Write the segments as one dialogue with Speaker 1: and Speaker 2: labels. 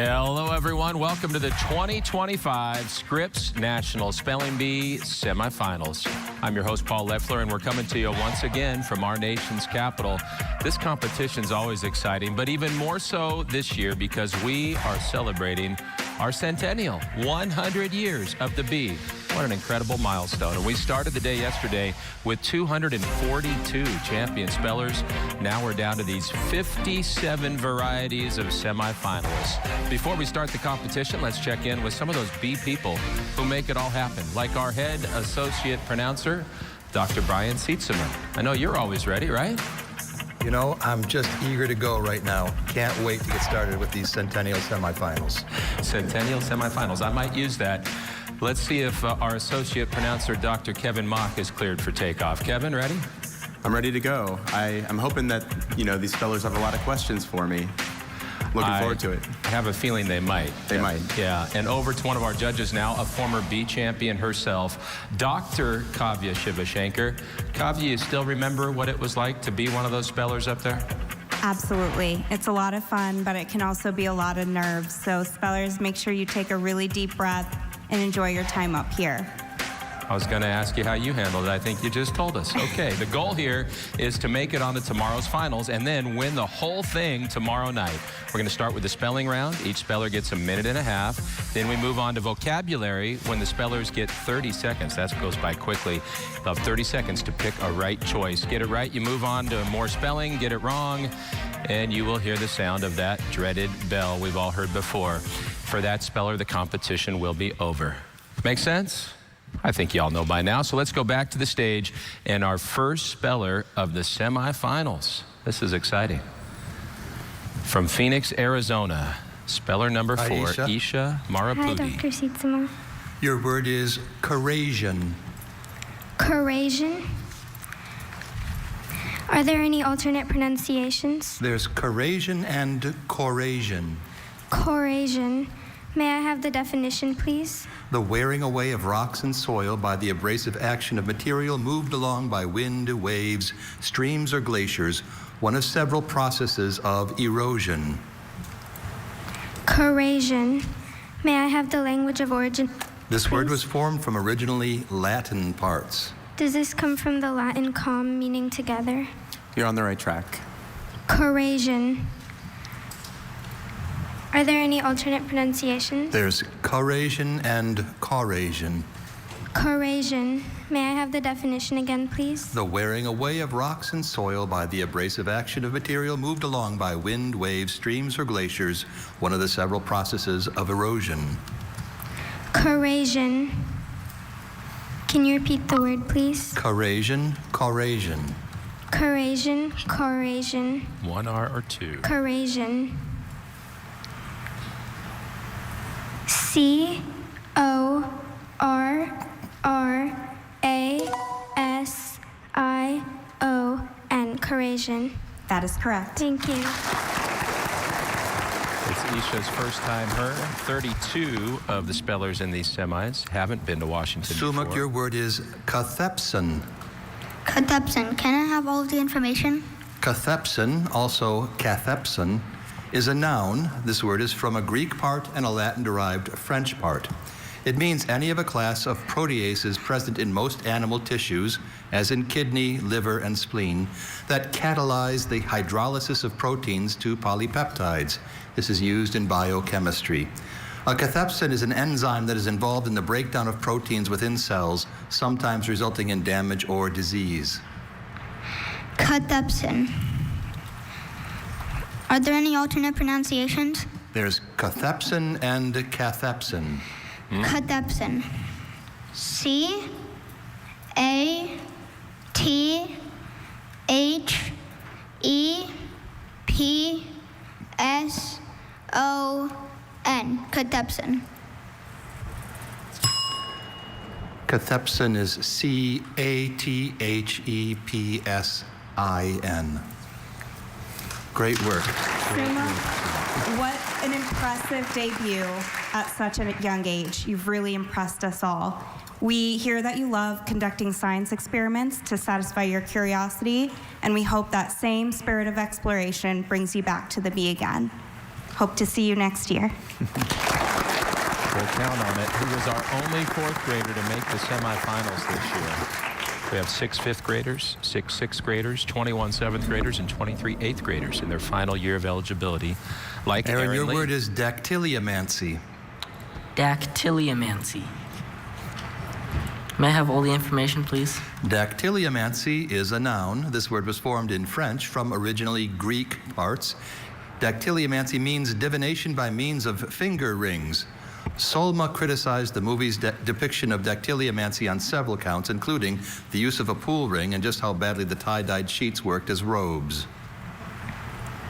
Speaker 1: Hello, everyone. Welcome to the 2025 Scripps National Spelling Bee Semifinals. I'm your host, Paul Leffler, and we're coming to you once again from our nation's capital. This competition's always exciting, but even more so this year because we are celebrating our centennial, 100 years of the bee. What an incredible milestone. And we started the day yesterday with 242 champion spellers. Now we're down to these 57 varieties of semifinalists. Before we start the competition, let's check in with some of those bee people who make it all happen, like our head associate pronouncer, Dr. Brian Sietzema. I know you're always ready, right?
Speaker 2: You know, I'm just eager to go right now. Can't wait to get started with these Centennial semifinals.
Speaker 1: Centennial semifinals. I might use that. Let's see if our associate pronouncer, Dr. Kevin Mock, is cleared for takeoff. Kevin, ready?
Speaker 3: I'm ready to go. I'm hoping that, these spellers have a lot of questions for me. Looking forward to it.
Speaker 1: I have a feeling they might.
Speaker 3: They might.
Speaker 1: Yeah, and over to one of our judges now, a former bee champion herself, Dr. Kavya Shivashankar. Kavya, you still remember what it was like to be one of those spellers up there?
Speaker 4: Absolutely. It's a lot of fun, but it can also be a lot of nerves. So spellers, make sure you take a really deep breath and enjoy your time up here.
Speaker 1: I was going to ask you how you handled it. I think you just told us. Okay, the goal here is to make it onto tomorrow's finals and then win the whole thing tomorrow night. We're going to start with the spelling round. Each speller gets a minute and a half. Then we move on to vocabulary when the spellers get 30 seconds. That goes by quickly. They'll have 30 seconds to pick a right choice. Get it right, you move on to more spelling. Get it wrong, and you will hear the sound of that dreaded bell we've all heard before. For that speller, the competition will be over. Make sense? I think you all know by now. So let's go back to the stage and our first speller of the semifinals. This is exciting. From Phoenix, Arizona, speller number 4, Isha Marapudi.
Speaker 5: Hi, Dr. Sietzema.
Speaker 2: Your word is Corasian.
Speaker 5: Corasian? Are there any alternate pronunciations?
Speaker 2: There's Corasian and Corasian.
Speaker 5: Corasian. May I have the definition, please?
Speaker 2: The wearing away of rocks and soil by the abrasive action of material moved along by wind, waves, streams, or glaciers, one of several processes of erosion.
Speaker 5: Corasian. May I have the language of origin,
Speaker 2: This
Speaker 5: please?
Speaker 2: word was formed from originally Latin parts.
Speaker 5: Does this come from the Latin com, meaning together?
Speaker 3: You're on the right track.
Speaker 5: Corasian. Are there any alternate pronunciations?
Speaker 2: There's Corasian and Corasian.
Speaker 5: Corasian. May I have the definition again, please?
Speaker 2: The wearing away of rocks and soil by the abrasive action of material moved along by wind, waves, streams, or glaciers, one of the several processes of erosion.
Speaker 5: Corasian. Can you repeat the word, please?
Speaker 2: Corasian, Corasian.
Speaker 5: Corasian, Corasian.
Speaker 1: One R or two?
Speaker 5: Corasian. C-O-R-R-A-S-I-O-N. Corasian.
Speaker 4: That is correct.
Speaker 5: Thank you.
Speaker 1: It's Isha's first time her. 32 of the spellers in these semis haven't been to Washington
Speaker 2: Sumak,
Speaker 1: before.
Speaker 2: your word is Cathepsin.
Speaker 6: Cathepsin. Can I have all of the information?
Speaker 2: Cathepsin, also cathepsin, is a noun. This word is from a Greek part and a Latin-derived French part. It means any of a class of proteases present in most animal tissues, as in kidney, liver, and spleen, that catalyze the hydrolysis of proteins to polypeptides. This is used in biochemistry. A cathepsin is an enzyme that is involved in the breakdown of proteins within cells, sometimes resulting in damage or disease.
Speaker 6: Cathepsin. Are there any alternate pronunciations?
Speaker 2: There's cathepsin and cathepsin.
Speaker 6: Cathepsin. C-A-T-H-E-P-S-O-N. Cathepsin.
Speaker 2: Cathepsin is C-A-T-H-E-P-S-I-N. Great work.
Speaker 4: What an impressive debut at such a young age. You've really impressed us all. We hear that you love conducting science experiments to satisfy your curiosity, and we hope that same spirit of exploration brings you back to the bee again. Hope to see you next year.
Speaker 1: We'll count on it. He was our only fourth grader to make the semifinals this year. We have 6 fifth graders, 6 sixth graders, 21 seventh graders, and 23 eighth graders in their final year of eligibility. Like
Speaker 2: Aaron, your
Speaker 1: Lee.
Speaker 2: word is dactyliomancy.
Speaker 7: Dactyliomancy. May I have all the information, please?
Speaker 2: Dactyliomancy is a noun. This word was formed in French from originally Greek parts. Dactyliomancy means divination by means of finger rings. Solma criticized the movie's depiction of dactyliomancy on several counts, including the use of a pool ring and just how badly the tie-dyed sheets worked as robes.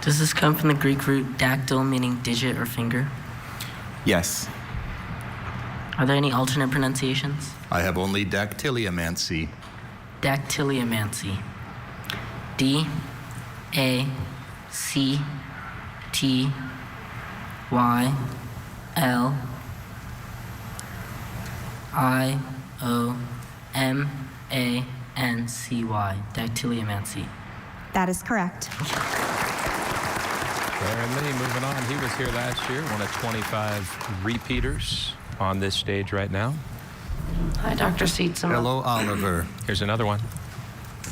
Speaker 7: Does this come from the Greek root dactyl, meaning digit or finger?
Speaker 3: Yes.
Speaker 7: Are there any alternate pronunciations?
Speaker 2: I have only dactyliomancy.
Speaker 7: Dactyliomancy. D-A-C-T-Y-L-I-O-M-A-N-C-Y. Dactyliomancy.
Speaker 4: That is correct.
Speaker 1: Aaron Lee, moving on. He was here last year, one of 25 repeaters on this stage right now.
Speaker 8: Hi, Dr. Seetson.
Speaker 2: Hello, Oliver.
Speaker 1: Here's another one.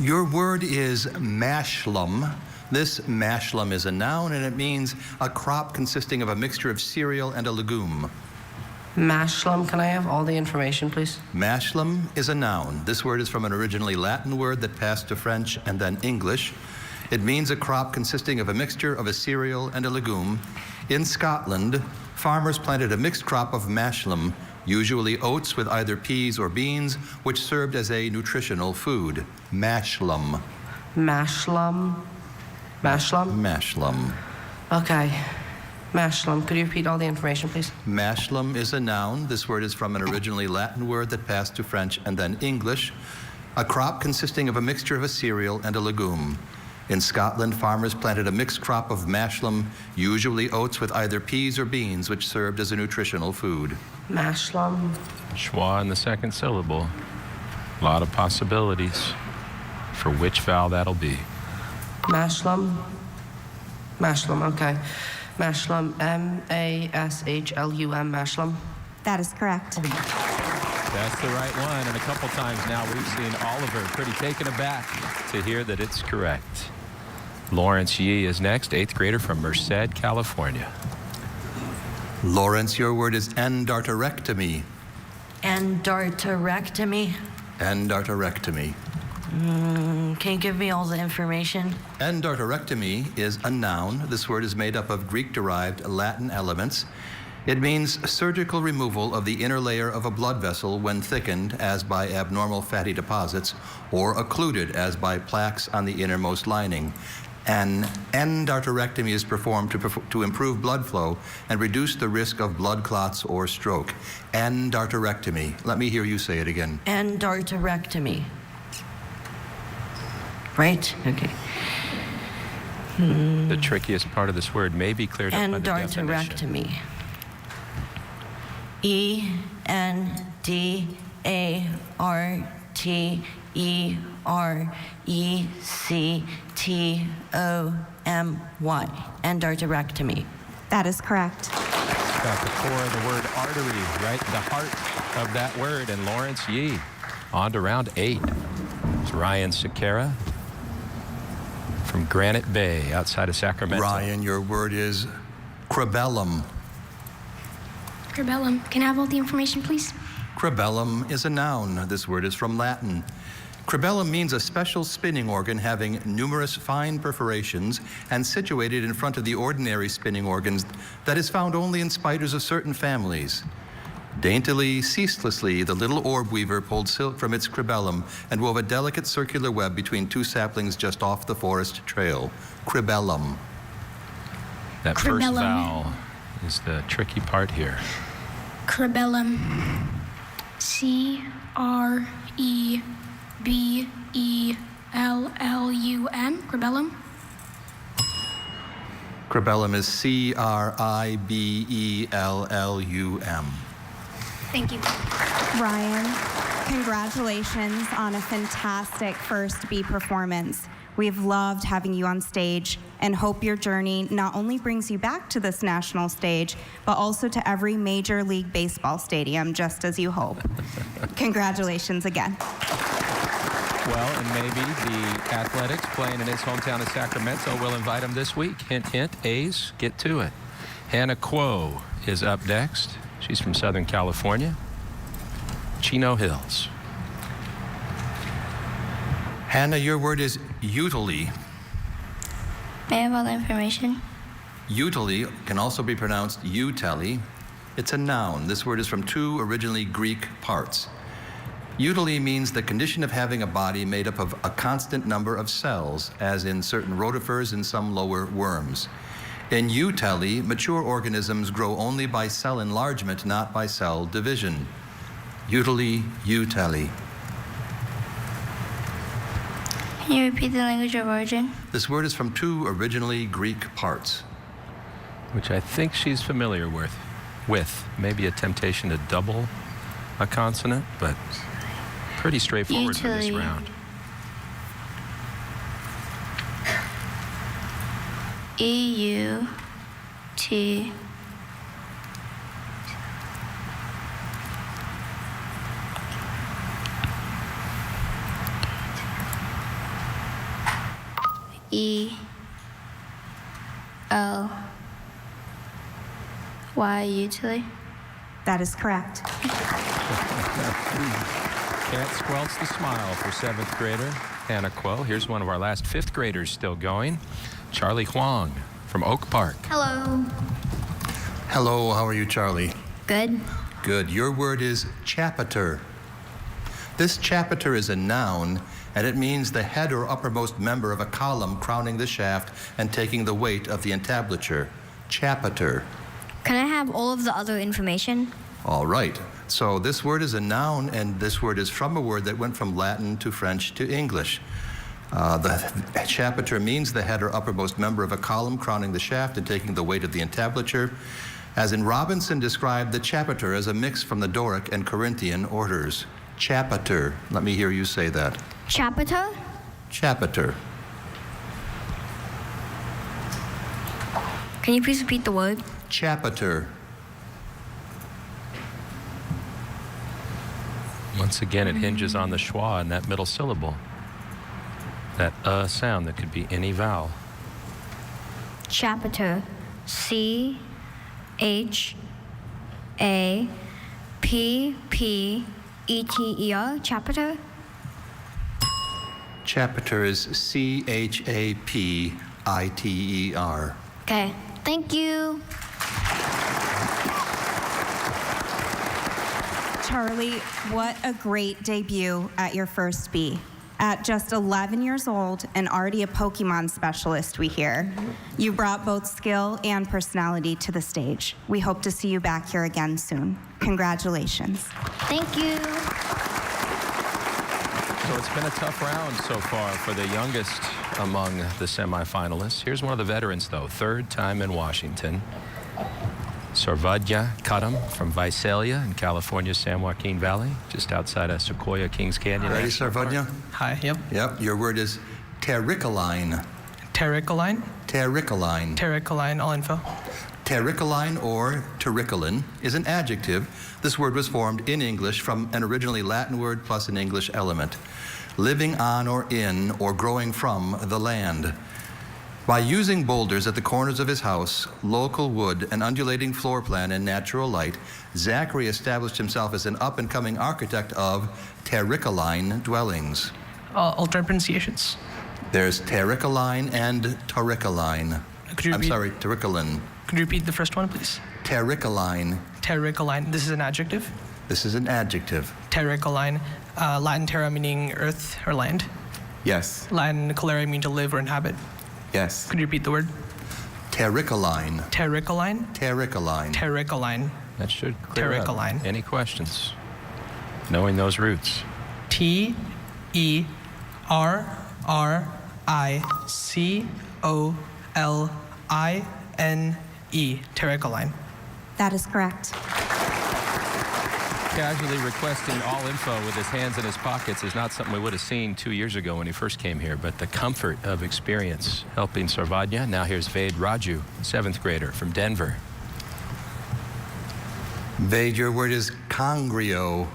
Speaker 2: Your word is mashlum. This mashlum is a noun, and it means a crop consisting of a mixture of cereal and a legume.
Speaker 8: Mashlum, can I have all the information, please?
Speaker 2: Mashlum is a noun. This word is from an originally Latin word that passed to French and then English. It means a crop consisting of a mixture of a cereal and a legume. In Scotland, farmers planted a mixed crop of mashlum, usually oats with either peas or beans, which served as a nutritional food. Mashlum.
Speaker 8: Mashlum? Mashlum?
Speaker 2: Mashlum.
Speaker 8: Okay. Mashlum. Could you repeat all the information, please?
Speaker 2: Mashlum is a noun. This word is from an originally Latin word that passed to French and then English. A crop consisting of a mixture of a cereal and a legume. In Scotland, farmers planted a mixed crop of mashlum, usually oats with either peas or beans, which served as a nutritional food.
Speaker 8: Mashlum.
Speaker 1: Schwa in the second syllable. A lot of possibilities for which vowel that'll be.
Speaker 8: Mashlum. Mashlum, okay. Mashlum. M-A-S-H-L-U-M. Mashlum.
Speaker 4: That is correct.
Speaker 1: That's the right one, and a couple times now we've seen Oliver pretty taken aback to hear that it's correct. Lawrence Yee is next, 8th grader from Merced, California.
Speaker 2: Lawrence, your word is endarterectomy.
Speaker 9: Endarterectomy.
Speaker 2: Endarterectomy.
Speaker 9: Can you give me all the information?
Speaker 2: Endarterectomy is a noun. This word is made up of Greek-derived Latin elements. It means surgical removal of the inner layer of a blood vessel when thickened, as by abnormal fatty deposits, or occluded, as by plaques on the innermost lining. An endarterectomy is performed to improve blood flow and reduce the risk of blood clots or stroke. Endarterectomy. Let me hear you say it again.
Speaker 9: Endarterectomy. Right? Okay.
Speaker 1: The trickiest part of this word may be cleared up by the definition.
Speaker 9: Endarterectomy. E-N-D-A-R-T-E-R-E-C-T-O-M-Y. Endarterectomy.
Speaker 4: That is correct.
Speaker 1: It's got the core of the word artery, right? The heart of that word. And Lawrence Yee on to round 8. It's Ryan Sequeira from Granite Bay outside of Sacramento.
Speaker 2: Ryan, your word is cribellum.
Speaker 5: Cribellum. Can I have all the information, please?
Speaker 2: Cribellum is a noun. This word is from Latin. Cribellum means a special spinning organ having numerous fine perforations and situated in front of the ordinary spinning organs that is found only in spiders of certain families. Daintily, ceaselessly, the little orb weaver pulled silk from its cribellum and wove a delicate circular web between two saplings just off the forest trail. Cribellum.
Speaker 1: That first
Speaker 5: Cribellum.
Speaker 1: vowel is the tricky part here.
Speaker 5: Cribellum. C-R-E-B-E-L-L-U-M. Cribellum.
Speaker 2: Cribellum is C-R-I-B-E-L-L-U-M.
Speaker 5: Thank you.
Speaker 4: Ryan, Congratulations on a fantastic first B performance. We've loved having you on stage and hope your journey not only brings you back to this national stage, but also to every Major League Baseball stadium, just as you hope. Congratulations again.
Speaker 1: Well, and maybe the Athletics playing in his hometown of Sacramento will invite him this week. Hint, hint, A's, get to it. Hannah Kuo is up next. She's from Southern California, Chino Hills.
Speaker 2: Hannah, your word is utility.
Speaker 6: May I have all the information?
Speaker 2: Utility can also be pronounced uteli. It's a noun. This word is from two originally Greek parts. Utility means the condition of having a body made up of a constant number of cells, as in certain rotifers and some lower worms. In uteli, mature organisms grow only by cell enlargement, not by cell division. Utility, uteli.
Speaker 6: Can you repeat the language of origin?
Speaker 2: This word is from two originally Greek parts.
Speaker 1: Which I think she's familiar with. Maybe a temptation to double a consonant, but pretty straightforward for this round.
Speaker 6: E-U-T. E-L-Y, utility?
Speaker 4: That is correct.
Speaker 1: Can't squelch the smile for 7th grader Hannah Kuo. Here's one of our last 5th graders still going, Charlie Huang from Oak Park.
Speaker 6: Hello.
Speaker 2: Hello, how are you, Charlie?
Speaker 6: Good.
Speaker 2: Good. Your word is chapiter. This chapiter is a noun, and it means the head or uppermost member of a column crowning the shaft and taking the weight of the entablature. Chapiter.
Speaker 6: Can I have all of the other information?
Speaker 2: All right. So this word is a noun, and this word is from a word that went from Latin to French to English. The chapiter means the head or uppermost member of a column crowning the shaft and taking the weight of the entablature. As in Robinson described the chapiter as a mix from the Doric and Corinthian orders. Chapiter. Let me hear you say that.
Speaker 6: Chapiter?
Speaker 2: Chapiter.
Speaker 6: Can you please repeat the word?
Speaker 2: Chapiter.
Speaker 1: Once again, it hinges on the schwa in that middle syllable. That sound that could be any vowel.
Speaker 6: Chapiter. C-H-A-P-P-E-T-E-R. Chapiter?
Speaker 2: Chapiter is C-H-A-P-I-T-E-R.
Speaker 6: Okay. Thank you.
Speaker 4: Charlie, what a great debut at your first B. At just 11 years old and already a Pokemon specialist, we hear. You brought both skill and personality to the stage. We hope to see you back here again soon. Congratulations.
Speaker 6: Thank you.
Speaker 1: So it's been a tough round so far for the youngest among the semifinalists. Here's one of the veterans, though, 3rd time in Washington. Sarvadya Kadam from Visalia in California's San Joaquin Valley, just outside of Sequoia Kings Canyon.
Speaker 2: Ready, Sarvadya?
Speaker 10: Hi, yep.
Speaker 2: Yep, your word is terricoline.
Speaker 10: Terricoline?
Speaker 2: Terricoline.
Speaker 10: Terricoline, all info.
Speaker 2: Terricoline or terricolin is an adjective. This word was formed in English from an originally Latin word plus an English element. Living on or in or growing from the land. By using boulders at the corners of his house, local wood, an undulating floor plan, and natural light, Zachary established himself as an up-and-coming architect of terricoline dwellings.
Speaker 10: Alternate pronunciations.
Speaker 2: There's terricoline and terricoline. Terricoline.
Speaker 10: Could you repeat the first one, please?
Speaker 2: Terricoline.
Speaker 10: Terricoline. This is an adjective?
Speaker 2: This is an adjective.
Speaker 10: Terricoline. Latin terra meaning earth or land.
Speaker 3: Yes.
Speaker 10: Latin colere meaning to live or inhabit.
Speaker 3: Yes.
Speaker 10: Could you repeat the word?
Speaker 2: Terricoline.
Speaker 10: Terricoline?
Speaker 2: Terricoline.
Speaker 10: Terricoline.
Speaker 1: That should clear up.
Speaker 10: Terricoline.
Speaker 1: Any questions? Knowing those roots.
Speaker 10: T-E-R-R-I-C-O-L-I-N-E. Terricoline.
Speaker 4: That is correct.
Speaker 1: casually requesting all info with his hands in his pockets is not something we would have seen 2 years ago when he first came here, but the comfort of experience helping Sarvadya. Now here's Vade Raju, 7th grader from Denver.
Speaker 2: Vade, your word is congrio.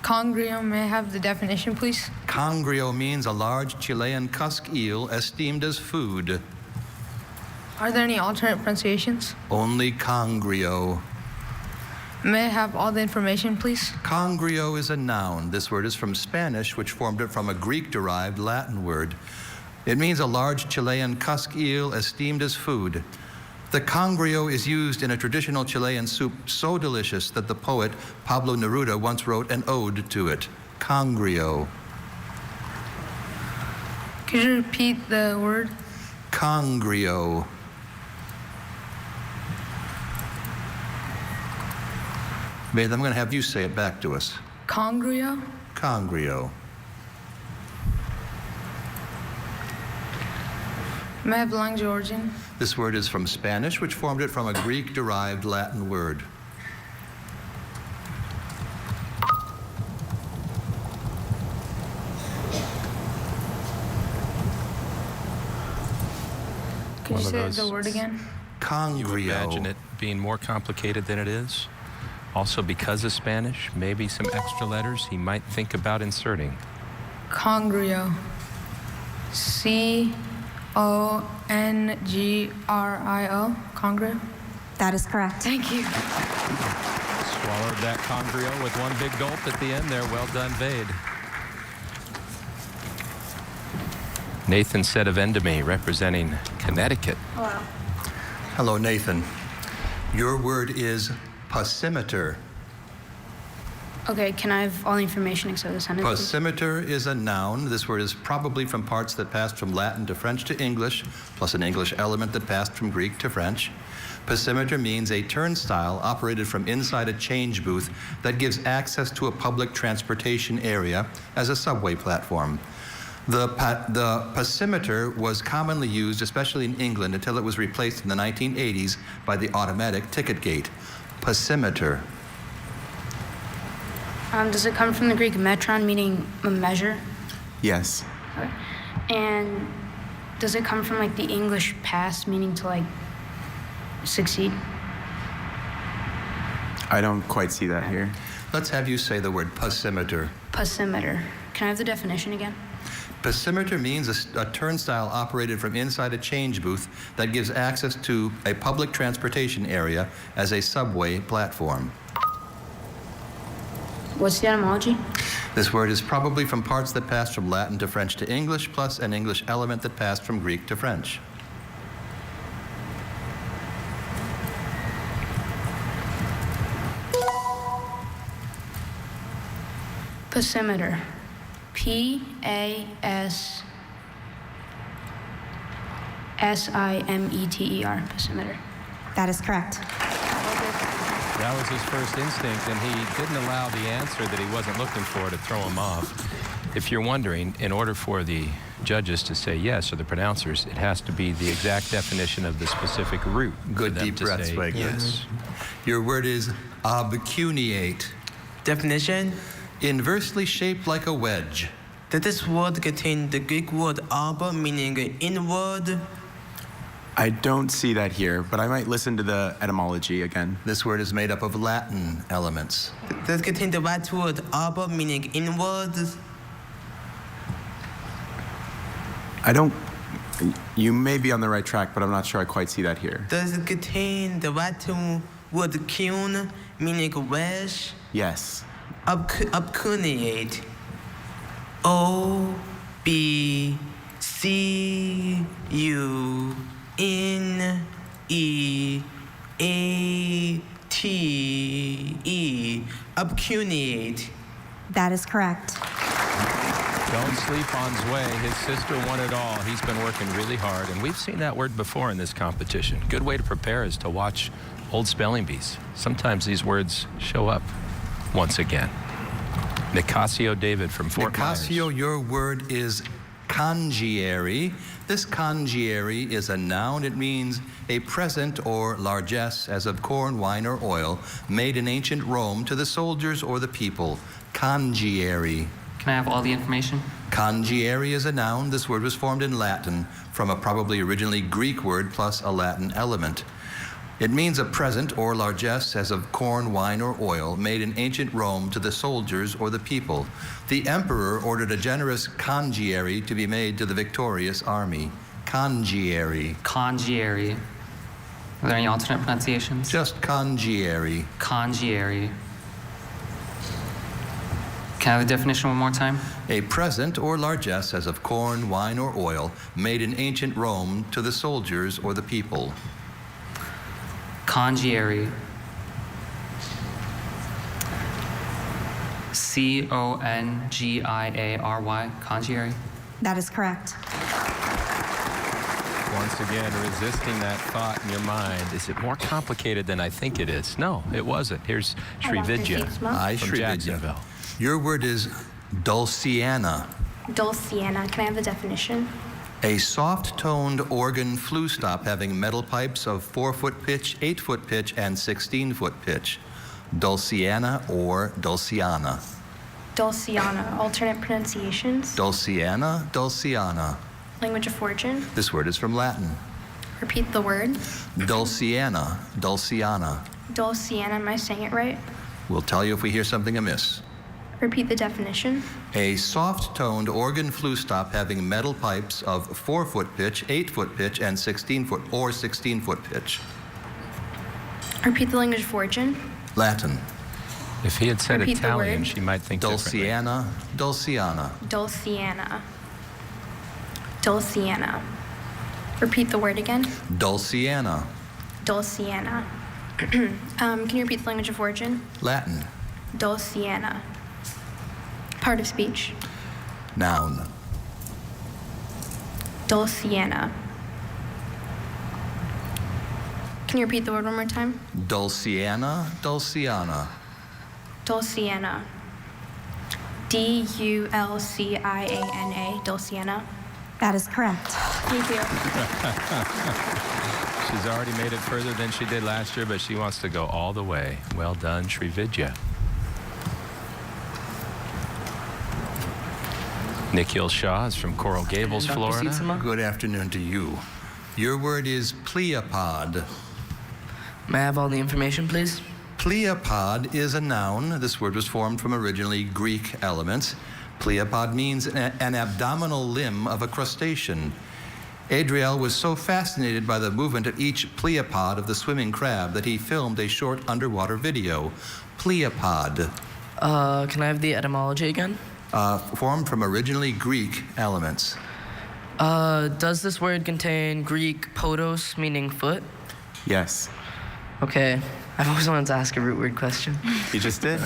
Speaker 11: Congrio, may I have the definition, please?
Speaker 2: Congrio means a large Chilean cusk eel esteemed as food.
Speaker 11: Are there any alternate pronunciations?
Speaker 2: Only congrio.
Speaker 11: May I have all the information, please?
Speaker 2: Congrio is a noun. This word is from Spanish, which formed it from a Greek-derived Latin word. It means a large Chilean cusk eel esteemed as food. The congrio is used in a traditional Chilean soup so delicious that the poet Pablo Neruda once wrote an ode to it. Congrio.
Speaker 11: Could you repeat the word?
Speaker 2: Congrio. Vade, I'm going to have you say it back to us.
Speaker 11: Congrio?
Speaker 2: Congrio.
Speaker 11: May I have the language origin?
Speaker 2: This word is from Spanish, which formed it from a Greek-derived Latin word.
Speaker 11: Could you say the word again?
Speaker 2: Congrio.
Speaker 1: You imagine it being more complicated than it is? Also, because of Spanish, maybe some extra letters he might think about inserting.
Speaker 11: Congrio. C-O-N-G-R-I-O. Congrio?
Speaker 4: That is correct.
Speaker 11: Thank you.
Speaker 1: Swallowed that congrio with one big gulp at the end there. Well done, Vade. Nathan said of Endemy, representing Connecticut.
Speaker 4: Hello.
Speaker 2: Hello, Nathan. Your word is pasimeter.
Speaker 12: Okay, can I have all the information except the sentence?
Speaker 2: Pasimeter is a noun. This word is probably from parts that passed from Latin to French to English, plus an English element that passed from Greek to French. Pasimeter means a turnstile operated from inside a change booth that gives access to a public transportation area as a subway platform. The pasimeter was commonly used, especially in England, until it was replaced in the 1980s by the automatic ticket gate. Pasimeter.
Speaker 12: Does it come from the Greek metron, meaning a measure?
Speaker 3: Yes.
Speaker 12: Okay. And does it come from like the English pass, meaning to like succeed?
Speaker 3: I don't quite see that here.
Speaker 2: Let's have you say the word pasimeter.
Speaker 12: Pasimeter. Can I have the definition again?
Speaker 2: Pasimeter means a turnstile operated from inside a change booth that gives access to a public transportation area as a subway platform.
Speaker 12: What's the etymology?
Speaker 2: This word is probably from parts that passed from Latin to French to English, plus an English element that passed from Greek to French.
Speaker 12: Pasimeter. P-A-S-S-I-M-E-T-E-R. Pasimeter.
Speaker 4: That is correct.
Speaker 1: That was his first instinct, and he didn't allow the answer that he wasn't looking for to throw him off. If you're wondering, in order for the judges to say yes, or the pronouncers, it has to be the exact definition of the specific root.
Speaker 2: Good deep breaths, Wig.
Speaker 1: Yes.
Speaker 2: Your word is obcuneate.
Speaker 10: Definition?
Speaker 2: Inversely shaped like a wedge.
Speaker 10: Does this word contain the Greek word ob, meaning inward?
Speaker 3: I don't see that here, but I might listen to the etymology again.
Speaker 2: This word is made up of Latin elements.
Speaker 10: Does it contain the right word ob, meaning inward?
Speaker 3: You may be on the right track, but I'm not sure I quite see that here.
Speaker 10: Does it contain the right word cune, meaning wedge?
Speaker 3: Yes.
Speaker 10: Obcuneate. O-B-C-U-N-E-A-T-E. Obcuneate.
Speaker 4: That is correct.
Speaker 1: Don't sleep on Zwei. His sister won it all. He's been working really hard, and we've seen that word before in this competition. Good way to prepare is to watch old spelling bees. Sometimes these words show up once again. Nicasio David from Fort Myers.
Speaker 2: Nicasio, your word is Congieri. This congieri is a noun. It means a present or largesse, as of corn, wine, or oil, made in ancient Rome to the soldiers or the people. Congieri.
Speaker 7: Can I have all the information?
Speaker 2: Congieri is a noun. This word was formed in Latin from a probably originally Greek word plus a Latin element. It means a present or largesse, as of corn, wine, or oil, made in ancient Rome to the soldiers or the people. The emperor ordered a generous congieri to be made to the victorious army. Congieri.
Speaker 7: Congieri. Are there any alternate pronunciations?
Speaker 2: Just congieri.
Speaker 7: Congieri. Can I have the definition one more time?
Speaker 2: A present or largesse, as of corn, wine, or oil, made in ancient Rome to the soldiers or the people.
Speaker 7: Congieri. C-O-N-G-I-A-R-Y. Congieri.
Speaker 4: That is correct.
Speaker 1: Once again, resisting that thought in your mind. Is it more complicated than I think it is? No, it wasn't. Here's Srividya from Jacksonville.
Speaker 2: Your word is dulciana.
Speaker 12: Dulciana. Can I have the definition?
Speaker 2: A soft-toned organ flue stop having metal pipes of 4-foot pitch, 8-foot pitch, and 16-foot pitch. Dulciana or dulciana.
Speaker 12: Dulciana. Alternate pronunciations?
Speaker 2: Dulciana, dulciana.
Speaker 12: Language of origin?
Speaker 2: This word is from Latin.
Speaker 12: Repeat the word.
Speaker 2: Dulciana, dulciana.
Speaker 12: Dulciana. Am I saying it right?
Speaker 2: We'll tell you if we hear something amiss.
Speaker 12: Repeat the definition.
Speaker 2: A soft-toned organ flue stop having metal pipes of 4-foot pitch, 8-foot pitch, and 16-foot pitch.
Speaker 12: Repeat the language of origin.
Speaker 2: Latin.
Speaker 1: If he had said
Speaker 12: Repeat the
Speaker 1: Italian,
Speaker 12: word.
Speaker 1: she might think differently.
Speaker 2: Dulciana, dulciana.
Speaker 12: Dulciana. Dulciana. Repeat the word again.
Speaker 2: Dulciana.
Speaker 12: Dulciana. Can you repeat the language of origin?
Speaker 2: Latin.
Speaker 12: Dulciana. Part of speech.
Speaker 2: Noun.
Speaker 12: Dulciana. Can you repeat the word one more time?
Speaker 2: Dulciana, dulciana.
Speaker 12: Dulciana. D-U-L-C-I-A-N-A. Dulciana.
Speaker 4: That is correct.
Speaker 12: Thank you.
Speaker 1: She's already made it further than she did last year, but she wants to go all the way. Well done, Srividya. Nikhil Shah is from Coral Gables, Florida.
Speaker 2: Good afternoon to you. Your word is pleiopod.
Speaker 9: May I have all the information, please?
Speaker 2: Pleiopod is a noun. This word was formed from originally Greek elements. Pleiopod means an abdominal limb of a crustacean. Adriel was so fascinated by the movement of each pleiopod of the swimming crab that he filmed a short underwater video. Pleiopod.
Speaker 9: Can I have the etymology again?
Speaker 2: Formed from originally Greek elements.
Speaker 9: Does this word contain Greek podos, meaning foot?
Speaker 3: Yes.
Speaker 9: Okay. I've always wanted to ask a root word question.
Speaker 3: You just did.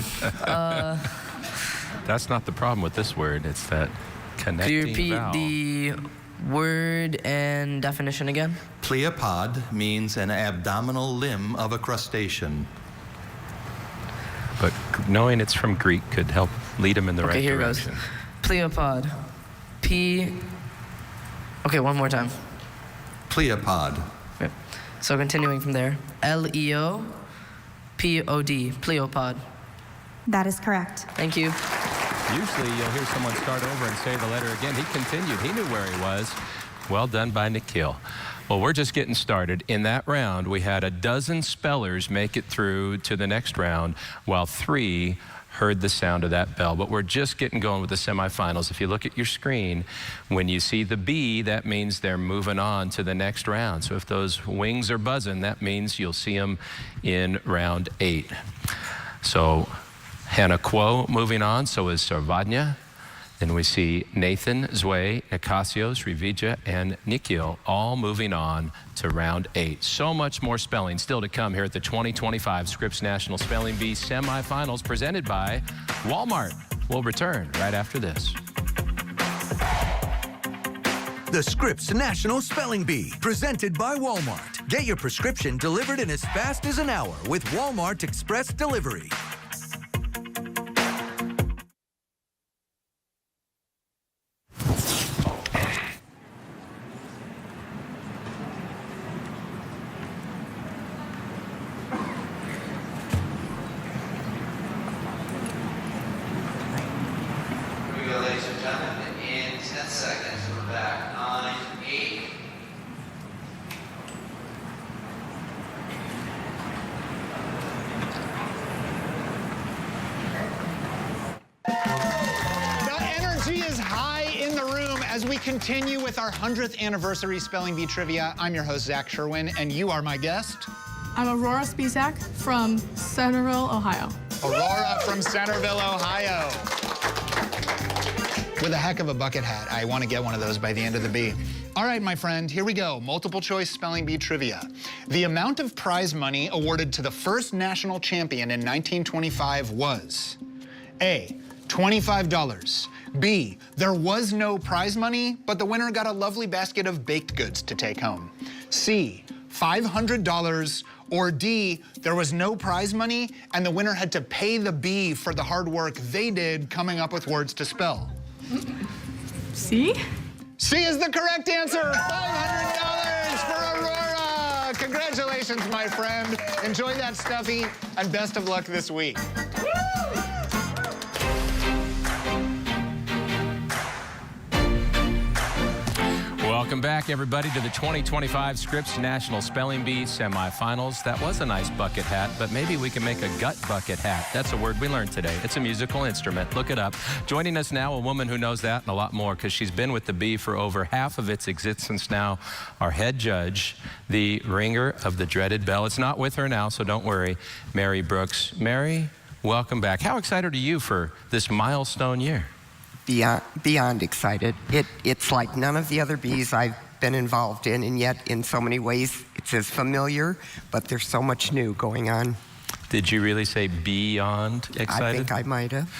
Speaker 1: That's not the problem with this word. It's that connecting
Speaker 9: Could you repeat
Speaker 1: vowel.
Speaker 9: the word and definition again?
Speaker 2: Pleiopod means an abdominal limb of a crustacean.
Speaker 1: But knowing it's from Greek could help lead him in the right
Speaker 9: Okay, here
Speaker 1: direction.
Speaker 9: goes. Pleiopod. Okay, one more time.
Speaker 2: Pleiopod.
Speaker 9: Okay. So continuing from there. L-E-O-P-O-D. Pleiopod.
Speaker 4: That is correct.
Speaker 9: Thank you.
Speaker 1: Usually you'll hear someone start over and say the letter again. He continued. He knew where he was. Well done by Nikhil. Well, we're just getting started. In that round, we had a dozen spellers make it through to the next round, while 3 heard the sound of that bell. But we're just getting going with the semifinals. If you look at your screen, when you see the B, that means they're moving on to the next round. So if those wings are buzzing, that means you'll see them in round 8. So Hannah Kuo moving on, so is Sarvadnya. Then we see Nathan, Zwe, Nicasio, Srividya, and Nikhil all moving on to round 8. So much more spelling still to come here at the 2025 Scripps National Spelling Bee semifinals presented by Walmart. We'll return right after this.
Speaker 13: The Scripps National Spelling Bee, presented by Walmart. Get your prescription delivered in as fast as an hour with Walmart Express Delivery.
Speaker 2: seconds. We're back. 9, 8.
Speaker 14: The energy is high in the room as we continue with our 100th anniversary Spelling Bee Trivia. I'm your host, Zach Sherwin, and you are my guest.
Speaker 15: I'm Aurora Spizak from Centerville, Ohio.
Speaker 14: Aurora from Centerville, Ohio. With a heck of a bucket hat. I want to get one of those by the end of the bee. All right, my friend, here we go. Multiple choice spelling bee trivia. The amount of prize money awarded to the first national champion in 1925 was A, $25. B, there was no prize money, but the winner got a lovely basket of baked goods to take home. C, $500. Or D, there was no prize money and the winner had to pay the bee for the hard work they did coming up with words to spell.
Speaker 15: C?
Speaker 14: C is the correct answer. $500 for Aurora. Congratulations, my friend. Enjoy that stuffy and best of luck this week.
Speaker 1: Welcome back, everybody, to the 2025 Scripps National Spelling Bee Semifinals. That was a nice bucket hat, but maybe we can make a gut bucket hat. That's a word we learned today. It's a musical instrument. Look it up. Joining us now, a woman who knows that and a lot more, because she's been with the bee for over half of its existence now, our head judge, the ringer of the dreaded bell. It's not with her now, so don't worry, Mary Brooks. Mary, welcome back. How excited are you for this milestone year?
Speaker 16: Beyond excited. It's like none of the other bees I've been involved in, and yet in so many ways it's as familiar, but there's so much new going on.
Speaker 1: Did you really say beyond excited?
Speaker 16: I think I might have.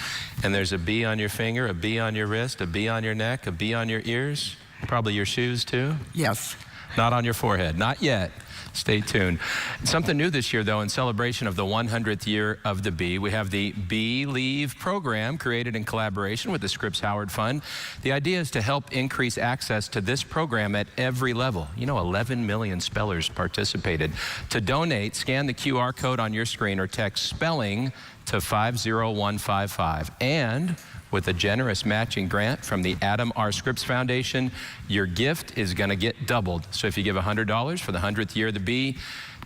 Speaker 1: And there's a bee on your finger, a bee on your wrist, a bee on your neck, a bee on your ears, probably your shoes too?
Speaker 16: Yes.
Speaker 1: Not on your forehead, not yet. Stay tuned. Something new this year, though, in celebration of the 100th year of the bee, we have the Bee Leave program created in collaboration with the Scripps Howard Fund. The idea is to help increase access to this program at every level. You know, 11 million spellers participated. To donate, scan the QR code on your screen or text spelling to 50155. And with a generous matching grant from the Adam R. Scripps Foundation, your gift is going to get doubled. So if you give $100 for the 100th year of the bee,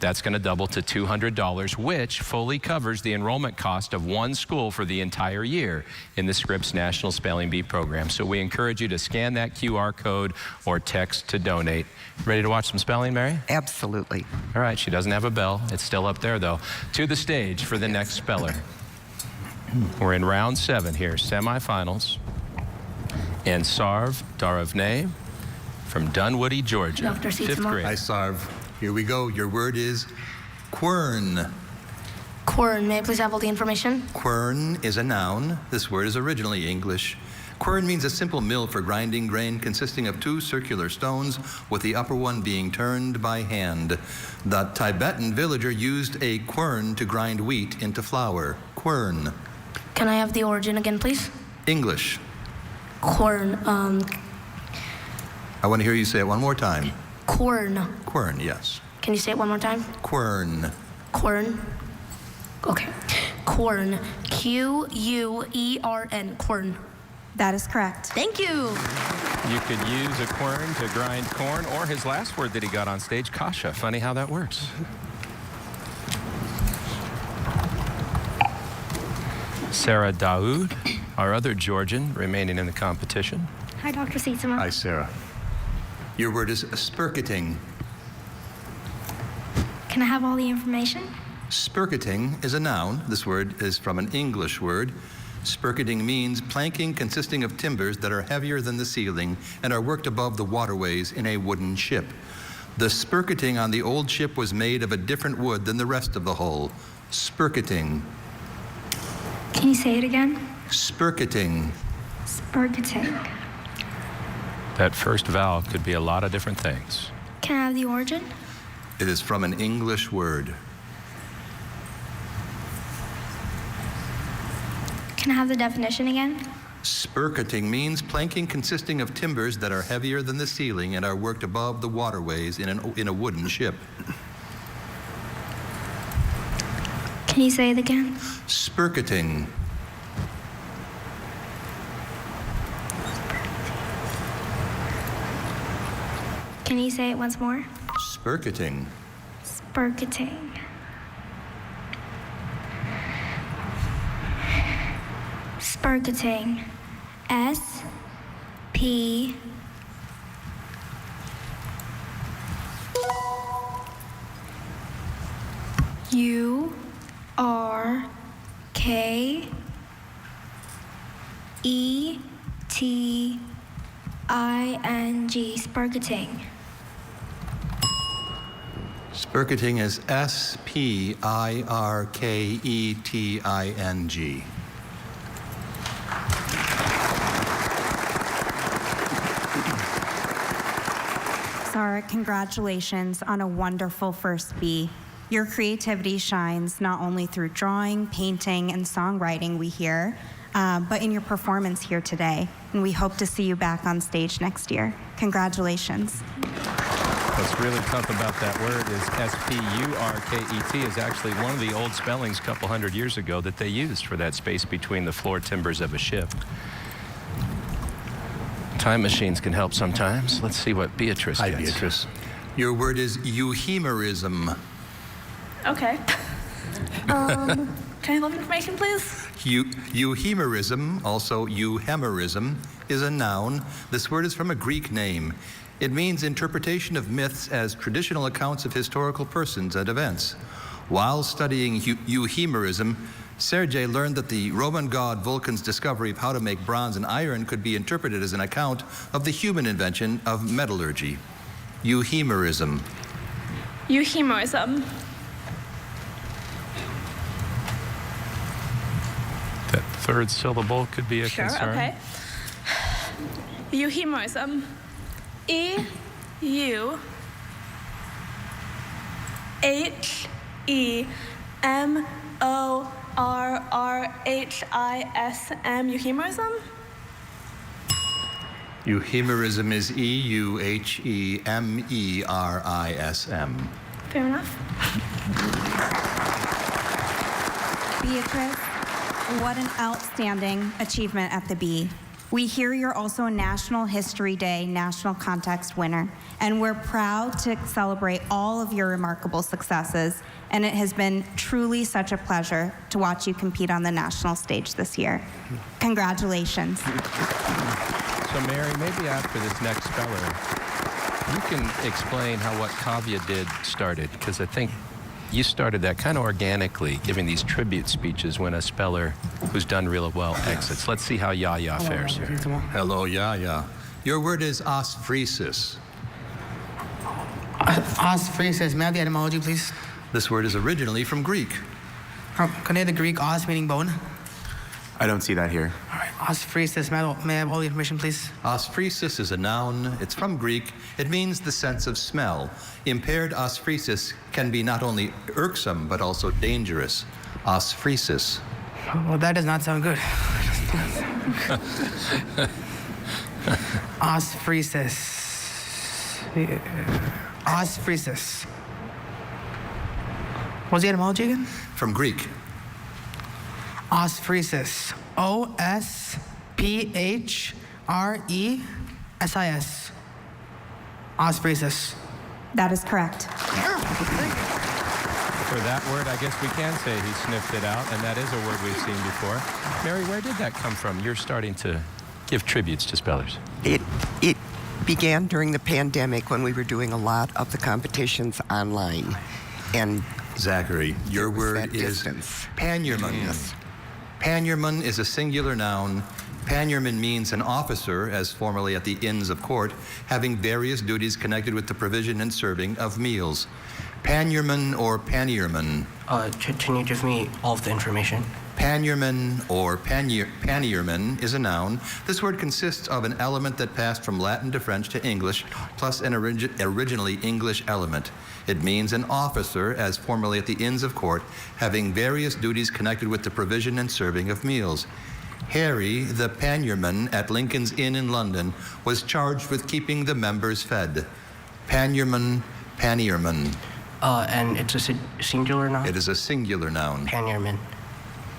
Speaker 1: that's going to double to $200, which fully covers the enrollment cost of one school for the entire year in the Scripps National Spelling Bee program. So we encourage you to scan that QR code or text to donate. Ready to watch some spelling, Mary?
Speaker 16: Absolutely.
Speaker 1: All right, she doesn't have a bell. It's still up there, though. To the stage for the next speller. We're in round 7 here, semifinals. And Sarv Daravne from Dunwoody, Georgia,
Speaker 12: Dr.
Speaker 1: 5th grade.
Speaker 2: Hi, Sarv. Here we go. Your word is quern.
Speaker 12: Quern, may I please have all the information?
Speaker 2: Quern is a noun. This word is originally English. Quern means a simple mill for grinding grain consisting of 2 circular stones, with the upper one being turned by hand. The Tibetan villager used a quern to grind wheat into flour. Quern.
Speaker 12: Can I have the origin again, please?
Speaker 2: English.
Speaker 12: Quern,
Speaker 2: I want to hear you say it one more time.
Speaker 12: Quern.
Speaker 2: Quern, yes.
Speaker 12: Can you say it one more time?
Speaker 2: Quern.
Speaker 12: Quern. Okay. Quern. Q-U-E-R-N. Quern.
Speaker 4: That is correct.
Speaker 12: Thank you.
Speaker 1: You could use a quern to grind corn, or his last word that he got on stage, kasha. Funny how that works. Sarah Daoud, our other Georgian, remaining in the competition.
Speaker 6: Hi, Dr. Seitzema.
Speaker 2: Hi, Sarah. Your word is spurketing.
Speaker 6: Can I have all the information?
Speaker 2: Spurketing is a noun. This word is from an English word. Spurketing means planking consisting of timbers that are heavier than the ceiling and are worked above the waterways in a wooden ship. The spurketing on the old ship was made of a different wood than the rest of the hull. Spurketing.
Speaker 6: Can you say it again?
Speaker 2: Spurketing.
Speaker 6: Spurketing.
Speaker 1: That first vowel could be a lot of different things.
Speaker 6: Can I have the origin?
Speaker 2: It is from an English word.
Speaker 6: Can I have the definition again?
Speaker 2: Spurketing means planking consisting of timbers that are heavier than the ceiling and are worked above the waterways in a wooden ship.
Speaker 6: Can you say it again?
Speaker 2: Spurketing.
Speaker 5: Can you say it once more?
Speaker 2: Spurketing.
Speaker 5: Spurketing. Spurketing. S-P... U-R-K-E-T-I-N-G. Spurketing.
Speaker 2: Spurketing is S-P-I-R-K-E-T-I-N-G.
Speaker 4: Sarah, congratulations on a wonderful first B. Your creativity shines not only through drawing, painting, and songwriting we hear, but in your performance here today. And we hope to see you back on stage next year. Congratulations.
Speaker 1: What's really tough about that word is S-P-U-R-K-E-T is actually one of the old spellings a couple hundred years ago that they used for that space between the floor timbers of a ship. Time machines can help sometimes. Let's see what Beatrice gets.
Speaker 2: Hi, Beatrice. Your word is euhemerism.
Speaker 17: Okay. Can I have information, please?
Speaker 2: Euhemerism, also euhemerism, is a noun. This word is from a Greek name. It means interpretation of myths as traditional accounts of historical persons and events. While studying euhemerism, Sergei learned that the Roman god Vulcan's discovery of how to make bronze and iron could be interpreted as an account of the human invention of metallurgy. Euhemerism.
Speaker 17: Euhemerism.
Speaker 1: That third syllable could be a concern.
Speaker 17: Sure, okay. Euhemerism. E-U-H-E-M-O-R-R-H-I-S-M. Euhemerism?
Speaker 2: Euhemerism is E-U-H-E-M-E-R-I-S-M.
Speaker 17: Fair enough.
Speaker 4: Beatrice, what an outstanding achievement at the B. We hear you're also a National History Day National Context winner, and we're proud to celebrate all of your remarkable successes, and it has been truly such a pleasure to watch you compete on the national stage this year. Congratulations.
Speaker 1: So Mary, maybe after this next speller, you can explain how what Kavya did started, because I think you started that kind of organically, giving these tribute speeches when a speller who's done real well exits. Let's see how Yaya fares here.
Speaker 2: Hello, Yaya. Your word is osphresis.
Speaker 10: Osphresis. May I have the etymology, please?
Speaker 2: This word is originally from Greek.
Speaker 10: Can I have the Greek os meaning bone?
Speaker 3: I don't see that here.
Speaker 10: All right, osphresis. May I have all the information, please?
Speaker 2: Osphresis is a noun. It's from Greek. It means the sense of smell. Impaired osphresis can be not only irksome, but also dangerous. Osphresis.
Speaker 10: Well, that does not sound good. Osphresis. Osphresis. What's the etymology again?
Speaker 2: From Greek.
Speaker 10: Osphresis. O-S-P-H-R-E-S-I-S. Osphresis.
Speaker 4: That is correct.
Speaker 1: For that word, I guess we can say he sniffed it out, and that is a word we've seen before. Mary, where did that come from? You're starting to give tributes to spellers.
Speaker 16: It began during the pandemic when we were doing a lot of the competitions online. And
Speaker 2: Zachary, your word is panierman.
Speaker 16: Yes.
Speaker 2: Panierman is a singular noun. Panierman means an officer, as formerly at the Inns of Court, having various duties connected with the provision and serving of meals. Panierman or panierman?
Speaker 7: Can you give me all of the information?
Speaker 2: Panierman or panierman is a noun. This word consists of an element that passed from Latin to French to English, plus an originally English element. It means an officer, as formerly at the Inns of Court, having various duties connected with the provision and serving of meals. Harry, the panierman at Lincoln's Inn in London, was charged with keeping the members fed. Panierman, panierman.
Speaker 7: And it's a singular noun?
Speaker 2: It is a singular noun.
Speaker 7: Panierman.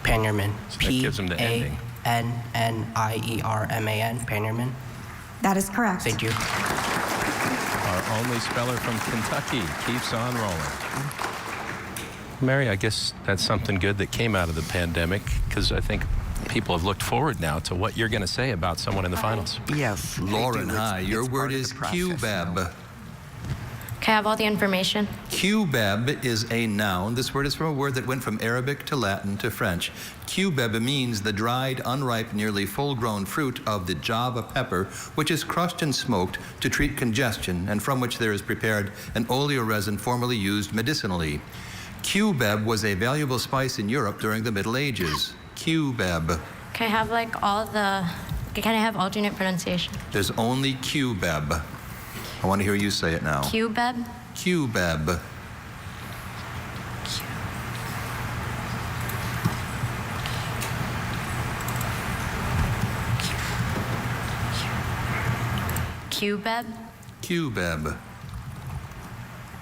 Speaker 7: Panierman.
Speaker 1: So that gives him the ending.
Speaker 7: P-A-N-N-I-E-R-M-A-N. Panierman.
Speaker 4: That is correct.
Speaker 7: Thank you.
Speaker 1: Our only speller from Kentucky, keeps on rolling. Mary, I guess that's something good that came out of the pandemic, because I think people have looked forward now to what you're going to say about someone in the finals.
Speaker 16: Yes.
Speaker 2: Lauren, hi. Your word is QBEB.
Speaker 18: Can I have all the information?
Speaker 2: QBEB is a noun. This word is from a word that went from Arabic to Latin to French. QBEB means the dried, unripe, nearly full-grown fruit of the Java pepper, which is crushed and smoked to treat congestion, and from which there is prepared an oleoresin formerly used medicinally. QBEB was a valuable spice in Europe during the Middle Ages. QBEB.
Speaker 18: Can I have can I have alternate pronunciation?
Speaker 2: There's only QBEB. I want to hear you say it now.
Speaker 18: QBEB?
Speaker 2: QBEB.
Speaker 18: QBEB?
Speaker 2: QBEB.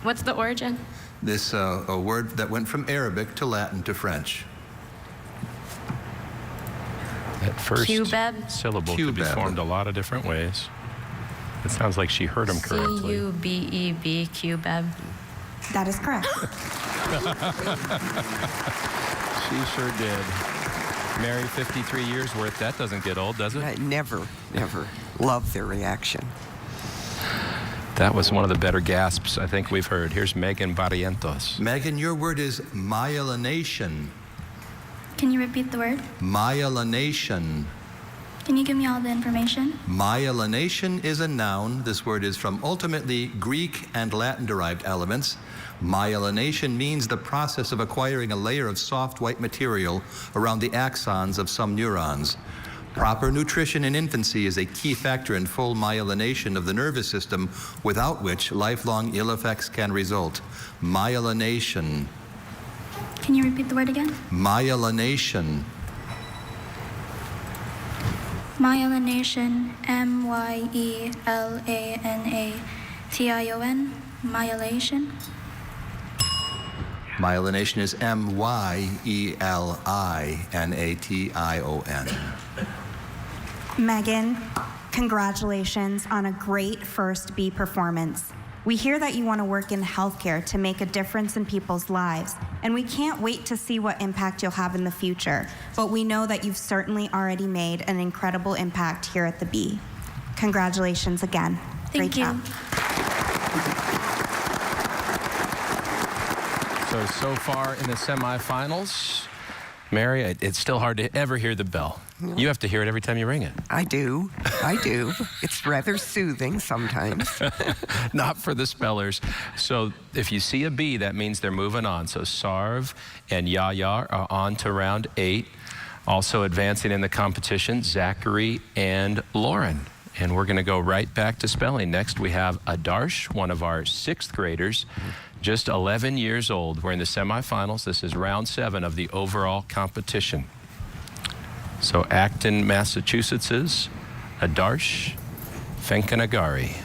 Speaker 18: What's the origin?
Speaker 2: This a word that went from Arabic to Latin to French.
Speaker 1: That first
Speaker 18: QBEB?
Speaker 1: syllable could be formed a lot of different ways. It sounds like she heard him correctly.
Speaker 18: C-U-B-E-B, QBEB.
Speaker 4: That is correct.
Speaker 1: She sure did. Mary, 53 years worth. That doesn't get old, does it?
Speaker 16: Never, never. Love their reaction.
Speaker 1: That was one of the better gasps I think we've heard. Here's Megan Barrientos.
Speaker 2: Megan, your word is myelination.
Speaker 6: Can you repeat the word?
Speaker 2: Myelination.
Speaker 6: Can you give me all the information?
Speaker 2: Myelination is a noun. This word is from ultimately Greek and Latin-derived elements. Myelination means the process of acquiring a layer of soft white material around the axons of some neurons. Proper nutrition in infancy is a key factor in full myelination of the nervous system, without which lifelong ill effects can result. Myelination.
Speaker 6: Can you repeat the word again?
Speaker 2: Myelination.
Speaker 6: Myelination, M-Y-E-L-A-N-A-T-I-O-N, myelation.
Speaker 2: Myelination is M-Y-E-L-I-N-A-T-I-O-N.
Speaker 4: Megan, congratulations on a great first B performance. We hear that you want to work in healthcare to make a difference in people's lives, and we can't wait to see what impact you'll have in the future. But we know that you've certainly already made an incredible impact here at the Bee. Congratulations again.
Speaker 6: Thank you.
Speaker 4: Great job.
Speaker 1: So far in the semifinals, Mary, it's still hard to ever hear the bell. You have to hear it every time you ring it.
Speaker 16: I do. It's rather soothing sometimes.
Speaker 1: Not for the spellers. So if you see a B, that means they're moving on. So Sarv and Yaya are on to round 8. Also advancing in the competition, Zachary and Lauren. And we're going to go right back to spelling. Next, we have Adarsh, one of our 6th graders, just 11 years old. We're in the semifinals. This is round 7 of the overall competition. So Acton, Massachusetts' Adarsh Venkanagari.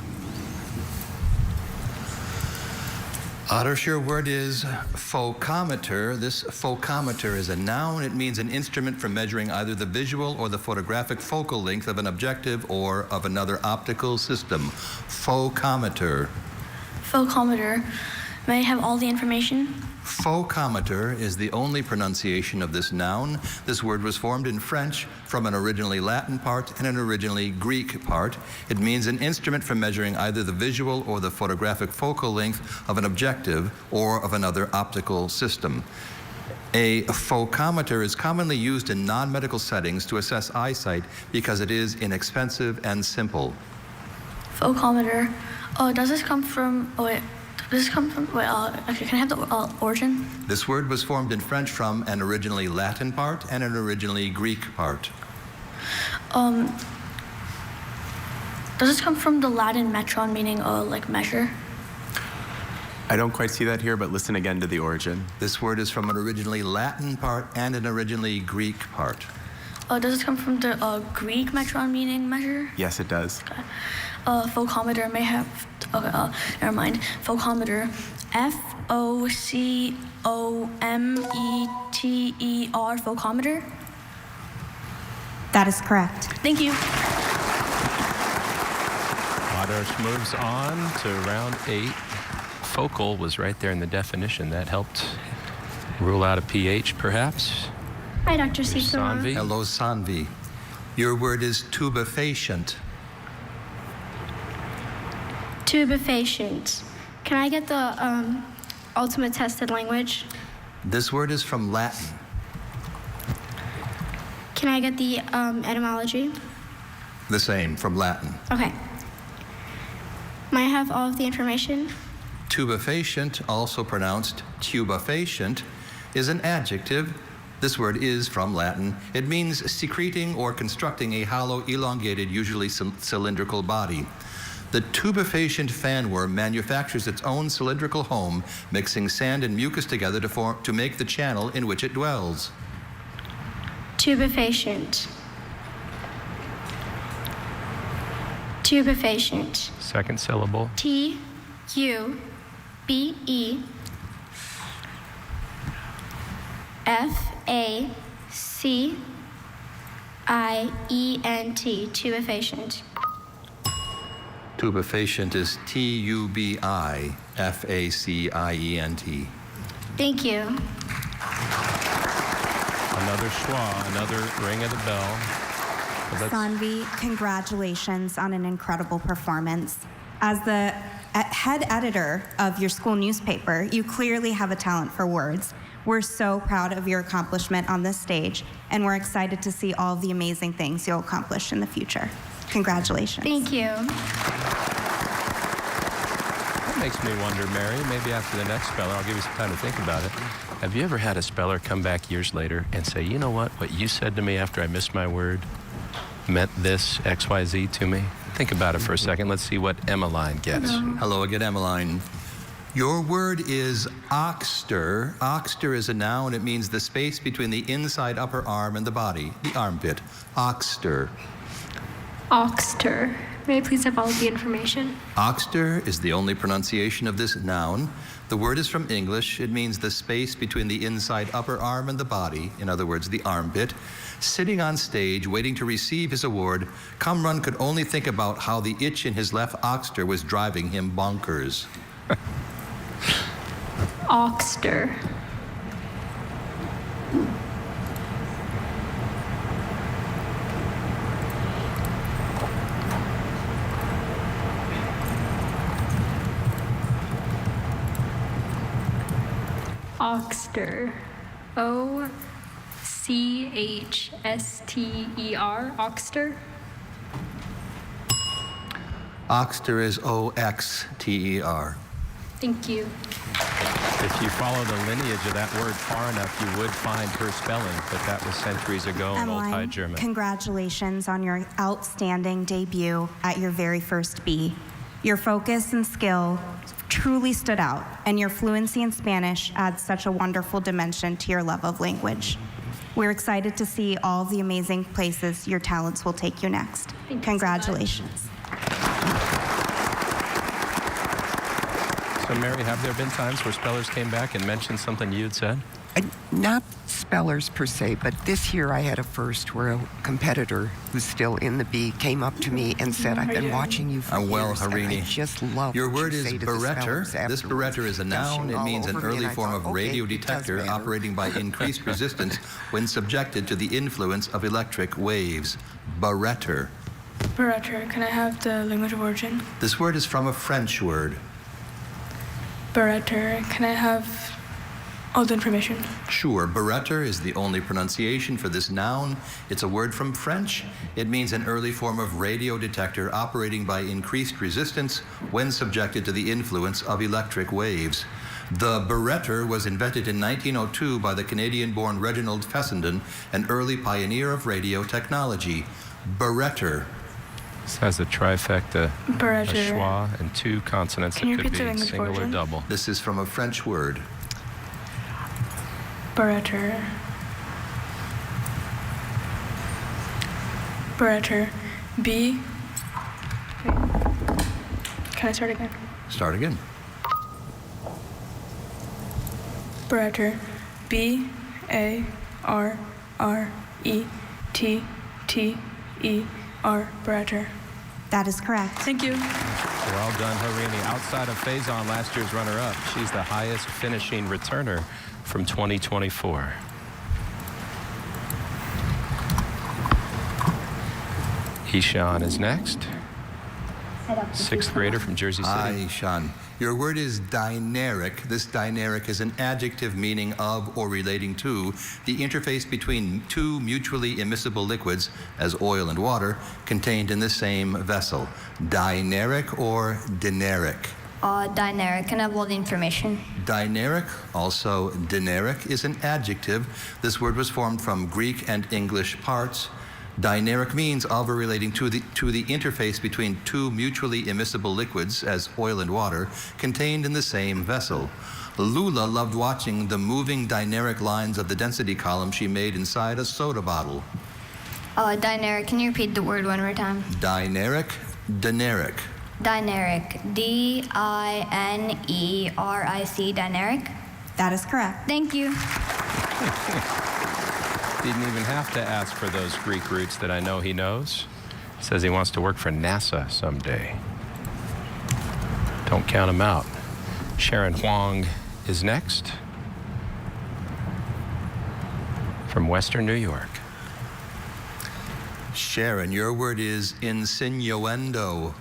Speaker 2: Adarsh, your word is focometer. This focometer is a noun. It means an instrument for measuring either the visual or the photographic focal length of an objective or of another optical system. Focometer.
Speaker 6: Focometer. May I have all the information?
Speaker 2: Focometer is the only pronunciation of this noun. This word was formed in French from an originally Latin part and an originally Greek part. It means an instrument for measuring either the visual or the photographic focal length of an objective or of another optical system. A focometer is commonly used in non-medical settings to assess eyesight because it is inexpensive and simple.
Speaker 6: Focometer. Oh, does this come from, okay, can I have the origin?
Speaker 2: This word was formed in French from an originally Latin part and an originally Greek part.
Speaker 6: Does this come from the Latin metron, meaning like measure?
Speaker 3: I don't quite see that here, but listen again to the origin.
Speaker 2: This word is from an originally Latin part and an originally Greek part.
Speaker 6: Does this come from the Greek metron, meaning measure?
Speaker 3: Yes, it does.
Speaker 6: Okay. Focometer may have, okay, never mind. Focometer, F-O-C-O-M-E-T-E-R, focometer?
Speaker 4: That is correct.
Speaker 6: Thank you.
Speaker 1: Adarsh moves on to round 8. Focal was right there in the definition. That helped rule out a PH, perhaps.
Speaker 5: Hi, Dr.
Speaker 1: Here's
Speaker 5: Sisama.
Speaker 1: Sanvi.
Speaker 2: Hello, Sanvi. Your word is tubefacient.
Speaker 5: Tubefacients. Can I get the ultimate tested language?
Speaker 2: This word is from Latin.
Speaker 5: Can I get the etymology?
Speaker 2: The same, from Latin.
Speaker 5: Okay. May I have all of the information?
Speaker 2: Tubefacient, also pronounced tubefacient, is an adjective. This word is from Latin. It means secreting or constructing a hollow, elongated, usually cylindrical body. The tubefacient fanworm manufactures its own cylindrical home, mixing sand and mucus together to make the channel in which it dwells.
Speaker 5: Tubefacient. Tubefacient.
Speaker 1: Second syllable.
Speaker 5: Tubefacient. Tubefacient.
Speaker 2: Tubefacient is Tubifaciient.
Speaker 5: Thank you.
Speaker 1: Another schwa, another ring of the bell.
Speaker 4: Sanvi, congratulations on an incredible performance. As the head editor of your school newspaper, you clearly have a talent for words. We're so proud of your accomplishment on this stage, and we're excited to see all of the amazing things you'll accomplish in the future. Congratulations.
Speaker 5: Thank you.
Speaker 1: That makes me wonder, Mary, maybe after the next speller, I'll give you some time to think about it. Have you ever had a speller come back years later and say, you know what you said to me after I missed my word meant this, XYZ to me? Think about it for a second. Let's see what Emmeline gets.
Speaker 2: Hello again, Emmeline. Your word is oxter. Oxter is a noun. It means the space between the inside upper arm and the body, the armpit. Oxter.
Speaker 5: Oxter. May I please have all of the information?
Speaker 2: Oxter is the only pronunciation of this noun. The word is from English. It means the space between the inside upper arm and the body, in other words, the armpit. Sitting on stage, waiting to receive his award, Kamran could only think about how the itch in his left oxter was driving him bonkers.
Speaker 5: Oxter.
Speaker 19: Oxter. O-C-H-S-T-E-R. Oxter.
Speaker 2: Oxter is O-X-T-E-R.
Speaker 19: Thank you.
Speaker 1: If you follow the lineage of that word far enough, you would find her spelling, but that was centuries ago in Old High German.
Speaker 4: Congratulations on your outstanding debut at your very first B. Your focus and skill truly stood out, and your fluency in Spanish adds such a wonderful dimension to your love of language. We're excited to see all the amazing places your talents will take you next. Congratulations.
Speaker 1: So, Mary, have there been times where spellers came back and mentioned something you had said?
Speaker 16: Not spellers per se, but this year I had a first where a competitor who's still in the B came up to me and said, I've been watching you for years, and I just love
Speaker 2: Your
Speaker 16: what
Speaker 2: word
Speaker 16: you
Speaker 2: is
Speaker 16: say to the spellers
Speaker 2: barretter. This barretter is a noun. It means an early form of radio detector operating by increased resistance when subjected to the influence of electric waves. Barretter.
Speaker 17: Barretter. Can I have the language of origin?
Speaker 2: This word is from a French word.
Speaker 17: Barretter. Can I have all the information?
Speaker 2: Sure. Barretter is the only pronunciation for this noun. It's a word from French. It means an early form of radio detector operating by increased resistance when subjected to the influence of electric waves. The barretter was invented in 1902 by the Canadian-born Reginald Fessenden, an early pioneer of radio technology. Barretter.
Speaker 1: This has a trifecta,
Speaker 17: Barretter.
Speaker 1: a schwa, and two consonants
Speaker 17: Can you
Speaker 1: that could
Speaker 17: repeat the
Speaker 1: be
Speaker 17: language
Speaker 1: single or
Speaker 17: origin?
Speaker 1: double.
Speaker 2: This is from a French word.
Speaker 17: Barretter. Barretter. B. Wait. Can I start again?
Speaker 2: Start again.
Speaker 17: Barretter. B-A-R-R-E-T-T-E-R. Barretter.
Speaker 4: That is correct.
Speaker 17: Thank you.
Speaker 1: Well done, Harini. Outside of Faison, last year's runner-up, she's the highest finishing returner from 2024. Ishan is next. Sixth grader from Jersey City.
Speaker 2: Hi, Ishan. Your word is dyneric. This dyneric is an adjective meaning of or relating to the interface between two mutually immiscible liquids, as oil and water, contained in the same vessel. Dyneric or dineric?
Speaker 18: Dyneric. Can I have all the information?
Speaker 2: Dyneric, also dineric, is an adjective. This word was formed from Greek and English parts. Dyneric means of or relating to the interface between two mutually immiscible liquids, as oil and water, contained in the same vessel. Lula loved watching the moving dyneric lines of the density column she made inside a soda bottle.
Speaker 18: Dyneric. Can you repeat the word one more time?
Speaker 2: Dyneric, dineric.
Speaker 18: Dyneric. D-I-N-E-R-I-C. Dyneric?
Speaker 4: That is correct.
Speaker 18: Thank you.
Speaker 1: Didn't even have to ask for those Greek roots that I know he knows. Says he wants to work for NASA someday. Don't count him out. Sharon Huang is next from Western New York.
Speaker 2: Sharon, your word is insinuendo.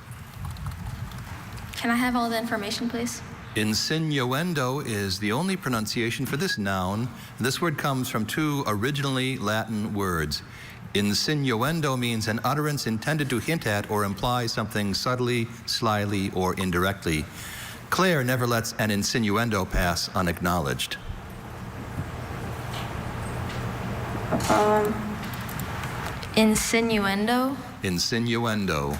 Speaker 17: Can I have all the information, please?
Speaker 2: Insinuendo is the only pronunciation for this noun. This word comes from two originally Latin words. Insinuendo means an utterance intended to hint at or imply something subtly, slyly, or indirectly. Claire never lets an insinuendo pass unacknowledged.
Speaker 17: Insinuendo?
Speaker 2: Insinuendo.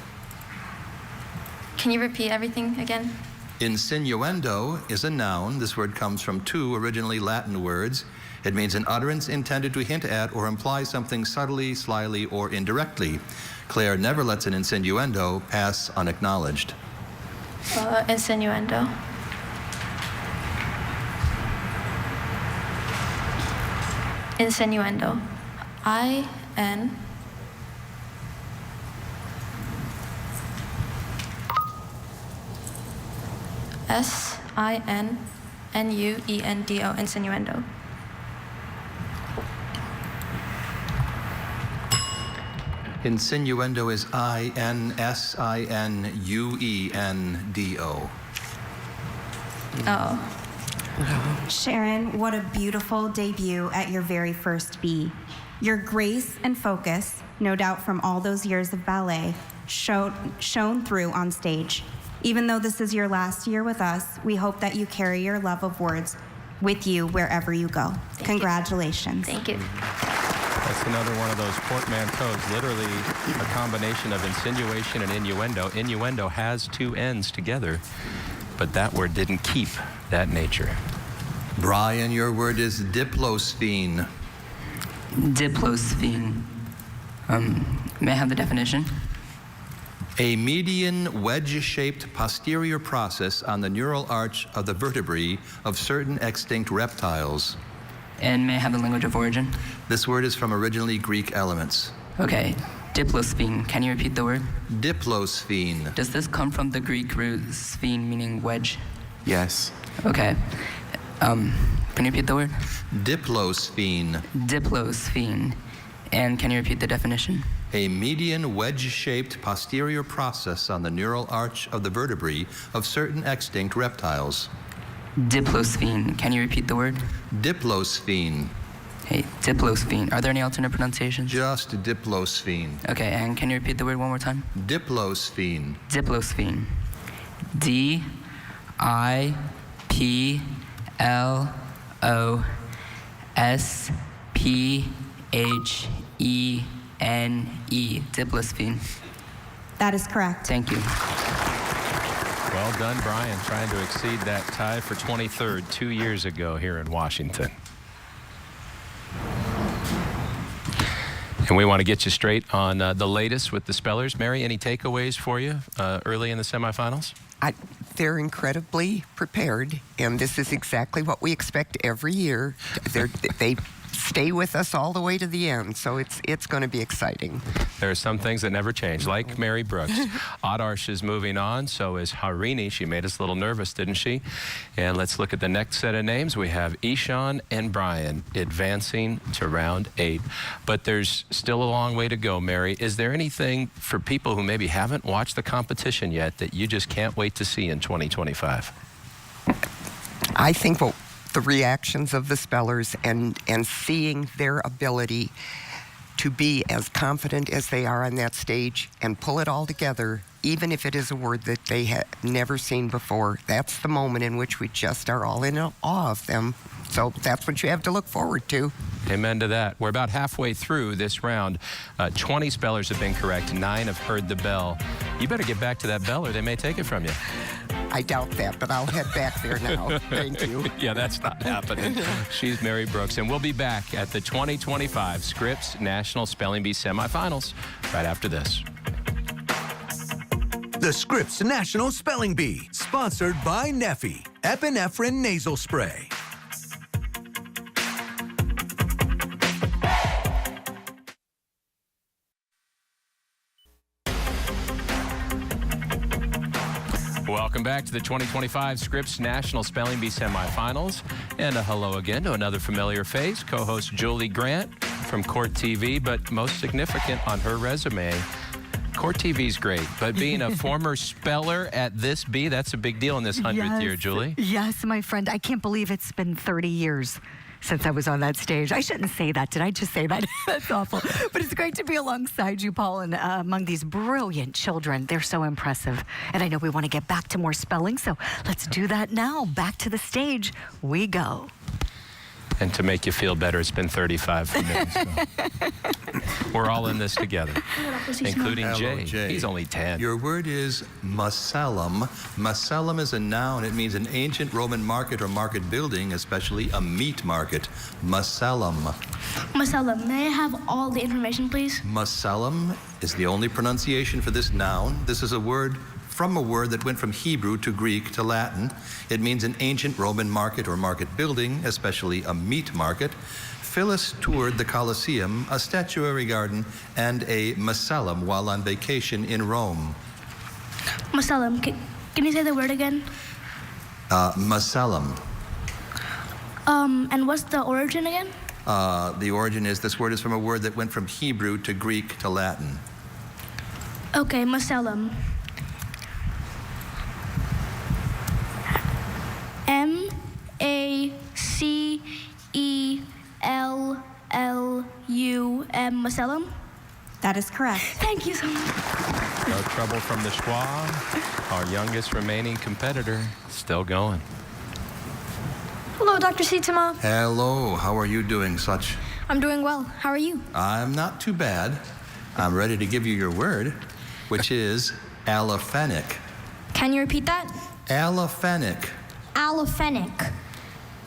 Speaker 17: Can you repeat everything again?
Speaker 2: Insinuendo is a noun. This word comes from two originally Latin words. It means an utterance intended to hint at or imply something subtly, slyly, or indirectly. Claire never lets an insinuendo pass unacknowledged.
Speaker 17: Insinuendo. Insinuendo. I-N. S-I-N-N-U-E-N-D-O, insinuendo.
Speaker 2: Insinuendo is I-N-S-I-N-U-E-N-D-O.
Speaker 17: Oh.
Speaker 4: Sharon, what a beautiful debut at your very first B. Your grace and focus, no doubt from all those years of ballet, shone through on stage. Even though this is your last year with us, we hope that you carry your love of words with you wherever you go. Congratulations.
Speaker 17: Thank you.
Speaker 1: That's another one of those portmanteaus, literally a combination of insinuation and innuendo. Innuendo has two ends together, but that word didn't keep that nature.
Speaker 2: Brian, your word is diplosphene.
Speaker 7: Diplosphene. May I have the definition?
Speaker 2: A median wedge-shaped posterior process on the neural arch of the vertebrae of certain extinct reptiles.
Speaker 7: And may I have the language of origin?
Speaker 2: This word is from originally Greek elements.
Speaker 7: Okay. Diplosphene. Can you repeat the word?
Speaker 2: Diplosphene.
Speaker 7: Does this come from the Greek root sphene, meaning wedge?
Speaker 3: Yes.
Speaker 7: Okay. Can you repeat the word?
Speaker 2: Diplosphene.
Speaker 7: Diplosphene. And can you repeat the definition?
Speaker 2: A median wedge-shaped posterior process on the neural arch of the vertebrae of certain extinct reptiles.
Speaker 7: Diplosphene. Can you repeat the word?
Speaker 2: Diplosphene.
Speaker 7: Hey, diplosphene. Are there any alternate pronunciations?
Speaker 2: Just diplosphene.
Speaker 7: Okay, and can you repeat the word one more time?
Speaker 2: Diplosphene.
Speaker 7: Diplosphene. D-I-P-L-O-S-P-H-E-N-E. Diplosphene.
Speaker 4: That is correct.
Speaker 7: Thank you.
Speaker 1: Well done, Brian, trying to exceed that tie for 23rd 2 years ago here in Washington. And we want to get you straight on the latest with the spellers. Mary, any takeaways for you early in the semifinals?
Speaker 16: They're incredibly prepared, and this is exactly what we expect every year. They stay with us all the way to the end. So it's going to be exciting.
Speaker 1: There are some things that never change, like Mary Brooks. Adarsh is moving on, so is Harini. She made us a little nervous, didn't she? And let's look at the next set of names. We have Ishan and Brian advancing to round 8. But there's still a long way to go, Mary. Is there anything for people who maybe haven't watched the competition yet that you just can't wait to see in 2025?
Speaker 16: I think the reactions of the spellers and seeing their ability to be as confident as they are on that stage and pull it all together, even if it is a word that they had never seen before. That's the moment in which we just are all in awe of them. So that's what you have to look forward to.
Speaker 1: Amen to that. We're about halfway through this round. 20 spellers have been correct. 9 have heard the bell. You better get back to that bell or they may take it from you.
Speaker 16: I doubt that, but I'll head back there now. Thank you.
Speaker 1: Yeah, that's not happening. She's Mary Brooks, and we'll be back at the 2025 Scripps National Spelling Bee Semifinals right after this.
Speaker 13: The Scripps National Spelling Bee, sponsored by Neffy, epinephrine nasal spray.
Speaker 1: Welcome back to the 2025 Scripps National Spelling Bee Semifinals. And a hello again to another familiar face, co-host Julie Grant from Court TV, but most significant on her resume, Court TV's great, but being a former speller at this bee, that's a big deal in this 100th year, Julie.
Speaker 20: Yes, my friend. I can't believe it's been 30 years since I was on that stage. I shouldn't say that. Did I just say that? That's awful. But it's great to be alongside you, Paul, and among these brilliant children. They're so impressive. And I know we want to get back to more spelling, so let's do that now. Back to the stage we go.
Speaker 1: And to make you feel better, it's been 35 for me. So. We're all in this together, including
Speaker 2: Hello,
Speaker 1: Jay. He's only 10.
Speaker 2: Your word is macellum. Macellum is a noun. It means an ancient Roman market or market building, especially a meat market. Macellum.
Speaker 6: Macellum, may I have all the information, please?
Speaker 2: Macellum is the only pronunciation for this noun. This is a word from a word that went from Hebrew to Greek to Latin. It means an ancient Roman market or market building, especially a meat market. Phyllis toured the Colosseum, a statuary garden, and a macellum while on vacation in Rome.
Speaker 6: Macellum, can you say the word again?
Speaker 2: Macellum.
Speaker 6: And what's the origin again?
Speaker 2: The origin is, this word is from a word that went from Hebrew to Greek to Latin.
Speaker 6: Okay, macellum. M-A-C-E-L-L-U-M, macellum?
Speaker 4: That is correct.
Speaker 6: Thank you so much.
Speaker 1: No trouble from the Schwab. Our youngest remaining competitor still going.
Speaker 17: Hello, Dr. Sietsema.
Speaker 2: Hello, how are you doing, Such?
Speaker 17: I'm doing well. How are you?
Speaker 2: I'm not too bad. I'm ready to give you your word, which is allophonic.
Speaker 17: Can you repeat that?
Speaker 2: Allophonic.
Speaker 17: Allophonic.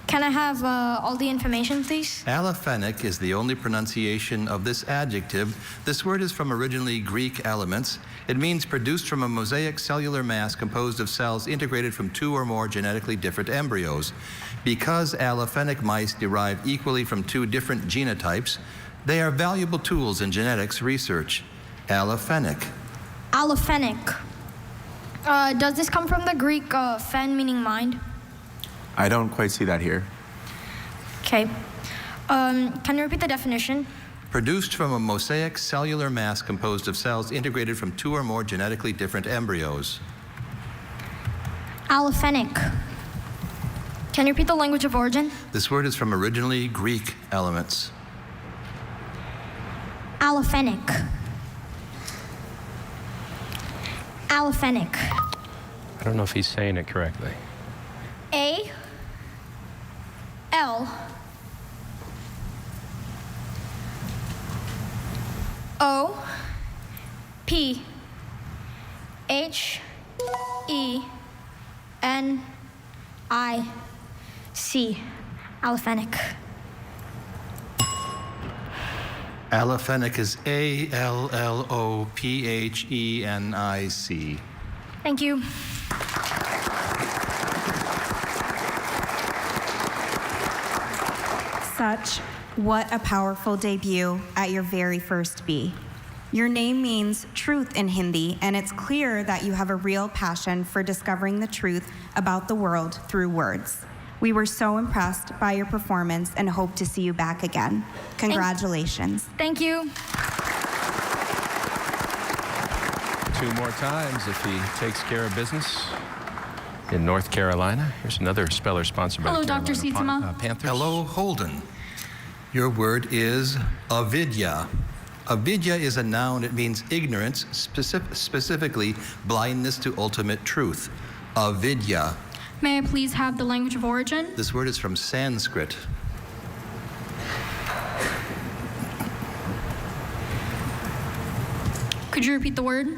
Speaker 17: Can I have all the information, please?
Speaker 2: Allophonic is the only pronunciation of this adjective. This word is from originally Greek elements. It means produced from a mosaic cellular mass composed of cells integrated from 2 or more genetically different embryos. Because allophonic mice derive equally from 2 different genotypes, they are valuable tools in genetics research. Allophonic.
Speaker 17: Allophonic. Does this come from the Greek phen, meaning mind?
Speaker 3: I don't quite see that here.
Speaker 17: Okay. Can you repeat the definition?
Speaker 2: Produced from a mosaic cellular mass composed of cells integrated from 2 or more genetically different embryos.
Speaker 17: Allophonic. Can you repeat the language of origin?
Speaker 2: This word is from originally Greek elements.
Speaker 17: Allophonic. Allophonic.
Speaker 1: I don't know if he's saying it correctly.
Speaker 17: A L O P H E N I C. Allophonic.
Speaker 2: Allophonic is A-L-L-O-P-H-E-N-I-C.
Speaker 17: Thank you.
Speaker 4: Such, What a powerful debut at your very first B. Your name means truth in Hindi, and it's clear that you have a real passion for discovering the truth about the world through words. We were so impressed by your performance and hope to see you back again. Congratulations.
Speaker 17: Thank you.
Speaker 1: 2 more times if he takes care of business in North Carolina. Here's another speller sponsored by
Speaker 19: Hello,
Speaker 1: the
Speaker 19: Dr.
Speaker 1: Carolina
Speaker 19: Sietsema.
Speaker 1: Panthers.
Speaker 2: Hello, Holden. Your word is avidya. Avidya is a noun. It means ignorance, specifically blindness to ultimate truth. Avidya.
Speaker 19: May I please have the language of origin?
Speaker 2: This word is from Sanskrit.
Speaker 19: Could you repeat the word?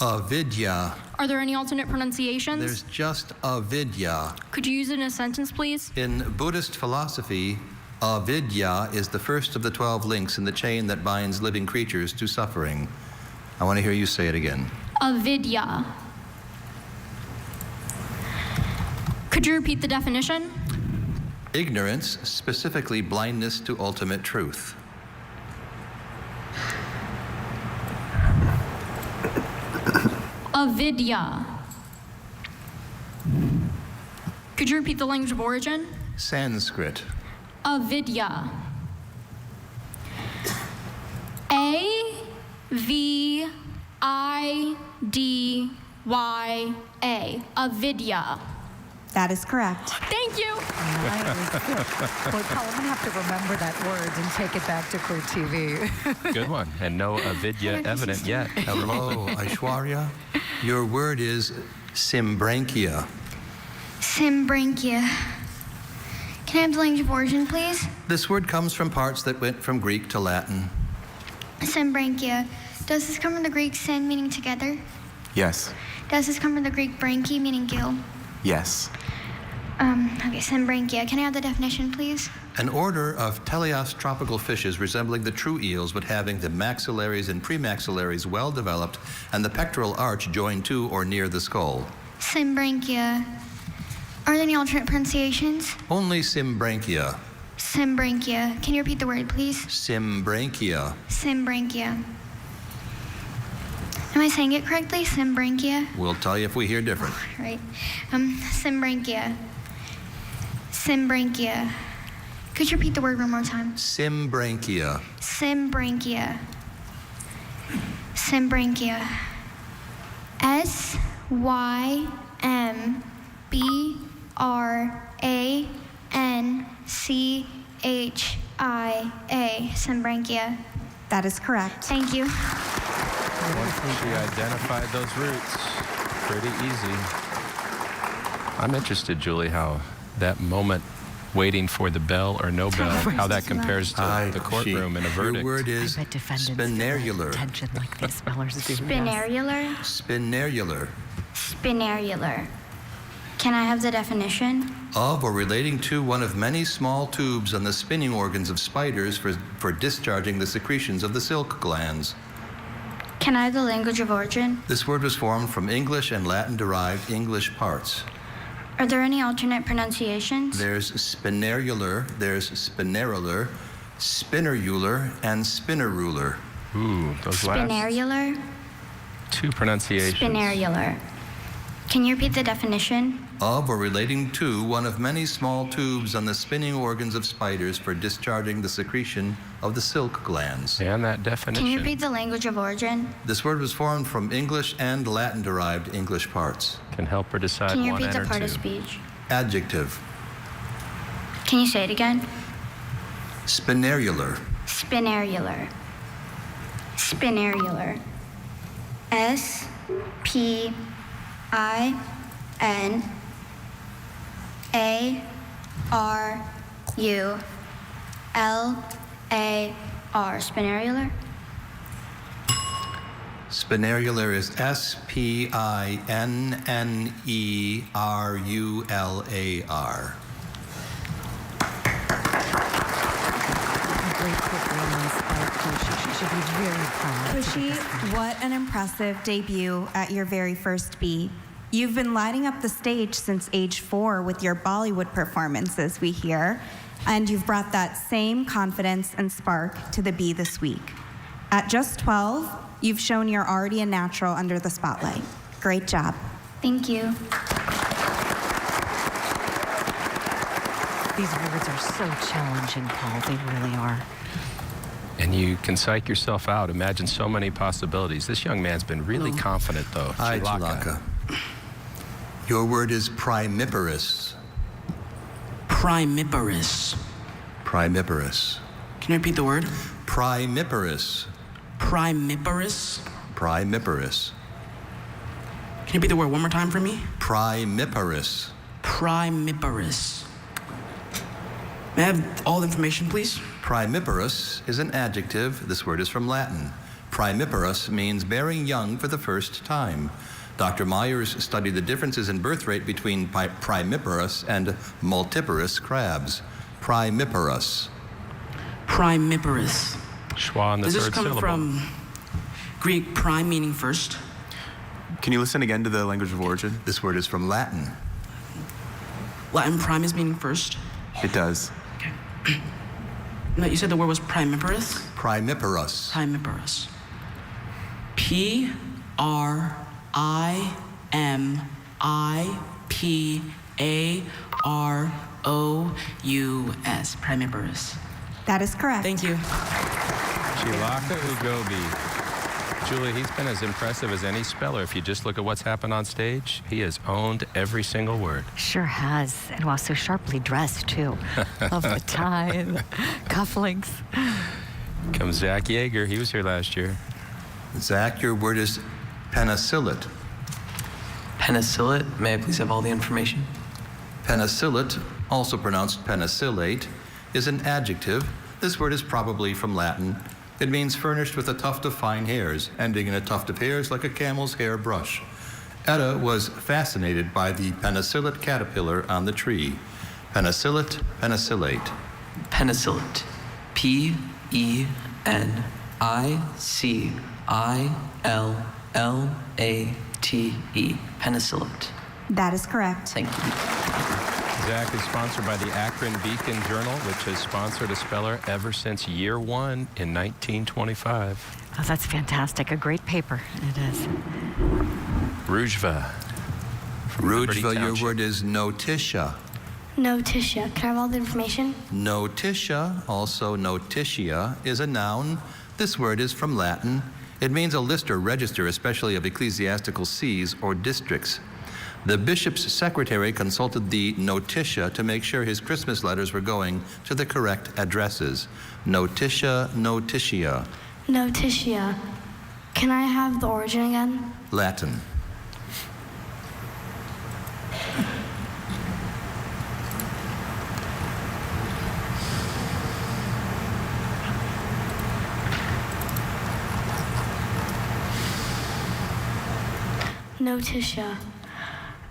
Speaker 2: Avidya.
Speaker 19: Are there any alternate pronunciations?
Speaker 2: There's just avidya.
Speaker 19: Could you use it in a sentence, please?
Speaker 2: In Buddhist philosophy, avidya is the first of the 12 links in the chain that binds living creatures to suffering. I want to hear you say it again.
Speaker 19: Avidya. Could you repeat the definition?
Speaker 2: Ignorance, specifically blindness to ultimate truth.
Speaker 19: Avidya. Could you repeat the language of origin?
Speaker 2: Sanskrit.
Speaker 19: Avidya. A-V-I-D-Y-A. Avidya.
Speaker 4: That is correct.
Speaker 19: Thank you.
Speaker 20: Boy, Paul, I'm going to have to remember that word and take it back to Queer TV.
Speaker 1: Good one. And no avidya evident yet.
Speaker 2: Hello, Aishwarya. Your word is symbranchia.
Speaker 17: Symbranchia. Can I have the language of origin, please?
Speaker 2: This word comes from parts that went from Greek to Latin.
Speaker 17: Symbranchia. Does this come from the Greek syn, meaning together?
Speaker 3: Yes.
Speaker 17: Does this come from the Greek branchi, meaning gill?
Speaker 3: Yes.
Speaker 17: Okay, symbranchia. Can I have the definition, please?
Speaker 2: An order of teleos tropical fishes resembling the true eels, but having the maxillaries and premaxillaries well developed and the pectoral arch joined to or near the skull.
Speaker 17: Symbranchia. Are there any alternate pronunciations?
Speaker 2: Only symbranchia.
Speaker 17: Symbranchia. Can you repeat the word, please?
Speaker 2: Symbranchia.
Speaker 17: Symbranchia. Am I saying it correctly? Symbranchia?
Speaker 2: We'll tell you if we hear different.
Speaker 17: Right. Symbranchia. Symbranchia. Could you repeat the word one more time?
Speaker 2: Symbranchia.
Speaker 17: Symbranchia. Symbranchia. Symbranchia. Symbranchia.
Speaker 4: That is correct.
Speaker 17: Thank you.
Speaker 1: Once we identified those roots, pretty easy. I'm interested, Julie, how that moment waiting for the bell or no bell, how that compares to the courtroom and a verdict.
Speaker 2: Your word is
Speaker 20: I bet defendants
Speaker 2: spinerular.
Speaker 20: attention like these spellers do.
Speaker 17: Spinerular.
Speaker 2: Spinerular.
Speaker 17: Spinerular. Can I have the definition?
Speaker 2: Of or relating to one of many small tubes on the spinning organs of spiders for discharging the secretions of the silk glands.
Speaker 17: Can I have the language of origin?
Speaker 2: This word was formed from English and Latin-derived English parts.
Speaker 17: Are there any alternate pronunciations?
Speaker 2: There's spinerular, there's spinerular, spinnerular, and spinnerular.
Speaker 1: Ooh, those last
Speaker 17: Spinerular.
Speaker 1: 2 pronunciations.
Speaker 17: Spinerular. Can you repeat the definition?
Speaker 2: Of or relating to one of many small tubes on the spinning organs of spiders for discharging the secretion of the silk glands.
Speaker 1: And that definition.
Speaker 17: Can you repeat the language of origin?
Speaker 2: This word was formed from English and Latin-derived English parts.
Speaker 1: Can help her decide
Speaker 17: Can you
Speaker 1: one
Speaker 17: repeat the
Speaker 1: and or
Speaker 17: part
Speaker 1: 2.
Speaker 17: of speech?
Speaker 2: Adjective.
Speaker 17: Can you say it again?
Speaker 2: Spinerular.
Speaker 17: Spinerular. Spinerular. S-P-I-N-A-R-U-L-A-R. Spinerular?
Speaker 2: Spinerular is S-P-I-N-N-E-R-U-L-A-R.
Speaker 20: Great performance by Kushi. She should be very proud.
Speaker 4: Kushi, what an impressive debut at your very first B. You've been lighting up the stage since age 4 with your Bollywood performances, we hear, and you've brought that same confidence and spark to the B this week. At just 12, you've shown you're already a natural under the spotlight. Great job.
Speaker 19: Thank you.
Speaker 20: These words are so challenging, Paul. They really are.
Speaker 1: And you can psych yourself out. Imagine so many possibilities. This young man's been really confident, though.
Speaker 2: Hi, Chilaka. Your word is primiparous.
Speaker 7: Primiparous.
Speaker 2: Primiparous.
Speaker 7: Can you repeat the word?
Speaker 2: Primiparous.
Speaker 7: Primiparous.
Speaker 2: Primiparous.
Speaker 7: Can you repeat the word one more time for me?
Speaker 2: Primiparous.
Speaker 7: Primiparous. May I have all the information, please?
Speaker 2: Primiparous is an adjective. This word is from Latin. Primiparous means bearing young for the first time. Dr. Myers studied the differences in birth rate between primiparous and multiparous crabs. Primiparous.
Speaker 7: Primiparous.
Speaker 1: Schwa on the
Speaker 7: Does this
Speaker 1: third
Speaker 7: come
Speaker 1: syllable.
Speaker 7: from Greek prime meaning first?
Speaker 3: Can you listen again to the language of origin?
Speaker 2: This word is from Latin.
Speaker 7: Latin primus meaning first?
Speaker 3: It does.
Speaker 7: Okay. No, you said the word was primiparous?
Speaker 2: Primiparous.
Speaker 7: Primiparous. Primiparous. Primiparous.
Speaker 4: That is correct.
Speaker 7: Thank you.
Speaker 1: Chilaka Ugobi. Julie, he's been as impressive as any speller. If you just look at what's happened on stage, he has owned every single word.
Speaker 20: Sure has. And wow, so sharply dressed, too. Love the tie and the cufflinks.
Speaker 1: Comes Zach Yeager. He was here last year.
Speaker 2: Zach, your word is penicillate.
Speaker 7: Penicillate? May I please have all the information?
Speaker 2: Penicillate, also pronounced penicillate, is an adjective. This word is probably from Latin. It means furnished with a tuft of fine hairs, ending in a tuft of hairs like a camel's hair brush. Etta was fascinated by the penicillate caterpillar on the tree. Penicillate, penicillate.
Speaker 7: Penicillate. Penicillate. Penicillate.
Speaker 4: That is correct.
Speaker 7: Thank you.
Speaker 1: Zach is sponsored by the Akron Beacon Journal, which has sponsored a speller ever since year 1 in 1925.
Speaker 20: Oh, that's fantastic. A great paper. It is.
Speaker 1: Rujva.
Speaker 2: Rujva, your word is notitia.
Speaker 6: Notitia. Can I have all the information?
Speaker 2: Notitia, also notitia, is a noun. This word is from Latin. It means a list or register, especially of ecclesiastical sees or districts. The bishop's secretary consulted the notitia to make sure his Christmas letters were going to the correct addresses. Notitia, notitia.
Speaker 6: Notitia. Can I have the origin again?
Speaker 2: Latin.
Speaker 6: Notitia.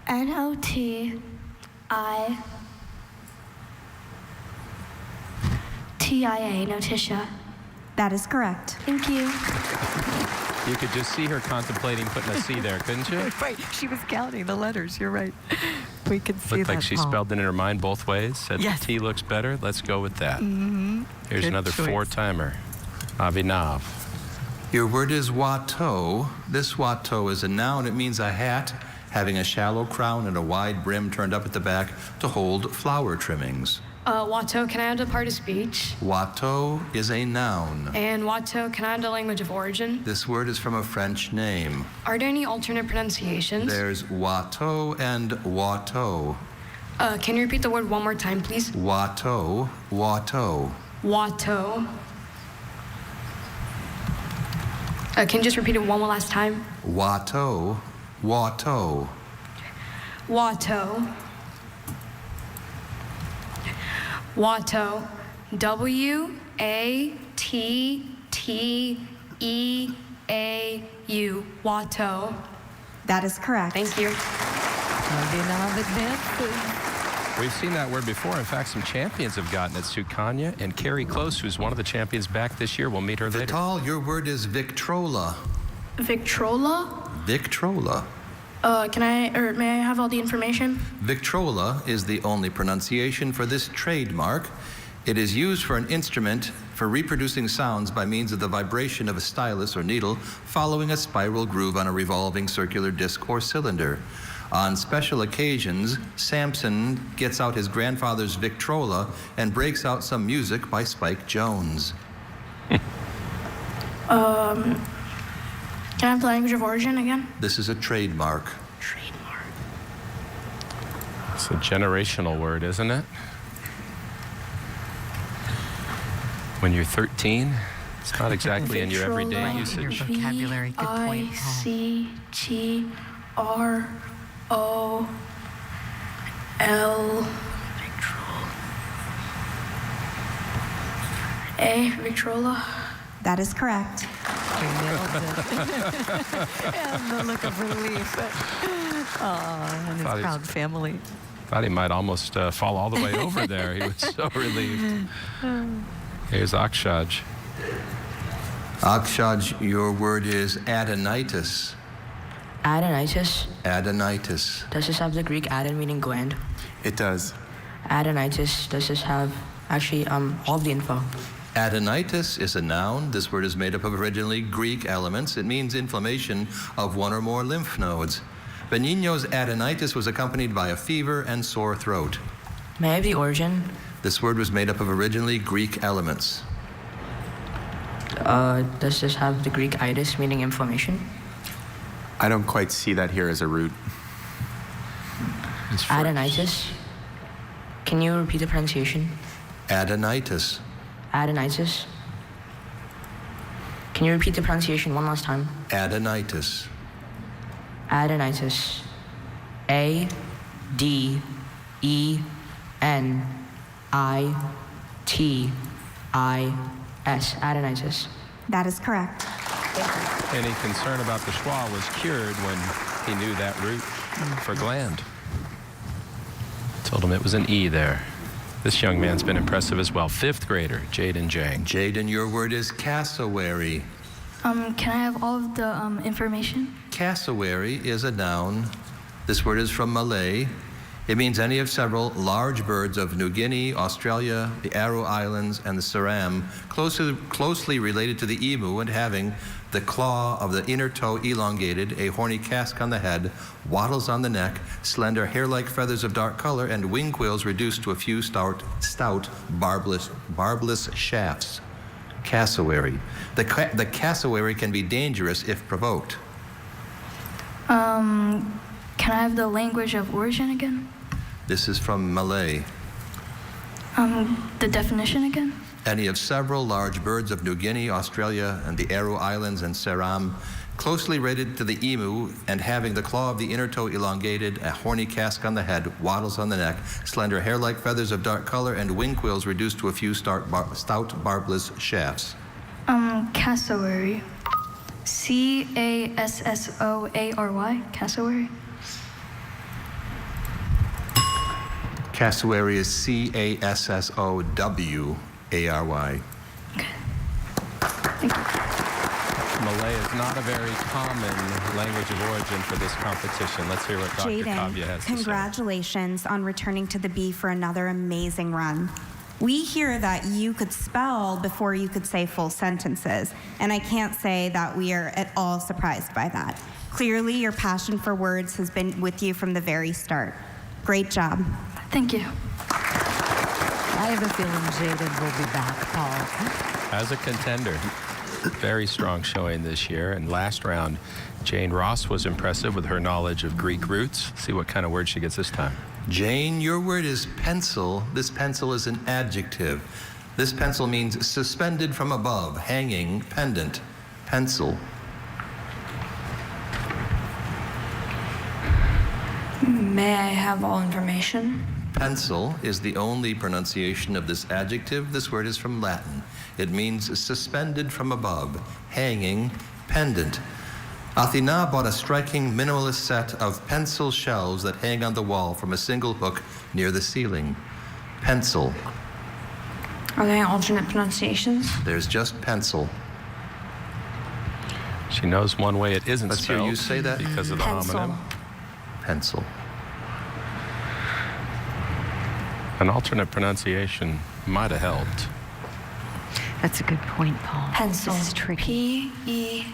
Speaker 6: Notitia. Notitia.
Speaker 4: That is correct.
Speaker 6: Thank you.
Speaker 1: You could just see her contemplating putting a C there, couldn't you?
Speaker 20: Right. She was counting the letters. You're right. We could see
Speaker 1: Looked
Speaker 20: that.
Speaker 1: like she
Speaker 20: Paul.
Speaker 1: spelled it in her mind both ways. Said
Speaker 20: Yes.
Speaker 1: the T looks better. Let's go with that.
Speaker 20: Mm-hmm.
Speaker 1: Here's
Speaker 20: Good
Speaker 1: another
Speaker 20: choice.
Speaker 1: 4-timer. Avinav.
Speaker 2: Your word is watteau. This watteau is a noun. It means a hat having a shallow crown and a wide brim turned up at the back to hold flower trimmings.
Speaker 19: Watteau, can I add a part of speech?
Speaker 2: Watteau is a noun.
Speaker 19: And Watteau, can I add a language of origin?
Speaker 2: This word is from a French name.
Speaker 19: Are there any alternate pronunciations?
Speaker 2: There's Watteau and Watteau.
Speaker 19: Can you repeat the word one more time, please?
Speaker 2: Watteau, Watteau.
Speaker 19: Watteau. Can you just repeat it one more last time?
Speaker 2: Watteau, Watteau.
Speaker 19: Watteau. Watteau. W-A-T-T-E-A-U. Watteau.
Speaker 4: That is correct.
Speaker 19: Thank you.
Speaker 1: We've seen that word before. In fact, some champions have gotten it. Sukanya and Carrie Close, who's one of the champions back this year. We'll meet her later.
Speaker 2: Vital, your word is Victrola.
Speaker 19: Victrola?
Speaker 2: Victrola.
Speaker 19: May I have all the information?
Speaker 2: Victrola is the only pronunciation for this trademark. It is used for an instrument for reproducing sounds by means of the vibration of a stylus or needle following a spiral groove on a revolving circular disc or cylinder. On special occasions, Samson gets out his grandfather's Victrola and breaks out some music by Spike Jones.
Speaker 19: Can I have the language of origin again?
Speaker 2: This is a trademark.
Speaker 1: It's a generational word, isn't it? When you're 13, it's not exactly in your everyday usage.
Speaker 20: Your vocabulary. Good point, Paul.
Speaker 19: I-C-T-R-O-L. Victrola.
Speaker 4: That is correct.
Speaker 20: You nailed it. And the look of relief. Oh, and his proud family.
Speaker 1: Thought he might almost fall all the way over there. He was so relieved. Here's Akshaj.
Speaker 2: Akshaj, your word is adenitis.
Speaker 7: Adenitis?
Speaker 2: Adenitis.
Speaker 7: Does this have the Greek adon meaning gland?
Speaker 3: It does.
Speaker 7: Adenitis, does this have actually all of the info?
Speaker 2: Adenitis is a noun. This word is made up of originally Greek elements. It means inflammation of one or more lymph nodes. Benigno's adenitis was accompanied by a fever and sore throat.
Speaker 7: May I have the origin?
Speaker 2: This word was made up of originally Greek elements.
Speaker 7: Does this have the Greek itis meaning inflammation?
Speaker 3: I don't quite see that here as a root.
Speaker 7: Adenitis? Can you repeat the pronunciation?
Speaker 2: Adenitis.
Speaker 7: Adenitis? Can you repeat the pronunciation one last time?
Speaker 2: Adenitis.
Speaker 7: Adenitis. A-D-E-N-I-T-I-S. Adenitis.
Speaker 4: That is correct.
Speaker 1: Any concern about the schwa was cured when he knew that root for gland. Told him it was an E there. This young man's been impressive as well. 5th grader, Jaden Jang.
Speaker 2: Jaden, your word is cassowary.
Speaker 19: Can I have all of the information?
Speaker 2: Cassowary is a noun. This word is from Malay. It means any of several large birds of New Guinea, Australia, the Aru Islands, and the Ceram, closely related to the emu and having the claw of the inner toe elongated, a horny casque on the head, wattles on the neck, slender hair-like feathers of dark color, and wing quills reduced to a few stout barbless shafts. Cassowary. The cassowary can be dangerous if provoked.
Speaker 19: Can I have the language of origin again?
Speaker 2: This is from Malay.
Speaker 19: The definition again?
Speaker 2: Any of several large birds of New Guinea, Australia, and the Aru Islands and Ceram, closely related to the emu and having the claw of the inner toe elongated, a horny casque on the head, wattles on the neck, slender hair-like feathers of dark color, and wing quills reduced to a few stout barbless shafts.
Speaker 19: Cassowary. C-A-S-S-O-A-R-Y. Cassowary.
Speaker 2: Cassowary is C-A-S-S-O-W-A-R-Y.
Speaker 19: Thank you.
Speaker 1: Malay is not a very common language of origin for this competition. Let's hear what Dr.
Speaker 4: Jaden,
Speaker 1: Kavya has to say.
Speaker 4: congratulations on returning to the B for another amazing run. We hear that you could spell before you could say full sentences, and I can't say that we are at all surprised by that. Clearly, your passion for words has been with you from the very start. Great job.
Speaker 19: Thank you.
Speaker 20: I have a feeling Jaden will be back, Paul.
Speaker 1: As a contender, very strong showing this year. And last round, Jane Ross was impressive with her knowledge of Greek roots. See what kind of word she gets this time.
Speaker 2: Jane, your word is pencil. This pencil is an adjective. This pencil means suspended from above, hanging, pendant, pencil.
Speaker 19: May I have all information?
Speaker 2: Pencil is the only pronunciation of this adjective. This word is from Latin. It means suspended from above, hanging, pendant. Athena bought a striking minimalist set of pencil shelves that hang on the wall from a single hook near the ceiling. Pencil.
Speaker 19: Are there any alternate pronunciations?
Speaker 2: There's just pencil.
Speaker 1: She knows one way it isn't
Speaker 2: Let's
Speaker 1: spelled.
Speaker 2: hear you say that.
Speaker 1: Because of the
Speaker 19: Pencil.
Speaker 1: homonym.
Speaker 2: pencil.
Speaker 1: An alternate pronunciation might have helped.
Speaker 20: That's a good point, Paul.
Speaker 19: Pencil.
Speaker 20: This is tricky.
Speaker 19: P-E-N-S-A-L.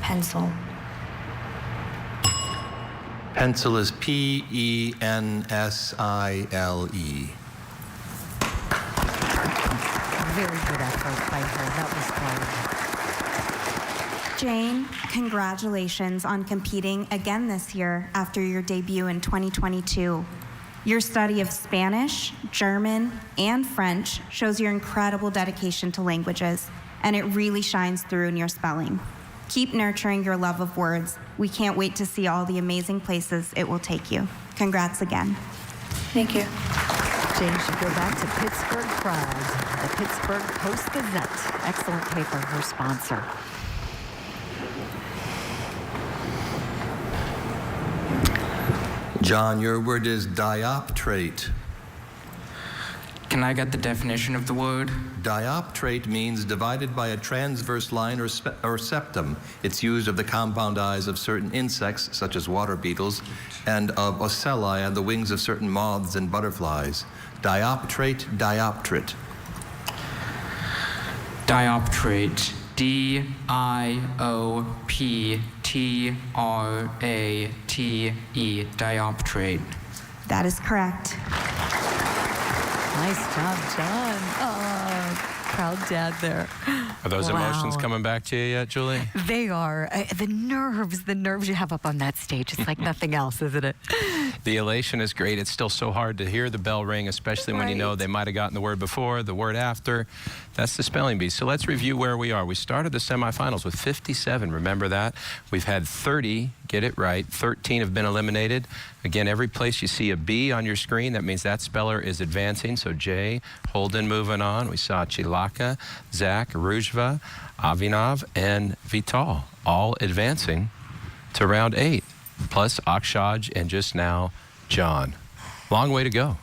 Speaker 19: Pencil.
Speaker 2: Pencil is P-E-N-S-I-L-E.
Speaker 20: Very good effort by her. That was hard.
Speaker 4: Jane, congratulations on competing again this year after your debut in 2022. Your study of Spanish, German, and French shows your incredible dedication to languages, and it really shines through in your spelling. Keep nurturing your love of words. We can't wait to see all the amazing places it will take you. Congrats again.
Speaker 19: Thank you.
Speaker 20: Jane should go back to Pittsburgh Pride, the Pittsburgh Post-Gazette. Excellent paper, her sponsor.
Speaker 2: John, your word is dioptrate.
Speaker 21: Can I get the definition of the word?
Speaker 2: Dioptrate means divided by a transverse line or septum. It's used of the compound eyes of certain insects, such as water beetles, and of ocelli on the wings of certain moths and butterflies. Dioptrate, dioptrate.
Speaker 21: Dioptrate. D-I-O-P-T-R-A-T-E. Dioptrate.
Speaker 4: That is correct.
Speaker 20: Nice job, John. Oh, proud dad there.
Speaker 1: Are those
Speaker 20: Wow.
Speaker 1: emotions coming back to you yet, Julie?
Speaker 20: They are. The nerves you have up on that stage. It's like nothing else, isn't it?
Speaker 1: The elation is great. It's still so hard to hear the bell ring, especially when you know they might have gotten the word before, the word after. That's the spelling bee. So let's review where we are. We started the semifinals with 57. Remember that? We've had 30 get it right. 13 have been eliminated. Again, every place you see a B on your screen, that means that speller is advancing. So Jay, Holden moving on. We saw Chilaka, Zach, Rujva, Avinav, and Vital all advancing to round 8. Plus Akshaj and just now John. Long way to go.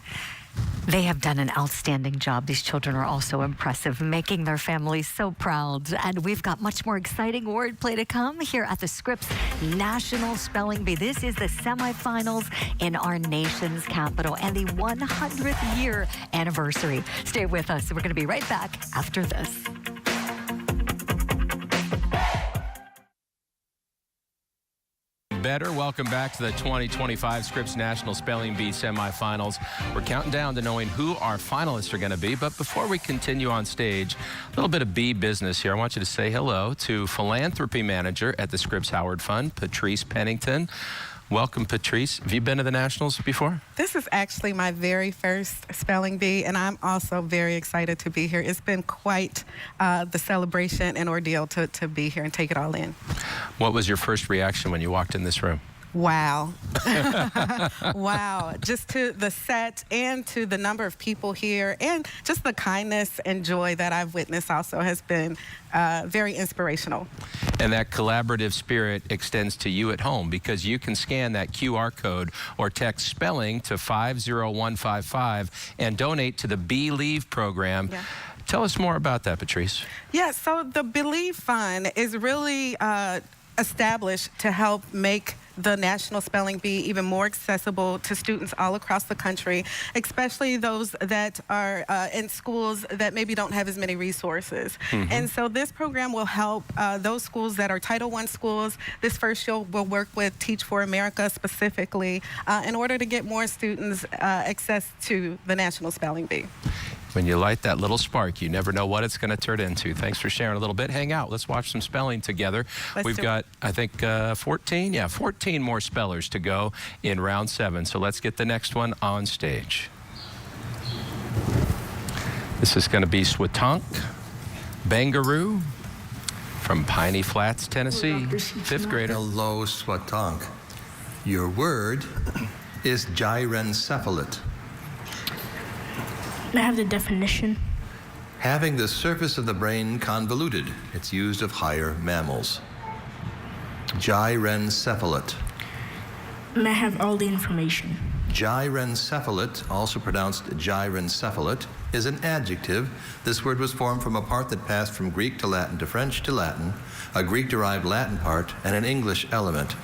Speaker 20: They have done an outstanding job. These children are also impressive, making their families so proud. And we've got much more exciting wordplay to come here at the Scripps National Spelling Bee. This is the semifinals in our nation's capital and the 100th year anniversary. Stay with us. We're going to be right back after this.
Speaker 1: Better. Welcome back to the 2025 Scripps National Spelling Bee semifinals. We're counting down to knowing who our finalists are going to be. But before we continue on stage, a little bit of bee business here. I want you to say hello to Philanthropy Manager at the Scripps Howard Fund, Patrice Pennington. Welcome, Patrice. Have you been to the Nationals before?
Speaker 22: This is actually my very first spelling bee, and I'm also very excited to be here. It's been quite the celebration and ordeal to be here and take it all in.
Speaker 1: What was your first reaction when you walked in this room?
Speaker 22: Wow. Wow. Just to the set and to the number of people here and just the kindness and joy that I've witnessed also has been very inspirational.
Speaker 1: And that collaborative spirit extends to you at home because you can scan that QR code or text spelling to 50155 and donate to the Believe program. Yeah. Tell us more about that, Patrice.
Speaker 22: Yeah, so the Believe Fund is really established to help make the National Spelling Bee even more accessible to students all across the country, especially those that are in schools that maybe don't have as many resources. Mm-hmm. And so this program will help those schools that are Title I schools. This first year will work with Teach for America specifically in order to get more students access to the National Spelling Bee.
Speaker 1: When you light that little spark, you never know what it's going to turn into. Thanks for sharing a little bit. Hang out. Let's watch some spelling together. We've got, I think, 14 more spellers to go in round 7. So let's get the next one on stage. This is going to be Swatonk Bangaroo from Piney Flats, Tennessee. 5th grader.
Speaker 2: Hello, Swatonk. Your word is gyrencephalate.
Speaker 23: I have the definition.
Speaker 2: Having the surface of the brain convoluted. It's used of higher mammals. Gyrencephalate.
Speaker 23: May I have all the information?
Speaker 2: Gyrencephalate, also pronounced gyrencephalate, is an adjective. This word was formed from a part that passed from Greek to Latin to French to Latin, a Greek-derived Latin part, and an English element.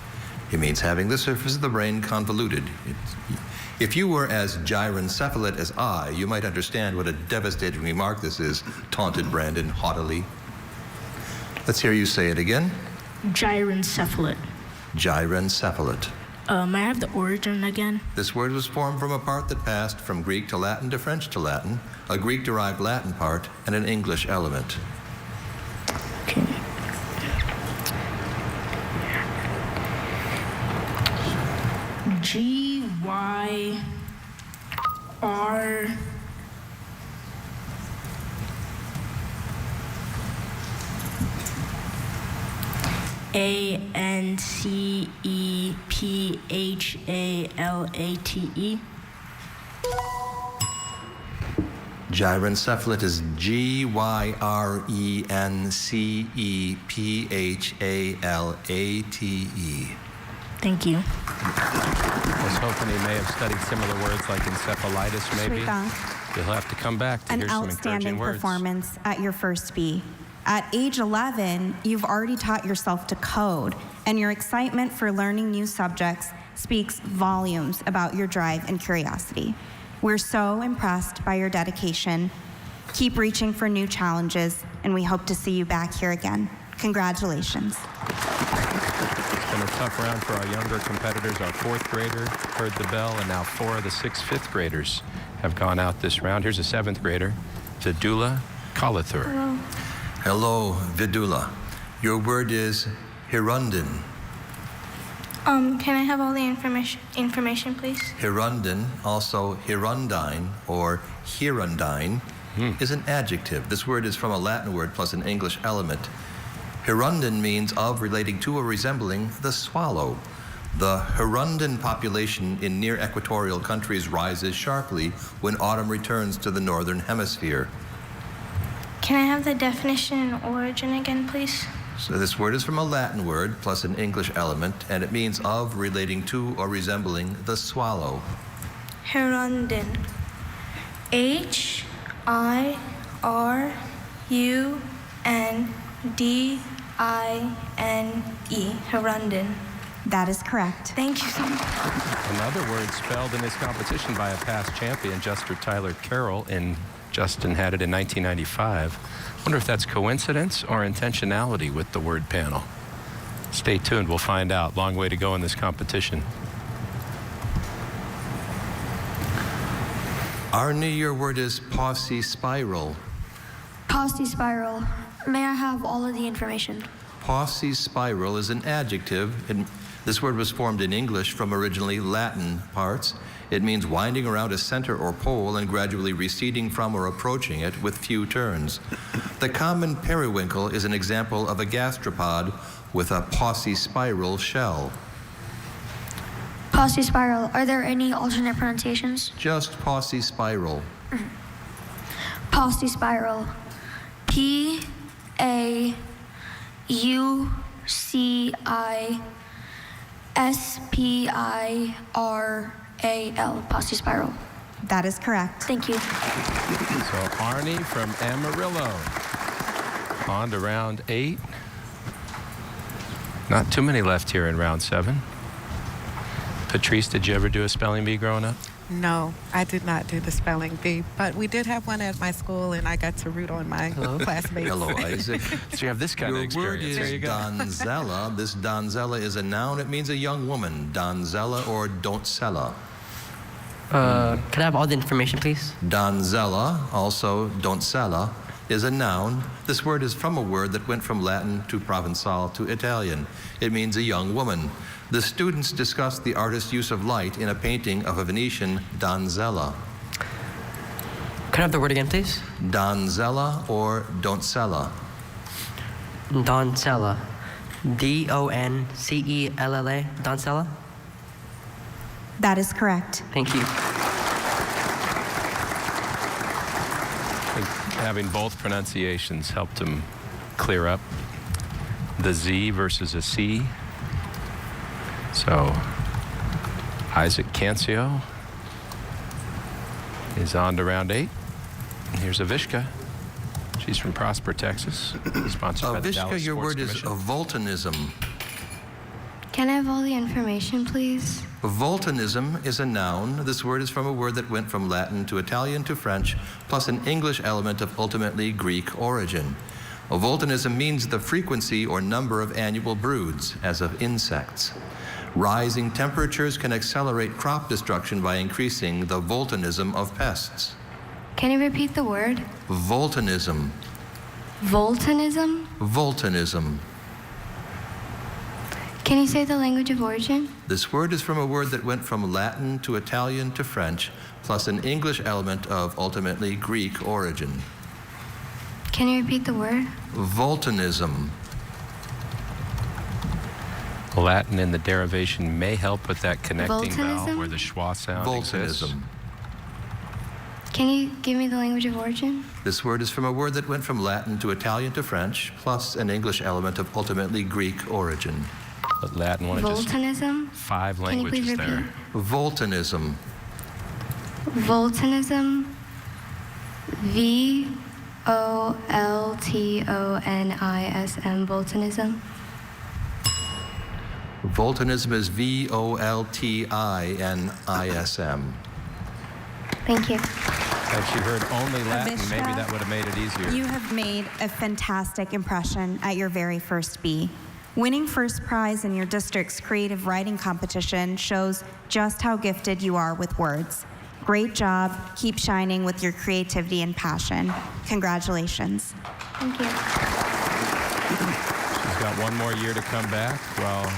Speaker 2: It means having the surface of the brain convoluted. If you were as gyrencephalate as I, you might understand what a devastating remark this is, taunted Brandon haughtily. Let's hear you say it again.
Speaker 23: Gyrencephalate.
Speaker 2: Gyrencephalate.
Speaker 23: May I have the origin again?
Speaker 2: This word was formed from a part that passed from Greek to Latin to French to Latin, a Greek-derived Latin part, and an English element.
Speaker 23: Okay. G-Y-R... A-N-C-E-P-H-A-L-A-T-E.
Speaker 2: Gyrencephalate is Gyrencephalate.
Speaker 23: Thank you.
Speaker 1: I was hoping he may have studied similar words like encephalitis, maybe. You'll have to come back to hear some encouraging
Speaker 4: An outstanding
Speaker 1: words.
Speaker 4: performance at your first B. At age 11, you've already taught yourself to code, and your excitement for learning new subjects speaks volumes about your drive and curiosity. We're so impressed by your dedication. Keep reaching for new challenges, and we hope to see you back here again. Congratulations.
Speaker 1: It's been a tough round for our younger competitors. Our fourth grader heard the bell, and now 4 of the 6 fifth graders have gone out this round. Here's a 7th grader, Vidula Kalathur.
Speaker 2: Hello. Hello, Vidula. Your word is Hirundin.
Speaker 5: Can I have all the information, please?
Speaker 2: Hirundin, also hirundine or hirundine, is an adjective. This word is from a Latin word plus an English element. Hirundin means of, relating to, or resembling the swallow. The hirundin population in near equatorial countries rises sharply when autumn returns to the northern hemisphere.
Speaker 5: Can I have the definition and origin again, please?
Speaker 2: So this word is from a Latin word plus an English element, and it means of, relating to, or resembling the swallow.
Speaker 5: Hirundin. H-I-R-U-N-D-I-N-E. Hirundin.
Speaker 4: That is correct.
Speaker 5: Thank you so much.
Speaker 1: Another word spelled in this competition by a past champion, Juster Tyler Carroll, and Justin had it in 1995. Wonder if that's coincidence or intentionality with the word panel. Stay tuned, we'll find out. Long way to go in this competition.
Speaker 2: Arnie, your word is posse spiral.
Speaker 6: Posse spiral. May I have all of the information?
Speaker 2: Posse spiral is an adjective. This word was formed in English from originally Latin parts. It means winding around a center or pole and gradually receding from or approaching it with few turns. The common periwinkle is an example of a gastropod with a posse spiral shell.
Speaker 6: Posse spiral. Are there any alternate pronunciations?
Speaker 2: Just posse spiral.
Speaker 6: Posse spiral. P-A-U-C-I-S-P-I-R-A-L. Posse spiral.
Speaker 4: That is correct.
Speaker 6: Thank you.
Speaker 1: So Arnie from Amarillo. On to round 8. Not too many left here in round 7. Patrice, did you ever do a spelling bee growing up?
Speaker 22: No, I did not do the spelling bee, but we did have one at my school, and I got to root on my classmates.
Speaker 2: Hello, Isaac.
Speaker 1: So you have this kind of experience.
Speaker 2: Your word is donzella. This donzella is a noun. It means a young woman. Donzella or don'tsella.
Speaker 7: Can I have all the information, please?
Speaker 2: Donzella, also don'tsella, is a noun. This word is from a word that went from Latin to Provençal to Italian. It means a young woman. The students discussed the artist's use of light in a painting of a Venetian donzella.
Speaker 7: Can I have the word again, please?
Speaker 2: Donzella or don'tsella.
Speaker 7: Doncella. D-O-N-C-E-L-L-A. Doncella?
Speaker 4: That is correct.
Speaker 7: Thank you.
Speaker 1: I think having both pronunciations helped him clear up the Z versus a C. So Isaac Cancio is on to round 8. Here's Avishka. She's from Prosper, Texas. Sponsored by the Dallas
Speaker 2: Avishka, your
Speaker 1: Sports
Speaker 2: word is
Speaker 1: Commission.
Speaker 2: volcanism.
Speaker 5: Can I have all the information, please?
Speaker 2: Volcanism is a noun. This word is from a word that went from Latin to Italian to French, plus an English element of ultimately Greek origin. Volcanism means the frequency or number of annual broods, as of insects. Rising temperatures can accelerate crop destruction by increasing the volcanism of pests.
Speaker 5: Can you repeat the word?
Speaker 2: Volcanism.
Speaker 5: Volcanism?
Speaker 2: Volcanism.
Speaker 5: Can you say the language of origin?
Speaker 2: This word is from a word that went from Latin to Italian to French, plus an English element of ultimately Greek origin.
Speaker 5: Can you repeat the word?
Speaker 2: Volcanism.
Speaker 1: Latin in the derivation may help with that connecting vowel
Speaker 5: Volcanism?
Speaker 1: where the schwa sound exists.
Speaker 2: Volcanism.
Speaker 5: Can you give me the language of origin?
Speaker 2: This word is from a word that went from Latin to Italian to French, plus an English element of ultimately Greek origin.
Speaker 1: But Latin, one of just
Speaker 5: Volcanism?
Speaker 1: 5
Speaker 5: Can you please
Speaker 1: languages there.
Speaker 5: repeat?
Speaker 2: Volcanism.
Speaker 5: Volcanism? V-O-L-T-O-N-I-S-M. Volcanism?
Speaker 2: Volcanism is V-O-L-T-I-N-I-S-M.
Speaker 5: Thank you.
Speaker 1: Had she heard only Latin,
Speaker 4: Avishka,
Speaker 1: maybe that would have made it easier.
Speaker 4: You have made a fantastic impression at your very first B. Winning first prize in your district's creative writing competition shows just how gifted you are with words. Great job. Keep shining with your creativity and passion. Congratulations.
Speaker 5: Thank you.
Speaker 1: She's got one more year to come back. Well,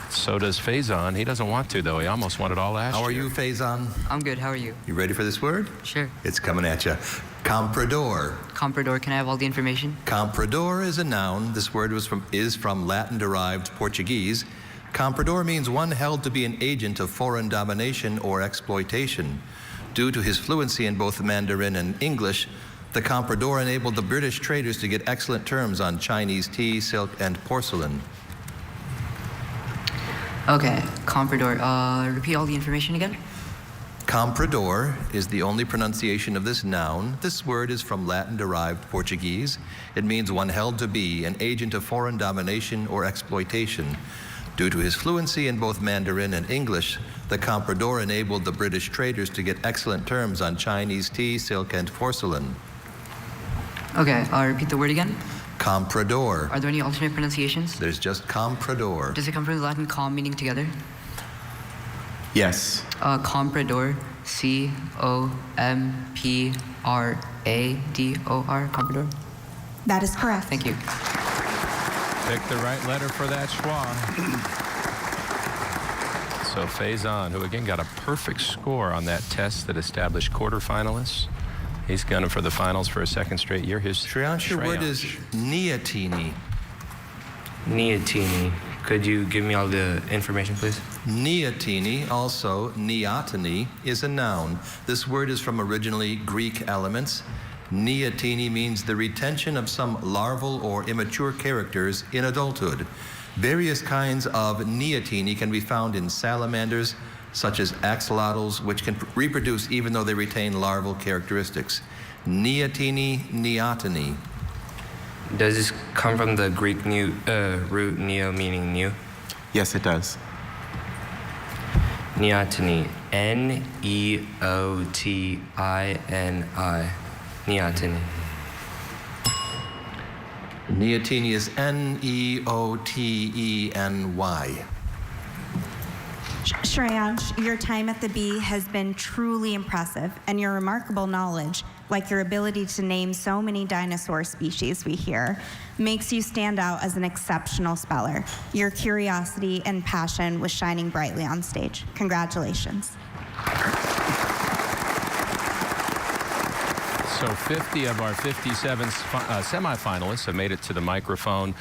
Speaker 1: so does Faison. He doesn't want to, though. He almost won it all last year.
Speaker 2: How are you, Faison?
Speaker 7: I'm good. How are you?
Speaker 2: You ready for this word?
Speaker 7: Sure.
Speaker 2: It's coming at you. Comprador.
Speaker 7: Comprador, can I have all the information?
Speaker 2: Comprador is a noun. This word is from Latin-derived Portuguese. Comprador means one held to be an agent of foreign domination or exploitation. Due to his fluency in both Mandarin and English, the comprador enabled the British traders to get excellent terms on Chinese tea, silk, and porcelain.
Speaker 7: Okay, comprador. Repeat all the information again?
Speaker 2: Comprador is the only pronunciation of this noun. This word is from Latin-derived Portuguese. It means one held to be an agent of foreign domination or exploitation. Due to his fluency in both Mandarin and English, the comprador enabled the British traders to get excellent terms on Chinese tea, silk, and porcelain.
Speaker 7: Okay, repeat the word again.
Speaker 2: Comprador.
Speaker 7: Are there any alternate pronunciations?
Speaker 2: There's just comprador.
Speaker 7: Does it come from the Latin com meaning together?
Speaker 3: Yes.
Speaker 7: Comprador. C-O-M-P-R-A-D-O-R. Comprador?
Speaker 4: That is correct.
Speaker 7: Thank you.
Speaker 1: Pick the right letter for that schwa. So Faison, who again got a perfect score on that test that established quarterfinalists. He's gunning for the finals for a second straight year. Here's
Speaker 2: Shreyansh, your word is neoteny.
Speaker 21: Neoteny. Could you give me all the information, please?
Speaker 2: Neoteny, also neoteny, is a noun. This word is from originally Greek elements. Neoteny means the retention of some larval or immature characters in adulthood. Various kinds of neoteny can be found in salamanders, such as axolotls, which can reproduce even though they retain larval characteristics. Neoteny, neoteny.
Speaker 21: Does this come from the Greek root neo, meaning new?
Speaker 3: Yes, it does.
Speaker 21: Neoteny. N-E-O-T-I-N-I. Neoteny.
Speaker 2: Neoteny is N-E-O-T-E-N-Y.
Speaker 4: Shreyansh, your time at the Bee has been truly impressive, and your remarkable knowledge, like your ability to name so many dinosaur species we hear, makes you stand out as an exceptional speller. Your curiosity and passion was shining brightly on stage. Congratulations.
Speaker 1: So 50 of our 57 semifinalists have made it to the microphone.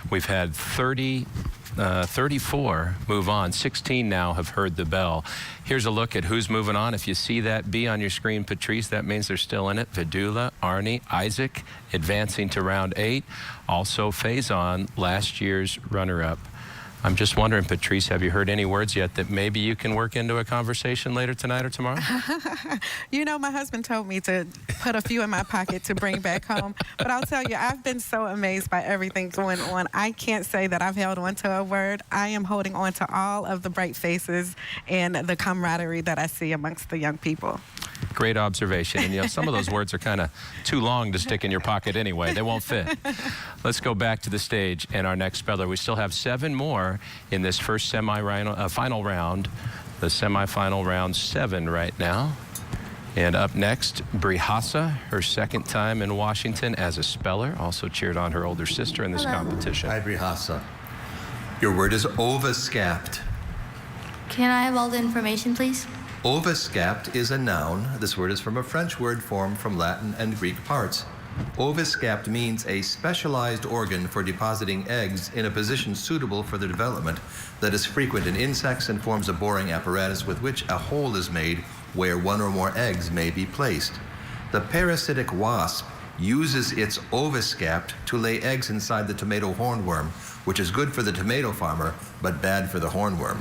Speaker 1: We've had 34 move on. 16 now have heard the bell. Here's a look at who's moving on. If you see that B on your screen, Patrice, that means they're still in it. Vidula, Arnie, Isaac advancing to round 8. Also Faison, last year's runner-up. I'm just wondering, Patrice, have you heard any words yet that maybe you can work into a conversation later tonight or tomorrow?
Speaker 22: You know, my husband told me to put a few in my pocket to bring back home. But I'll tell you, I've been so amazed by everything going on. I can't say that I've held on to a word. I am holding on to all of the bright faces and the camaraderie that I see amongst the young people.
Speaker 1: Great observation. And, you know, some of those words are kind of too long to stick in your pocket anyway. They won't fit. Let's go back to the stage and our next speller. We still have 7 more in this first final round, the semifinal round 7 right now. And up next, Brihasa, her second time in Washington as a speller, also cheered on her older sister in this competition.
Speaker 2: Hi, Brihasa. Your word is ovascapt.
Speaker 6: Can I have all the information, please?
Speaker 2: Ovascapt is a noun. This word is from a French word formed from Latin and Greek parts. Ovascapt means a specialized organ for depositing eggs in a position suitable for their development that is frequent in insects and forms a boring apparatus with which a hole is made where one or more eggs may be placed. The parasitic wasp uses its ovascapt to lay eggs inside the tomato hornworm, which is good for the tomato farmer, but bad for the hornworm.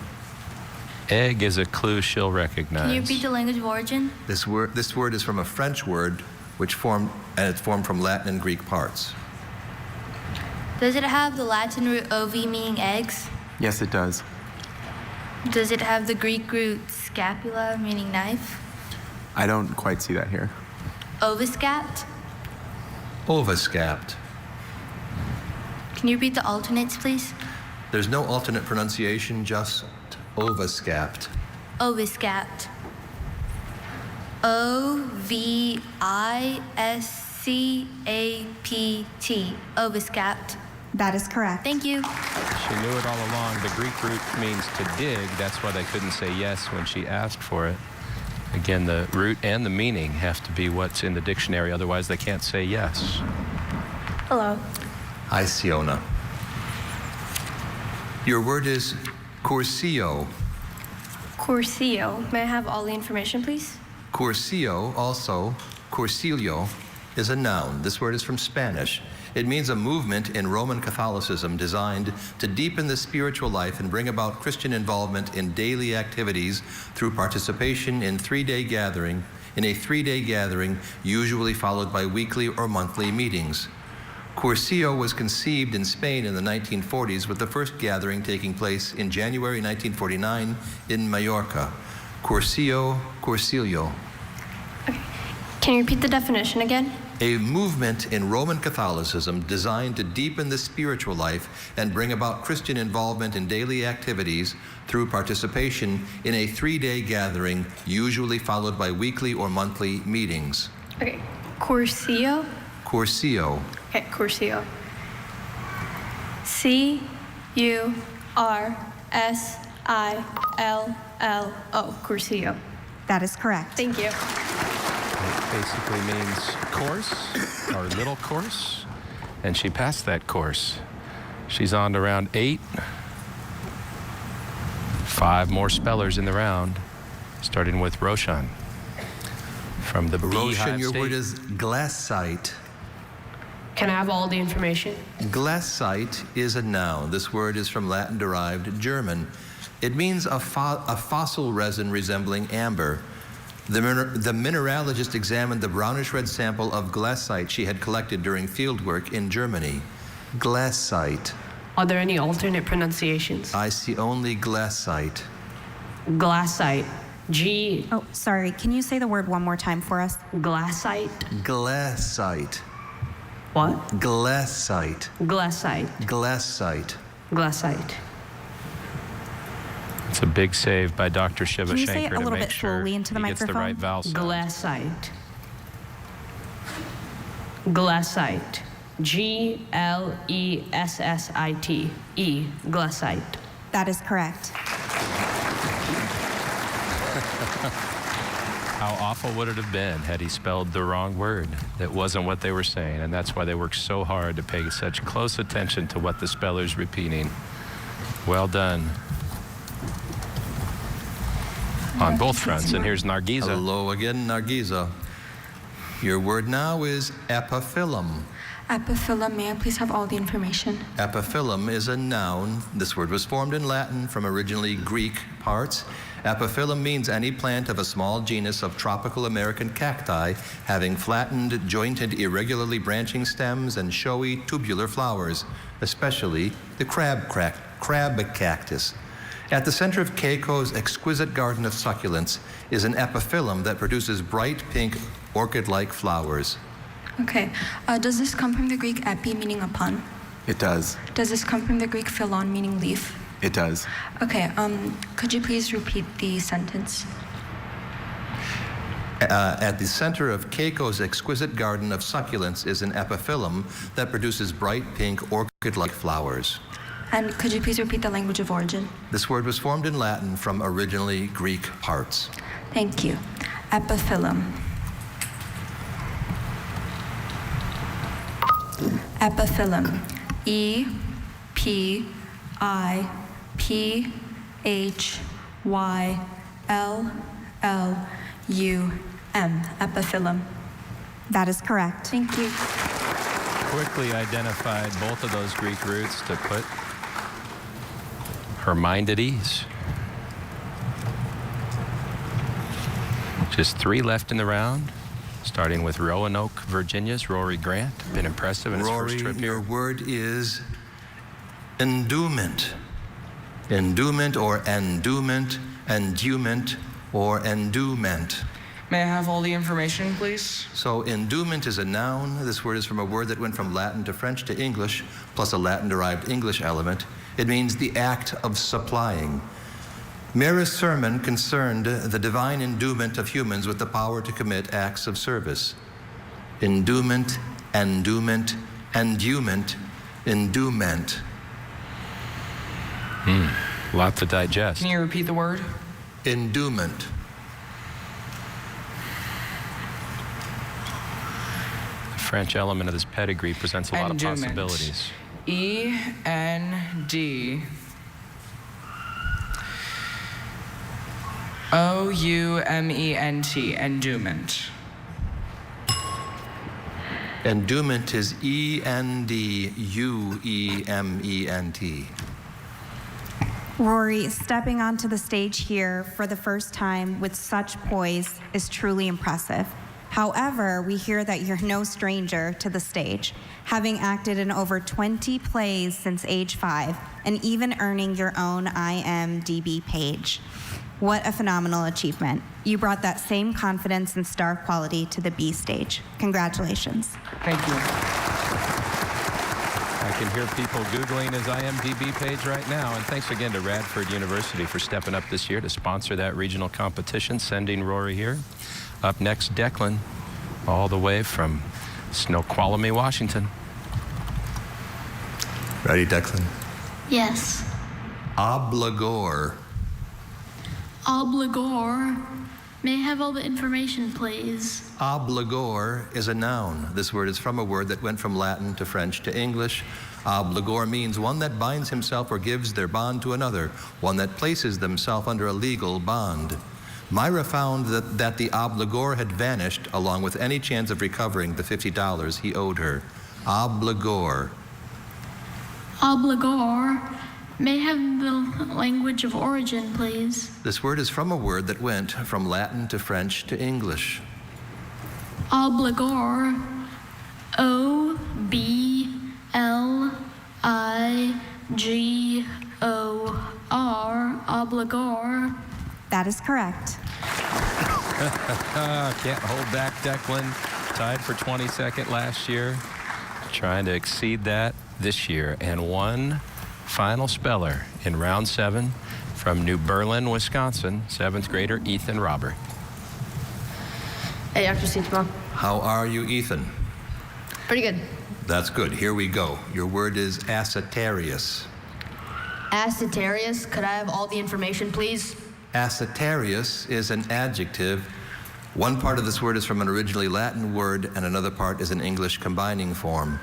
Speaker 1: Egg is a clue she'll recognize.
Speaker 6: Can you repeat the language of origin?
Speaker 2: This word is from a French word it's formed from Latin and Greek parts.
Speaker 6: Does it have the Latin root ovi, meaning eggs?
Speaker 3: Yes, it does.
Speaker 6: Does it have the Greek root scapula, meaning knife?
Speaker 3: I don't quite see that here.
Speaker 6: Ovascapt?
Speaker 2: Ovascapt.
Speaker 6: Can you repeat the alternates, please?
Speaker 2: There's no alternate pronunciation, just ovascapt.
Speaker 6: Ovascapt. O-V-I-S-C-A-P-T. Ovascapt.
Speaker 4: That is correct.
Speaker 6: Thank you.
Speaker 1: She knew it all along. The Greek root means to dig. That's why they couldn't say yes when she asked for it. Again, the root and the meaning have to be what's in the dictionary. Otherwise, they can't say yes.
Speaker 5: Hello.
Speaker 2: Hi, Siona. Your word is cursillo.
Speaker 5: Cursillo. May I have all the information, please?
Speaker 2: Cursillo, also cursillo, is a noun. This word is from Spanish. It means a movement in Roman Catholicism designed to deepen the spiritual life and bring about Christian involvement in daily activities through participation in a 3-day gathering, usually followed by weekly or monthly meetings. Cursillo was conceived in Spain in the 1940s, with the first gathering taking place in January 1949 in Mallorca. Cursillo.
Speaker 5: Okay. Can you repeat the definition again?
Speaker 2: A movement in Roman Catholicism designed to deepen the spiritual life and bring about Christian involvement in daily activities through participation in a 3-day gathering, usually followed by weekly or monthly meetings.
Speaker 5: Okay. Cursillo?
Speaker 2: Cursillo.
Speaker 5: Okay, Cursillo. C-U-R-S-I-L-L-O. Cursillo.
Speaker 4: That is correct.
Speaker 5: Thank you.
Speaker 1: It basically means course, or little course, and she passed that course. She's on to round 8. 5 more spellers in the round, starting with Roshan from the
Speaker 2: Roshan,
Speaker 1: Beehive
Speaker 2: your
Speaker 1: State.
Speaker 2: word is glassite.
Speaker 8: Can I have all the information?
Speaker 2: Glassite is a noun. This word is from Latin-derived German. It means a fossil resin resembling amber. The mineralogist examined the brownish-red sample of glassite she had collected during fieldwork in Germany. Glassite.
Speaker 8: Are there any alternate pronunciations?
Speaker 2: I see only glassite.
Speaker 8: Glassite.
Speaker 4: Oh, sorry. Can you say the word one more time for us?
Speaker 8: Glassite.
Speaker 2: Glassite.
Speaker 8: What?
Speaker 2: Glassite.
Speaker 8: Glassite.
Speaker 2: Glassite.
Speaker 8: Glassite.
Speaker 1: It's a big save by Dr. Shiva
Speaker 4: Can you say it
Speaker 1: Shankar
Speaker 4: a
Speaker 1: to
Speaker 4: little
Speaker 1: make
Speaker 4: bit
Speaker 1: sure
Speaker 4: slowly into the
Speaker 1: he gets the
Speaker 4: microphone?
Speaker 1: right vowel sound.
Speaker 8: Glassite. Glassite. G-L-E-S-S-I-T. E. Glassite.
Speaker 4: That is correct.
Speaker 1: How awful would it have been had he spelled the wrong word? That wasn't what they were saying, and that's why they worked so hard to pay such close attention to what the speller's repeating. Well done. On both fronts, and here's Nargiza.
Speaker 2: Hello again, Nargiza. Your word now is epiphyllum.
Speaker 9: Epiphyllum, may I please have all the information?
Speaker 2: Epiphyllum is a noun. This word was formed in Latin from originally Greek parts. Epiphyllum means any plant of a small genus of tropical American cacti having flattened, jointed, irregularly branching stems and showy tubular flowers, especially the crab cactus. At the center of Keiko's exquisite garden of succulents is an epiphyllum that produces bright pink orchid-like flowers.
Speaker 9: Okay. Does this come from the Greek epi, meaning upon?
Speaker 3: It does.
Speaker 9: Does this come from the Greek phylon, meaning leaf?
Speaker 3: It does.
Speaker 9: Okay. Could you please repeat the sentence?
Speaker 2: At the center of Keiko's exquisite garden of succulents is an epiphyllum that produces bright pink orchid-like flowers.
Speaker 9: And could you please repeat the language of origin?
Speaker 2: This word was formed in Latin from originally Greek parts.
Speaker 9: Thank you. Epiphyllum. Epiphyllum. E-P-I-P-H-Y-L-L-U-M. Epiphyllum.
Speaker 4: That is correct.
Speaker 9: Thank you.
Speaker 1: Quickly identified both of those Greek roots to put her mind at ease. Just 3 left in the round, starting with Roanoke, Virginia's Rory Grant. Been impressive in his first trip here.
Speaker 2: Your word is endowment. Endowment or endowment, endowment or endowment.
Speaker 11: May I have all the information, please?
Speaker 2: So endowment is a noun. This word is from a word that went from Latin to French to English, plus a Latin-derived English element. It means the act of supplying. Mary's sermon concerned the divine endowment of humans with the power to commit acts of service. Endowment, endowment, endowment, endowment.
Speaker 1: Lot to digest.
Speaker 11: Can you repeat the word?
Speaker 2: Endowment.
Speaker 1: The French element of this pedigree presents a lot of possibilities.
Speaker 11: E-N-D-O-U-M-E-N-T, endowment.
Speaker 2: Endowment is E-N-D-U-E-M-E-N-T.
Speaker 4: Rory, stepping onto the stage here for the first time with such poise is truly impressive. However, we hear that you're no stranger to the stage, having acted in over 20 plays since age 5, and even earning your own IMDb page. What a phenomenal achievement. You brought that same confidence and star quality to the B stage. Congratulations.
Speaker 11: Thank you.
Speaker 1: I can hear people Googling his IMDb page right now. And thanks again to Radford University for stepping up this year to sponsor that regional competition, sending Rory here. Up next, Declan, all the way from Snoqualmie, Washington.
Speaker 2: Ready, Declan?
Speaker 6: Yes.
Speaker 2: Obligor.
Speaker 6: Obligor. May I have all the information, please?
Speaker 2: Obligor is a noun. This word is from a word that went from Latin to French to English. Obligor means one that binds himself or gives their bond to another, one that places themselves under a legal bond. Myra found that the obligor had vanished along with any chance of recovering the $50 he owed her. Obligor.
Speaker 6: Obligor. May I have the language of origin, please?
Speaker 2: This word is from a word that went from Latin to French to English.
Speaker 6: Obligor. O-B-L-I-G-O-R. Obligor.
Speaker 4: That is correct.
Speaker 1: Can't hold back, Declan. Tied for 22nd last year. Trying to exceed that this year. And one final speller in round 7 from New Berlin, Wisconsin, 7th grader Ethan Robert.
Speaker 15: Hey, Dr. Seatsma.
Speaker 2: How are you, Ethan?
Speaker 15: Pretty good.
Speaker 2: That's good. Here we go. Your word is acetarius.
Speaker 15: Acetarius, could I have all the information, please?
Speaker 2: Acetarius is an adjective. One part of this word is from an originally Latin word, and another part is an English combining form.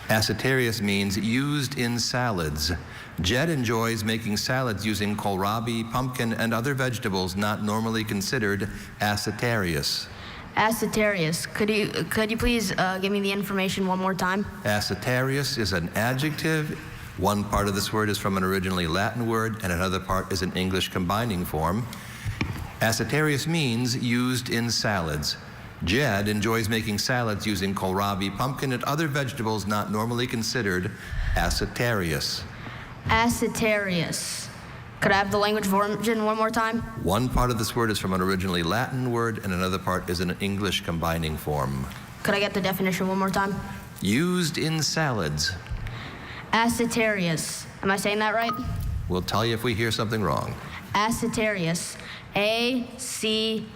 Speaker 2: Acetarius means used in salads. Jed enjoys making salads using kohlrabi, pumpkin, and other vegetables not normally considered acetarious.
Speaker 15: Acetarius. Could you please give me the information one more time?
Speaker 2: Acetarius is an adjective. One part of this word is from an originally Latin word, and another part is an English combining form. Acetarius means used in salads. Jed enjoys making salads using kohlrabi, pumpkin, and other vegetables not normally considered acetarious.
Speaker 15: Acetarius. Could I have the language version one more time?
Speaker 2: One part of this word is from an originally Latin word, and another part is an English combining form.
Speaker 15: Could I get the definition one more time?
Speaker 2: Used in salads.
Speaker 15: Acetarius. Am I saying that right?
Speaker 2: We'll tell you if we hear something wrong.
Speaker 15: Acetarius. A-C-E-T-A-R-I-O-U-S.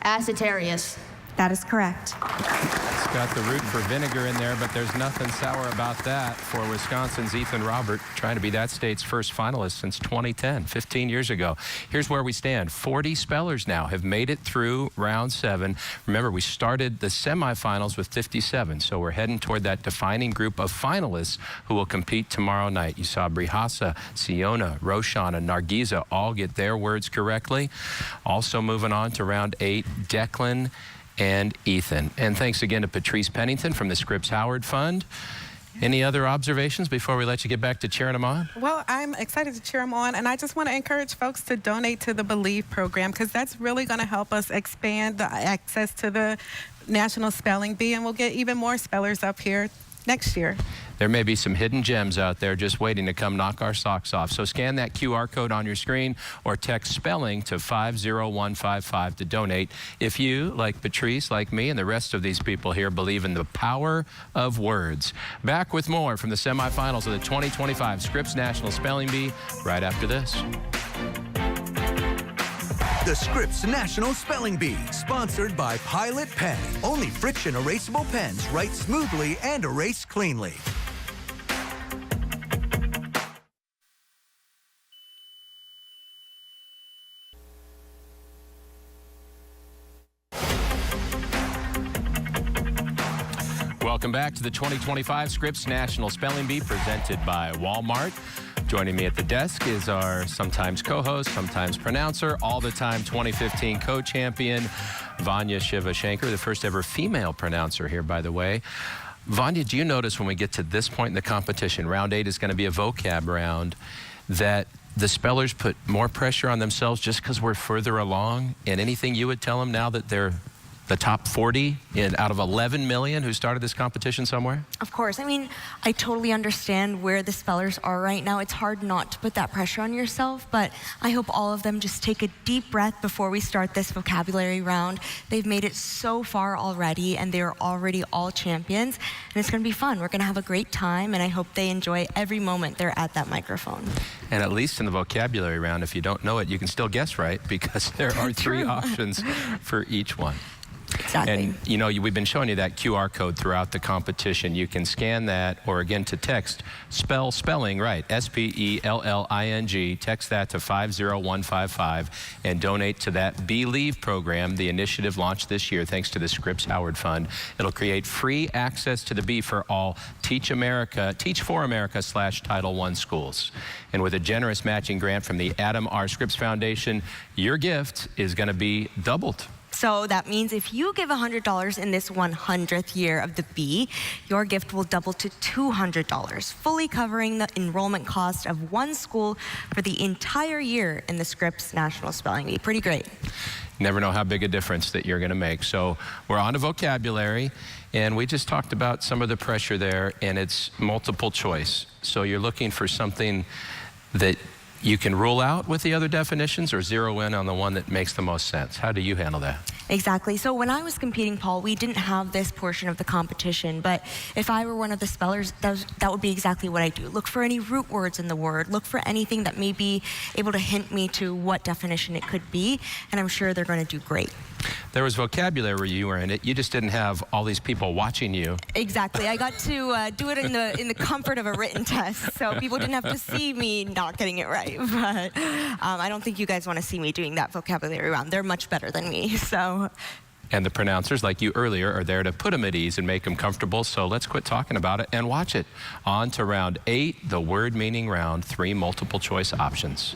Speaker 15: Acetarius.
Speaker 4: That is correct.
Speaker 1: It's got the root for vinegar in there, but there's nothing sour about that for Wisconsin's Ethan Robert, trying to be that state's first finalist since 2010, 15 years ago. Here's where we stand. 40 spellers now have made it through round 7. Remember, we started the semifinals with 57, so we're heading toward that defining group of finalists who will compete tomorrow night. You saw Brihasa, Siona, Roshan, and Nargiza all get their words correctly. Also moving on to round 8, Declan and Ethan. And thanks again to Patrice Pennington from the Scripps Howard Fund. Any other observations before we let you get back to cheering them on?
Speaker 22: Well, I'm excited to cheer them on, and I just want to encourage folks to donate to the Believe program, because that's really going to help us expand the access to the National Spelling Bee, and we'll get even more spellers up here next year.
Speaker 1: There may be some hidden gems out there just waiting to come knock our socks off. So scan that QR code on your screen or text spelling to 50155 to donate if you, like Patrice, like me, and the rest of these people here, believe in the power of words. Back with more from the semifinals of the 2025 Scripps National Spelling Bee right after this.
Speaker 13: The Scripps National Spelling Bee, sponsored by Pilot Pen. Only friction erasable pens write smoothly and erase cleanly.
Speaker 1: Welcome back to the 2025 Scripps National Spelling Bee presented by Walmart. Joining me at the desk is our sometimes co-host, sometimes pronouncer, all the time 2015 co-champion, Vanya Shivashankar, the first ever female pronouncer here, by the way. Vanya, do you notice when we get to this point in the competition, round 8 is going to be a vocab round, that the spellers put more pressure on themselves just because we're further along? And anything you would tell them now that they're the top 40 out of 11 million who started this competition somewhere?
Speaker 10: Of course. I mean, I totally understand where the spellers are right now. It's hard not to put that pressure on yourself, but I hope all of them just take a deep breath before we start this vocabulary round. They've made it so far already, and they're already all champions, and it's going to be fun. We're going to have a great time, and I hope they enjoy every moment they're at that microphone.
Speaker 1: And at least in the vocabulary round, if you don't know it, you can still guess right, because there are 3 options for each one.
Speaker 10: Exactly.
Speaker 1: And, you know, we've been showing you that QR code throughout the competition. You can scan that, or again, to text spelling right, S-P-E-L-L-I-N-G. Text that to 50155 and donate to that Believe program, the initiative launched this year thanks to the Scripps Howard Fund. It'll create free access to the Bee for all Teach for America/Title I schools. And with a generous matching grant from the Adam R. Scripps Foundation, your gift is going to be doubled.
Speaker 10: So that means if you give $100 in this 100th year of the Bee, your gift will double to $200, fully covering the enrollment cost of one school for the entire year in the Scripps National Spelling Bee. Pretty great.
Speaker 1: Never know how big a difference that you're going to make. So we're on to vocabulary, and we just talked about some of the pressure there, and it's multiple choice. So you're looking for something that you can rule out with the other definitions, or zero in on the one that makes the most sense. How do you handle that?
Speaker 10: Exactly. So when I was competing, Paul, we didn't have this portion of the competition, but if I were one of the spellers, that would be exactly what I do. Look for any root words in the word. Look for anything that may be able to hint me to what definition it could be, and I'm sure they're going to do great.
Speaker 1: There was vocabulary where you were in it. You just didn't have all these people watching you.
Speaker 10: Exactly. I got to do it in the comfort of a written test, so people didn't have to see me not getting it right. But I don't think you guys want to see me doing that vocabulary round. They're much better than me, so.
Speaker 1: And the pronouncers, like you earlier, are there to put them at ease and make them comfortable. So let's quit talking about it and watch it. On to round 8, the word meaning round, 3 multiple choice options.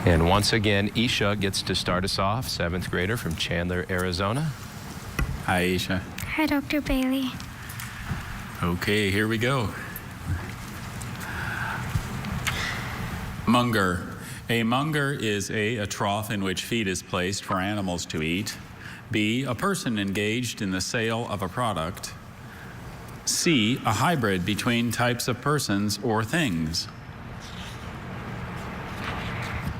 Speaker 1: And once again, Isha gets to start us off, 7th grader from Chandler, Arizona.
Speaker 12: Hi, Isha.
Speaker 5: Hi, Dr. Bailey.
Speaker 12: Okay, here we go. Munger. A munger is a trough in which feed is placed for animals to eat. B, a person engaged in the sale of a product. C, a hybrid between types of persons or things.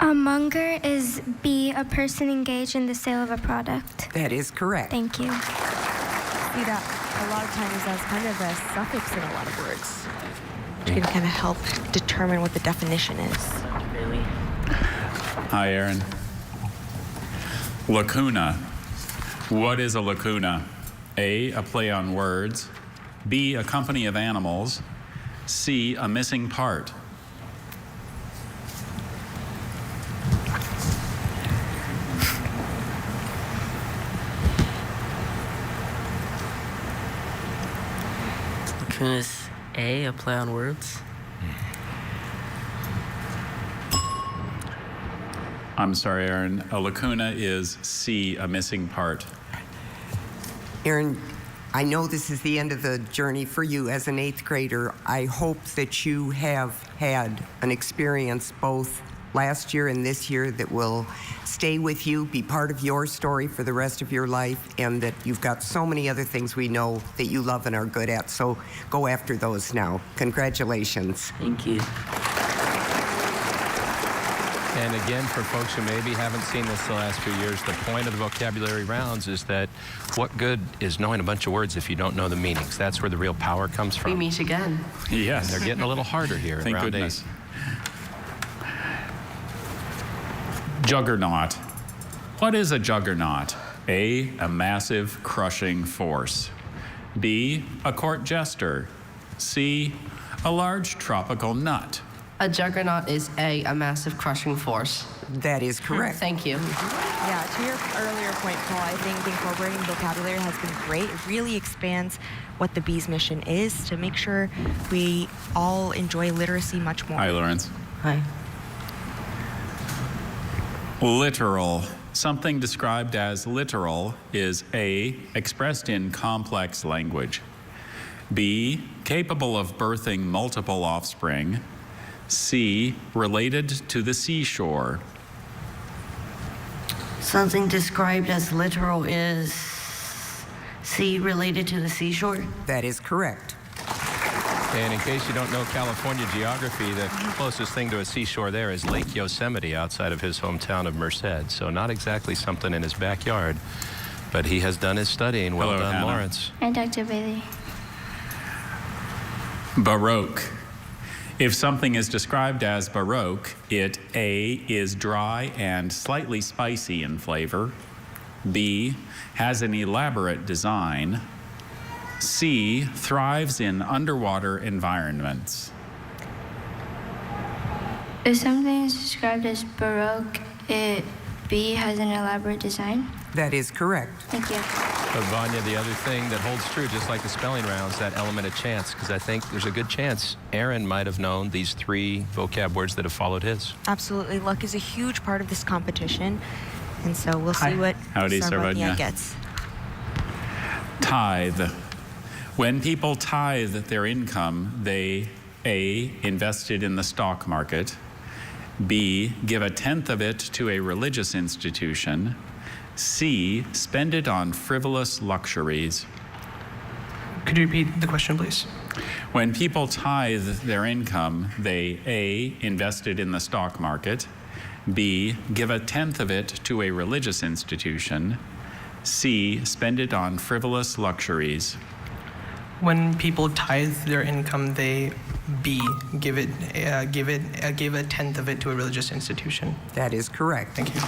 Speaker 5: A monger is B, a person engaged in the sale of a product.
Speaker 16: That is correct.
Speaker 5: Thank you.
Speaker 10: See that a lot of times as kind of a suffix in a lot of words. Which can kind of help determine what the definition is.
Speaker 12: Hi, Aaron. Lacuna. What is a lacuna? A play on words. B, a company of animals. C, a missing part.
Speaker 7: Lacuna is A, a play on words.
Speaker 12: I'm sorry, Aaron. A lacuna is C, a missing part.
Speaker 16: Aaron, I know this is the end of the journey for you as an 8th grader. I hope that you have had an experience both last year and this year that will stay with you, be part of your story for the rest of your life, and that you've got so many other things we know that you love and are good at. So go after those now. Congratulations.
Speaker 7: Thank you.
Speaker 1: And again, for folks who maybe haven't seen this the last few years, the point of the vocabulary rounds is that what good is knowing a bunch of words if you don't know the meanings? That's where the real power comes from.
Speaker 7: We meet again.
Speaker 12: Yes.
Speaker 1: And they're getting a little harder here in round 8.
Speaker 12: Juggernaut. What is a juggernaut? A massive crushing force. B, a court jester. C, a large tropical nut.
Speaker 7: A juggernaut is A, a massive crushing force.
Speaker 16: That is correct.
Speaker 7: Thank you.
Speaker 10: Yeah, to your earlier point, Paul, I think incorporating vocabulary has been great. It really expands what the Bee's mission is to make sure we all enjoy literacy much more.
Speaker 12: Hi, Lawrence.
Speaker 7: Hi.
Speaker 12: Literal. Something described as literal is A, expressed in complex language. B, capable of birthing multiple offspring. C, related to the seashore.
Speaker 7: Something described as literal is C, related to the seashore?
Speaker 16: That is correct.
Speaker 1: And in case you don't know California geography, the closest thing to a seashore there is Lake Yosemite outside of his hometown of Merced. So not exactly something in his backyard, but he has done his studying. Well done,
Speaker 12: Hannah.
Speaker 1: Lawrence.
Speaker 5: And Dr. Bailey.
Speaker 12: Baroque. If something is described as baroque, it A, is dry and slightly spicy in flavor. B, has an elaborate design. C, thrives in underwater environments.
Speaker 5: If something is described as baroque, it B has an elaborate design.
Speaker 16: That is correct.
Speaker 5: Thank you.
Speaker 1: But Vanya, the other thing that holds true, just like the spelling rounds, that element of chance, because I think there's a good chance Aaron might have known these 3 vocab words that have followed his.
Speaker 10: Absolutely. Luck is a huge part of this competition. And so we'll see what
Speaker 12: Howdy,
Speaker 10: Sarvanya gets.
Speaker 12: Tithe. When people tithe their income, they A, invested in the stock market. B, give a tenth of it to a religious institution. C, spend it on frivolous luxuries.
Speaker 14: Could you repeat the question, please?
Speaker 12: When people tithe their income, they A, invested in the stock market. B, give a tenth of it to a religious institution. C, spend it on frivolous luxuries.
Speaker 14: When people tithe their income, they B, give a tenth of it to a religious institution.
Speaker 16: That is correct.
Speaker 14: Thank you.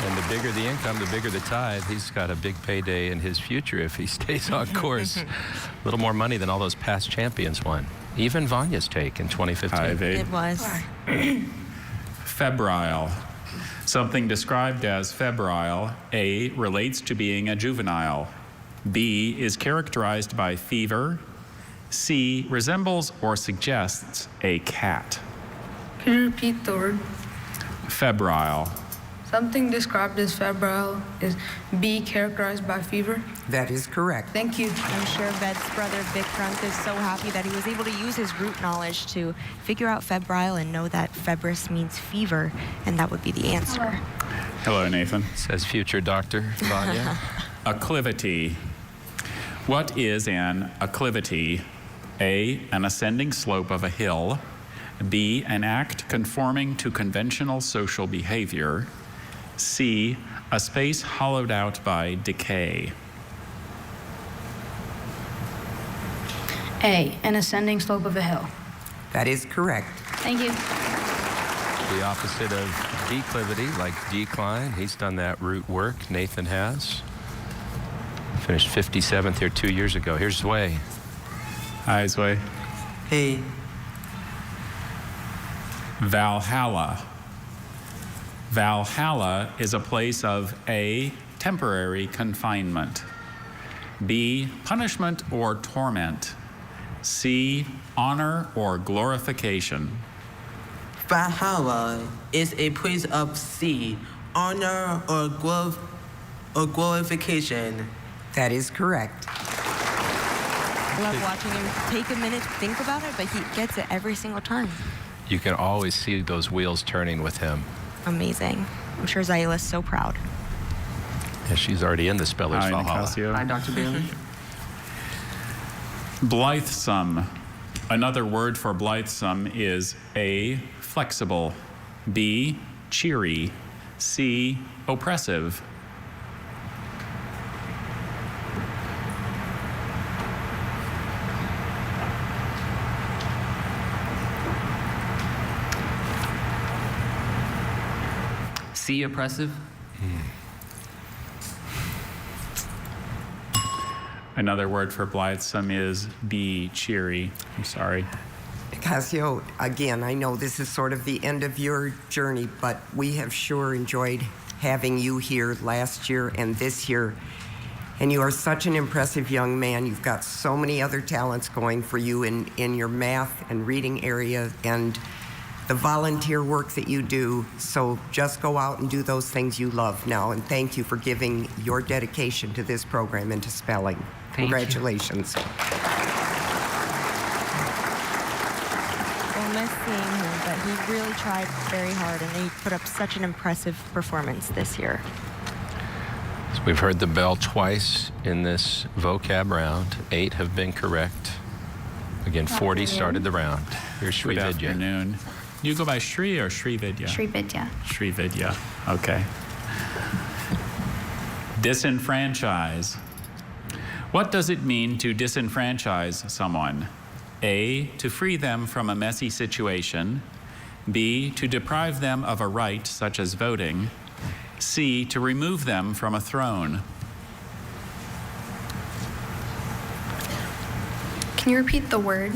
Speaker 1: And the bigger the income, the bigger the tithe. He's got a big payday in his future if he stays on course. A little more money than all those past champions won. Even Vanya's take in 2015.
Speaker 10: It was.
Speaker 12: Febrile. Something described as febrile, A, relates to being a juvenile. B, is characterized by fever. C, resembles or suggests a cat.
Speaker 9: Can you repeat the word?
Speaker 12: Febrile.
Speaker 9: Something described as febrile is B, characterized by fever.
Speaker 16: That is correct.
Speaker 9: Thank you.
Speaker 10: I'm sure Ved's brother Vic Front is so happy that he was able to use his root knowledge to figure out febrile and know that febris means fever, and that would be the answer.
Speaker 12: Hello, Nathan.
Speaker 1: Says future Dr. Vanya.
Speaker 12: Acclivity. What is an acclivity? A, an ascending slope of a hill. B, an act conforming to conventional social behavior. C, a space hollowed out by decay.
Speaker 9: A, an ascending slope of a hill.
Speaker 16: That is correct.
Speaker 9: Thank you.
Speaker 1: The opposite of declivity, like decline. He's done that root work. Nathan has. Finished 57th here 2 years ago. Here's Zway.
Speaker 12: Hi, Zway.
Speaker 14: Hey.
Speaker 12: Valhalla. Valhalla is a place of A, temporary confinement. B, punishment or torment. C, honor or glorification.
Speaker 17: Valhalla is a place of C, honor or glorification.
Speaker 16: That is correct.
Speaker 10: I love watching him take a minute to think about it, but he gets it every single time.
Speaker 1: You can always see those wheels turning with him.
Speaker 10: Amazing. I'm sure Zaila's so proud.
Speaker 1: Yeah, she's already in the Speller's
Speaker 12: Hi,
Speaker 1: Valhalla.
Speaker 12: Nicasio.
Speaker 11: Hi, Dr. Bailey.
Speaker 12: Blithesome. Another word for blithesome is A, flexible. B, cheery. C, oppressive.
Speaker 11: C, oppressive.
Speaker 12: Another word for blithesome is B, cheery. I'm sorry.
Speaker 16: Casio, again, I know this is sort of the end of your journey, but we have sure enjoyed having you here last year and this year. And you are such an impressive young man. You've got so many other talents going for you in your math and reading area and the volunteer work that you do. So just go out and do those things you love now. And thank you for giving your dedication to this program and to spelling. Congratulations.
Speaker 10: We'll miss seeing him, but he really tried very hard, and he put up such an impressive performance this year.
Speaker 1: So we've heard the bell twice in this vocab round. 8 have been correct. Again, 40 started the round. Here's Sri
Speaker 12: Good
Speaker 1: Vidya.
Speaker 12: afternoon. You go by Shri or Sri Vidya?
Speaker 5: Sri Vidya.
Speaker 12: Sri Vidya. Okay. Disenfranchise. What does it mean to disenfranchise someone? A, to free them from a messy situation. B, to deprive them of a right such as voting. C, to remove them from a throne.
Speaker 5: Can you repeat the word?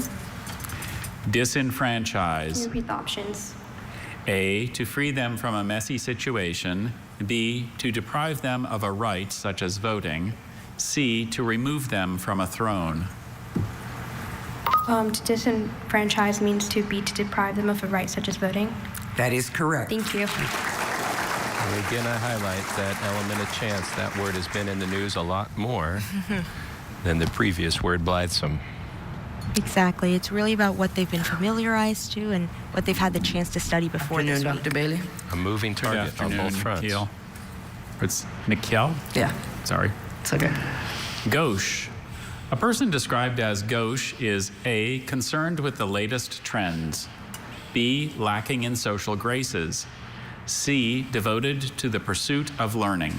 Speaker 12: Disenfranchise.
Speaker 5: Can you repeat the options?
Speaker 12: A, to free them from a messy situation. B, to deprive them of a right such as voting. C, to remove them from a throne.
Speaker 5: To disenfranchise means to deprive them of a right such as voting.
Speaker 16: That is correct.
Speaker 5: Thank you.
Speaker 1: And again, I highlight that element of chance. That word has been in the news a lot more than the previous word, blithesome.
Speaker 10: Exactly. It's really about what they've been familiarized to and what they've had the chance to study before this week.
Speaker 11: Dr. Bailey.
Speaker 1: A moving target on both fronts.
Speaker 12: Nikhil. It's Nikhil?
Speaker 11: Yeah.
Speaker 12: Sorry.
Speaker 11: It's okay.
Speaker 12: Gauche. A person described as gauche is A, concerned with the latest trends. B, lacking in social graces. C, devoted to the pursuit of learning.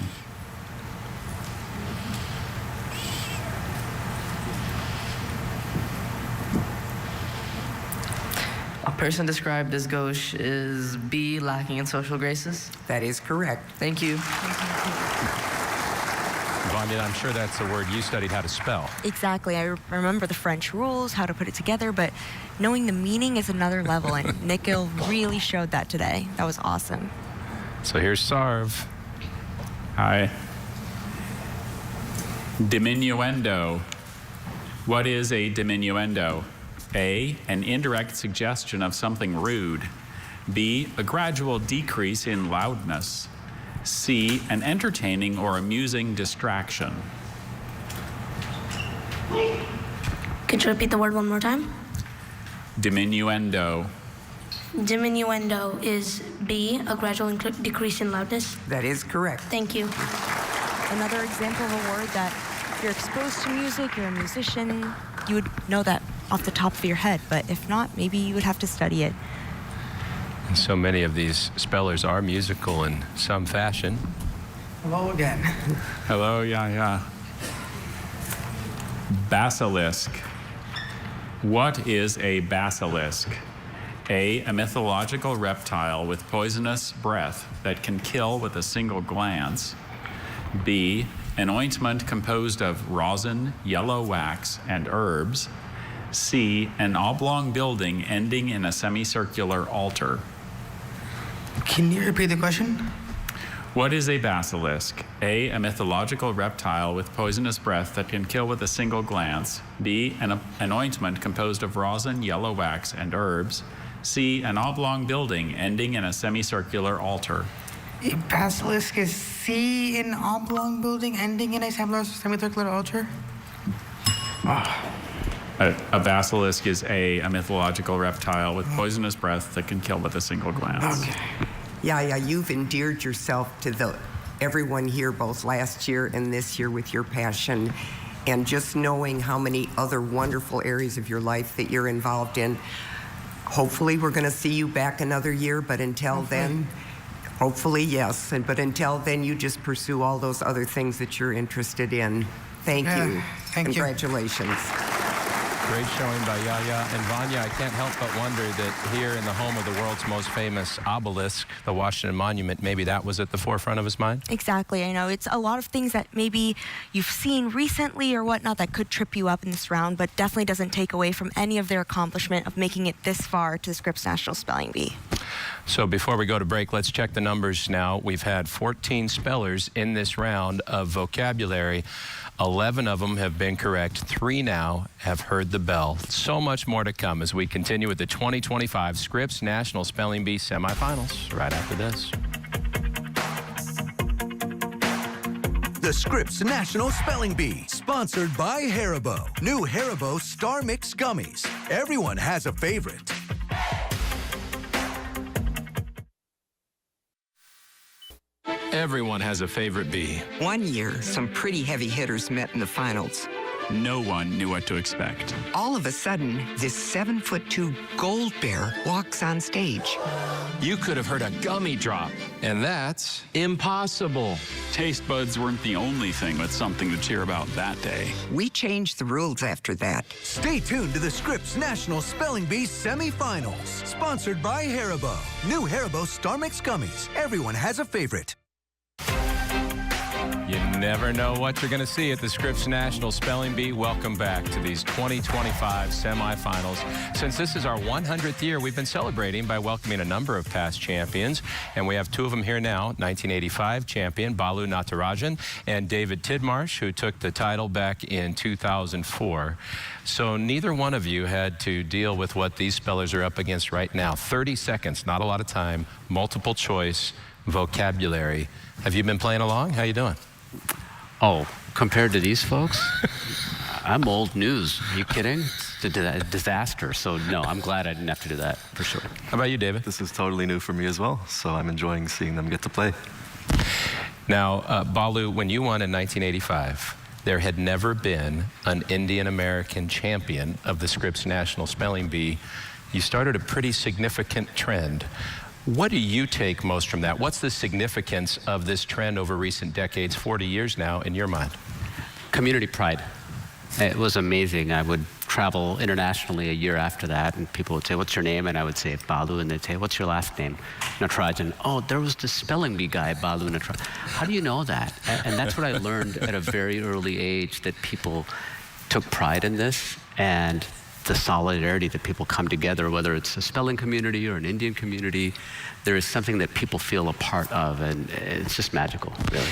Speaker 11: A person described as gauche is B, lacking in social graces.
Speaker 16: That is correct.
Speaker 11: Thank you.
Speaker 1: Vanya, I'm sure that's a word you studied how to spell.
Speaker 10: Exactly. I remember the French rules, how to put it together, but knowing the meaning is another level, and Nikhil really showed that today. That was awesome.
Speaker 1: So here's Sarv.
Speaker 12: Hi. Diminuendo. What is a diminuendo? A, an indirect suggestion of something rude. B, a gradual decrease in loudness. C, an entertaining or amusing distraction.
Speaker 6: Could you repeat the word one more time?
Speaker 12: Diminuendo.
Speaker 6: Diminuendo is B, a gradual decrease in loudness.
Speaker 16: That is correct.
Speaker 6: Thank you.
Speaker 10: Another example of a word that if you're exposed to music, you're a musician, you would know that off the top of your head, but if not, maybe you would have to study it.
Speaker 1: And so many of these spellers are musical in some fashion.
Speaker 14: Hello again.
Speaker 12: Hello, yeah. Basilisk. What is a basilisk? A mythological reptile with poisonous breath that can kill with a single glance. B, an ointment composed of rosin, yellow wax, and herbs. C, an oblong building ending in a semicircular altar.
Speaker 14: Can you repeat the question?
Speaker 12: What is a basilisk? A mythological reptile with poisonous breath that can kill with a single glance. B, an ointment composed of rosin, yellow wax, and herbs. C, an oblong building ending in a semicircular altar.
Speaker 14: A basilisk is C, an oblong building ending in a semicircular altar?
Speaker 12: A basilisk is a mythological reptile with poisonous breath that can kill with a single glance.
Speaker 14: Okay.
Speaker 16: Yeah, you've endeared yourself to everyone here, both last year and this year, with your passion, and just knowing how many other wonderful areas of your life that you're involved in. Hopefully, we're going to see you back another year, but until then, hopefully, yes. But until then, you just pursue all those other things that you're interested in. Thank you. Congratulations.
Speaker 1: Great showing by Yaya. And Vanya, I can't help but wonder that here in the home of the world's most famous obelisk, the Washington Monument, maybe that was at the forefront of his mind?
Speaker 10: Exactly. I know it's a lot of things that maybe you've seen recently or whatnot that could trip you up in this round, but definitely doesn't take away from any of their accomplishment of making it this far to the Scripps National Spelling Bee.
Speaker 1: So before we go to break, let's check the numbers now. We've had 14 spellers in this round of vocabulary. 11 of them have been correct. 3 now have heard the bell. So much more to come as we continue with the 2025 Scripps National Spelling Bee semifinals right after this.
Speaker 13: The Scripps National Spelling Bee, sponsored by Haribo. New Haribo Star Mix Gummies. Everyone has a favorite.
Speaker 1: Everyone has a favorite bee.
Speaker 16: One year, some pretty heavy hitters met in the finals.
Speaker 12: No one knew what to expect.
Speaker 16: All of a sudden, this 7'2" gold bear walks on stage.
Speaker 1: You could have heard a gummy drop, and that's impossible.
Speaker 12: Taste buds weren't the only thing with something to cheer about that day.
Speaker 16: We changed the rules after that.
Speaker 13: Stay tuned to the Scripps National Spelling Bee semifinals, sponsored by Haribo. New Haribo Star Mix Gummies. Everyone has a favorite.
Speaker 1: You never know what you're going to see at the Scripps National Spelling Bee. Welcome back to these 2025 semifinals. Since this is our 100th year, we've been celebrating by welcoming a number of past champions, and we have 2 of them here now. 1985 champion Balu Natarajan and David Tidmarsh, who took the title back in 2004. So neither one of you had to deal with what these spellers are up against right now. 30 seconds, not a lot of time, multiple choice, vocabulary. Have you been playing along? How you doing?
Speaker 18: Oh, compared to these folks, I'm old news. Are you kidding? It's a disaster. So no, I'm glad I didn't have to do that, for sure.
Speaker 1: How about you, David?
Speaker 19: This is totally new for me as well, so I'm enjoying seeing them get to play.
Speaker 1: Now, Balu, when you won in 1985, there had never been an Indian American champion of the Scripps National Spelling Bee. You started a pretty significant trend. What do you take most from that? What's the significance of this trend over recent decades, 40 years now, in your mind?
Speaker 18: Community pride. It was amazing. I would travel internationally a year after that, and people would say, "What's your name?" And I would say, "Balu," and they'd say, "What's your last name?" Natarajan. "Oh, there was the spelling bee guy, Balu Natarajan." How do you know that? And that's what I learned at a very early age, that people took pride in this, and the solidarity that people come together, whether it's a spelling community or an Indian community, there is something that people feel a part of, and it's just magical, really.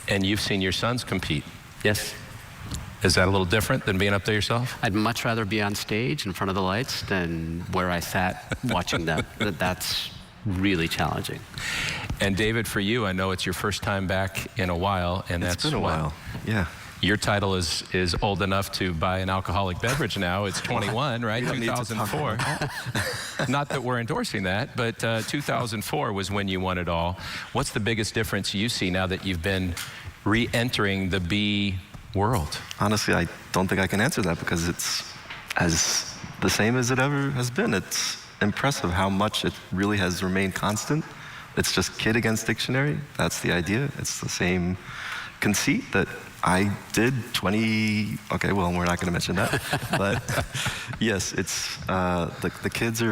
Speaker 1: And you've seen your sons compete.
Speaker 18: Yes.
Speaker 1: Is that a little different than being up there yourself?
Speaker 18: I'd much rather be on stage in front of the lights than where I sat watching them. That's really challenging.
Speaker 1: And David, for you, I know it's your first time back in a while, and
Speaker 19: It's
Speaker 1: that's
Speaker 19: been a while, yeah.
Speaker 1: Your title is old enough to buy an alcoholic beverage now. It's 21, right? 2004. Not that we're endorsing that, but 2004 was when you won it all. What's the biggest difference you see now that you've been re-entering the B world?
Speaker 19: Honestly, I don't think I can answer that because it's as the same as it ever has been. It's impressive how much it really has remained constant. It's just kid against dictionary. That's the idea. It's the same conceit that I did 20, okay, well, we're not going to mention that. But yes, it's, the kids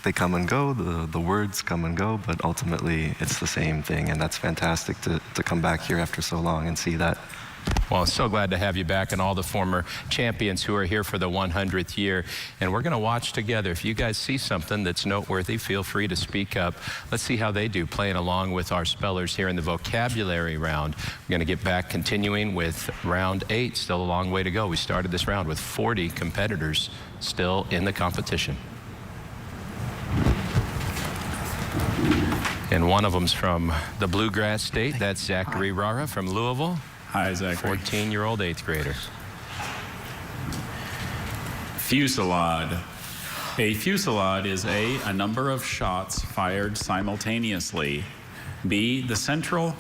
Speaker 19: they come and go, the words come and go, but ultimately it's the same thing. And that's fantastic to come back here after so long and see that.
Speaker 1: Well, so glad to have you back and all the former champions who are here for the 100th year. And we're going to watch together. If you guys see something that's noteworthy, feel free to speak up. Let's see how they do playing along with our spellers here in the vocabulary round. We're going to get back continuing with round 8. Still a long way to go. We started this round with 40 competitors still in the competition. And one of them's from the Bluegrass State. That's Zachary Rara from Louisville.
Speaker 12: Hi, Zachary.
Speaker 1: 14-year-old 8th grader.
Speaker 12: Fusillade. A fusillade is A, number of shots fired simultaneously. B, the central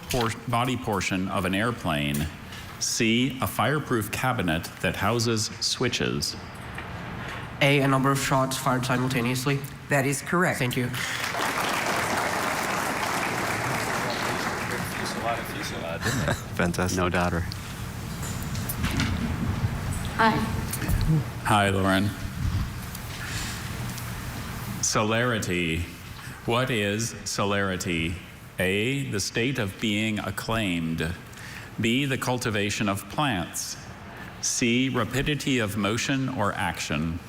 Speaker 12: body portion of an airplane. C, a fireproof cabinet that houses switches.
Speaker 14: A number of shots fired simultaneously.
Speaker 16: That is correct.
Speaker 14: Thank you.
Speaker 19: Fantastic.
Speaker 18: No doubter.
Speaker 6: Hi.
Speaker 12: Hi, Lauren. Celerity. What is celerity? A, the state of being acclaimed. B, the cultivation of plants. C, rapidity of motion or action.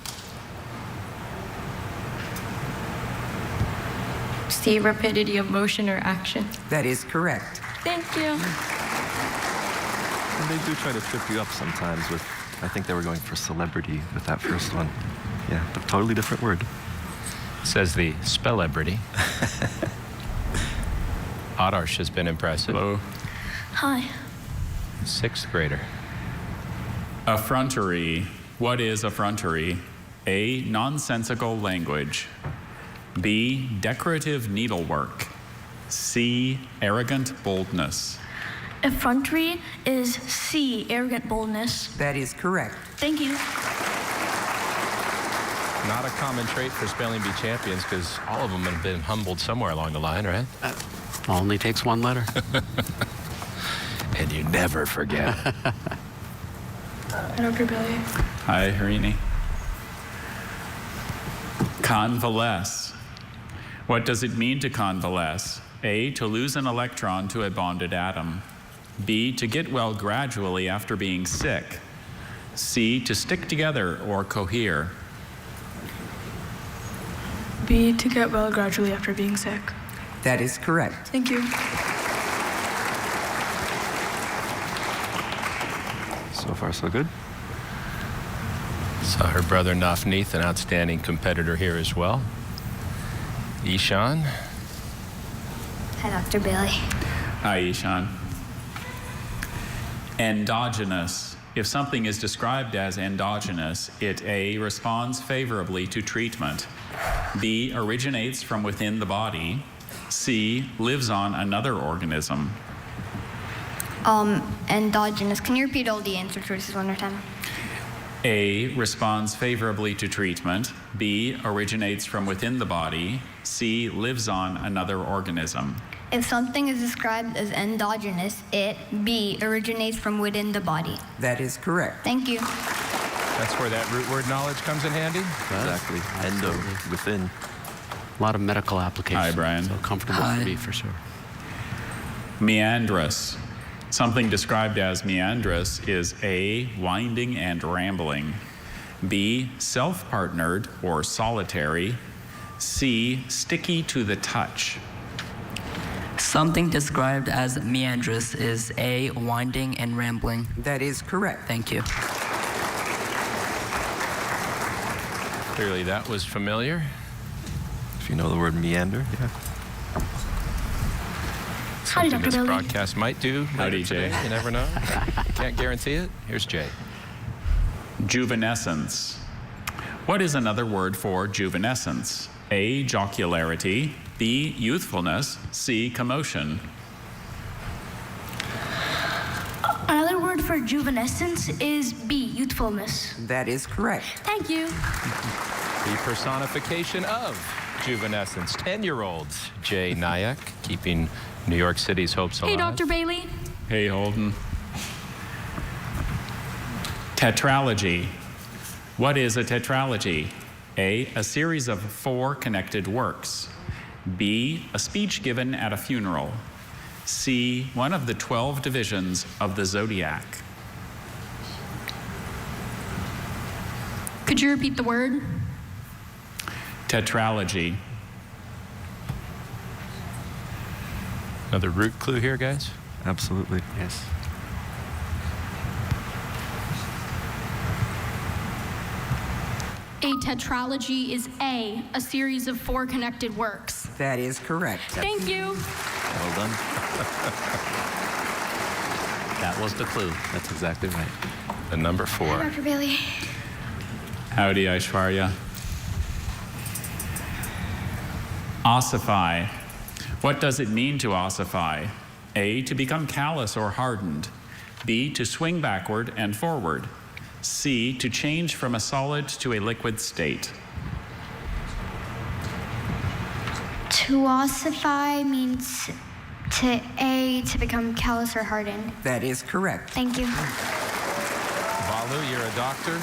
Speaker 6: C, rapidity of motion or action.
Speaker 16: That is correct.
Speaker 6: Thank you.
Speaker 19: And they do try to trip you up sometimes with, I think they were going for celebrity with that first one. Yeah, but totally different word.
Speaker 1: Says the spellebrity. Adarsh has been impressive.
Speaker 12: Hello.
Speaker 6: Hi.
Speaker 1: 6th grader.
Speaker 12: Effrontery. What is effrontery? A, nonsensical language. B, decorative needlework. C, arrogant boldness.
Speaker 6: Effrontery is C, arrogant boldness.
Speaker 16: That is correct.
Speaker 6: Thank you.
Speaker 1: Not a common trait for Spelling Bee champions because all of them have been humbled somewhere along the line, right?
Speaker 18: Only takes one letter.
Speaker 1: And you never forget.
Speaker 6: Hi, Dr. Billy.
Speaker 12: Hi, Harini. Convalesce. What does it mean to convalesce? A, to lose an electron to a bonded atom. B, to get well gradually after being sick. C, to stick together or cohere.
Speaker 6: B, to get well gradually after being sick.
Speaker 16: That is correct.
Speaker 6: Thank you.
Speaker 19: So far, so good.
Speaker 1: Saw her brother Nafneeth, an outstanding competitor here as well. Ishan.
Speaker 5: Hi, Dr. Bailey.
Speaker 12: Hi, Ishan. Endogenous. If something is described as endogenous, it A, responds favorably to treatment. B, originates from within the body. C, lives on another organism.
Speaker 5: Endogenous. Can you repeat all the answer choices one more time?
Speaker 12: A, responds favorably to treatment. B, originates from within the body. C, lives on another organism.
Speaker 5: If something is described as endogenous, it, B, originates from within the body.
Speaker 16: That is correct.
Speaker 5: Thank you.
Speaker 1: That's where that root word knowledge comes in handy.
Speaker 19: Exactly. Endo, within.
Speaker 18: A lot of medical applications.
Speaker 12: Hi, Brian.
Speaker 18: So comfortable
Speaker 12: Hi.
Speaker 18: for me, for sure.
Speaker 12: Meandrous. Something described as meandrous is A, winding and rambling. B, self-partnered or solitary. C, sticky to the touch.
Speaker 11: Something described as meandrous is A, winding and rambling.
Speaker 16: That is correct.
Speaker 11: Thank you.
Speaker 1: Clearly that was familiar.
Speaker 19: If you know the word meander, yeah.
Speaker 6: Howdy,
Speaker 1: Something
Speaker 6: Dr.
Speaker 1: this
Speaker 6: Billy.
Speaker 1: broadcast might do.
Speaker 12: Howdy,
Speaker 1: today.
Speaker 12: Jay.
Speaker 1: You never know. Can't guarantee it. Here's Jay.
Speaker 12: Juvenescence. What is another word for juvenescence? A, jocularity. B, youthfulness. C, commotion.
Speaker 6: Another word for juvenescence is B, youthfulness.
Speaker 16: That is correct.
Speaker 6: Thank you.
Speaker 1: The personification of juvenescence. 10-year-olds. Jay Nyack, keeping New York City's hopes alive.
Speaker 6: Hey, Dr. Bailey.
Speaker 12: Hey, Holden. Tetralogy. What is a tetralogy? A series of 4 connected works. B, a speech given at a funeral. C, one of the 12 divisions of the zodiac.
Speaker 6: Could you repeat the word?
Speaker 12: Tetralogy.
Speaker 1: Another root clue here, guys?
Speaker 19: Absolutely.
Speaker 18: Yes.
Speaker 6: A tetralogy is A series of 4 connected works.
Speaker 16: That is correct.
Speaker 6: Thank you.
Speaker 19: Well done.
Speaker 18: That was the clue. That's exactly right.
Speaker 1: The number 4.
Speaker 6: Dr. Bailey.
Speaker 12: Howdy, Aishwarya. Ossify. What does it mean to ossify? A, to become callous or hardened. B, to swing backward and forward. C, to change from a solid to a liquid state.
Speaker 5: To ossify means to become callous or hardened.
Speaker 16: That is correct.
Speaker 5: Thank you.
Speaker 1: Balu, you're a doctor.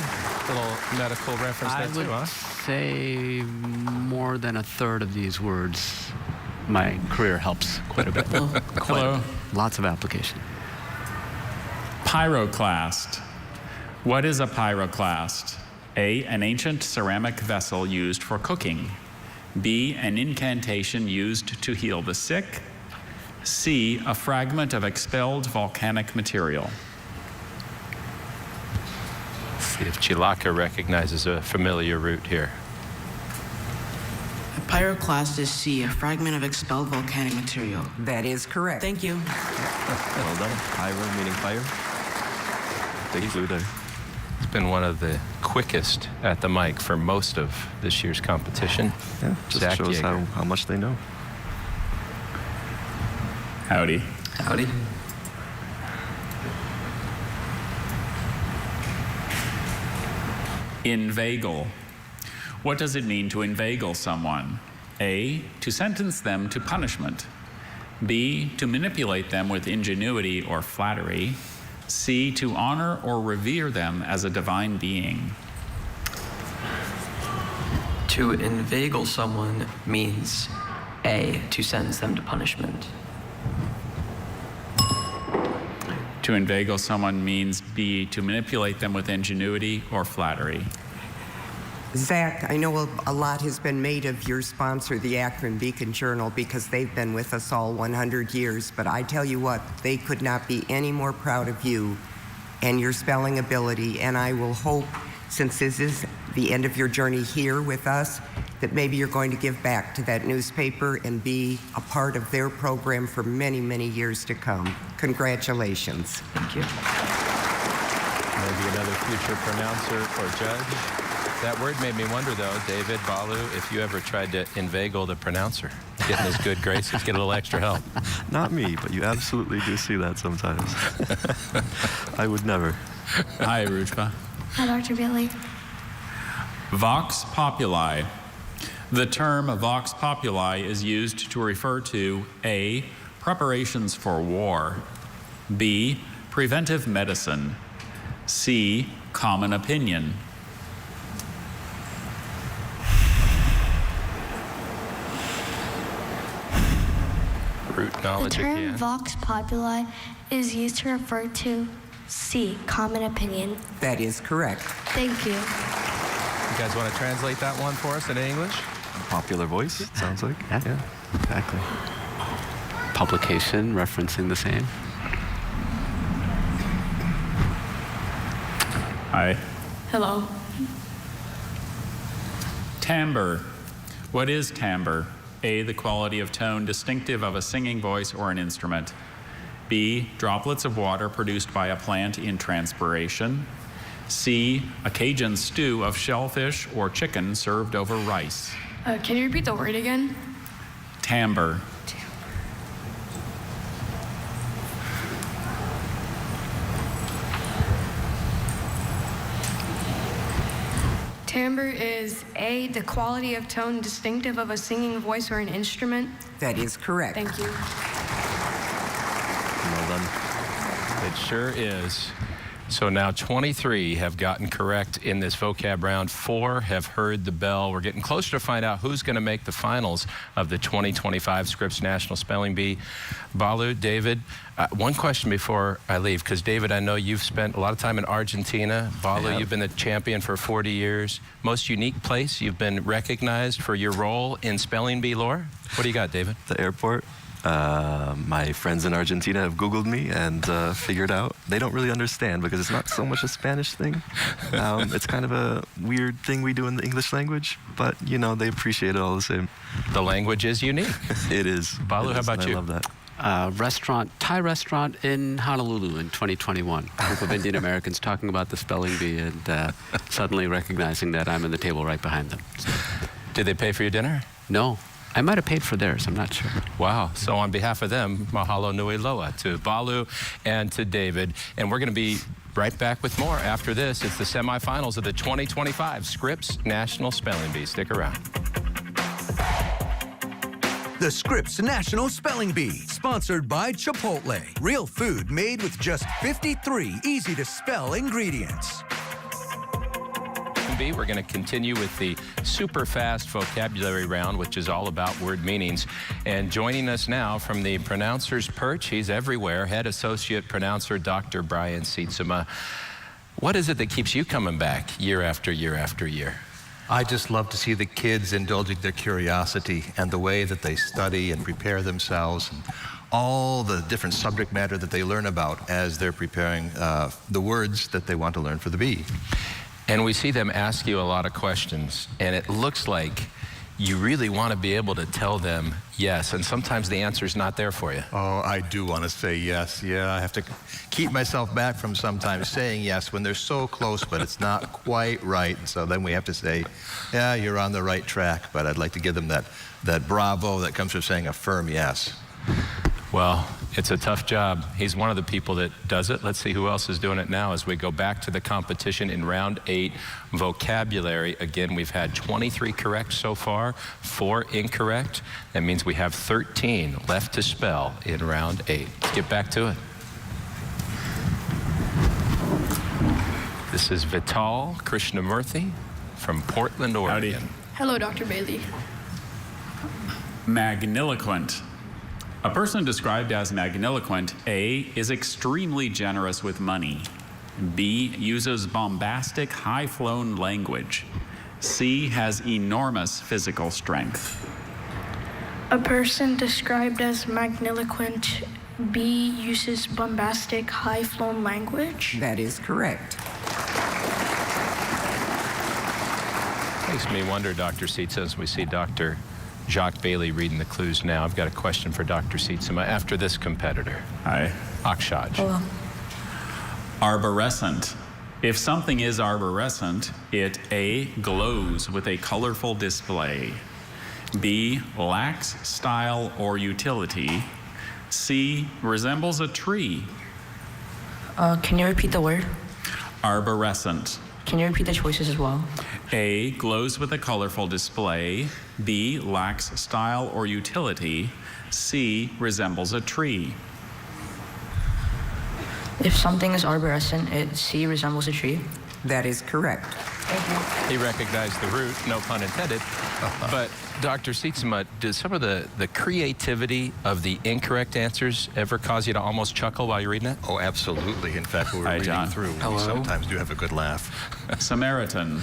Speaker 1: Little medical reference there
Speaker 18: I would
Speaker 1: too, huh?
Speaker 18: say more than a third of these words. My career helps quite a bit.
Speaker 12: Hello.
Speaker 18: Lots of application.
Speaker 12: Pyroclast. What is a pyroclast? A, an ancient ceramic vessel used for cooking. B, an incantation used to heal the sick. C, a fragment of expelled volcanic material.
Speaker 1: See if Chilaka recognizes a familiar root here.
Speaker 17: A pyroclast is C, a fragment of expelled volcanic material.
Speaker 16: That is correct.
Speaker 17: Thank you.
Speaker 19: Well done. Pyro meaning fire. Big clue there.
Speaker 1: He's been one of the quickest at the mic for most of this year's competition.
Speaker 19: Yeah, just
Speaker 1: Zach
Speaker 19: shows
Speaker 1: Yeager.
Speaker 19: how much they know.
Speaker 12: Howdy.
Speaker 11: Howdy.
Speaker 12: Inveigle. What does it mean to inveigle someone? A, to sentence them to punishment. B, to manipulate them with ingenuity or flattery. C, to honor or revere them as a divine being.
Speaker 11: To inveigle someone means A, to sentence them to punishment.
Speaker 12: To inveigle someone means B, to manipulate them with ingenuity or flattery.
Speaker 16: Zach, I know a lot has been made of your sponsor, the Akron Beacon Journal, because they've been with us all 100 years. But I tell you what, they could not be any more proud of you and your spelling ability. And I will hope, since this is the end of your journey here with us, that maybe you're going to give back to that newspaper and be a part of their program for many, many years to come. Congratulations.
Speaker 11: Thank you.
Speaker 1: Maybe another future pronouncer or judge. That word made me wonder, though, David, Balu, if you ever tried to inveigle the pronouncer, get in his good graces, get a little extra help.
Speaker 19: Not me, but you absolutely do see that sometimes. I would never.
Speaker 12: Hi, Rujba.
Speaker 5: Hi, Dr. Bailey.
Speaker 12: Vox populi. The term vox populi is used to refer to A, preparations for war, B, preventive medicine, C, common opinion.
Speaker 1: Root
Speaker 5: The
Speaker 1: knowledge
Speaker 5: term
Speaker 1: again.
Speaker 5: vox populi is used to refer to C, common opinion.
Speaker 16: That is correct.
Speaker 5: Thank you.
Speaker 1: You guys want to translate that one for us in English?
Speaker 19: Popular voice, it sounds like.
Speaker 18: Yeah, exactly. Publication referencing the same.
Speaker 12: Hi.
Speaker 6: Hello.
Speaker 12: Timbre. What is timbre? A, the quality of tone distinctive of a singing voice or an instrument. B, droplets of water produced by a plant in transpiration. C, a Cajun stew of shellfish or chicken served over rice.
Speaker 6: Can you repeat the word again?
Speaker 12: Timbre.
Speaker 6: Timbre is A, the quality of tone distinctive of a singing voice or an instrument.
Speaker 16: That is correct.
Speaker 6: Thank you.
Speaker 1: Well done. It sure is. So now 23 have gotten correct in this vocab round. 4 have heard the bell. We're getting closer to find out who's going to make the finals of the 2025 Scripps National Spelling Bee. Balu, David, one question before I leave, because David, I know you've spent a lot of time in Argentina. Balu, you've been the champion for 40 years. Most unique place you've been recognized for your role in spelling bee lore? What do you got, David?
Speaker 19: The airport. My friends in Argentina have Googled me and figured out they don't really understand because it's not so much a Spanish thing. It's kind of a weird thing we do in the English language, but, you know, they appreciate it all the same.
Speaker 1: The language is unique.
Speaker 19: It is.
Speaker 1: Balu, how about you?
Speaker 19: I love that.
Speaker 18: Thai restaurant in Honolulu in 2021. A group of Indian Americans talking about the spelling bee and suddenly recognizing that I'm in the table right behind them. So.
Speaker 1: Did they pay for your dinner?
Speaker 18: No. I might have paid for theirs, I'm not sure.
Speaker 1: Wow. So on behalf of them, mahalo nui loa to Balu and to David. And we're going to be right back with more after this. It's the semifinals of the 2025 Scripps National Spelling Bee. Stick around.
Speaker 13: The Scripps National Spelling Bee, sponsored by Chipotle. Real food made with just 53 easy-to-spell ingredients.
Speaker 1: We're going to continue with the super fast vocabulary round, which is all about word meanings. And joining us now from the pronouncer's perch, he's everywhere, head associate pronouncer Dr. Brian Sietsema. What is it that keeps you coming back year after year after year?
Speaker 2: I just love to see the kids indulging their curiosity and the way that they study and prepare themselves and all the different subject matter that they learn about as they're preparing the words that they want to learn for the bee.
Speaker 1: And we see them ask you a lot of questions, and it looks like you really want to be able to tell them yes, and sometimes the answer's not there for you.
Speaker 2: Oh, I do want to say yes. Yeah, I have to keep myself back from sometimes saying yes when they're so close, but it's not quite right. And so then we have to say, yeah, you're on the right track, but I'd like to give them that bravo that comes from saying a firm yes.
Speaker 1: Well, it's a tough job. He's one of the people that does it. Let's see who else is doing it now as we go back to the competition in round 8, vocabulary. Again, we've had 23 correct so far, 4 incorrect. That means we have 13 left to spell in round 8. Let's get back to it. This is Vital Krishnamurthy from Portland, Oregon.
Speaker 12: Howdy.
Speaker 6: Hello, Dr. Bailey.
Speaker 12: Magniloquent. A person described as magniloquent, A, is extremely generous with money. B, uses bombastic, high-flown language. C, has enormous physical strength.
Speaker 6: A person described as magniloquent, B, uses bombastic, high-flown language.
Speaker 16: That is correct.
Speaker 1: Makes me wonder, Dr. Sietsema, as we see Dr. Jacques Bailey reading the clues now. I've got a question for Dr. Sietsema after this competitor.
Speaker 12: Hi.
Speaker 1: Akshaj.
Speaker 6: Hello.
Speaker 12: Arborescent. If something is arborescent, it A, glows with a colorful display. B, lacks style or utility. C, resembles a tree.
Speaker 8: Can you repeat the word?
Speaker 12: Arborescent.
Speaker 8: Can you repeat the choices as well?
Speaker 12: A, glows with a colorful display. B, lacks style or utility. C, resembles a tree.
Speaker 8: If something is arborescent, it C, resembles a tree.
Speaker 16: That is correct.
Speaker 1: He recognized the root, no pun intended. But Dr. Sietsema, does some of the
Speaker 2: creativity of the incorrect answers ever cause you to almost chuckle while you're reading it?
Speaker 19: Oh, absolutely. In fact, when we're
Speaker 12: Hi,
Speaker 19: reading
Speaker 12: John.
Speaker 19: through,
Speaker 12: Hello.
Speaker 19: we sometimes do have a good laugh.
Speaker 12: Samaritan.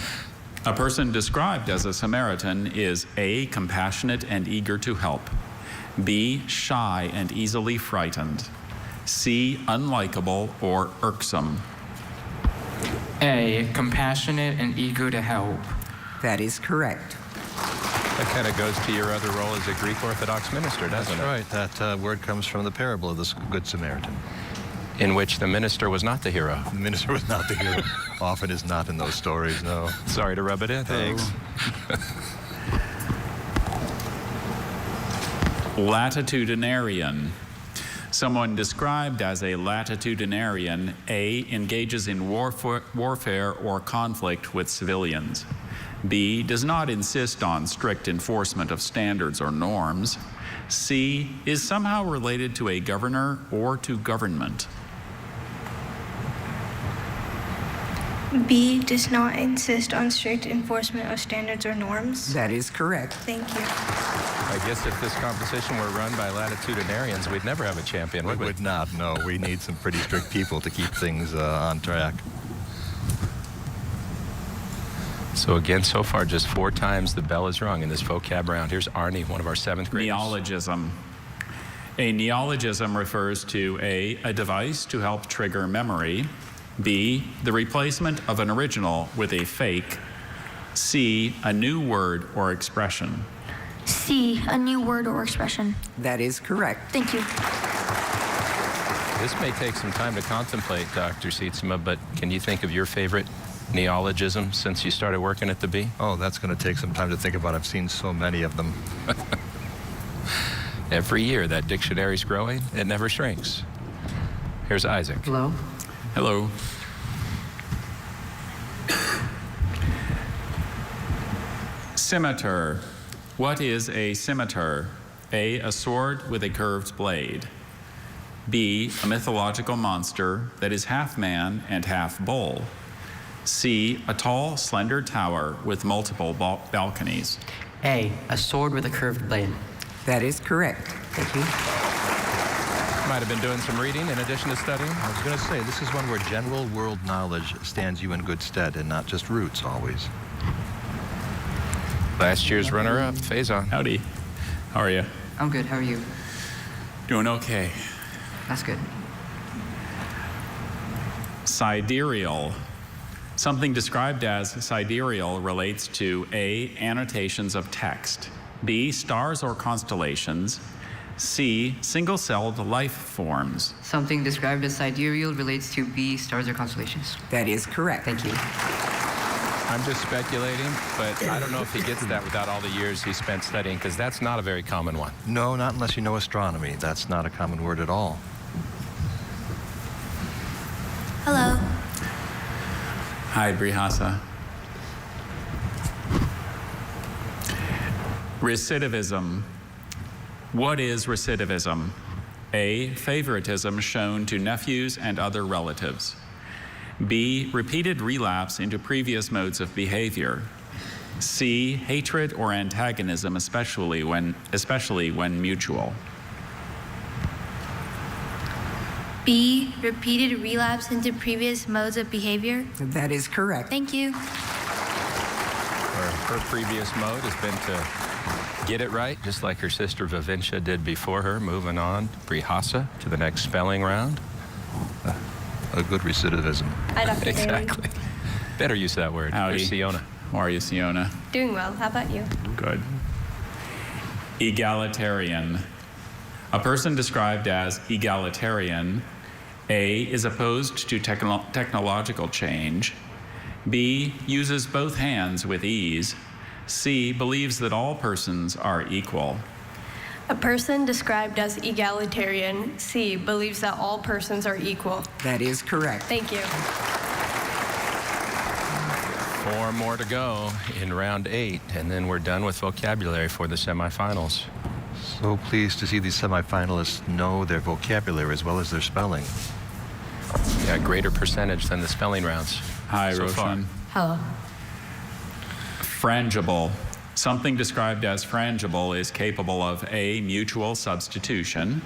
Speaker 12: A person described as a Samaritan is A, compassionate and eager to help. B, shy and easily frightened. C, unlikable or irksome.
Speaker 20: A, compassionate and eager to help.
Speaker 16: That is correct.
Speaker 1: That kind of goes to your other role as a Greek Orthodox minister, doesn't it?
Speaker 2: That's right. That word comes from the parable of the Good Samaritan.
Speaker 1: In which the minister was not the hero.
Speaker 2: The minister was not the hero. Often is not in those stories, no.
Speaker 1: Sorry to rub it in.
Speaker 2: Thanks.
Speaker 12: Latitudinarian. Someone described as a latitudinarian, A, engages in warfare or conflict with civilians. B, does not insist on strict enforcement of standards or norms. C, is somehow related to a governor or to government.
Speaker 5: B, does not insist on strict enforcement of standards or norms.
Speaker 16: That is correct.
Speaker 5: Thank you.
Speaker 1: I guess if this competition were run by latitudinarians, we'd never have a champion, would we?
Speaker 2: We would not, no. We need some pretty strict people to keep things on track.
Speaker 1: So again, so far, just 4 times the bell is rung in this vocab round. Here's Arnie, one of our 7th graders.
Speaker 12: Neologism. A neologism refers to A, device to help trigger memory. B, the replacement of an original with a fake. C, a new word or expression.
Speaker 6: C, a new word or expression.
Speaker 16: That is correct.
Speaker 6: Thank you.
Speaker 1: This may take some time to contemplate, Dr. Sietsema, but can you think of your favorite neologism since you started working at the Bee?
Speaker 2: Oh, that's going to take some time to think about. I've seen so many of them.
Speaker 1: Every year, that dictionary's growing. It never shrinks. Here's Isaac.
Speaker 8: Hello.
Speaker 12: Hello. Scimitar. What is a scimitar? A sword with a curved blade. B, a mythological monster that is half man and half bull. C, a tall, slender tower with multiple balconies.
Speaker 8: A sword with a curved blade.
Speaker 16: That is correct.
Speaker 8: Thank you.
Speaker 1: Might have been doing some reading in addition to studying.
Speaker 2: I was going to say, this is one where general world knowledge stands you in good stead and not just roots always.
Speaker 1: Last year's runner-up, Faison.
Speaker 12: Howdy. How are you?
Speaker 8: I'm good. How are you?
Speaker 12: Doing okay.
Speaker 8: That's good.
Speaker 12: Sidereal. Something described as sidereal relates to A, annotations of text. B, stars or constellations. C, single-celled life forms.
Speaker 8: Something described as sidereal relates to B, stars or constellations.
Speaker 16: That is correct.
Speaker 8: Thank you.
Speaker 1: I'm just speculating, but I don't know if he gets that without all the years he spent studying, because that's not a very common one.
Speaker 2: No, not unless you know astronomy. That's not a common word at all.
Speaker 5: Hello.
Speaker 12: Hi, Brihasa. Recidivism. What is recidivism? A, favoritism shown to nephews and other relatives. B, repeated relapse into previous modes of behavior. C, hatred or antagonism, especially when mutual.
Speaker 5: B, repeated relapse into previous modes of behavior.
Speaker 16: That is correct.
Speaker 5: Thank you.
Speaker 1: Her previous mode has been to get it right, just like her sister Vivincia did before her. Moving on, Brihasa, to the next spelling round.
Speaker 2: A good recidivism.
Speaker 5: Hi, Dr.
Speaker 1: Exactly.
Speaker 5: Daly.
Speaker 1: Better use that word.
Speaker 12: Howdy.
Speaker 1: There's Siona.
Speaker 12: How are you, Siona?
Speaker 5: Doing well. How about you?
Speaker 12: Good. Egalitarian. A person described as egalitarian, A, is opposed to technological change. B, uses both hands with ease. C, believes that all persons are equal.
Speaker 20: A person described as egalitarian, C, believes that all persons are equal.
Speaker 16: That is correct.
Speaker 20: Thank you.
Speaker 1: 4 more to go in round 8, and then we're done with vocabulary for the semifinals.
Speaker 2: So pleased to see these semifinalists know their vocabulary as well as their spelling.
Speaker 1: Yeah, greater percentage than the spelling rounds.
Speaker 12: Hi,
Speaker 1: so
Speaker 12: Roshan.
Speaker 20: Hello.
Speaker 12: Frangible. Something described as frangible is capable of A, mutual substitution,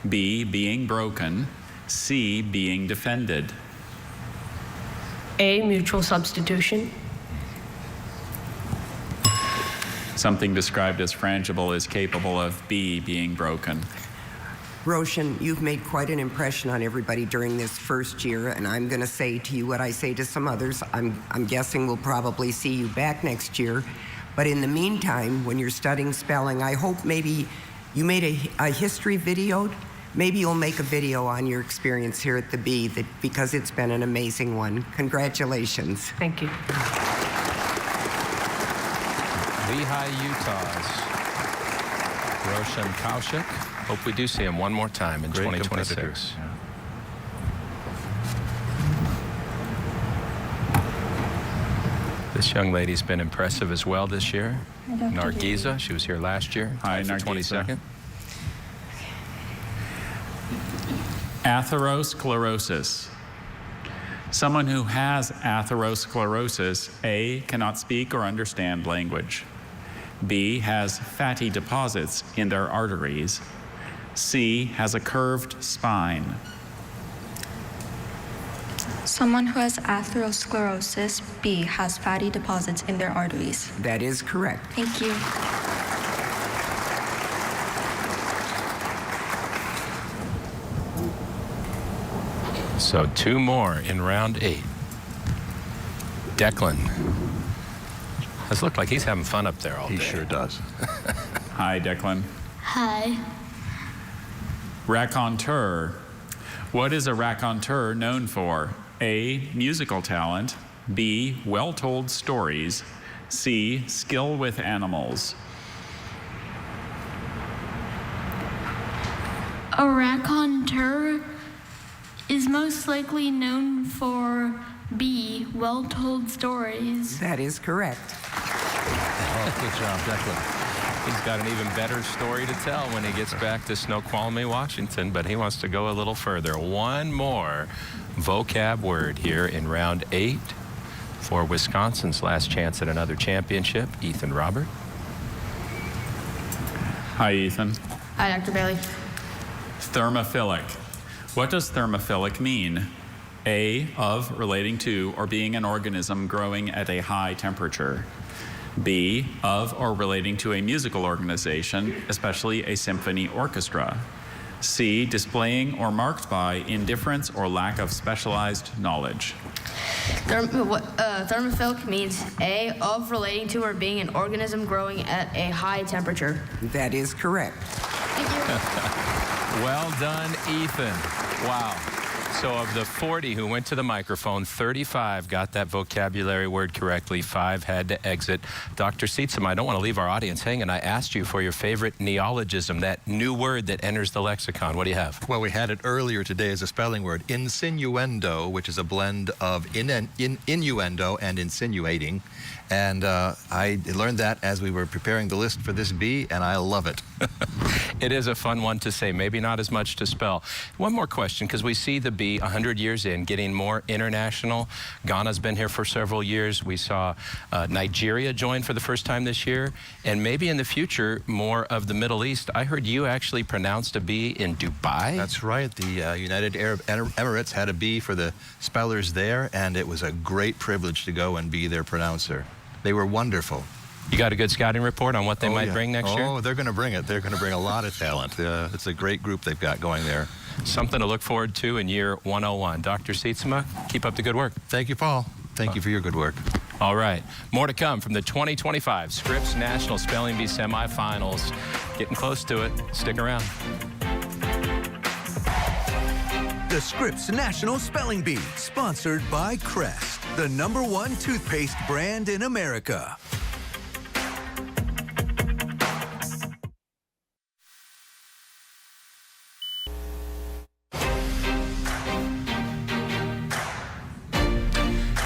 Speaker 12: B, being broken, C, being defended.
Speaker 20: A, mutual substitution.
Speaker 12: Something described as frangible is capable of B, being broken.
Speaker 16: Roshan, you've made quite an impression on everybody during this first year, and I'm going to say to you what I say to some others. I'm guessing we'll probably see you back next year, But in the meantime, when you're studying spelling, I hope maybe you made a history video. Maybe you'll make a video on your experience here at the B, because it's been an amazing one. Congratulations.
Speaker 14: Thank you.
Speaker 1: Lehigh, Utah's Roshan Kaushik. Hope we do see him one more time in 2026. This young lady's been impressive as well this year. Nargiza, she was here last year.
Speaker 12: Hi,
Speaker 1: for
Speaker 12: Nargiza.
Speaker 1: 22nd.
Speaker 12: Atherosclerosis. Someone who has atherosclerosis, A, cannot speak or understand language. B, has fatty deposits in their arteries. C, has a curved spine.
Speaker 3: Someone who has atherosclerosis, B, has fatty deposits in their arteries.
Speaker 16: That is correct.
Speaker 3: Thank you.
Speaker 1: So 2 more in round 8. Declan. Does look like he's having fun up there all day.
Speaker 19: He sure does.
Speaker 12: Hi, Declan.
Speaker 6: Hi.
Speaker 12: Raconteur. What is a raconteur known for? A, musical talent. B, well-told stories. C, skill with animals.
Speaker 6: A raconteur is most likely known for B, well-told stories.
Speaker 16: That is correct.
Speaker 1: Oh, good job, Declan. He's got an even better story to tell when he gets back to Snoqualmie, Washington, but he wants to go a little further. One more vocab word here in round 8 for Wisconsin's last chance at another championship. Ethan Robert.
Speaker 12: Hi, Ethan.
Speaker 15: Hi, Dr. Bailey.
Speaker 12: Thermophilic. What does thermophilic mean? A, of, relating to, or being an organism growing at a high temperature. B, of or relating to a musical organization, especially a symphony orchestra. C, displaying or marked by indifference or lack of specialized knowledge.
Speaker 15: Thermophilic means A, of, relating to, or being an organism growing at a high temperature.
Speaker 16: That is correct.
Speaker 15: Thank you.
Speaker 1: Well done, Ethan. Wow. So of the 40 who went to the microphone, 35 got that vocabulary word correctly. 5 had to exit. Dr. Seetsema, I don't want to leave our audience hanging. I asked you for your favorite neologism, that new word that enters the lexicon. What do you have?
Speaker 2: Well, we had it earlier today as a spelling word, insinuendo, which is a blend of innuendo and insinuating. And I learned that as we were preparing the list for this B, and I love it.
Speaker 1: It is a fun one to say, maybe not as much to spell. One more question, because we see the B 100 years in getting more international. Ghana's been here for several years. We saw Nigeria join for the first time this year, and maybe in the future, more of the Middle East. I heard you actually pronounced a B in Dubai.
Speaker 2: That's right. The United Arab Emirates had a B for the spellers there, and it was a great privilege to go and be their pronouncer. They were wonderful.
Speaker 1: You got a good scouting report on what they might bring next year?
Speaker 2: Oh, they're going to bring it. They're going to bring a lot of talent. It's a great group they've got going there.
Speaker 1: Something to look forward to in year 101. Dr. Seetsema, keep up the good work.
Speaker 2: Thank you, Paul. Thank you for your good work.
Speaker 1: All right. More to come from the 2025 Scripps National Spelling Bee Semifinals. Getting close to it. Stick around.
Speaker 13: The Scripps National Spelling Bee, sponsored by Crest, the #1 toothpaste brand in America.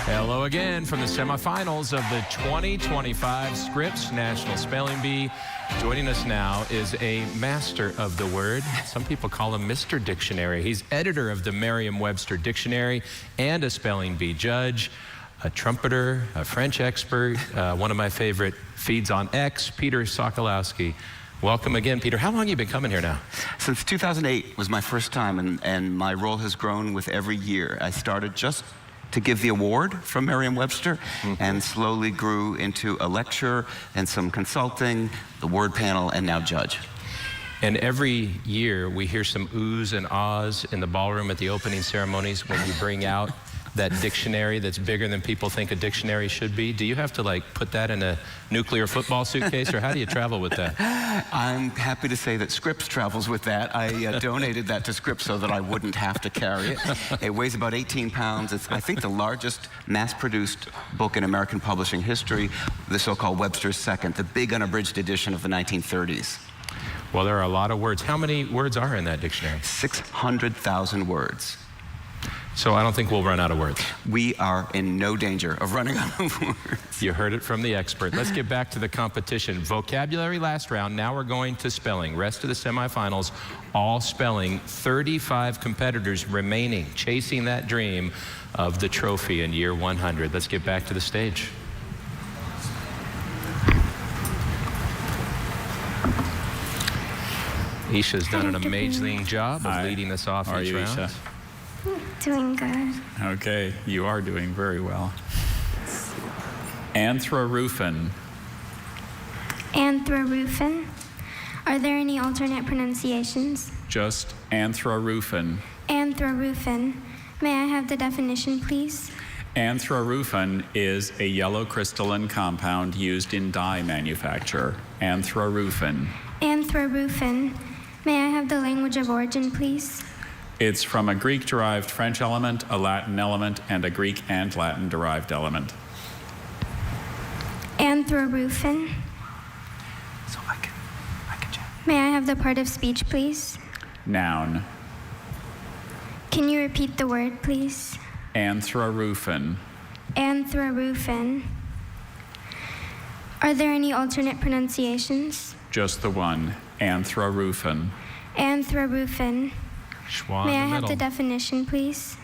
Speaker 1: Hello again from the semifinals of the 2025 Scripps National Spelling Bee. Joining us now is a master of the word. Some people call him Mr. Dictionary. He's editor of the Merriam-Webster Dictionary and a spelling bee judge, a trumpeter, a French expert, one of my favorite feeds on X, Peter Sokolowski. Welcome again, Peter. How long have you been coming here now?
Speaker 21: Since 2008 was my first time, and my role has grown with every year. I started just to give the award from Merriam-Webster, and slowly grew into a lecture and some consulting, the word panel, and now judge.
Speaker 1: And every year we hear some oohs and ahs in the ballroom at the opening ceremonies when you bring out that dictionary that's bigger than people think a dictionary should be? Do you have to like put that in a nuclear football suitcase, or how do you travel with that?
Speaker 21: I'm happy to say that Scripps travels with that. I donated that to Scripps so that I wouldn't have to carry it. It weighs about 18 pounds. It's, I think, the largest mass-produced book in American publishing history, the so-called Webster's Second, the big unabridged edition of the 1930s.
Speaker 1: Well, there are a lot of words. How many words are in that dictionary?
Speaker 21: 600,000 words.
Speaker 1: So I don't think we'll run out of words.
Speaker 21: We are in no danger of running out of words.
Speaker 1: You heard it from the expert. Let's get back to the competition. Vocabulary last round. Now we're going to spelling. Rest of the semifinals, all spelling. 35 competitors remaining, chasing that dream of the trophy in year 100. Let's get back to the stage. Isha's done an amazing job of leading us off each round.
Speaker 5: Isha? Doing good.
Speaker 12: Okay, you are doing very well. Anthrorufin.
Speaker 5: Anthrorufin. Are there any alternate pronunciations?
Speaker 12: Just anthrorufin.
Speaker 5: Anthrorufin. May I have the definition, please?
Speaker 12: Anthrorufin is a yellow crystalline compound used in dye manufacture. Anthrorufin.
Speaker 5: Anthrorufin. May I have the language of origin, please?
Speaker 12: It's from a Greek-derived French element, a Latin element, and a Greek and Latin-derived element.
Speaker 5: Anthrorufin.
Speaker 21: So I can check.
Speaker 5: May I have the part of speech, please?
Speaker 12: Noun.
Speaker 5: Can you repeat the word, please?
Speaker 12: Anthrorufin.
Speaker 5: Anthrorufin. Are there any alternate pronunciations?
Speaker 12: Just the one. Anthrorufin.
Speaker 5: Anthrorufin.
Speaker 1: Schwa
Speaker 5: May
Speaker 1: in
Speaker 5: I
Speaker 1: the
Speaker 5: have the
Speaker 1: middle.
Speaker 5: definition, please?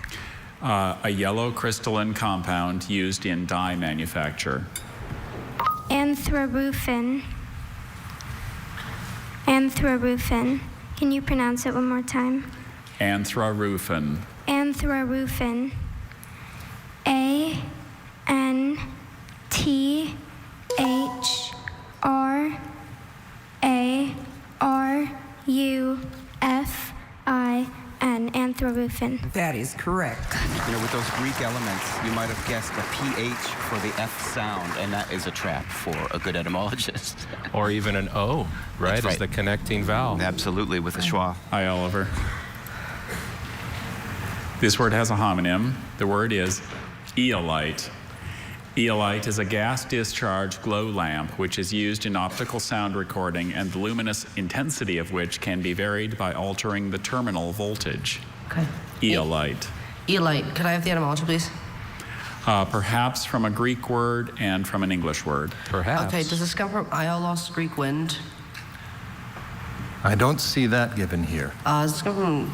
Speaker 12: A yellow crystalline compound used in dye manufacture.
Speaker 5: Anthrorufin. Anthrorufin. Can you pronounce it one more time?
Speaker 12: Anthrorufin.
Speaker 5: Anthrorufin. A-N-T-H-R-A-R-U-F-I-N. Anthrorufin.
Speaker 16: That is correct.
Speaker 21: You know, with those Greek elements, you might have guessed a PH for the F sound, and that is a trap for a good etymologist.
Speaker 1: Or even an O, right?
Speaker 21: That's right.
Speaker 1: As the connecting vowel.
Speaker 21: Absolutely, with a schwa.
Speaker 12: Hi, Oliver. This word has a homonym. The word is eolite. Eolite is a gas discharge glow lamp which is used in optical sound recording, and the luminous intensity of which can be varied by altering the terminal voltage.
Speaker 4: Okay.
Speaker 12: Eolite.
Speaker 4: Eolite. Could I have the etymology, please?
Speaker 12: Perhaps from a Greek word and from an English word.
Speaker 1: Perhaps.
Speaker 4: Okay, does this come from Aiolos, Greek wind?
Speaker 2: I don't see that given here.
Speaker 4: Does this come from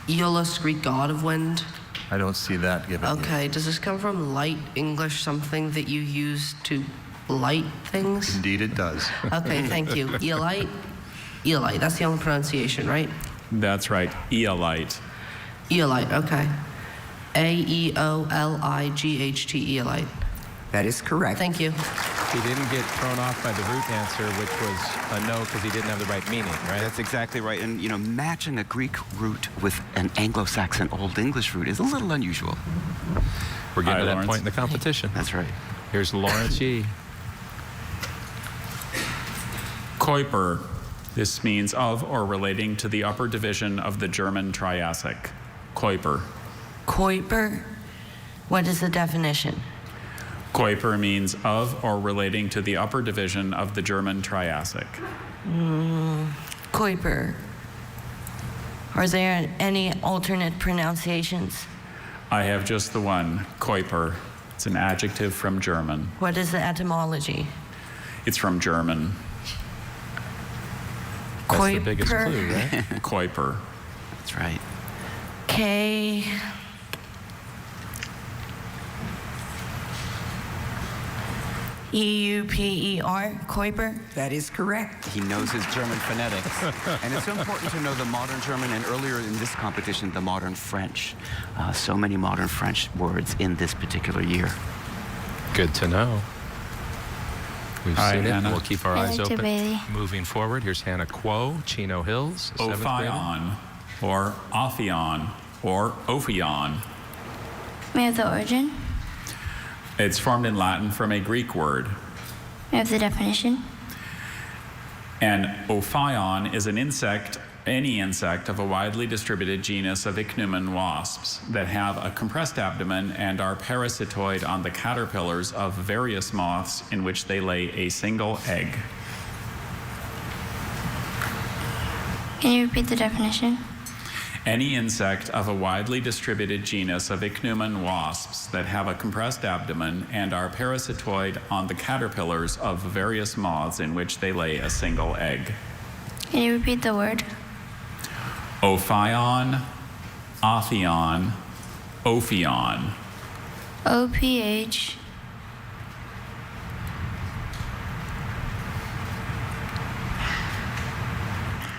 Speaker 4: Aiolos, Greek god of wind?
Speaker 2: I don't see that given here.
Speaker 4: Okay, does this come from light English, something that you use to light things?
Speaker 2: Indeed it does.
Speaker 4: Okay, thank you. Eolite? Eolite, that's the only pronunciation, right?
Speaker 12: That's right, eolite.
Speaker 4: Eolite, okay. A-E-O-L-I-G-H-T, eolite.
Speaker 16: That is correct.
Speaker 4: Thank you.
Speaker 1: He didn't get thrown off by the root answer, which was a no because he didn't have the right meaning, right?
Speaker 21: That's exactly right. And, you know, matching a Greek root with an Anglo-Saxon Old English root is a little unusual.
Speaker 1: We're getting
Speaker 12: Hi,
Speaker 1: to that
Speaker 12: Lawrence.
Speaker 1: point in the competition.
Speaker 21: That's right.
Speaker 1: Here's Lawrence Yee.
Speaker 12: Kuiper. This means of or relating to the upper division of the German Triassic. Kuiper.
Speaker 7: Kuiper. What is the definition?
Speaker 12: Kuiper means of or relating to the upper division of the German Triassic.
Speaker 7: Kuiper. Are there any alternate pronunciations?
Speaker 12: I have just the one, Kuiper. It's an adjective from German.
Speaker 7: What is the etymology?
Speaker 12: It's from German.
Speaker 1: That's the biggest clue, right?
Speaker 12: Kuiper.
Speaker 21: That's right.
Speaker 7: K. E-U-P-E-R, Kuiper?
Speaker 16: That is correct.
Speaker 21: He knows his German phonetics. And it's so important to know the modern German, and earlier in this competition, the modern French. So many modern French words in this particular year.
Speaker 1: Good to know. We've
Speaker 12: Hi,
Speaker 1: seen it.
Speaker 12: Hannah.
Speaker 1: We'll keep our
Speaker 5: I
Speaker 1: eyes
Speaker 5: like to
Speaker 1: open.
Speaker 5: Bailey.
Speaker 1: Moving forward, here's Hannah Quo, Chino Hills, a seventh grader.
Speaker 12: Ophion, or Ophion, or Ophion.
Speaker 5: May I have the origin?
Speaker 12: It's formed in Latin from a Greek word.
Speaker 5: May I have the definition?
Speaker 12: An ophion is an insect, any insect of a widely distributed genus of ichneumon wasps that have a compressed abdomen and are parasitoid on the caterpillars of various moths in which they lay a single egg.
Speaker 5: Can you repeat the definition?
Speaker 12: Any insect of a widely distributed genus of ichneumon wasps that have a compressed abdomen and are parasitoid on the caterpillars of various moths in which they lay a single egg.
Speaker 5: Can you repeat the word?
Speaker 12: Ophion, ophion, ophion.
Speaker 5: O-P-H.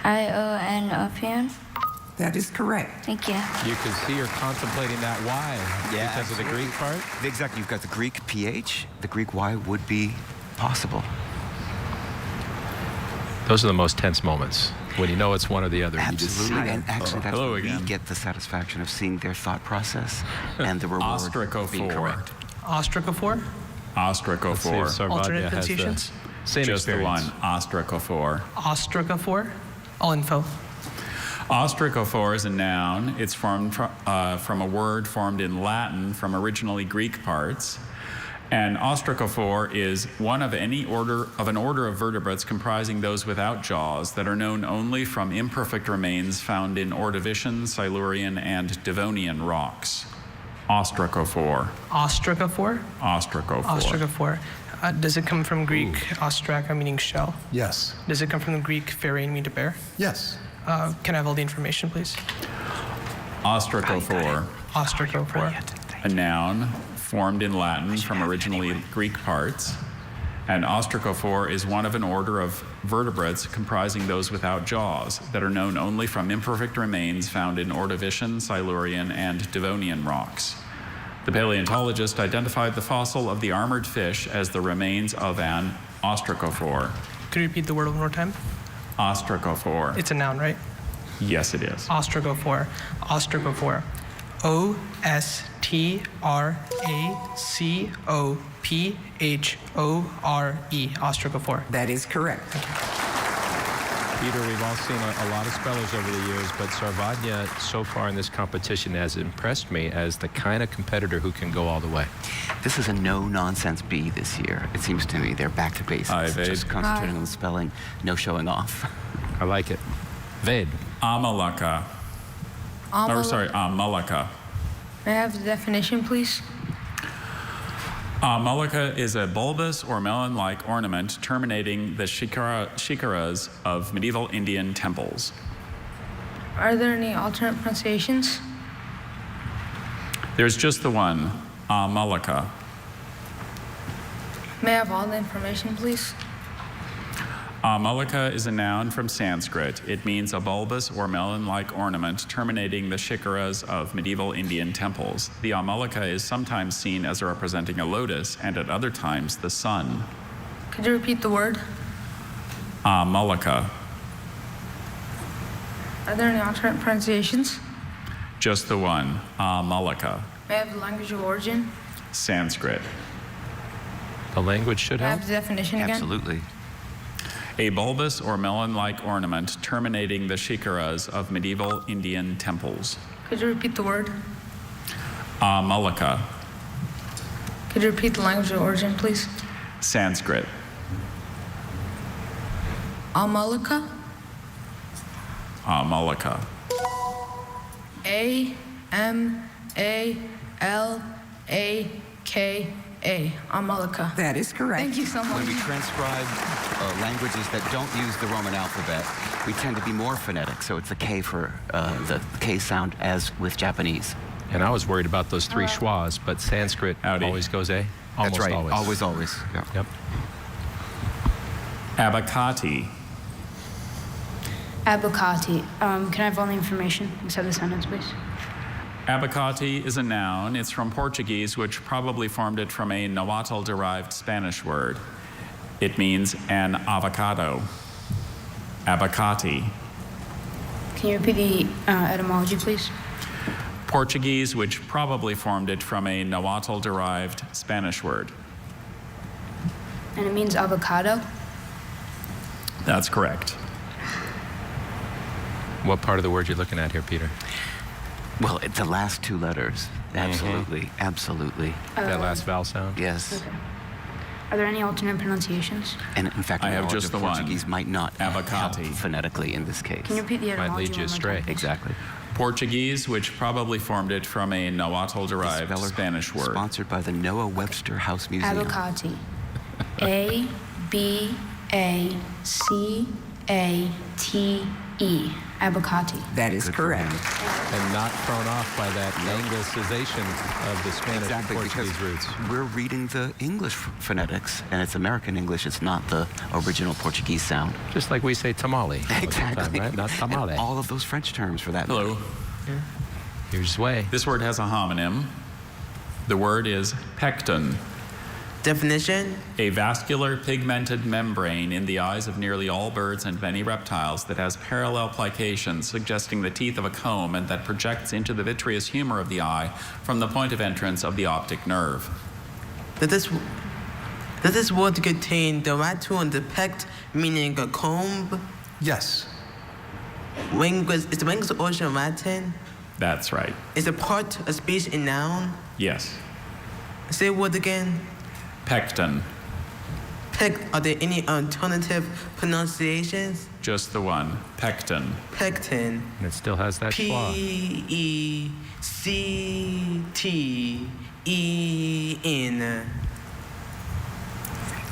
Speaker 5: I-O-N, ophion?
Speaker 16: That is correct.
Speaker 5: Thank you.
Speaker 1: You can see you're contemplating that Y because of the Greek part.
Speaker 21: Exactly. You've got the Greek PH. The Greek Y would be possible.
Speaker 1: Those are the most tense moments when you know it's one or the other.
Speaker 21: Absolutely. And actually, that's
Speaker 1: Hello
Speaker 21: where
Speaker 1: again.
Speaker 21: we get the satisfaction of seeing their thought process and the reward of being correct.
Speaker 14: Ostracophore?
Speaker 12: Ostracophore.
Speaker 14: Alternate pronunciations?
Speaker 1: Same
Speaker 12: Just
Speaker 1: experience.
Speaker 12: the one, ostracophore.
Speaker 14: Ostracophore? All info.
Speaker 12: Ostracophore is a noun. It's formed from a word formed in Latin from originally Greek parts. And ostracophore is one of an order of vertebrates comprising those without jaws that are known only from imperfect remains found in Ordovician, Silurian, and Devonian rocks. Ostracophore.
Speaker 14: Ostracophore?
Speaker 12: Ostracophore.
Speaker 14: Ostracophore. Does it come from Greek ostraka, meaning shell?
Speaker 2: Yes.
Speaker 14: Does it come from the Greek pharain, meaning to bear?
Speaker 2: Yes.
Speaker 14: Can I have all the information, please?
Speaker 12: Ostracophore.
Speaker 14: Ostracophore.
Speaker 12: A noun formed in Latin from originally Greek parts. And ostracophore is one of an order of vertebrates comprising those without jaws that are known only from imperfect remains found in Ordovician, Silurian, and Devonian rocks. The paleontologist identified the fossil of the armored fish as the remains of an ostracophore.
Speaker 14: Could you repeat the word one more time?
Speaker 12: Ostracophore.
Speaker 14: It's a noun, right?
Speaker 12: Yes, it is.
Speaker 14: Ostracophore. Ostracophore. O-S-T-R-A-C-O-P-H-O-R-E. Ostracophore.
Speaker 16: That is correct.
Speaker 1: Peter, we've all seen a lot of spellers over the years, but Sarvanya so far in this competition has impressed me as the kind of competitor who can go all the way.
Speaker 21: This is a no-nonsense B this year, it seems to me. They're back to basics, just concentrating on the spelling, no showing off.
Speaker 1: I like it. Ved.
Speaker 12: Amalaka. Amalaka.
Speaker 20: May I have the definition, please?
Speaker 12: Amalaka is a bulbous or melon-like ornament terminating the shikaras of medieval Indian temples.
Speaker 20: Are there any alternate pronunciations?
Speaker 12: There's just the one, Amalaka.
Speaker 20: May I have all the information, please?
Speaker 12: Amalaka is a noun from Sanskrit. It means a bulbous or melon-like ornament terminating the shikaras of medieval Indian temples. The Amalaka is sometimes seen as representing a lotus and at other times the sun.
Speaker 20: Could you repeat the word?
Speaker 12: Amalaka.
Speaker 20: Are there any alternate pronunciations?
Speaker 12: Just the one, Amalaka.
Speaker 20: May I have the language of origin?
Speaker 12: Sanskrit.
Speaker 1: The language should
Speaker 20: May I
Speaker 1: help.
Speaker 20: have the definition again?
Speaker 21: Absolutely.
Speaker 12: A bulbous or melon-like ornament terminating the shikaras of medieval Indian temples.
Speaker 20: Could you repeat the word?
Speaker 12: Amalaka.
Speaker 20: Could you repeat the language of origin, please?
Speaker 12: Sanskrit.
Speaker 20: Amalaka?
Speaker 12: Amalaka.
Speaker 20: A-M-A-L-A-K-A. Amalaka.
Speaker 16: That is correct.
Speaker 20: Thank you so much.
Speaker 21: When we transcribe languages that don't use the Roman alphabet, we tend to be more phonetic. So it's a K for the K sound, as with Japanese.
Speaker 1: And I was worried about those three schwas, but Sanskrit always goes A. Almost
Speaker 21: That's right.
Speaker 1: always.
Speaker 21: Always. Yeah.
Speaker 1: Yep.
Speaker 12: Abacati.
Speaker 9: Abacati. Can I have all the information inside the sentence, please?
Speaker 12: Abacati is a noun. It's from Portuguese, which probably formed it from a Nahuatl-derived Spanish word. It means an avocado. Abacati.
Speaker 9: Can you repeat the etymology, please?
Speaker 12: Portuguese, which probably formed it from a Nahuatl-derived Spanish word.
Speaker 9: And it means avocado?
Speaker 12: That's correct.
Speaker 1: What part of the word you're looking at here, Peter?
Speaker 21: Well, the last two letters. Absolutely, absolutely.
Speaker 1: That last vowel sound?
Speaker 21: Yes.
Speaker 9: Okay. Are there any alternate pronunciations?
Speaker 21: And in fact,
Speaker 12: I have just the one.
Speaker 21: Portuguese might not help
Speaker 12: Avocati.
Speaker 21: phonetically in this case.
Speaker 9: Can you repeat the etymology?
Speaker 1: Might lead you
Speaker 9: one more
Speaker 1: astray.
Speaker 9: time, please?
Speaker 21: Exactly.
Speaker 12: Portuguese, which probably formed it from a Nahuatl-derived
Speaker 21: Speller
Speaker 12: Spanish word.
Speaker 21: Sponsored by the Noah Webster House Museum.
Speaker 9: Avocati. A-B-A-C-A-T-E. Avocati.
Speaker 16: That is correct.
Speaker 1: And not thrown off by that anglicization of the Spanish
Speaker 21: Exactly,
Speaker 1: and Portuguese
Speaker 21: because
Speaker 1: roots.
Speaker 21: we're reading the English phonetics, and it's American English. It's not the original Portuguese sound.
Speaker 1: Just like we say tamale. most of the
Speaker 21: Exactly.
Speaker 1: time, right? Not tamale.
Speaker 21: And all of those French terms for that.
Speaker 12: Hello.
Speaker 1: Here's way.
Speaker 12: This word has a homonym. The word is pecten.
Speaker 17: Definition?
Speaker 12: A vascular pigmented membrane in the eyes of nearly all birds and many reptiles that has parallel plications suggesting the teeth of a comb and that projects into the vitreous humor of the eye from the point of entrance of the optic nerve.
Speaker 17: Does this word contain the ratu and the pect, meaning a comb?
Speaker 2: Yes.
Speaker 17: Is the language the origin of Latin?
Speaker 12: That's right.
Speaker 17: Is a part a speech and noun?
Speaker 12: Yes.
Speaker 17: Say the word again.
Speaker 12: Pecten.
Speaker 17: Pect. Are there any alternative pronunciations?
Speaker 12: Just the one. Pecten.
Speaker 17: Pecten.
Speaker 1: And it still has that schwa.
Speaker 17: P-E-C-T-E-N.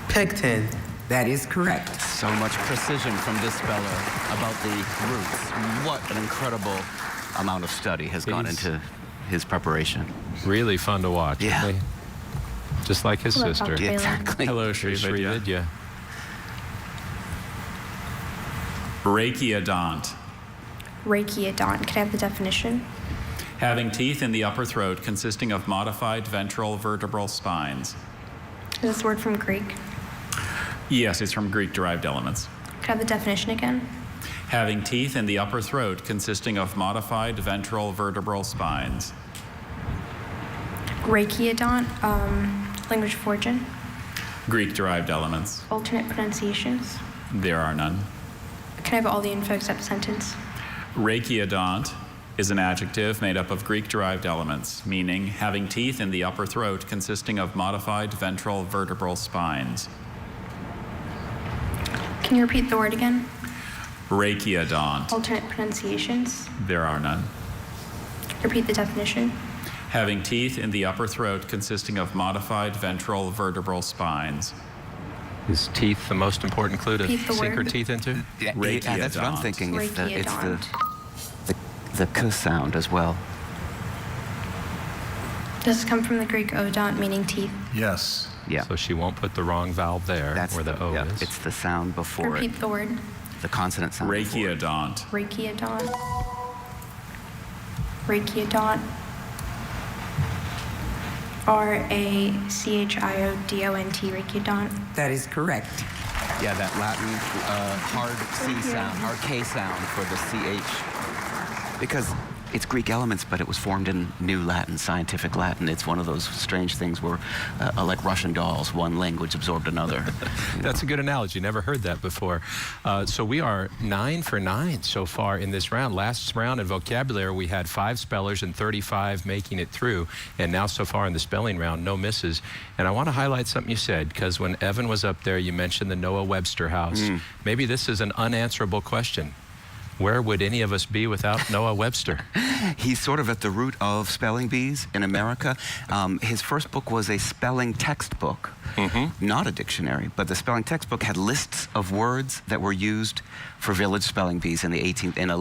Speaker 17: Pecten.
Speaker 16: That is correct.
Speaker 21: So much precision from this speller about the roots. What an incredible amount of study has gone into his preparation.
Speaker 1: Really fun to watch.
Speaker 21: Yeah.
Speaker 1: Really. Just like his
Speaker 9: Hello,
Speaker 1: sister.
Speaker 9: Papa
Speaker 21: Yeah, exactly.
Speaker 12: Hello, Srividya.
Speaker 1: Srividya.
Speaker 12: Brachiodont.
Speaker 3: Brachiodont. Can I have the definition?
Speaker 12: Having teeth in the upper throat consisting of modified ventral vertebral spines.
Speaker 3: Is this word from Greek?
Speaker 12: Yes, it's from Greek-derived elements.
Speaker 3: Can I have the definition again?
Speaker 12: Having teeth in the upper throat consisting of modified ventral vertebral spines.
Speaker 3: Brachiodont. Language of origin.
Speaker 12: Greek-derived elements.
Speaker 3: Alternate pronunciations.
Speaker 12: There are none.
Speaker 3: Can I have all the info except sentence?
Speaker 12: Brachiodont is an adjective made up of Greek-derived elements, meaning having teeth in the upper throat consisting of modified ventral vertebral spines.
Speaker 3: Can you repeat the word again?
Speaker 12: Brachiodont.
Speaker 3: Alternate pronunciations.
Speaker 12: There are none.
Speaker 3: Repeat the definition.
Speaker 12: Having teeth in the upper throat consisting of modified ventral vertebral spines.
Speaker 1: Is teeth the most important clue to
Speaker 3: Repeat the
Speaker 1: sink her
Speaker 3: word.
Speaker 1: teeth into?
Speaker 21: Yeah, that's what I'm
Speaker 12: Brachiodont.
Speaker 21: thinking. It's
Speaker 3: Brachiodont.
Speaker 21: the k sound as well.
Speaker 3: Does this come from the Greek odont, meaning teeth?
Speaker 2: Yes.
Speaker 21: Yeah.
Speaker 1: So she won't put the wrong valve there
Speaker 21: That's
Speaker 1: where the O
Speaker 21: yeah,
Speaker 1: is.
Speaker 21: it's the sound before
Speaker 3: Repeat
Speaker 21: it.
Speaker 3: the word.
Speaker 21: The consonant sound. before it.
Speaker 12: Brachiodont.
Speaker 3: Brachiodont. Brachiodont. R-A-C-H-I-O-D-O-N-T. Brachiodont.
Speaker 16: That is correct.
Speaker 21: Yeah, that Latin hard C sound, hard K sound for the CH. Because it's Greek elements, but it was formed in New Latin, scientific Latin. It's one of those strange things where, like Russian dolls, one language absorbed another.
Speaker 1: That's a good analogy. Never heard that before. So we are 9 for 9 so far in this round. Last round in vocabulary, we had 5 spellers and 35 making it through. And now so far in the spelling round, no misses. And I want to highlight something you said, because when Evan was up there, you mentioned the Noah Webster House. Maybe this is an unanswerable question. Where would any of us be without Noah Webster?
Speaker 21: He's sort of at the root of spelling bees in America. His first book was a spelling textbook, not a dictionary, but the spelling textbook had lists of words that were used for village spelling bees in the end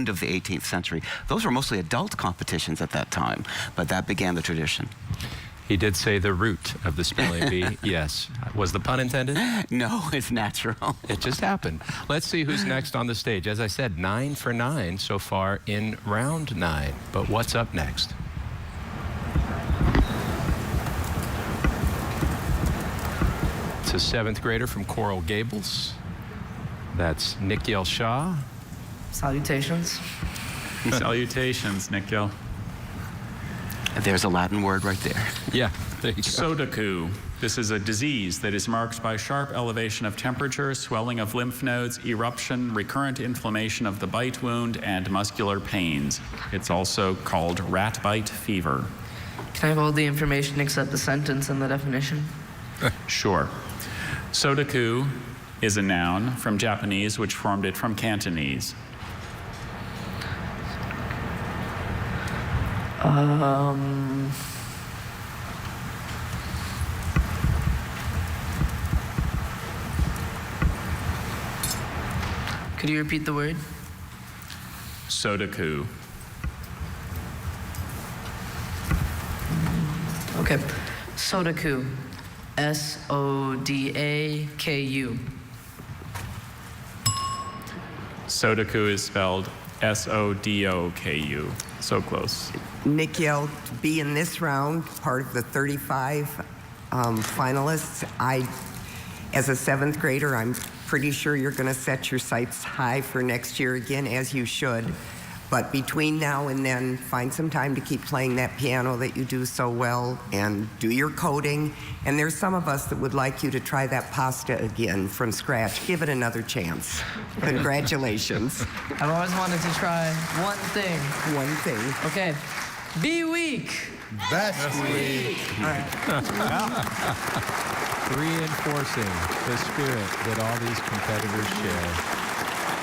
Speaker 21: of the 18th century. Those were mostly adult competitions at that time, but that began the tradition.
Speaker 1: He did say the root of the spelling bee. Yes. Was the pun intended?
Speaker 21: No, it's natural.
Speaker 1: It just happened. Let's see who's next on the stage. As I said, 9 for 9 so far in round 9. But what's up next? It's a 7th grader from Coral Gables. That's Nikhil Shah.
Speaker 8: Salutations.
Speaker 12: Salutations, Nikhil.
Speaker 21: There's a Latin word right there.
Speaker 1: Yeah, there you go.
Speaker 12: Sodaku. This is a disease that is marked by sharp elevation of temperature, swelling of lymph nodes, eruption, recurrent inflammation of the bite wound, and muscular pains. It's also called rat bite fever.
Speaker 11: Can I have all the information except the sentence and the definition?
Speaker 12: Sure. Sodaku is a noun from Japanese, which formed it from Cantonese.
Speaker 11: Could you repeat the word?
Speaker 12: Sodaku.
Speaker 11: Okay. Sodaku. S-O-D-A-K-U.
Speaker 12: Sodaku is spelled S-O-D-O-K-U. So close.
Speaker 16: Nikhil, to be in this round, part of the 35 finalists, as a 7th grader, I'm pretty sure you're going to set your sights high for next year again, as you should. But between now and then, find some time to keep playing that piano that you do so well and do your coding. And there's some of us that would like you to try that pasta again from scratch. Give it another chance. Congratulations.
Speaker 11: I've always wanted to try one thing.
Speaker 16: One thing.
Speaker 11: Okay. Be weak.
Speaker 2: Best week.
Speaker 11: All right.
Speaker 1: Reinforcing the spirit that all these competitors share.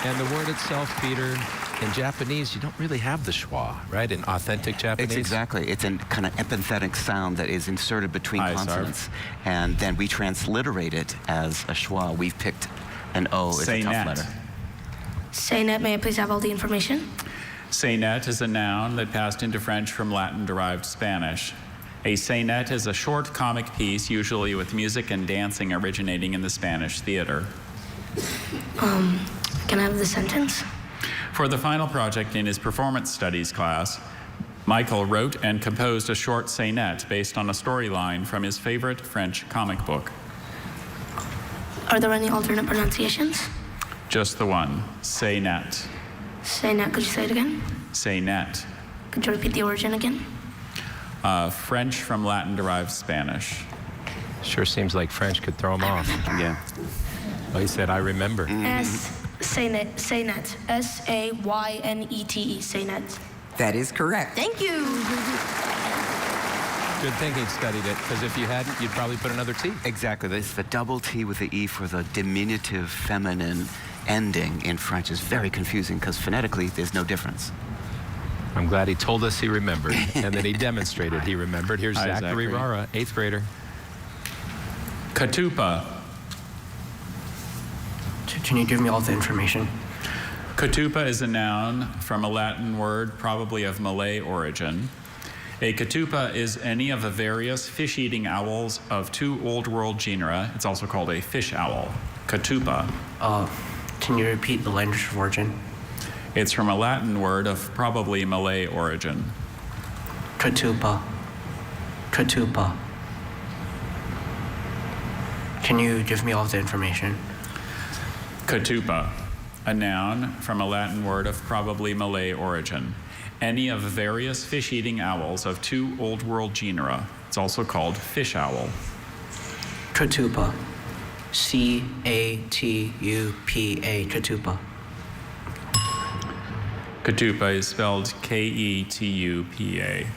Speaker 1: And the word itself, Peter, in Japanese, you don't really have the schwa, right? In authentic Japanese?
Speaker 21: It's a kind of epenthetic sound that is inserted between consonants. And then we transliterate it as a schwa. We've picked an O as a tough letter.
Speaker 6: Saynet, may I please have all the information?
Speaker 12: Saynet is a noun that passed into French from Latin-derived Spanish. A saynet is a short comic piece, usually with music and dancing originating in the Spanish theater.
Speaker 6: Can I have the sentence?
Speaker 12: For the final project in his performance studies class, Michael wrote and composed a short saynet based on a storyline from his favorite French comic book.
Speaker 6: Are there any alternate pronunciations?
Speaker 12: Just the one, saynet.
Speaker 6: Saynet, could you say it again?
Speaker 12: Saynet.
Speaker 6: Could you repeat the origin again?
Speaker 12: French from Latin-derived Spanish.
Speaker 1: Sure seems like French could throw him off.
Speaker 21: Yeah.
Speaker 1: Well, he said, I remember.
Speaker 6: Saynet. S-A-Y-N-E-T-E. Saynet.
Speaker 16: That is correct.
Speaker 6: Thank you.
Speaker 1: Good thinking, studied it, because if you hadn't, you'd probably put another T.
Speaker 21: Exactly. It's the double T with the E for the diminutive feminine ending in French is very confusing because phonetically there's no difference.
Speaker 1: I'm glad he told us he remembered, and then he demonstrated he remembered. Here's
Speaker 12: Hi,
Speaker 1: Zachary Rara, 8th grader.
Speaker 12: Katupa.
Speaker 14: Can you give me all the information?
Speaker 12: Katupa is a noun from a Latin word, probably of Malay origin. A katupa is any of the various fish-eating owls of 2 Old World genera. It's also called a fish owl. Katupa.
Speaker 14: Can you repeat the language of origin?
Speaker 12: It's from a Latin word of probably Malay origin.
Speaker 14: Katupa. Katupa. Can you give me all the information?
Speaker 12: Katupa, a noun from a Latin word of probably Malay origin. Any of various fish-eating owls of 2 Old World genera. It's also called fish owl.
Speaker 14: Katupa. C-A-T-U-P-A. Katupa.
Speaker 12: Katupa is spelled K-E-T-U-P-A.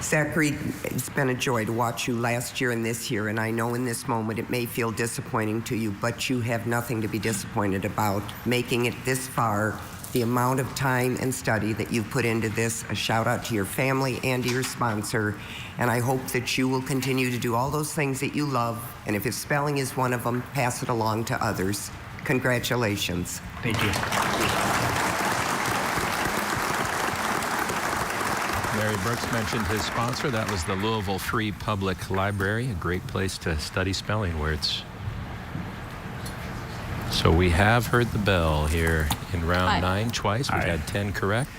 Speaker 16: Zachary, it's been a joy to watch you last year and this year, and I know in this moment it may feel disappointing to you, but you have nothing to be disappointed about. Making it this far, the amount of time and study that you've put into this, a shout out to your family and to your sponsor, and I hope that you will continue to do all those things that you love, and if spelling is one of them, pass it along to others. Congratulations.
Speaker 14: Thank you.
Speaker 1: Mary Brooks mentioned his sponsor. That was the Louisville Free Public Library, a great place to study spelling words. So we have heard the bell here in round 9 twice. We've had 10 correct.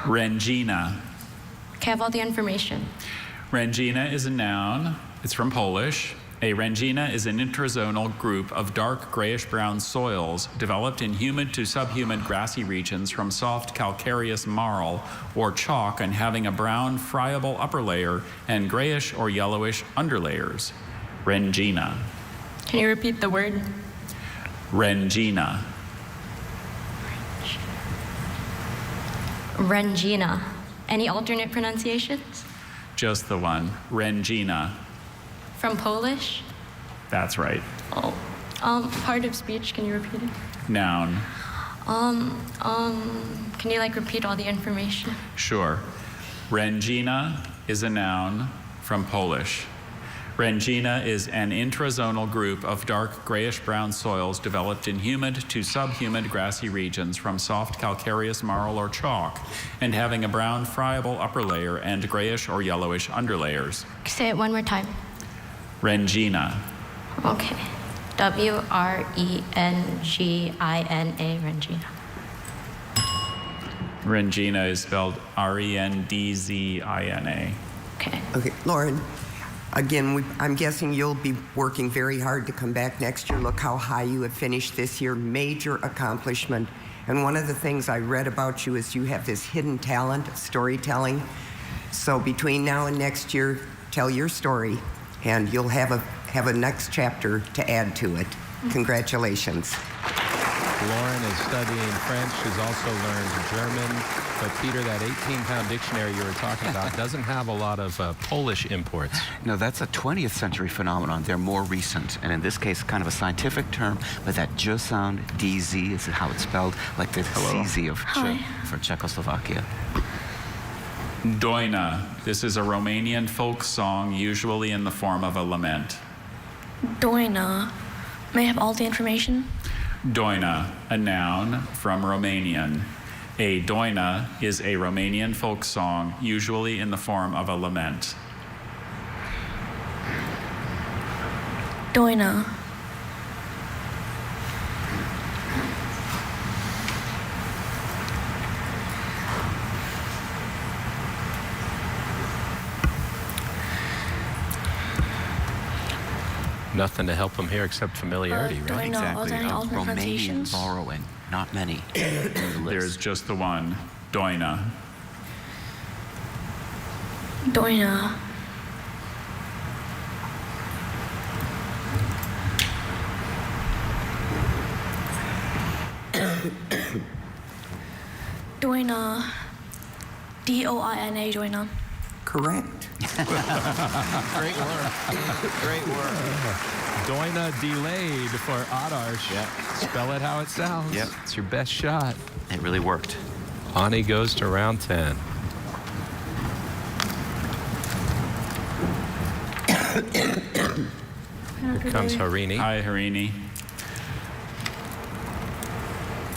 Speaker 12: Rengina.
Speaker 5: Can I have all the information?
Speaker 12: Rengina is a noun. It's from Polish. A rengina is an intrazonal group of dark grayish-brown soils developed in humid to subhumid grassy regions from soft calcareous marl or chalk and having a brown friable upper layer and grayish or yellowish underlayers. Rengina.
Speaker 20: Can you repeat the word?
Speaker 12: Rengina.
Speaker 20: Rengina. Any alternate pronunciations?
Speaker 12: Just the one. Rengina.
Speaker 20: From Polish?
Speaker 12: That's right.
Speaker 20: Oh. Part of speech, can you repeat it?
Speaker 12: Noun.
Speaker 20: Can you repeat all the information?
Speaker 12: Sure. Rengina is a noun from Polish. Rengina is an intrazonal group of dark grayish-brown soils developed in humid to subhumid grassy regions from soft calcareous marl or chalk and having a brown friable upper layer and grayish or yellowish underlayers.
Speaker 20: Say it one more time.
Speaker 12: Rengina.
Speaker 20: Okay. W-R-E-N-G-I-N-A, Rengina.
Speaker 12: Rengina is spelled R-E-N-D-Z-I-N-A.
Speaker 20: Okay.
Speaker 16: Okay, Lauren, again, I'm guessing you'll be working very hard to come back next year. Look how high you have finished this year. Major accomplishment. And one of the things I read about you is you have this hidden talent of storytelling. So between now and next year, tell your story, and you'll have a next chapter to add to it. Congratulations.
Speaker 1: Lauren is studying French. She's also learned German. But Peter, that 18-pound dictionary you were talking about doesn't have a lot of Polish imports.
Speaker 21: No, that's a 20th century phenomenon. They're more recent, and in this case, kind of a scientific term, but that J sound, DZ, is how it's spelled, like the CZ of for Czechoslovakia.
Speaker 12: Doina. This is a Romanian folk song, usually in the form of a lament.
Speaker 6: Doina. May I have all the information?
Speaker 12: Doina, a noun from Romanian. A doina is a Romanian folk song, usually in the form of a lament.
Speaker 6: Doina.
Speaker 1: Nothing to help him here except familiarity, right?
Speaker 6: Doina.
Speaker 21: Romanian borrowing, not many.
Speaker 12: There's just the one, doina.
Speaker 6: Doina. Doina. D-O-I-N-A, Doina.
Speaker 16: Correct.
Speaker 1: Great work. Great work. Doina delayed for Adarsh.
Speaker 21: Yep.
Speaker 1: Spell it how it sounds.
Speaker 21: Yep.
Speaker 1: It's your best shot.
Speaker 21: It really worked.
Speaker 1: Ani goes to round 10. Here comes Harini.
Speaker 12: Hi, Harini.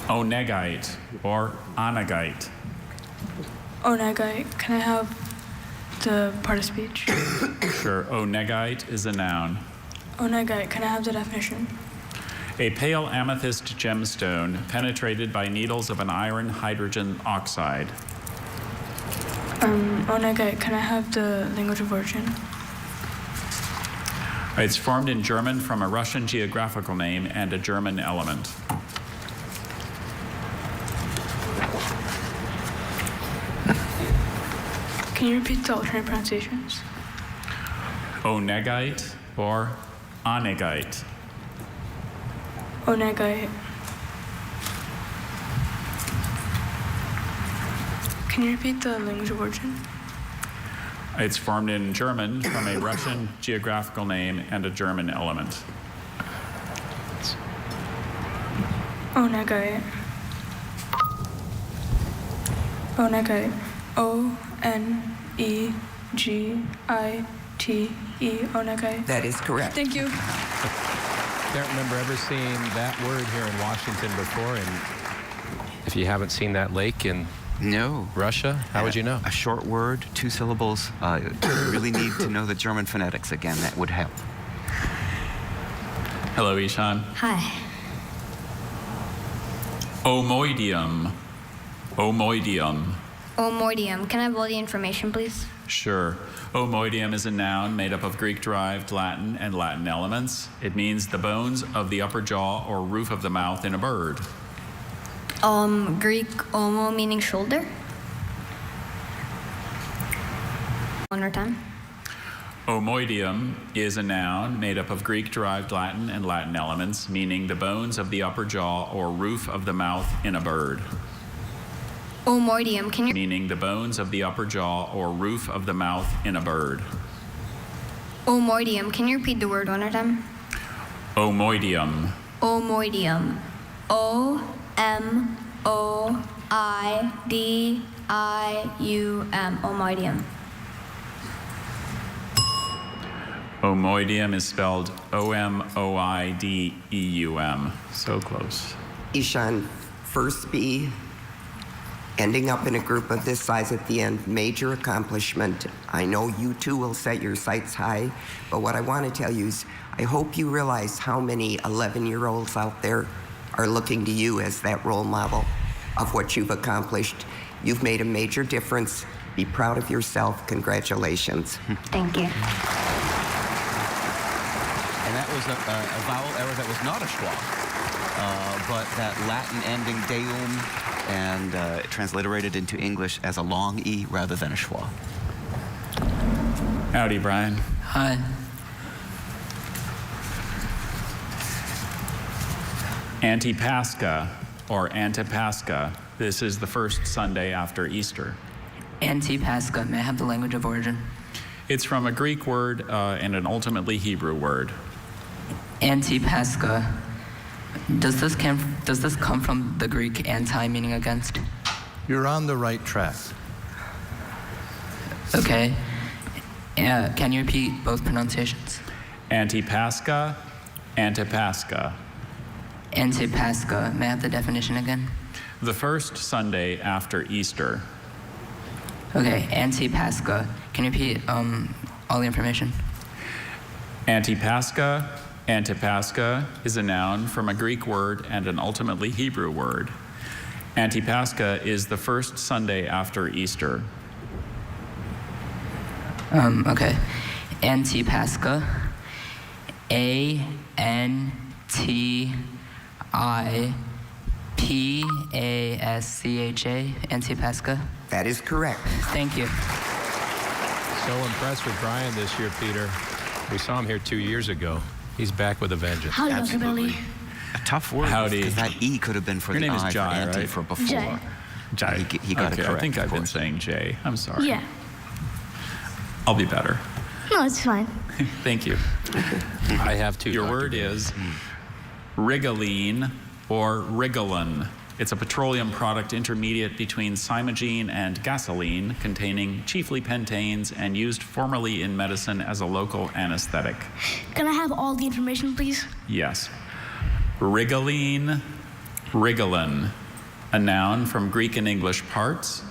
Speaker 12: Onegite or onagite.
Speaker 9: Onagite. Can I have the part of speech?
Speaker 12: Sure. Onegite is a noun.
Speaker 9: Onagite. Can I have the definition?
Speaker 12: A pale amethyst gemstone penetrated by needles of an iron hydrogen oxide.
Speaker 9: Onagite. Can I have the language of origin?
Speaker 12: It's formed in German from a Russian geographical name and a German element.
Speaker 9: Can you repeat the alternate pronunciations?
Speaker 12: Onegite or onegite.
Speaker 9: Onagite. Can you repeat the language of origin?
Speaker 12: It's formed in German from a Russian geographical name and a German element.
Speaker 9: Onagite. Onagite. O-N-E-G-I-T-E. Onagite.
Speaker 16: That is correct.
Speaker 9: Thank you.
Speaker 1: Can't remember ever seeing that word here in Washington before. And if you haven't seen that lake in Russia, how would you know?
Speaker 21: A short word, 2 syllables. You really need to know the German phonetics again. That would help.
Speaker 12: Hello, Ishan.
Speaker 20: Hi.
Speaker 12: Omoidium. Omoidium.
Speaker 5: Omoidium. Can I have all the information, please?
Speaker 12: Sure. Omoidium is a noun made up of Greek-derived Latin and Latin elements. It means the bones of the upper jaw or roof of the mouth in a bird.
Speaker 20: Greek omo meaning shoulder. One more time.
Speaker 12: Omoidium is a noun made up of Greek-derived Latin and Latin elements, meaning the bones of the upper jaw or roof of the mouth in a bird.
Speaker 20: Omoidium, can you...
Speaker 12: Meaning the bones of the upper jaw or roof of the mouth in a bird.
Speaker 20: Omoidium, can you repeat the word one more time?
Speaker 12: Omoidium.
Speaker 20: Omoidium. O-M-O-I-D-I-U-M. Omoidium.
Speaker 12: Omoidium is spelled O-M-O-I-D-E-U-M. So close.
Speaker 16: Ishan, first B, ending up in a group of this size at the end, major accomplishment. I know you too will set your sights high, but what I want to tell you is I hope you realize how many 11-year-olds out there are looking to you as that role model of what you've accomplished. You've made a major difference. Be proud of yourself. Congratulations.
Speaker 20: Thank you.
Speaker 21: And that was a vowel error that was not a schwa, but that Latin ending deum, and transliterated into English as a long E rather than a schwa.
Speaker 12: Howdy, Brian.
Speaker 11: Hi.
Speaker 12: Antipascha, or Antipascha. This is the first Sunday after Easter.
Speaker 11: Antipascha, may I have the language of origin?
Speaker 12: It's from a Greek word and an ultimately Hebrew word.
Speaker 11: Antipascha. Does this come from the Greek anti, meaning against?
Speaker 2: You're on the right track.
Speaker 11: Okay. Can you repeat both pronunciations?
Speaker 12: Antipascha, Antipascha.
Speaker 11: Antipascha. May I have the definition again?
Speaker 12: The first Sunday after Easter.
Speaker 11: Okay, Antipascha. Can you repeat all the information?
Speaker 12: Antipascha, Antipascha is a noun from a Greek word and an ultimately Hebrew word. Antipascha is the first Sunday after Easter.
Speaker 11: Okay. Antipascha. A-N-T-I-P-A-S-C-H-A. Antipascha.
Speaker 16: That is correct.
Speaker 11: Thank you.
Speaker 1: So impressed with Brian this year, Peter. We saw him here 2 years ago. He's back with a vengeance.
Speaker 6: Howdy, Dr. Billy.
Speaker 21: A tough word.
Speaker 12: Howdy.
Speaker 21: Because that E could have been for
Speaker 12: Your
Speaker 21: the
Speaker 12: name is
Speaker 21: I,
Speaker 12: Jai,
Speaker 21: for anti,
Speaker 12: right?
Speaker 21: for before.
Speaker 6: Jai.
Speaker 12: Jai.
Speaker 21: He got it correct.
Speaker 12: I think I've been
Speaker 21: course.
Speaker 12: saying Jay. I'm sorry.
Speaker 6: Yeah.
Speaker 12: I'll be better.
Speaker 6: No, it's fine.
Speaker 12: Thank you.
Speaker 1: I have two.
Speaker 12: Your
Speaker 1: Dr.
Speaker 12: word
Speaker 1: Billy.
Speaker 12: is rigaline or rigalin. It's a petroleum product intermediate between cymogene and gasoline, containing chiefly pentanes and used formerly in medicine as a local anesthetic.
Speaker 6: Can I have all the information, please?
Speaker 12: Yes. Rigaline, rigalin, a noun from Greek and English parts.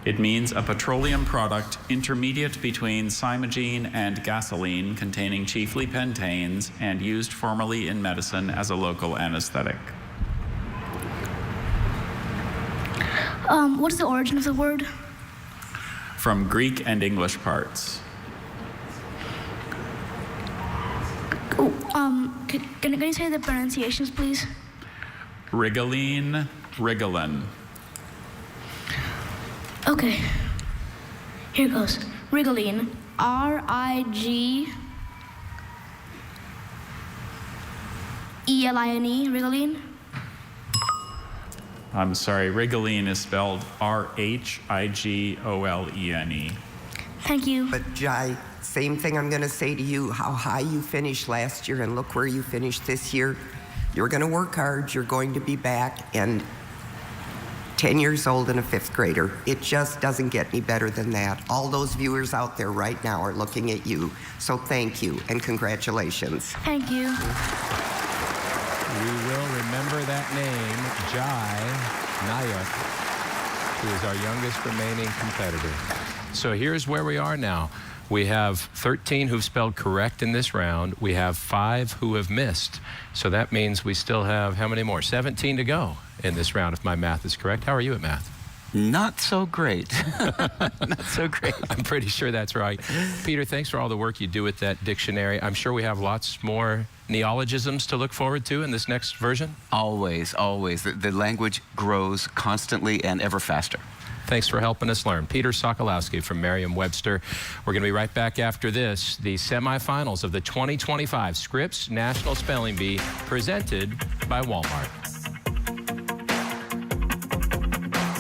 Speaker 12: It means a petroleum product intermediate between cymogene and gasoline, containing chiefly pentanes and used formerly in medicine as a local anesthetic.
Speaker 6: What is the origin of the word?
Speaker 12: From Greek and English parts.
Speaker 6: Oh, can you say the pronunciations, please?
Speaker 12: Rigaline, rigalin.
Speaker 6: Okay. Here goes. Rigaline. R-I-G-E-L-I-N-E. Rigaline.
Speaker 12: I'm sorry, rigaline is spelled R-H-I-G-O-L-E-N-E.
Speaker 6: Thank you.
Speaker 16: But Jai, same thing I'm going to say to you, how high you finished last year and look where you finished this year. You're going to work hard, you're going to be back, and 10 years old and a fifth grader. It just doesn't get any better than that. All those viewers out there right now are looking at you. So thank you and congratulations.
Speaker 6: Thank you.
Speaker 1: We will remember that name, Jai Nayak, who is our youngest remaining competitor. So here's where we are now. We have 13 who've spelled correct in this round. We have 5 who have missed. So that means we still have how many more? 17 to go in this round, if my math is correct. How are you at math?
Speaker 21: Not so great. Not so great.
Speaker 1: I'm pretty sure that's right. Peter, thanks for all the work you do with that dictionary. I'm sure we have lots more neologisms to look forward to in this next version.
Speaker 21: Always, always. The language grows constantly and ever faster.
Speaker 1: Thanks for helping us learn. Peter Sokolowski from Merriam-Webster. We're going to be right back after this. The semifinals of the 2025 Scripps National Spelling Bee presented by Walmart.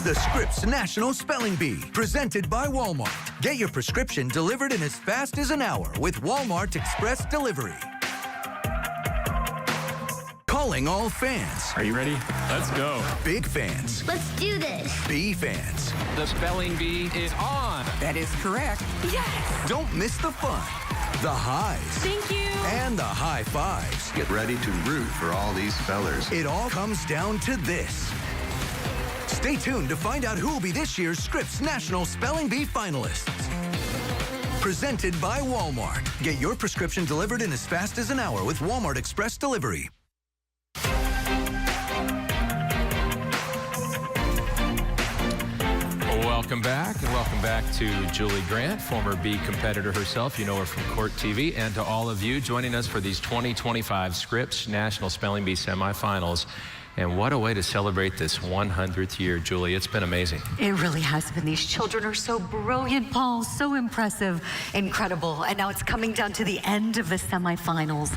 Speaker 13: The Scripps National Spelling Bee, presented by Walmart. Get your prescription delivered in as fast as an hour with Walmart Express Delivery. Calling all fans.
Speaker 12: Are you ready? Let's go.
Speaker 13: Big fans.
Speaker 5: Let's do this.
Speaker 13: Bee fans.
Speaker 1: The spelling bee is on.
Speaker 16: That is correct.
Speaker 5: Yes.
Speaker 13: Don't miss the fun, the highs,
Speaker 5: Thank you.
Speaker 13: and the high fives.
Speaker 2: Get ready to root for all these spellers.
Speaker 13: It all comes down to this. Stay tuned to find out who will be this year's Scripps National Spelling Bee finalists. Presented by Walmart. Get your prescription delivered in as fast as an hour with Walmart Express Delivery.
Speaker 1: Welcome back, and welcome back to Julie Grant, former bee competitor herself. You know her from Court TV, and to all of you joining us for these 2025 Scripps National Spelling Bee semifinals. And what a way to celebrate this 100th year, Julie. It's been amazing.
Speaker 10: It really has been. These children are so brilliant, Paul, so impressive, incredible. And now it's coming down to the end of the semifinals.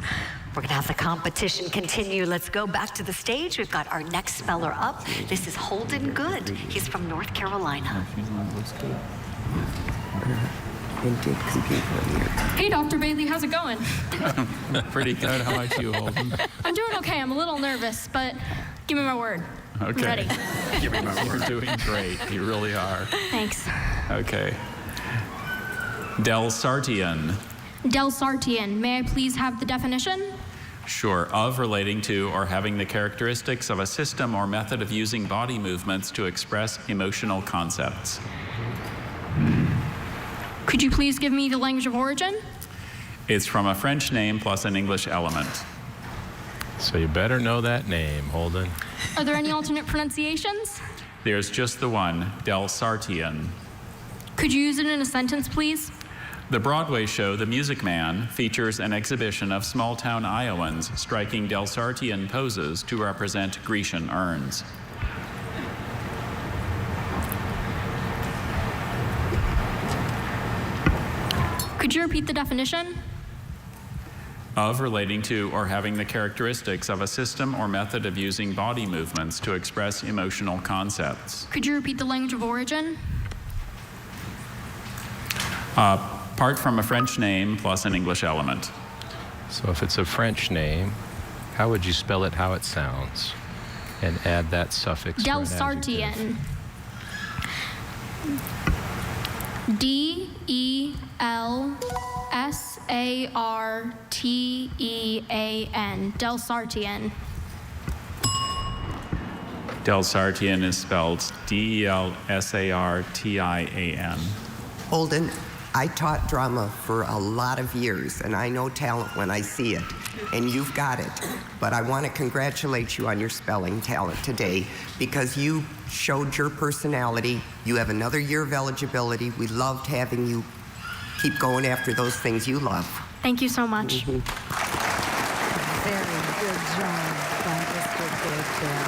Speaker 10: We're going to have the competition continue. Let's go back to the stage. We've got our next speller up. This is Holden Good. He's from North Carolina.
Speaker 22: Hey, Dr. Bailey, how's it going?
Speaker 12: Pretty good. How about you, Holden?
Speaker 22: I'm doing okay. I'm a little nervous, but give me my word.
Speaker 12: Okay.
Speaker 22: I'm ready.
Speaker 12: Give me my word. You're doing great. You really are.
Speaker 22: Thanks.
Speaker 12: Okay. Delsartian.
Speaker 22: Delsartian. May I please have the definition?
Speaker 12: Sure. Of, relating to, or having the characteristics of a system or method of using body movements to express emotional concepts.
Speaker 22: Could you please give me the language of origin?
Speaker 12: It's from a French name plus an English element.
Speaker 1: So you better know that name, Holden.
Speaker 22: Are there any alternate pronunciations?
Speaker 12: There's just the one, Delsartian.
Speaker 22: Could you use it in a sentence, please?
Speaker 12: The Broadway show, The Music Man, features an exhibition of small-town Iowans striking Delsartian poses to represent Grecian urns.
Speaker 22: Could you repeat the definition?
Speaker 12: Of, relating to, or having the characteristics of a system or method of using body movements to express emotional concepts.
Speaker 22: Could you repeat the language of origin?
Speaker 12: Part from a French name plus an English element.
Speaker 1: So if it's a French name, how would you spell it how it sounds? And add that suffix.
Speaker 22: Delsartian. D-E-L-S-A-R-T-E-A-N. Delsartian.
Speaker 12: Delsartian is spelled D-E-L-S-A-R-T-I-A-N.
Speaker 16: Holden, I taught drama for a lot of years, and I know talent when I see it, and you've got it. But I want to congratulate you on your spelling talent today because you showed your personality. You have another year of eligibility. We loved having you keep going after those things you love.
Speaker 22: Thank you so much.
Speaker 10: Very good job by Mr. Goodell.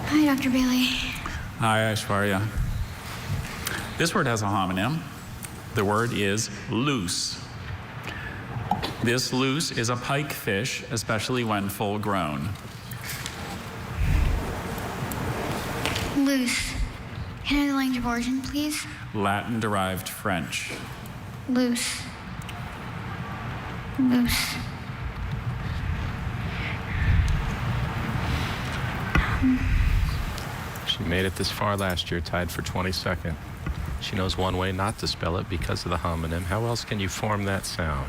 Speaker 22: Hi, Dr. Bailey.
Speaker 12: Hi, Aishwarya. This word has a homonym. The word is loose. This loose is a pike fish, especially when full grown.
Speaker 5: Loose. Can I have the language of origin, please?
Speaker 12: Latin-derived French.
Speaker 5: Loose. Loose.
Speaker 1: She made it this far last year, tied for 22nd. She knows one way not to spell it because of the homonym. How else can you form that sound?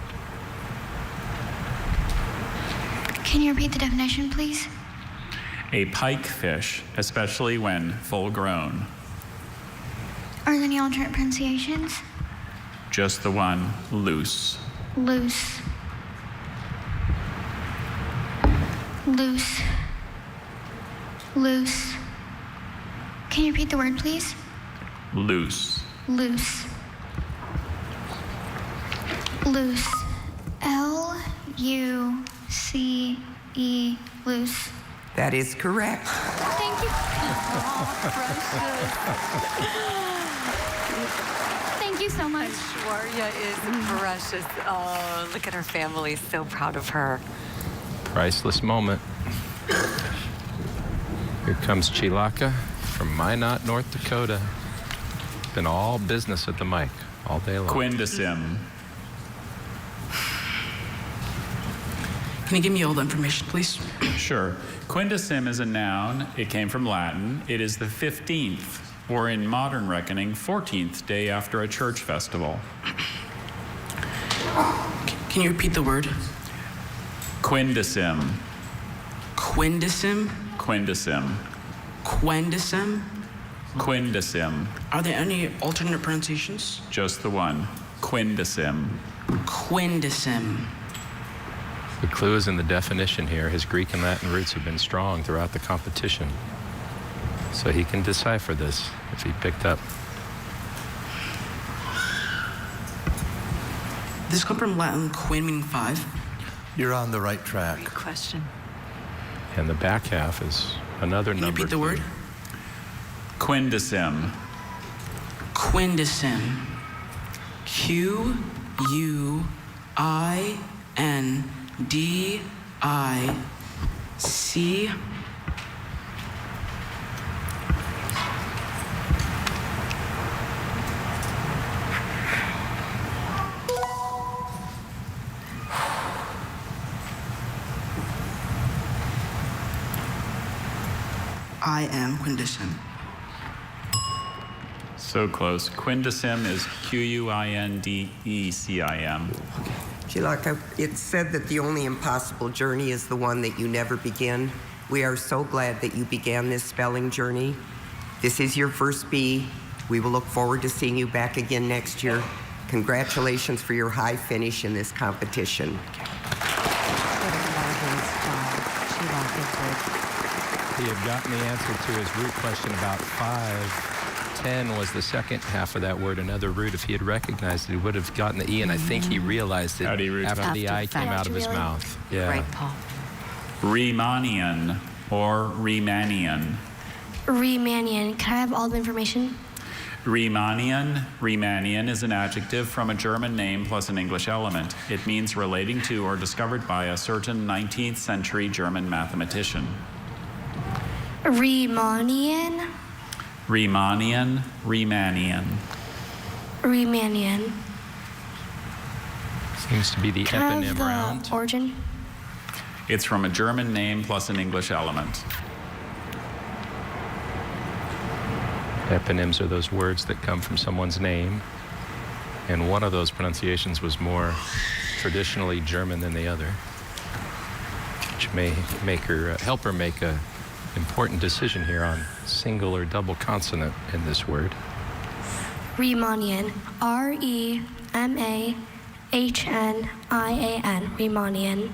Speaker 5: Can you repeat the definition, please?
Speaker 12: A pike fish, especially when full grown.
Speaker 5: Are there any alternate pronunciations?
Speaker 12: Just the one, loose.
Speaker 5: Loose. Loose. Loose. Can you repeat the word, please?
Speaker 12: Loose.
Speaker 5: Loose. Loose. L-U-C-E. Loose.
Speaker 16: That is correct.
Speaker 5: Thank you. Thank you so much.
Speaker 10: Shwarya is precious. Oh, look at her family. So proud of her.
Speaker 1: Priceless moment. Here comes Chilaka from Minot, North Dakota. Been all business at the mic all day long.
Speaker 12: Quindisim.
Speaker 8: Can you give me all the information, please?
Speaker 12: Sure. Quindisim is a noun. It came from Latin. It is the 15th, or in modern reckoning, 14th day after a church festival.
Speaker 8: Can you repeat the word?
Speaker 12: Quindisim.
Speaker 8: Quindisim?
Speaker 12: Quindisim.
Speaker 8: Quindisim?
Speaker 12: Quindisim.
Speaker 8: Are there any alternate pronunciations?
Speaker 12: Just the one. Quindisim.
Speaker 8: Quindisim.
Speaker 1: The clue is in the definition here. His Greek and Latin roots have been strong throughout the competition. So he can decipher this if he picked up.
Speaker 8: This come from Latin quin meaning 5.
Speaker 2: You're on the right track.
Speaker 10: Good question.
Speaker 1: And the back half is another
Speaker 8: Can you
Speaker 1: number.
Speaker 8: repeat the word?
Speaker 12: Quindisim.
Speaker 8: Quindisim. Q-U-I-N-D-I-C. I am Quindisim.
Speaker 12: So close. Quindisim is Q-U-I-N-D-E-C-I-M.
Speaker 16: Chilaka, it's said that the only impossible journey is the one that you never begin. We are so glad that you began this spelling journey. This is your first B. We will look forward to seeing you back again next year. Congratulations for your high finish in this competition.
Speaker 1: He had gotten the answer to his root question about 5. 10 was the second half of that word, another root. If he had recognized it, he would have gotten the E, and I think he realized it after the I came out of his mouth. Yeah.
Speaker 10: Right, Paul.
Speaker 12: Riemannian or Riemannian.
Speaker 5: Riemannian. Can I have all the information?
Speaker 12: Riemannian is an adjective from a German name plus an English element. It means relating to or discovered by a certain 19th century German mathematician.
Speaker 5: Riemannian.
Speaker 12: Riemannian.
Speaker 5: Riemannian.
Speaker 1: Seems to be the
Speaker 5: Can I have
Speaker 1: eponym
Speaker 5: the
Speaker 1: round.
Speaker 5: origin?
Speaker 12: It's from a German name plus an English element.
Speaker 1: Eponyms are those words that come from someone's name, and one of those pronunciations was more traditionally German than the other, which may make her help her make a important decision here on single or double consonant in this word.
Speaker 5: Riemannian. R-E-M-A-H-N-I-A-N. Riemannian.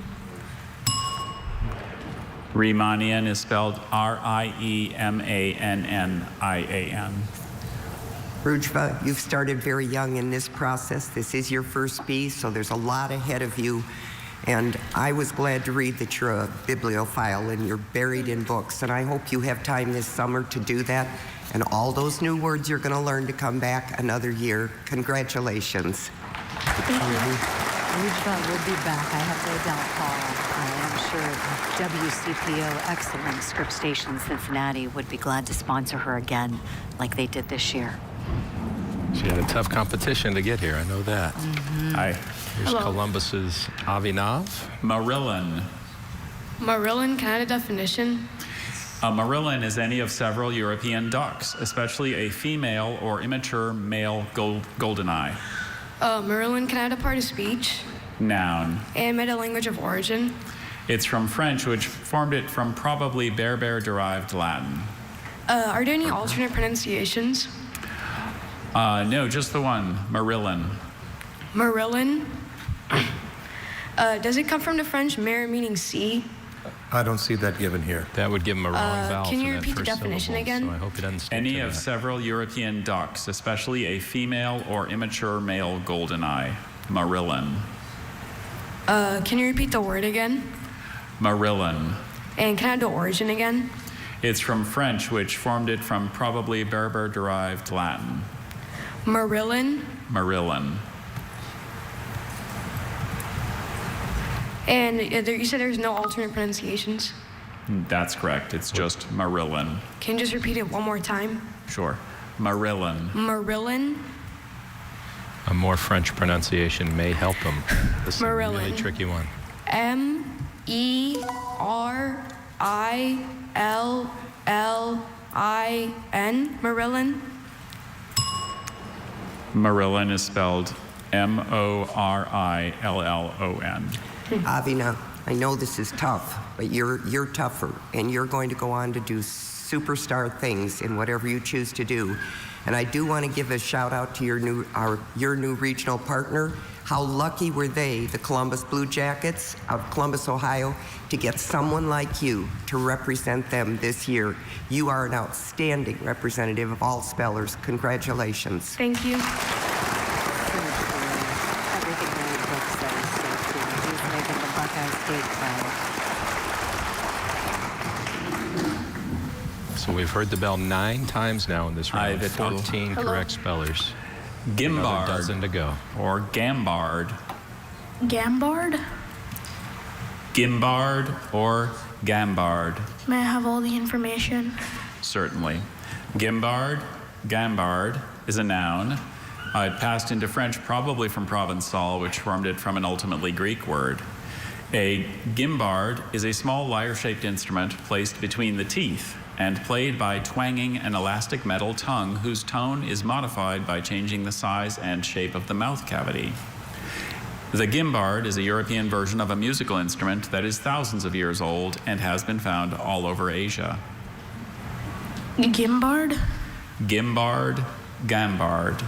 Speaker 12: Riemannian is spelled R-I-E-M-A-N-N-I-A-N.
Speaker 16: Rujva, you've started very young in this process. This is your first B, so there's a lot ahead of you. And I was glad to read that you're a bibliophile and you're buried in books. And I hope you have time this summer to do that. And all those new words you're going to learn to come back another year. Congratulations.
Speaker 10: Rujva will be back, I have no doubt, Paul. I am sure WCPO excellent Scripps Station Cincinnati would be glad to sponsor her again like they did this year.
Speaker 1: She had a tough competition to get here, I know that.
Speaker 12: Hi.
Speaker 1: Here's
Speaker 9: Hello.
Speaker 1: Columbus's Avinav.
Speaker 12: Marilyn.
Speaker 9: Marilyn, can I have a definition?
Speaker 12: A Marilyn is any of several European ducks, especially a female or immature male goldeneye.
Speaker 9: Marilyn, can I have a part of speech?
Speaker 12: Noun.
Speaker 9: And meta language of origin?
Speaker 12: It's from French, which formed it from probably Berber-derived Latin.
Speaker 9: Are there any alternate pronunciations?
Speaker 12: No, just the one, Marilyn.
Speaker 9: Marilyn. Does it come from the French mare meaning sea?
Speaker 2: I don't see that given here.
Speaker 1: That would give him a wrong vowel.
Speaker 20: Can you
Speaker 1: for that
Speaker 20: repeat the
Speaker 1: first
Speaker 20: definition
Speaker 1: syllable,
Speaker 20: again?
Speaker 1: So I hope he doesn't stick
Speaker 12: Any
Speaker 1: to
Speaker 12: of
Speaker 1: that.
Speaker 12: several European ducks, especially a female or immature male goldeneye. Marillin.
Speaker 20: Can you repeat the word again?
Speaker 12: Marillin.
Speaker 20: And can I have the origin again?
Speaker 12: It's from French, which formed it from probably Berber-derived Latin.
Speaker 20: Marillin.
Speaker 12: Marillin.
Speaker 20: And you said there's no alternate pronunciations?
Speaker 12: That's correct. It's just Marillin.
Speaker 20: Can you just repeat it one more time?
Speaker 12: Sure. Marillin.
Speaker 20: Marillin.
Speaker 1: A more French pronunciation may help him. This is a really
Speaker 20: Marillin.
Speaker 1: tricky one.
Speaker 20: M-E-R-I-L-L-I-N. Marillin.
Speaker 12: Marillin is spelled M-O-R-I-L-L-O-N.
Speaker 16: Avina, I know this is tough, but you're tougher, and you're going to go on to do superstar things in whatever you choose to do. And I do want to give a shout out to your new regional partner. How lucky were they, the Columbus Blue Jackets of Columbus, Ohio, to get someone like you to represent them this year. You are an outstanding representative of all spellers. Congratulations.
Speaker 20: Thank you.
Speaker 10: Everything Mary Brooks said is so true. He's making the Buckeye State proud.
Speaker 1: So we've heard the bell 9 times now in this round. 14 correct spellers.
Speaker 12: Gimbard.
Speaker 1: Another dozen to go.
Speaker 12: Or Gambard.
Speaker 6: Gambard?
Speaker 12: Gimbard or Gambard.
Speaker 6: May I have all the information?
Speaker 12: Certainly. Gimbard, Gambard, is a noun. It passed into French probably from Provençal, which formed it from an ultimately Greek word. A gimbard is a small lyre-shaped instrument placed between the teeth and played by twanging an elastic metal tongue whose tone is modified by changing the size and shape of the mouth cavity. The gimbard is a European version of a musical instrument that is thousands of years old and has been found all over Asia.
Speaker 6: Gimbard?
Speaker 12: Gimbard, Gambard.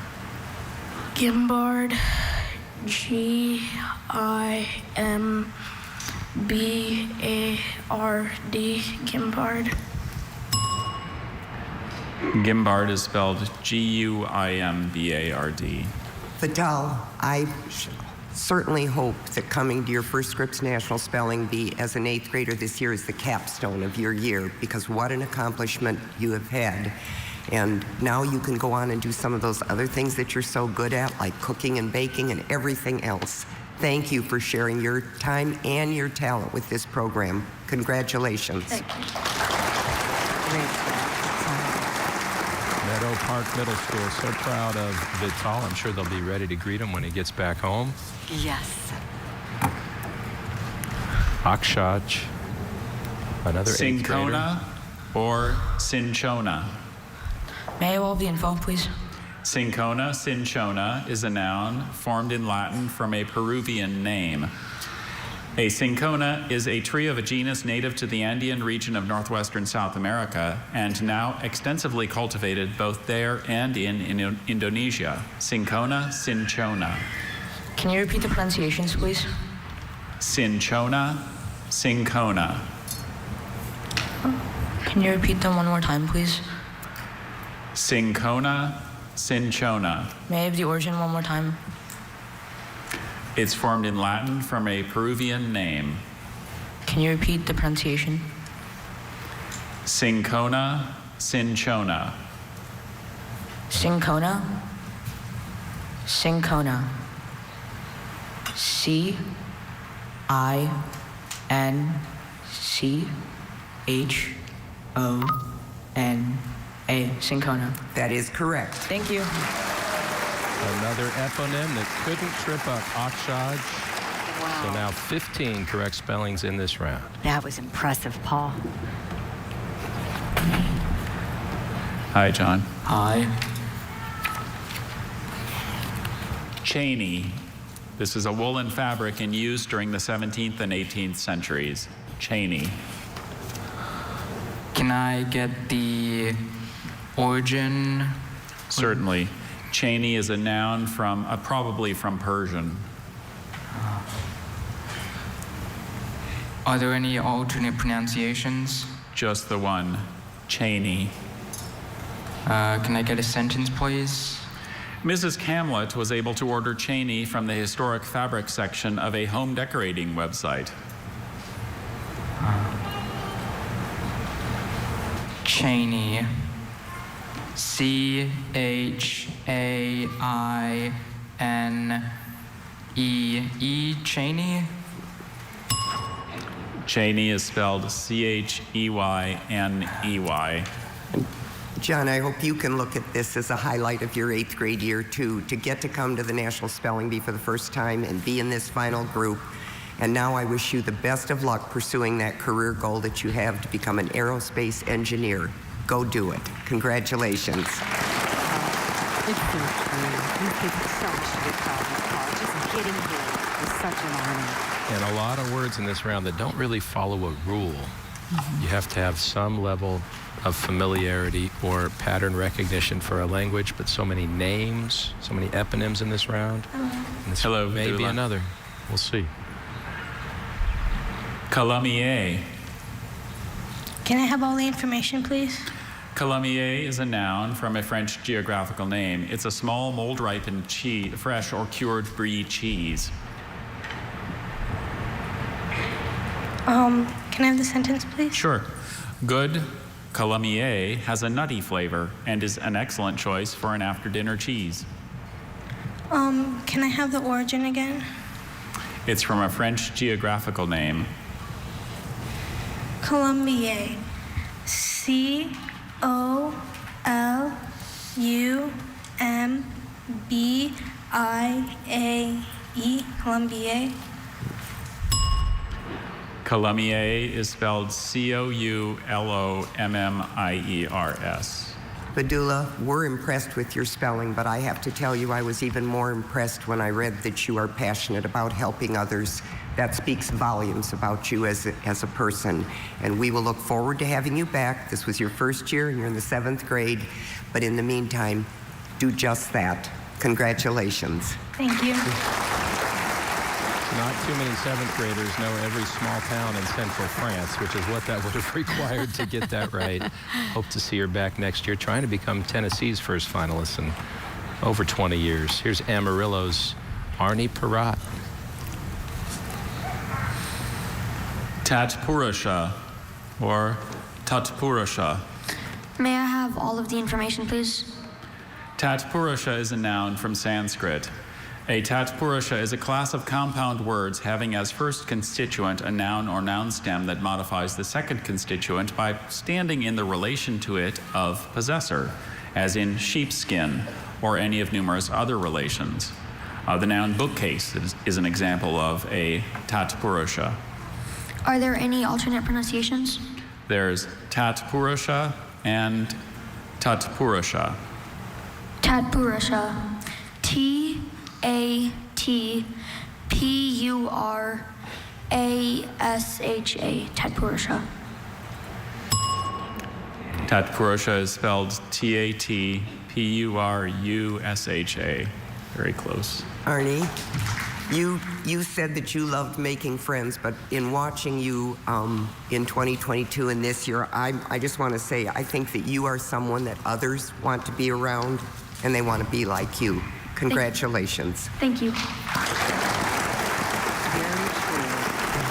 Speaker 6: Gimbard. G-I-M-B-A-R-D. Gimbard.
Speaker 12: Gimbard is spelled G-U-I-M-B-A-R-D.
Speaker 16: Vital, I certainly hope that coming to your first Scripps National Spelling Bee as an 8th grader this year is the capstone of your year, because what an accomplishment you have had. And now you can go on and do some of those other things that you're so good at, like cooking and baking and everything else. Thank you for sharing your time and your talent with this program. Congratulations.
Speaker 6: Thank you.
Speaker 1: Meadow Park Middle School, so proud of Vital. I'm sure they'll be ready to greet him when he gets back home.
Speaker 10: Yes.
Speaker 1: Akshaj, another 8th grader.
Speaker 12: Cinchona or Cinchona?
Speaker 8: May I have all the info, please?
Speaker 12: Cinchona, Cinchona is a noun formed in Latin from a Peruvian name. A cinchona is a tree of a genus native to the Andean region of northwestern South America and now extensively cultivated both there and in Indonesia. Cinchona, Cinchona.
Speaker 8: Can you repeat the pronunciations, please?
Speaker 12: Cinchona, Cinchona.
Speaker 8: Can you repeat them one more time, please?
Speaker 12: Cinchona, Cinchona.
Speaker 8: May I have the origin one more time?
Speaker 12: It's formed in Latin from a Peruvian name.
Speaker 8: Can you repeat the pronunciation?
Speaker 12: Cinchona, Cinchona.
Speaker 8: Cinchona. Cinchona. C-I-N-C-H-O-N-A. Cinchona.
Speaker 16: That is correct.
Speaker 8: Thank you.
Speaker 1: Another eponym that couldn't trip up Akshaj.
Speaker 10: Wow.
Speaker 1: So now 15 correct spellings in this round.
Speaker 10: That was impressive, Paul.
Speaker 12: Hi, John.
Speaker 11: Hi.
Speaker 12: Cheney. This is a woolen fabric in use during the 17th and 18th centuries. Cheney.
Speaker 11: Can I get the origin?
Speaker 12: Certainly. Cheney is a noun from, probably from Persian.
Speaker 11: Are there any alternate pronunciations?
Speaker 12: Just the one, Cheney.
Speaker 11: Can I get a sentence, please?
Speaker 12: Mrs. Camlet was able to order Cheney from the historic fabric section of a home decorating website.
Speaker 11: Cheney. C-H-A-I-N-E-E. Cheney?
Speaker 12: Cheney is spelled C-H-E-Y-N-E-Y.
Speaker 16: John, I hope you can look at this as a highlight of your 8th grade year, too, to get to come to the National Spelling Bee for the first time and be in this final group. And now I wish you the best of luck pursuing that career goal that you have to become an aerospace engineer. Go do it. Congratulations.
Speaker 10: It's so true. These kids are so much to be proud of. Just getting here is such an honor.
Speaker 1: And a lot of words in this round that don't really follow a rule. You have to have some level of familiarity or pattern recognition for a language, but so many names, so many eponyms in this round. And this
Speaker 12: Hello,
Speaker 1: may be
Speaker 12: Vidula.
Speaker 1: another. We'll see.
Speaker 12: Calamier.
Speaker 6: Can I have all the information, please?
Speaker 12: Calamier is a noun from a French geographical name. It's a small mold-ripened cheese, fresh or cured brie cheese.
Speaker 6: Can I have the sentence, please?
Speaker 12: Sure. Good Calamier has a nutty flavor and is an excellent choice for an after-dinner cheese.
Speaker 6: Can I have the origin again?
Speaker 12: It's from a French geographical name.
Speaker 6: Colombier. C-O-L-U-M-B-I-A-E. Colombier.
Speaker 12: Calamier is spelled C-O-U-L-O-M-M-I-E-R-S.
Speaker 16: Vidula, we're impressed with your spelling, but I have to tell you I was even more impressed when I read that you are passionate about helping others. That speaks volumes about you as a person. And we will look forward to having you back. This was your first year and you're in the 7th grade. But in the meantime, do just that. Congratulations.
Speaker 6: Thank you.
Speaker 1: Not too many 7th graders know every small town in central France, which is what that would have required to get that right. Hope to see her back next year, trying to become Tennessee's first finalist in over 20 years. Here's Amarillo's Arnie Peratt.
Speaker 12: Tatpurusha, or Tatpurusha.
Speaker 22: May I have all of the information, please?
Speaker 12: Tatpurusha is a noun from Sanskrit. A Tatpurusha is a class of compound words having as first constituent a noun or noun stem that modifies the second constituent by standing in the relation to it of possessor, as in sheepskin, or any of numerous other relations. The noun bookcase is an example of a Tatpurusha.
Speaker 22: Are there any alternate pronunciations?
Speaker 12: There's Tatpurusha and Tatpurusha.
Speaker 22: Tatpurusha. T-A-T-P-U-R-A-S-H-A. Tatpurusha.
Speaker 12: Tatpurusha is spelled T-A-T-P-U-R-U-S-H-A. Very close.
Speaker 16: Arnie, you said that you loved making friends, but in watching you in 2022 and this year, I just want to say I think that you are someone that others want to be around and they want to be like you. Congratulations.
Speaker 22: Thank you.
Speaker 10: Very true.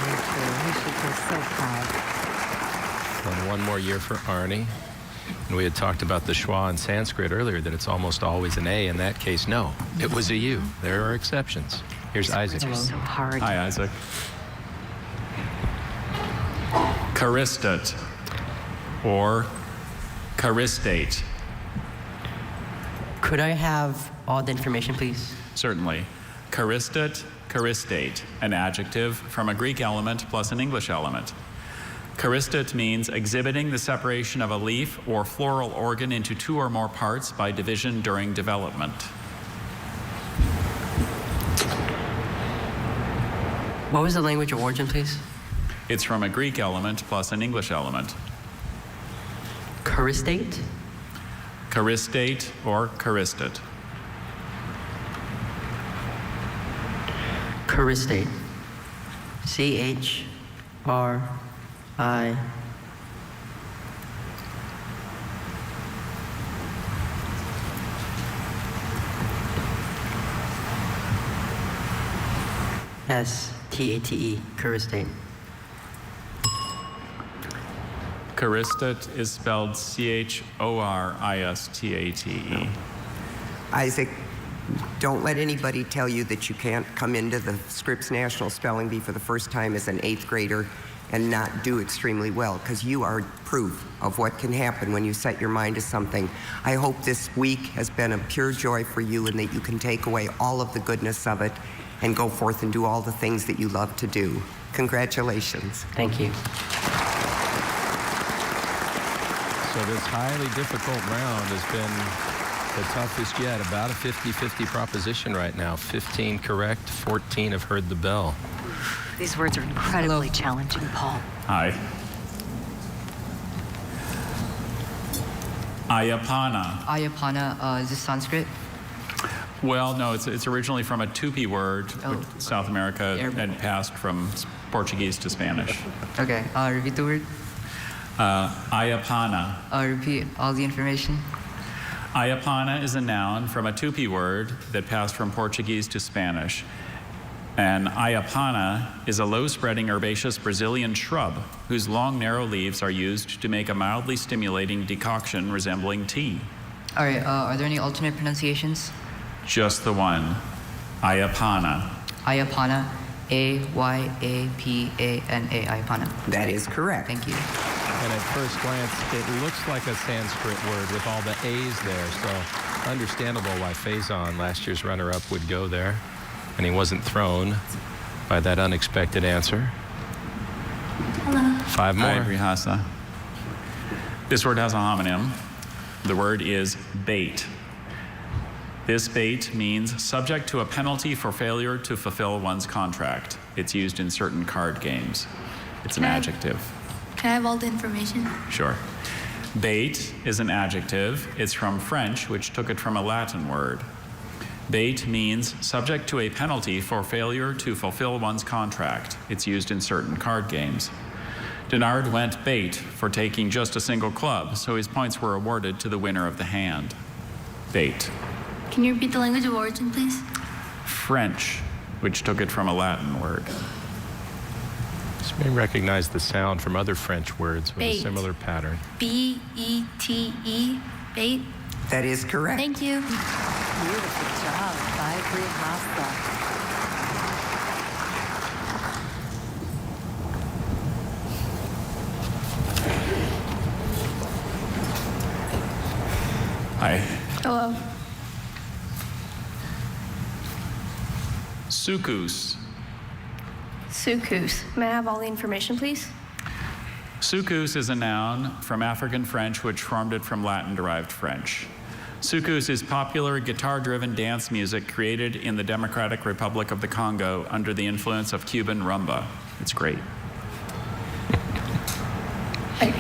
Speaker 10: Very true. He should feel so proud.
Speaker 1: And one more year for Arnie. And we had talked about the schwa in Sanskrit earlier, that it's almost always an A. In that case, no, it was a U. There are exceptions. Here's Isaac.
Speaker 10: These words are so hard.
Speaker 12: Hi, Isaac. Charistate, or charistate.
Speaker 8: Could I have all the information, please?
Speaker 12: Certainly. Charistate, charistate, an adjective from a Greek element plus an English element. Charistate means exhibiting the separation of a leaf or floral organ into 2 or more parts by division during development.
Speaker 8: What was the language of origin, please?
Speaker 12: It's from a Greek element plus an English element.
Speaker 8: Charistate?
Speaker 12: Charistate or charistate.
Speaker 8: Charistate. C-H-A-R-I-S-T-A-T-E.
Speaker 18: I.
Speaker 19: S-T-A-T-E, Charistate.
Speaker 12: Charistate is spelled C-H-O-R-I-S-T-A-T-E.
Speaker 16: Isaac, don't let anybody tell you that you can't come into the Scripps National Spelling Bee for the first time as an 8th grader and not do extremely well, because you are proof of what can happen when you set your mind to something. I hope this week has been a pure joy for you and that you can take away all of the goodness of it and go forth and do all the things that you love to do. Congratulations.
Speaker 19: Thank you.
Speaker 1: So this highly difficult round has been the toughest yet. About a 50-50 proposition right now. 15 correct, 14 have heard the bell.
Speaker 10: These words are incredibly challenging, Paul.
Speaker 12: Hi. Ayapana.
Speaker 8: Ayapana, is this Sanskrit?
Speaker 12: Well, no, it's originally from a Tupi word, which South America, and passed from Portuguese to Spanish.
Speaker 8: Okay, repeat the word.
Speaker 12: Ayapana.
Speaker 8: Repeat all the information.
Speaker 12: Ayapana is a noun from a Tupi word that passed from Portuguese to Spanish. And ayapana is a low-spreading herbaceous Brazilian shrub whose long, narrow leaves are used to make a mildly stimulating decoction resembling tea.
Speaker 8: All right, are there any alternate pronunciations?
Speaker 12: Just the one. Ayapana.
Speaker 8: Ayapana. A-Y-A-P-A-N-A. Ayapana.
Speaker 16: That is correct.
Speaker 8: Thank you.
Speaker 1: And at first glance, it looks like a Sanskrit word with all the A's there. So understandable why Faison, last year's runner-up, would go there. And he wasn't thrown by that unexpected answer.
Speaker 5: Hello.
Speaker 1: 5 more.
Speaker 12: Hi, Rihasa. This word has a homonym. The word is bait. This bait means subject to a penalty for failure to fulfill one's contract. It's used in certain card games. It's an adjective.
Speaker 5: Can I have all the information?
Speaker 12: Sure. Bait is an adjective. It's from French, which took it from a Latin word. Bait means subject to a penalty for failure to fulfill one's contract. It's used in certain card games. Denard went bait for taking just a single club, so his points were awarded to the winner of the hand. Bait.
Speaker 5: Can you repeat the language of origin, please?
Speaker 12: French, which took it from a Latin word.
Speaker 1: This may recognize the sound from other French words with
Speaker 5: Bait.
Speaker 1: a similar pattern.
Speaker 5: B-E-T-E, bait.
Speaker 16: That is correct.
Speaker 5: Thank you.
Speaker 10: Beautiful job by Rihasa.
Speaker 12: Hi.
Speaker 9: Hello.
Speaker 12: Sukus.
Speaker 20: Sukus. May I have all the information, please?
Speaker 12: Sukus is a noun from African French, which formed it from Latin-derived French. Sukus is popular guitar-driven dance music created in the Democratic Republic of the Congo under the influence of Cuban rumba. It's great.
Speaker 20: Okay.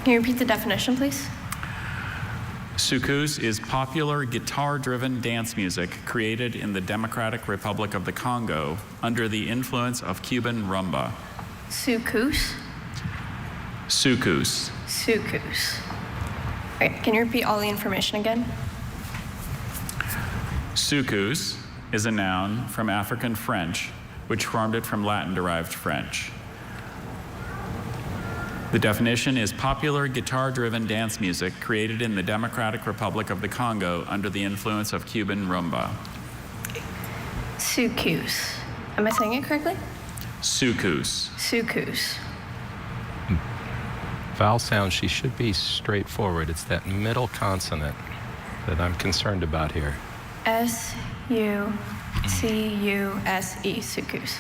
Speaker 20: Can you repeat the definition, please?
Speaker 12: Sukus is popular guitar-driven dance music created in the Democratic Republic of the Congo under the influence of Cuban rumba.
Speaker 20: Sukus.
Speaker 12: Sukus.
Speaker 20: Sukus. Okay. Can you repeat all the information again?
Speaker 12: Sukus is a noun from African French, which formed it from Latin-derived French. The definition is popular guitar-driven dance music created in the Democratic Republic of the Congo under the influence of Cuban rumba.
Speaker 20: Sukus. Am I saying it correctly?
Speaker 12: Sukus.
Speaker 20: Sukus.
Speaker 1: Vowel sound, she should be straightforward. It's that middle consonant that I'm concerned about here.
Speaker 20: S-U-C-U-S-E. Sukus.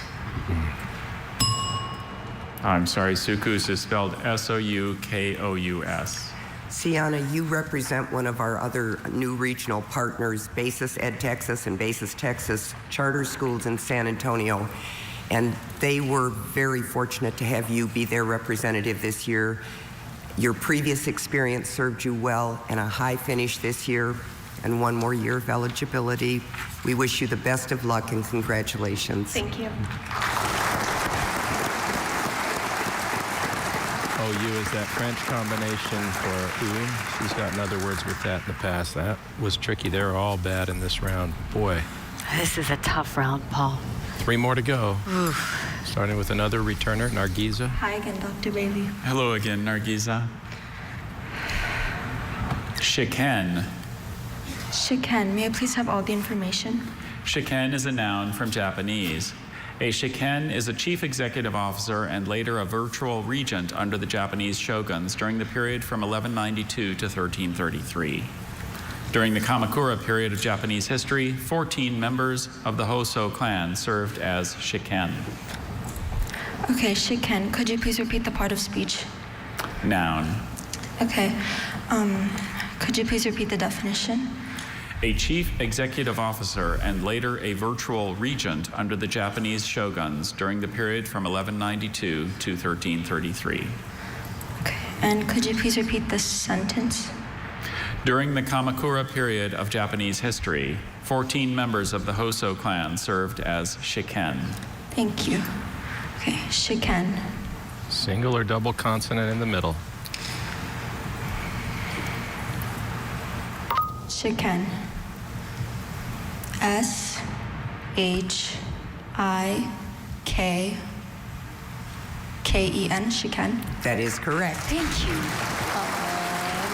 Speaker 12: I'm sorry, Sukus is spelled S-O-U-K-O-U-S.
Speaker 16: Sienna, you represent one of our other new regional partners, Basis Ed Texas and Basis Texas Charter Schools in San Antonio. And they were very fortunate to have you be their representative this year. Your previous experience served you well, and a high finish this year and one more year of eligibility. We wish you the best of luck and congratulations.
Speaker 20: Thank you.
Speaker 1: OU is that French combination for ou. She's gotten other words with that in the past. That was tricky. They're all bad in this round. Boy.
Speaker 10: This is a tough round, Paul.
Speaker 1: 3 more to go.
Speaker 10: Oof.
Speaker 1: Starting with another returner, Nargiza.
Speaker 3: Hi again, Dr. Bailey.
Speaker 12: Hello again, Nargiza. Shiken.
Speaker 3: Shiken, may I please have all the information?
Speaker 12: Shiken is a noun from Japanese. A shiken is a chief executive officer and later a virtual regent under the Japanese shoguns during the period from 1192 to 1333. During the Kamakura period of Japanese history, 14 members of the Hoso clan served as shiken.
Speaker 3: Okay, Shiken, could you please repeat the part of speech?
Speaker 12: Noun.
Speaker 3: Okay, could you please repeat the definition?
Speaker 12: A chief executive officer and later a virtual regent under the Japanese shoguns during the period from 1192 to 1333.
Speaker 3: Okay, and could you please repeat the sentence?
Speaker 12: During the Kamakura period of Japanese history, 14 members of the Hoso clan served as shiken.
Speaker 3: Thank you. Okay, shiken.
Speaker 1: Single or double consonant in the middle.
Speaker 3: Shiken. S-H-I-K-K-E-N, shiken.
Speaker 16: That is correct.
Speaker 10: Thank you.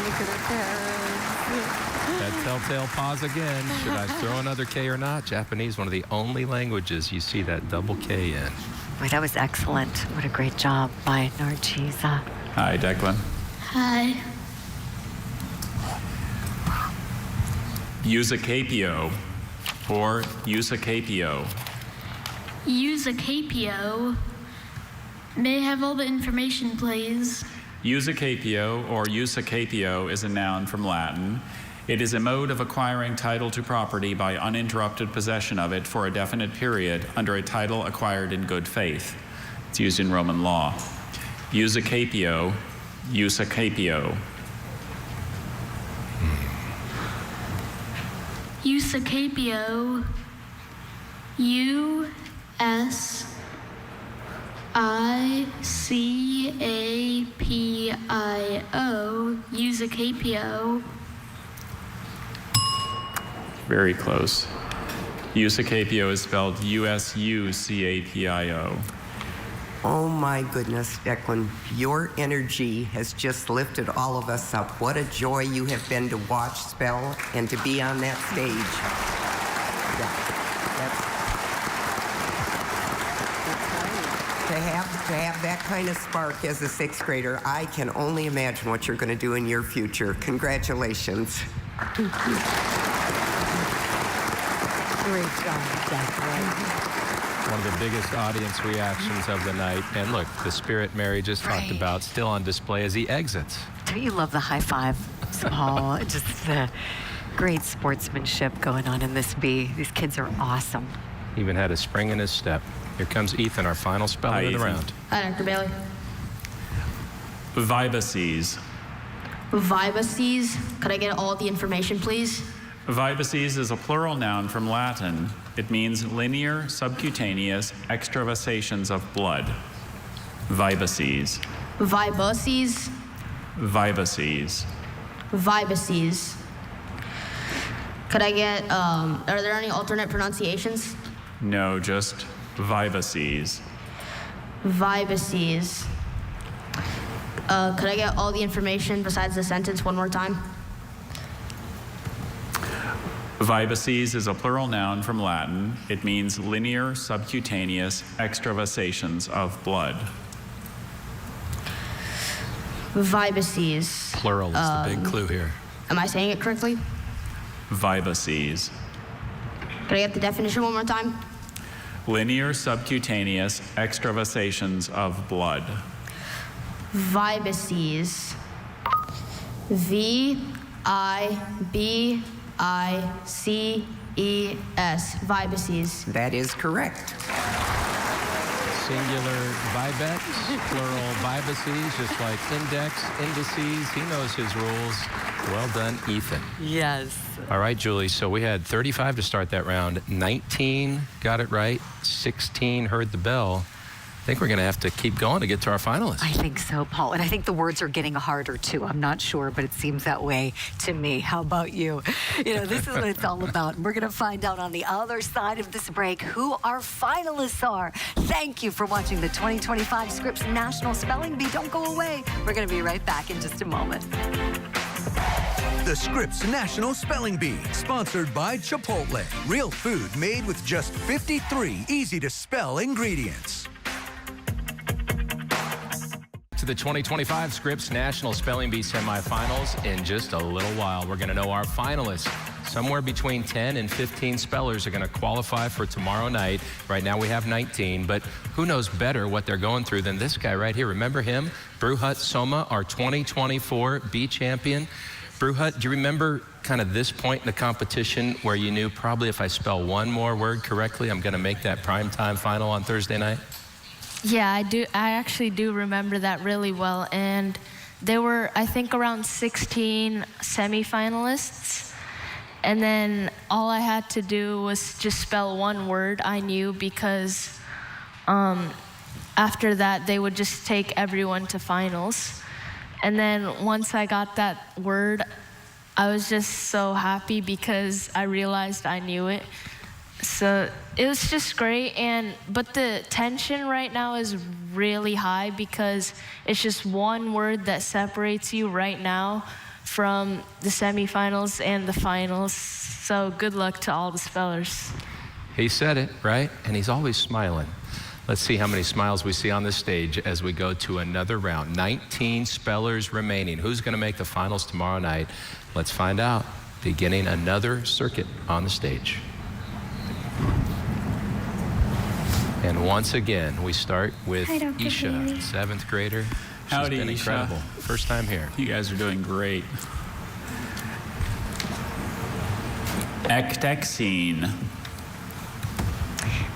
Speaker 10: Look at that.
Speaker 1: That telltale pause again. Should I throw another K or not? Japanese, one of the only languages you see that double K in.
Speaker 10: Boy, that was excellent. What a great job by Nargiza.
Speaker 12: Hi, Declan.
Speaker 6: Hi.
Speaker 12: Eusacapio or Eusacapio.
Speaker 6: Eusacapio. May I have all the information, please?
Speaker 12: Eusacapio or Eusacapio is a noun from Latin. It is a mode of acquiring title to property by uninterrupted possession of it for a definite period under a title acquired in good faith. It's used in Roman law. Eusacapio, Eusacapio.
Speaker 6: Eusacapio. U-S-I-C-A-P-I-O. Eusacapio.
Speaker 12: Very close. Eusacapio is spelled U-S-U-C-A-P-I-O.
Speaker 16: Oh my goodness, Declan, your energy has just lifted all of us up. What a joy you have been to watch spell and to be on that stage. To have that kind of spark as a 6th grader, I can only imagine what you're going to do in your future. Congratulations.
Speaker 10: Great job, Declan.
Speaker 1: One of the biggest audience reactions of the night. And look, the spirit Mary just talked about still on display as he exits.
Speaker 10: Don't you love the high five, Paul? Just the great sportsmanship going on in this B. These kids are awesome.
Speaker 1: Even had a spring in his step. Here comes Ethan, our final speller of the round.
Speaker 15: Hi, Dr. Bailey.
Speaker 12: Vibaces.
Speaker 15: Vibaces. Could I get all the information, please?
Speaker 12: Vibaces is a plural noun from Latin. It means linear, subcutaneous extravasations of blood. Vibaces.
Speaker 15: Vibaces.
Speaker 12: Vibaces.
Speaker 15: Vibaces. Could I get, are there any alternate pronunciations?
Speaker 12: No, just vibaces.
Speaker 15: Vibaces. Could I get all the information besides the sentence one more time?
Speaker 12: Vibaces is a plural noun from Latin. It means linear, subcutaneous extravasations of blood.
Speaker 15: Vibaces.
Speaker 1: Plural is the big clue here.
Speaker 15: Am I saying it correctly?
Speaker 12: Vibaces.
Speaker 15: Could I get the definition one more time?
Speaker 12: Linear, subcutaneous extravasations of blood.
Speaker 15: Vibaces. V-I-B-I-C-E-S. Vibaces.
Speaker 16: That is correct.
Speaker 1: Singular vibex, plural vibaces, just like index, indices. He knows his rules. Well done, Ethan.
Speaker 10: Yes.
Speaker 1: All right, Julie, so we had 35 to start that round. 19 got it right. 16 heard the bell. think we're going to have to keep going to get to our finalists.
Speaker 10: I think so, Paul. And I think the words are getting harder, too. I'm not sure, but it seems that way to me. How about you? You know, this is what it's all about. And we're going to find out on the other side of this break who our finalists are. Thank you for watching the 2025 Scripps National Spelling Bee. Don't go away. We're going to be right back in just a moment.
Speaker 13: The Scripps National Spelling Bee, sponsored by Chipotle. Real food made with just 53 easy-to-spell ingredients.
Speaker 1: To the 2025 Scripps National Spelling Bee semifinals in just a little while. We're going to know our finalists. Somewhere between 10 and 15 spellers are going to qualify for tomorrow night. Right now we have 19, but who knows better what they're going through than this guy right here. Remember him? Bruhut Soma, our 2024 Bee champion. Bruhut, do you remember kind of this point in the competition where you knew probably if I spell one more word correctly, I'm going to make that primetime final on Thursday night?
Speaker 9: Yeah, I do. I actually do remember that really well. And there were, I think, around 16 semifinalists. And then all I had to do was just spell one word I knew, because after that, they would just take everyone to finals. And then once I got that word, I was just so happy because I realized I knew it. So it was just great. But the tension right now is really high because it's just one word that separates you right now from the semifinals and the finals. So good luck to all the spellers.
Speaker 1: He said it, right? And he's always smiling. Let's see how many smiles we see on this stage as we go to another round. 19 spellers remaining. Who's going to make the finals tomorrow night? Let's find out. Beginning another circuit on the stage. And once again, we start with Isha, 7th grader. She's
Speaker 12: Howdy,
Speaker 1: been incredible.
Speaker 12: Isha.
Speaker 1: First time here.
Speaker 12: You guys are doing great. Ectexine.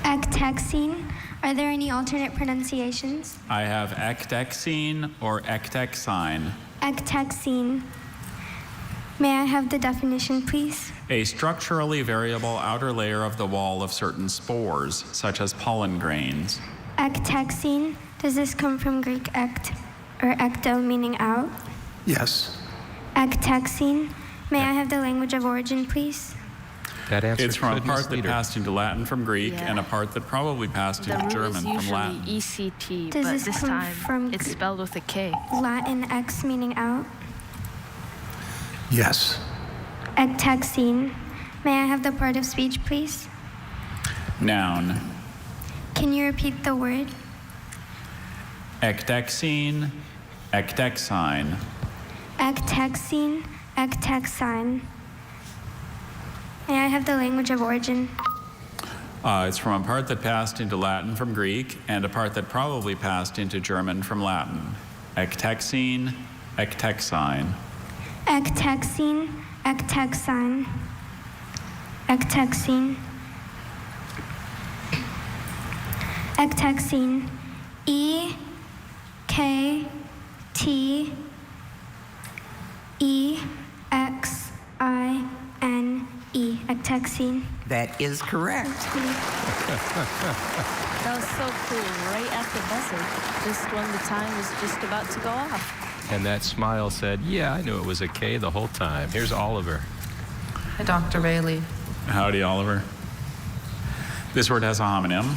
Speaker 5: Ectexine. Are there any alternate pronunciations?
Speaker 12: I have ectexine or ectexine.
Speaker 5: Ectexine. May I have the definition, please?
Speaker 12: A structurally variable outer layer of the wall of certain spores, such as pollen grains.
Speaker 5: Ectexine. Does this come from Greek ect or ecto, meaning out?
Speaker 2: Yes.
Speaker 5: Ectexine. May I have the language of origin, please?
Speaker 1: That answer
Speaker 12: It's from a
Speaker 1: could
Speaker 12: part
Speaker 1: mislead
Speaker 12: that
Speaker 1: her.
Speaker 12: passed into Latin from Greek
Speaker 9: Yeah.
Speaker 12: and a part that probably passed
Speaker 9: The
Speaker 12: into
Speaker 9: root
Speaker 12: German
Speaker 9: is
Speaker 12: from
Speaker 9: usually
Speaker 12: Latin.
Speaker 9: ECT,
Speaker 5: Does
Speaker 9: but
Speaker 5: this
Speaker 9: this
Speaker 5: come
Speaker 9: time
Speaker 5: from
Speaker 9: it's spelled with a K.
Speaker 5: Latin ex, meaning out.
Speaker 2: Yes.
Speaker 5: Ectexine. May I have the part of speech, please?
Speaker 12: Noun.
Speaker 5: Can you repeat the word?
Speaker 12: Ectexine, ectexine.
Speaker 5: Ectexine. Ectexine. May I have the language of origin?
Speaker 12: It's from a part that passed into Latin from Greek and a part that probably passed into German from Latin. Ectexine, ectexine.
Speaker 5: Ectexine. Ectexine. Ectexine. Ectexine. E-K-T-E-X-I-N-E. Ectexine.
Speaker 16: That is correct.
Speaker 9: That was so cool, right at the buzzer, just when the time was just about to go off.
Speaker 1: And that smile said, yeah, I knew it was a K the whole time. Here's Oliver.
Speaker 4: Hi, Dr. Bailey.
Speaker 12: Howdy, Oliver. This word has a homonym.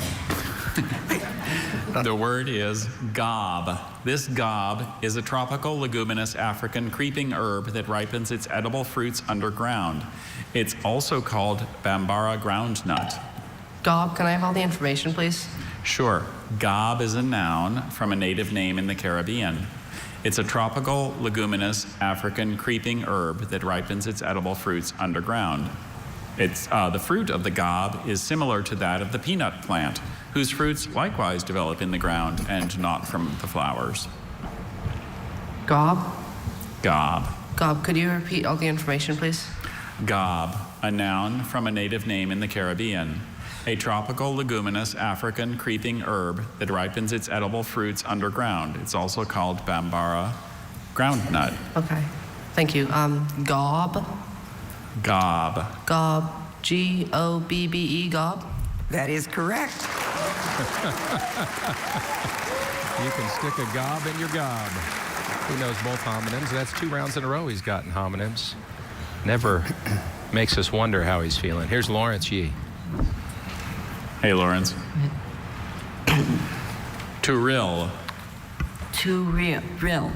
Speaker 12: The word is gob. This gob is a tropical leguminous African creeping herb that ripens its edible fruits underground. It's also called Bambara groundnut.
Speaker 4: Gob, can I have all the information, please?
Speaker 12: Sure. Gob is a noun from a native name in the Caribbean. It's a tropical leguminous African creeping herb that ripens its edible fruits underground. The fruit of the gob is similar to that of the peanut plant, whose fruits likewise develop in the ground and not from the flowers.
Speaker 4: Gob?
Speaker 12: Gob.
Speaker 4: Gob, could you repeat all the information, please?
Speaker 12: Gob, a noun from a native name in the Caribbean. A tropical leguminous African creeping herb that ripens its edible fruits underground. It's also called Bambara groundnut.
Speaker 4: Okay, thank you. Gob?
Speaker 12: Gob.
Speaker 4: Gob. G-O-B-B-E, gob?
Speaker 16: That is correct.
Speaker 1: You can stick a gob in your gob. He knows both homonyms. That's 2 rounds in a row he's gotten homonyms. Never makes us wonder how he's feeling. Here's Lawrence Yee.
Speaker 12: Hey, Lawrence. To rill.
Speaker 7: To rill.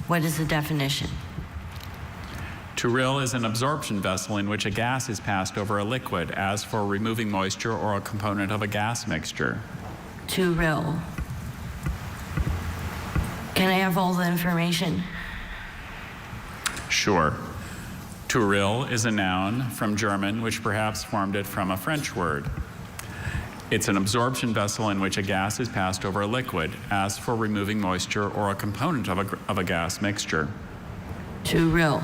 Speaker 7: What is the definition?
Speaker 12: To rill is an absorption vessel in which a gas is passed over a liquid, as for removing moisture or a component of a gas mixture.
Speaker 7: To rill. Can I have all the information?
Speaker 12: Sure. To rill is a noun from German, which perhaps formed it from a French word. It's an absorption vessel in which a gas is passed over a liquid, as for removing moisture or a component of a gas mixture.
Speaker 7: To rill.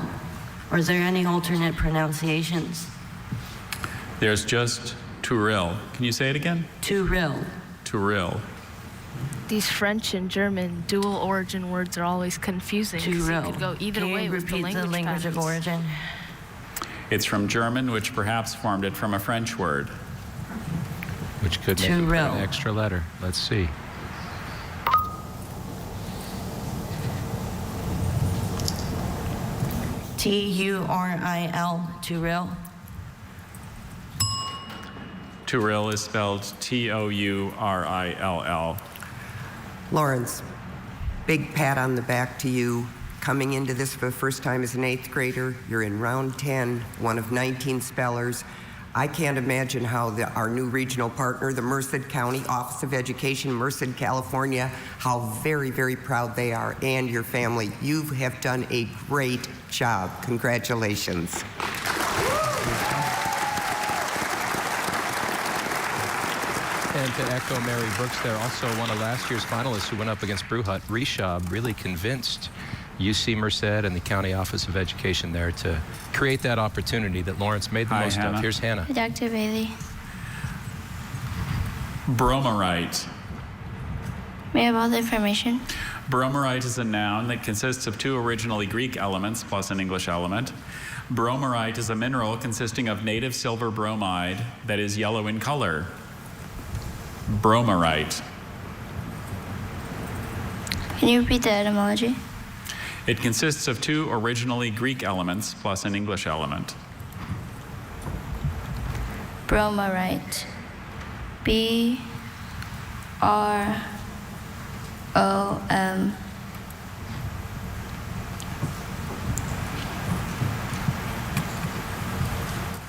Speaker 7: Are there any alternate pronunciations?
Speaker 12: There's just to rill. Can you say it again?
Speaker 7: To rill.
Speaker 12: To rill.
Speaker 9: These French and German dual origin words are always confusing because you could go either way with the language
Speaker 7: of origin?
Speaker 12: It's from German, which perhaps formed it from a French word.
Speaker 1: Which could make it an extra letter. Let's see.
Speaker 7: T-U-R-I-L, to rill.
Speaker 12: To rill is spelled T-O-U-R-I-L-L.
Speaker 16: Lawrence, big pat on the back to you. Coming into this for the first time as an 8th grader, you're in round 10, one of 19 spellers. I can't imagine how our new regional partner, the Merced County Office of Education, Merced, California, how very, very proud they are, and your family. You have done a great job. Congratulations.
Speaker 1: And to echo Mary Brooks there, also one of last year's finalists who went up against Bruhut, Rishab, really convinced UC Merced and the County Office of Education there to create that opportunity that Lawrence made the most
Speaker 12: Hannah.
Speaker 1: of. Here's Hannah.
Speaker 5: Dr. Bailey.
Speaker 12: Bromerite.
Speaker 5: May I have all the information?
Speaker 12: Bromerite is a noun that consists of 2 originally Greek elements plus an English element. Bromerite is a mineral consisting of native silver bromide that is yellow in color. Bromerite.
Speaker 5: Can you repeat the etymology?
Speaker 12: It consists of 2 originally Greek elements plus an English element.
Speaker 5: Bromerite. B-R-O-M.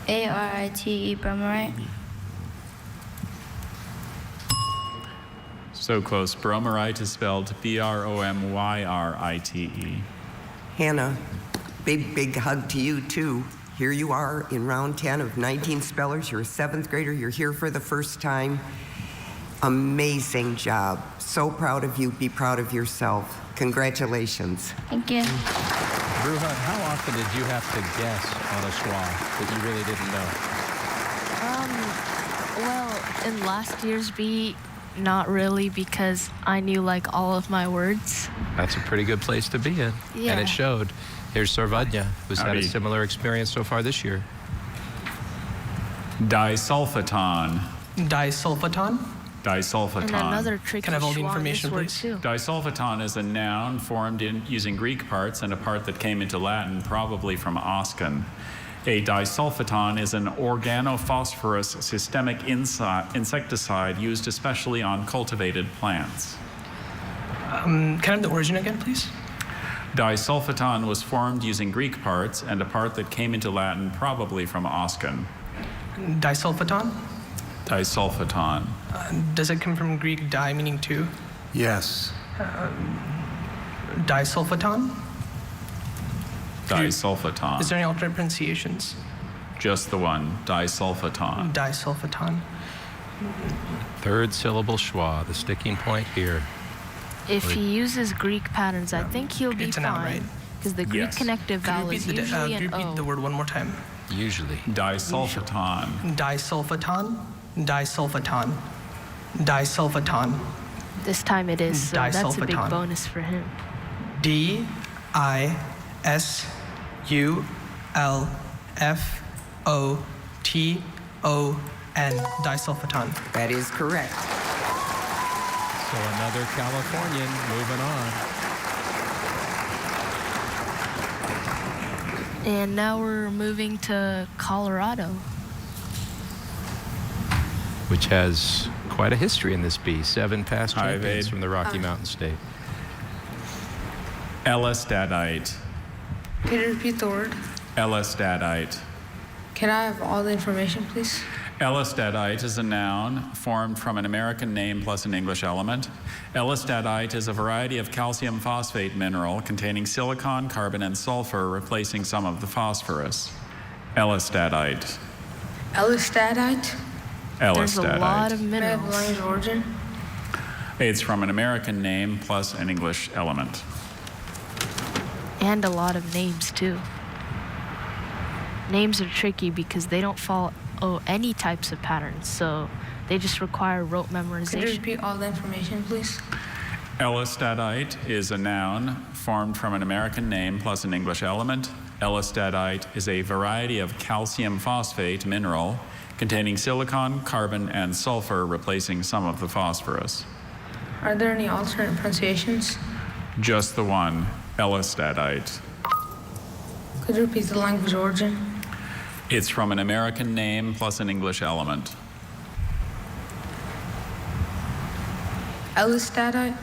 Speaker 5: A-R-I-T-E, bromerite.
Speaker 12: So close. Bromerite is spelled B-R-O-M-Y-R-I-T-E.
Speaker 16: Hannah, big hug to you, too. Here you are in round 10 of 19 spellers. You're a 7th grader. You're here for the first time. Amazing job. So proud of you. Be proud of yourself. Congratulations.
Speaker 5: Thank you.
Speaker 1: Bruhut, how often did you have to guess on a schwa that you really didn't know?
Speaker 9: Well, in last year's beat, not really, because I knew like all of my words.
Speaker 1: That's a pretty good place to be in.
Speaker 9: Yeah.
Speaker 1: And it showed. Here's Sarvadnya, who's had a similar experience so far this year.
Speaker 12: Disulfiton.
Speaker 14: Disulfiton?
Speaker 12: Disulfiton.
Speaker 9: And another tricky
Speaker 14: Can I have all the
Speaker 9: schwa in
Speaker 14: information,
Speaker 9: this word,
Speaker 14: please?
Speaker 9: too.
Speaker 12: Disulfiton is a noun formed using Greek parts and a part that came into Latin, probably from Oscan. A disulfiton is an organophosphorus systemic insecticide used especially on cultivated plants.
Speaker 14: Can I have the origin again, please?
Speaker 12: Disulfiton was formed using Greek parts and a part that came into Latin, probably from Oscan.
Speaker 14: Disulfiton?
Speaker 12: Disulfiton.
Speaker 14: Does it come from Greek di, meaning two?
Speaker 2: Yes.
Speaker 14: Disulfiton?
Speaker 12: Disulfiton.
Speaker 14: Is there any alternate pronunciations?
Speaker 12: Just the one, disulfiton.
Speaker 14: Disulfiton.
Speaker 1: 3rd syllable schwa, the sticking point here.
Speaker 9: If he uses Greek patterns, I think he'll be
Speaker 14: It's a noun, right?
Speaker 9: fine. Because the Greek connective vowel is usually
Speaker 14: Could you
Speaker 9: an
Speaker 14: repeat
Speaker 9: O.
Speaker 14: the word one more time?
Speaker 1: Usually.
Speaker 12: Disulfiton.
Speaker 14: Disulfiton. Disulfiton. Disulfiton.
Speaker 9: This time it is, so that's a big
Speaker 14: Disulfiton.
Speaker 9: bonus for him.
Speaker 14: D-I-S-U-L-F-O-T-O-N. Disulfiton.
Speaker 16: That is correct.
Speaker 1: So another Californian moving on.
Speaker 9: And now we're moving to Colorado,
Speaker 1: Which has quite a history in this bee. 7 past champions from the Rocky Mountain State.
Speaker 18: Elistadite.
Speaker 15: Can you repeat the word?
Speaker 18: Elistadite.
Speaker 15: Can I have all the information, please?
Speaker 12: Elistadite is a noun formed from an American name plus an English element. Elistadite is a variety of calcium phosphate mineral containing silicon, carbon, and sulfur, replacing some of the phosphorus. Elistadite.
Speaker 15: Elistadite?
Speaker 9: There's a lot of
Speaker 15: May I have
Speaker 9: minerals.
Speaker 15: language of origin?
Speaker 12: It's from an American name plus an English element.
Speaker 9: And a lot of names, too. Names are tricky because they don't follow any types of patterns, so they just require rote memorization.
Speaker 15: Could you repeat all the information, please?
Speaker 12: Elistadite is a noun formed from an American name plus an English element. Elistadite is a variety of calcium phosphate mineral containing silicon, carbon, and sulfur, replacing some of the phosphorus.
Speaker 15: Are there any alternate pronunciations?
Speaker 12: Just the one, Elistadite.
Speaker 15: Could you repeat the language of origin?
Speaker 12: It's from an American name plus an English element.
Speaker 15: Elistadite?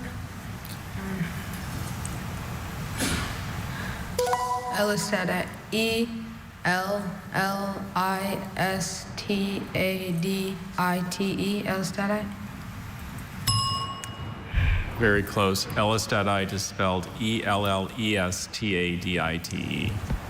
Speaker 15: Elistadite. E-L-L-I-S-T-A-D-I-T-E. Elistadite?
Speaker 12: Very close. Elistadite is spelled E-L-L-E-S-T-A-D-I-T-E.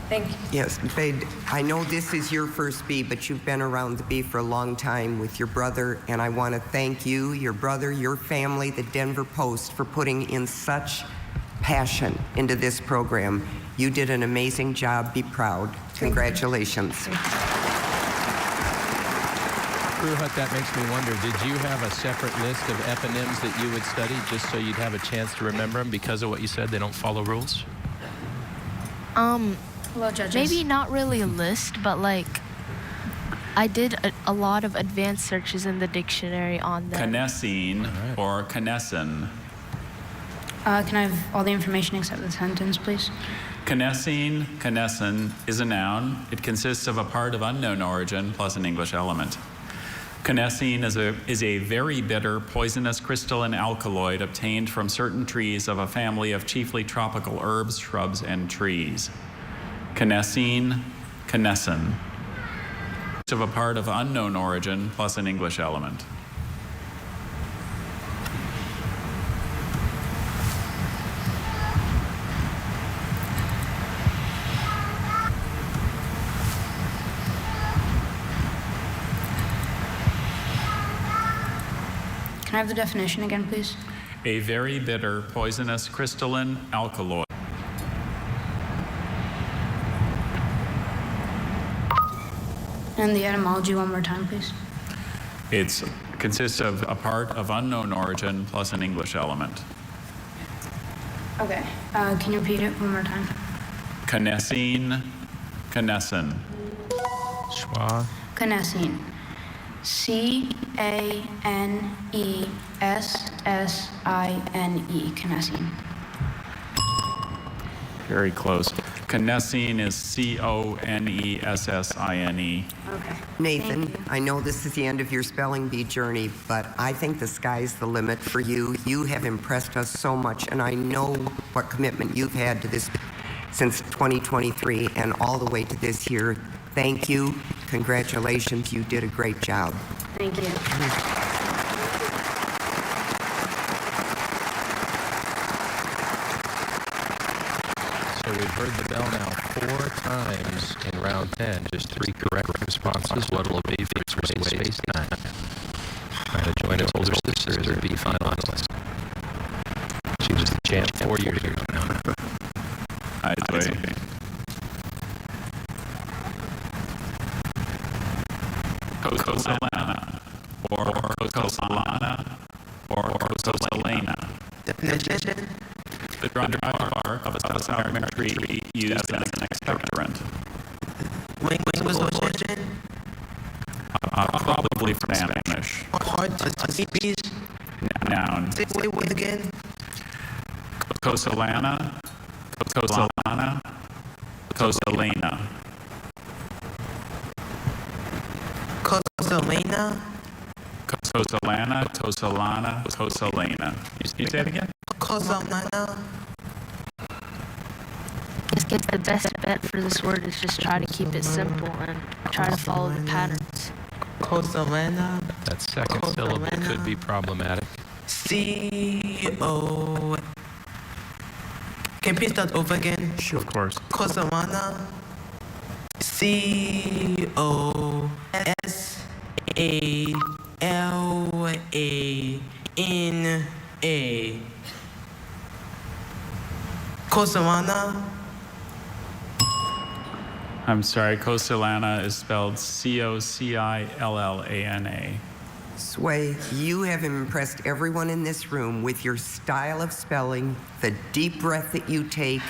Speaker 15: Thank you.
Speaker 16: Yes, Babe, I know this is your first bee, but you've been around the bee for a long time with your brother, and I want to thank you, your brother, your family, the Denver Post, for putting in such passion into this program. You did an amazing job. Be proud. Congratulations.
Speaker 1: Crew Hut, that makes me wonder, did you have a separate list of eponyms that you would study just so you'd have a chance to remember them because of what you said, they don't follow rules?
Speaker 15: Hello, judges.
Speaker 9: Maybe not really a list, but like I did a lot of advanced searches in the dictionary on them.
Speaker 12: Canesine or canesin.
Speaker 15: Can I have all the information except the sentence, please?
Speaker 12: Canesine, canesin is a noun. It consists of a part of unknown origin plus an English element. Canesine is a very bitter, poisonous crystalline alkaloid obtained from certain trees of a family of chiefly tropical herbs, shrubs, and trees. Canesine, canesin. Of a part of unknown origin plus an English element.
Speaker 15: Can I have the definition again, please?
Speaker 12: A very bitter, poisonous crystalline alkaloid.
Speaker 15: And the etymology one more time, please.
Speaker 12: It consists of a part of unknown origin plus an English element.
Speaker 15: Okay. Can you repeat it one more time?
Speaker 12: Canesine, canesin.
Speaker 1: Schwa.
Speaker 15: Canesine. C-A-N-E-S-S-I-N-E. Canesine.
Speaker 12: Very close. Canesine is C-O-N-E-S-S-I-N-E.
Speaker 15: Okay.
Speaker 16: Nathan, I know this is the end of your spelling bee journey, but I think the sky's the limit for you. You have impressed us so much, and I know what commitment you've had to this since 2023 and all the way to this year. Thank you. Congratulations. You did a great job.
Speaker 15: Thank you.
Speaker 1: So we've heard the bell now 4 times in round 10. Just 3 correct responses. What will it be for space 9? Trying to join its older sister as a B finalist. She was the champ 4 years ago now.
Speaker 12: I'd say. Cosalana, or Cosalana, or Cosalana.
Speaker 17: Definition.
Speaker 12: The dry bark of a South American tree used as an expectorant.
Speaker 17: Language of origin.
Speaker 12: Probably from Spanish.
Speaker 17: Hard to see bees.
Speaker 12: Noun.
Speaker 17: Say what again?
Speaker 12: Kosalana. Kosalana. Kosalena.
Speaker 17: Kosalena.
Speaker 12: Kosalana. Kosalana. Kosalena. You say it again?
Speaker 17: Kosalana.
Speaker 9: I guess the best bet for this word is just try to keep it simple and try to follow the patterns.
Speaker 17: Kosalana.
Speaker 1: That second syllable could be problematic.
Speaker 17: C-O... Can you please start over again?
Speaker 12: Sure. Of course.
Speaker 17: Kosalana. C-O-S-A-L-A-N-A. Kosalana.
Speaker 12: I'm sorry, Kosalana is spelled C-O-C-I-L-L-A-N-A.
Speaker 16: Sway, you have impressed everyone in this room with your style of spelling, the deep breath that you take.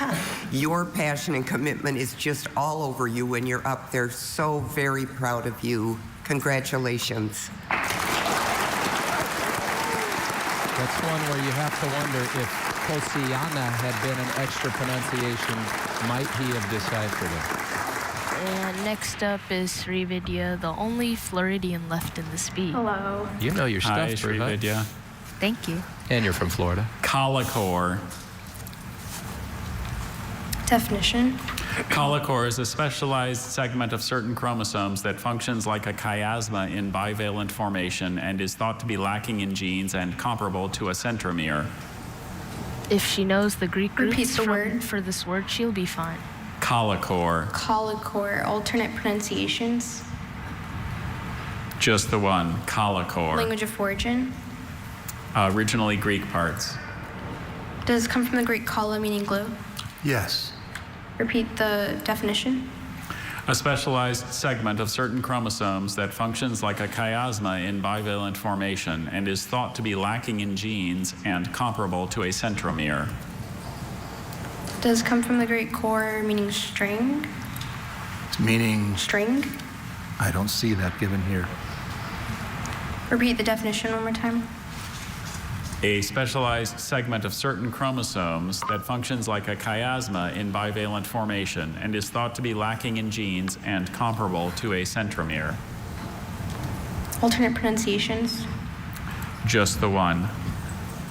Speaker 16: Your passion and commitment is just all over you when you're up there. So very proud of you. Congratulations.
Speaker 1: That's one where you have to wonder if Kosiana had been an extra pronunciation, might he have deciphered it?
Speaker 9: And next up is Srividya, the only Floridian left in the speed.
Speaker 22: Hello.
Speaker 1: You know your stuff,
Speaker 12: Hi,
Speaker 1: Srividya.
Speaker 12: Srividya.
Speaker 9: Thank you.
Speaker 1: And you're from Florida.
Speaker 12: Colicore.
Speaker 22: Definition.
Speaker 12: Colicore is a specialized segment of certain chromosomes that functions like a chiasma in bivalent formation and is thought to be lacking in genes and comparable to a centromere.
Speaker 9: If she knows the Greek
Speaker 22: Repeat
Speaker 9: roots
Speaker 22: the word.
Speaker 9: for this word, she'll be fine.
Speaker 12: Colicore.
Speaker 22: Colicore. Alternate pronunciations.
Speaker 12: Just the one. Colicore.
Speaker 22: Language of origin.
Speaker 12: Originally Greek parts.
Speaker 22: Does it come from the Greek kala, meaning glue?
Speaker 2: Yes.
Speaker 22: Repeat the definition.
Speaker 12: A specialized segment of certain chromosomes that functions like a chiasma in bivalent formation and is thought to be lacking in genes and comparable to a centromere.
Speaker 22: Does it come from the Greek core, meaning string?
Speaker 2: It's meaning,
Speaker 22: String.
Speaker 2: I don't see that given here.
Speaker 22: Repeat the definition one more time.
Speaker 12: A specialized segment of certain chromosomes that functions like a chiasma in bivalent formation and is thought to be lacking in genes and comparable to a centromere.
Speaker 22: Alternate pronunciations.
Speaker 12: Just the one.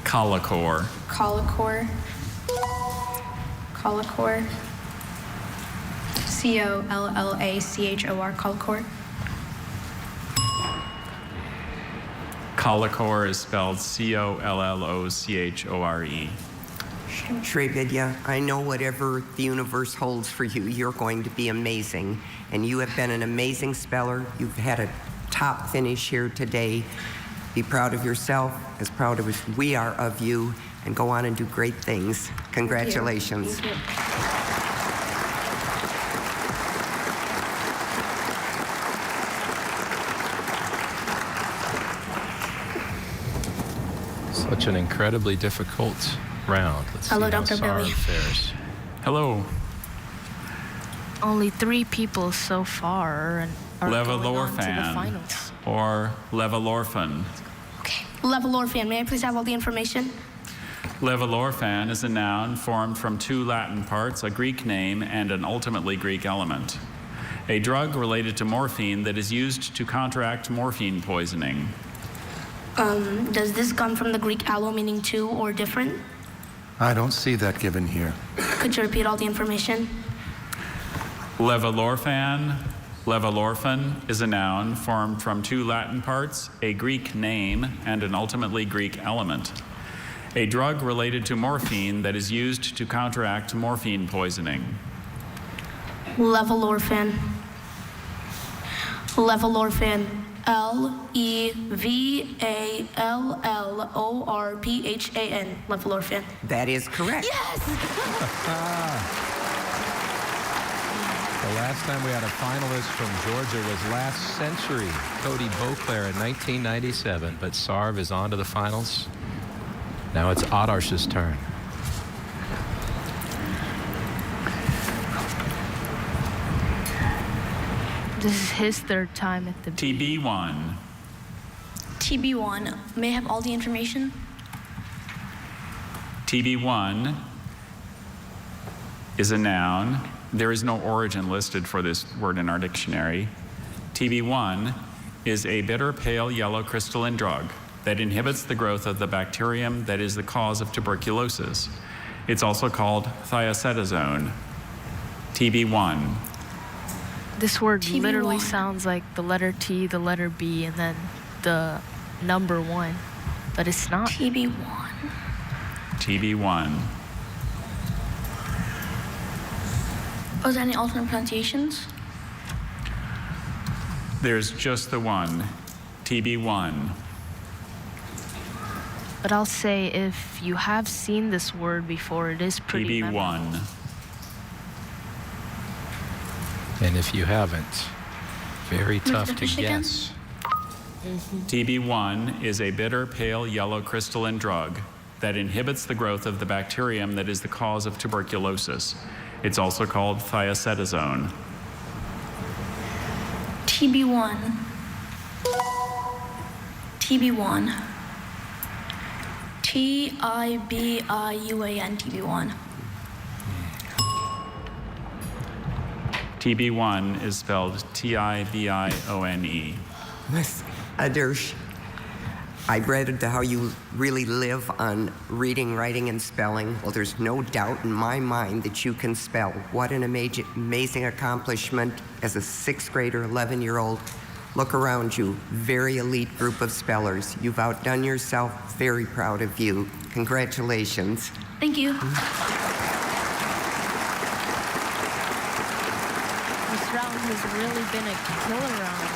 Speaker 12: Colicore.
Speaker 22: Colicore. Colicore. C-O-L-L-A-C-H-O-R. Colicore.
Speaker 12: Colicore is spelled C-O-L-L-O-C-H-O-R-E.
Speaker 16: Srividya, I know whatever the universe holds for you, you're going to be amazing. And you have been an amazing speller. You've had a top finish here today. Be proud of yourself, as proud as we are of you, and go on and do great things. Congratulations.
Speaker 22: Thank you.
Speaker 1: Such an incredibly difficult round. Let's
Speaker 22: Hello,
Speaker 1: see how
Speaker 22: Dr.
Speaker 1: Sarah
Speaker 22: Billy.
Speaker 1: fares.
Speaker 12: Hello.
Speaker 9: Only 3 people so far are going on to the
Speaker 12: Levalorphan
Speaker 9: finals.
Speaker 12: or Levalorphan.
Speaker 22: Levalorphan. May I please have all the information?
Speaker 12: Levalorphan is a noun formed from 2 Latin parts, a Greek name and an ultimately Greek element. A drug related to morphine that is used to counteract morphine poisoning.
Speaker 22: Does this come from the Greek allo, meaning two or different?
Speaker 2: I don't see that given here.
Speaker 22: Could you repeat all the information?
Speaker 12: Levalorphan is a noun formed from 2 Latin parts, a Greek name and an ultimately Greek element. A drug related to morphine that is used to counteract morphine poisoning.
Speaker 22: Levalorphan. Levalorphan. Levalorphan. Levalorphan.
Speaker 16: That is correct.
Speaker 22: Yes!
Speaker 1: The last time we had a finalist from Georgia was last century, Cody Beauclair in 1997, but Sarv is on to the finals. Now it's Adarsh's turn.
Speaker 9: This is his 3rd time at the
Speaker 12: TB1.
Speaker 22: TB1. May I have all the information?
Speaker 12: TB1 is a noun. There is no origin listed for this word in our dictionary. TB1 is a bitter, pale, yellow crystalline drug that inhibits the growth of the bacterium that is the cause of tuberculosis. It's also called thiacetazone. TB1.
Speaker 9: This word
Speaker 6: TB1.
Speaker 9: literally sounds like the letter T, the letter B, and then the number 1, but it's not.
Speaker 6: TB1.
Speaker 12: TB1.
Speaker 6: Was there any alternate pronunciations?
Speaker 12: There's just the one, TB1.
Speaker 9: But I'll say if you have seen this word before, it is pretty memorable.
Speaker 12: TB1.
Speaker 1: And if you haven't, very tough to guess.
Speaker 12: TB1 is a bitter, pale, yellow crystalline drug that inhibits the growth of the bacterium that is the cause of tuberculosis. It's also called thiacetazone.
Speaker 6: TB1. TB1. TIBIUAN, TB1.
Speaker 12: TB1 is spelled TIBIONE.
Speaker 16: Miss Adersh, I read how you really live on reading, writing, and spelling. Well, there's no doubt in my mind that you can spell. What an amazing accomplishment as a 6th grader, 11-year-old. Look around you, very elite group of spellers. You've outdone yourself. Very proud of you. Congratulations.
Speaker 6: Thank you.
Speaker 9: This round has really been a killer round.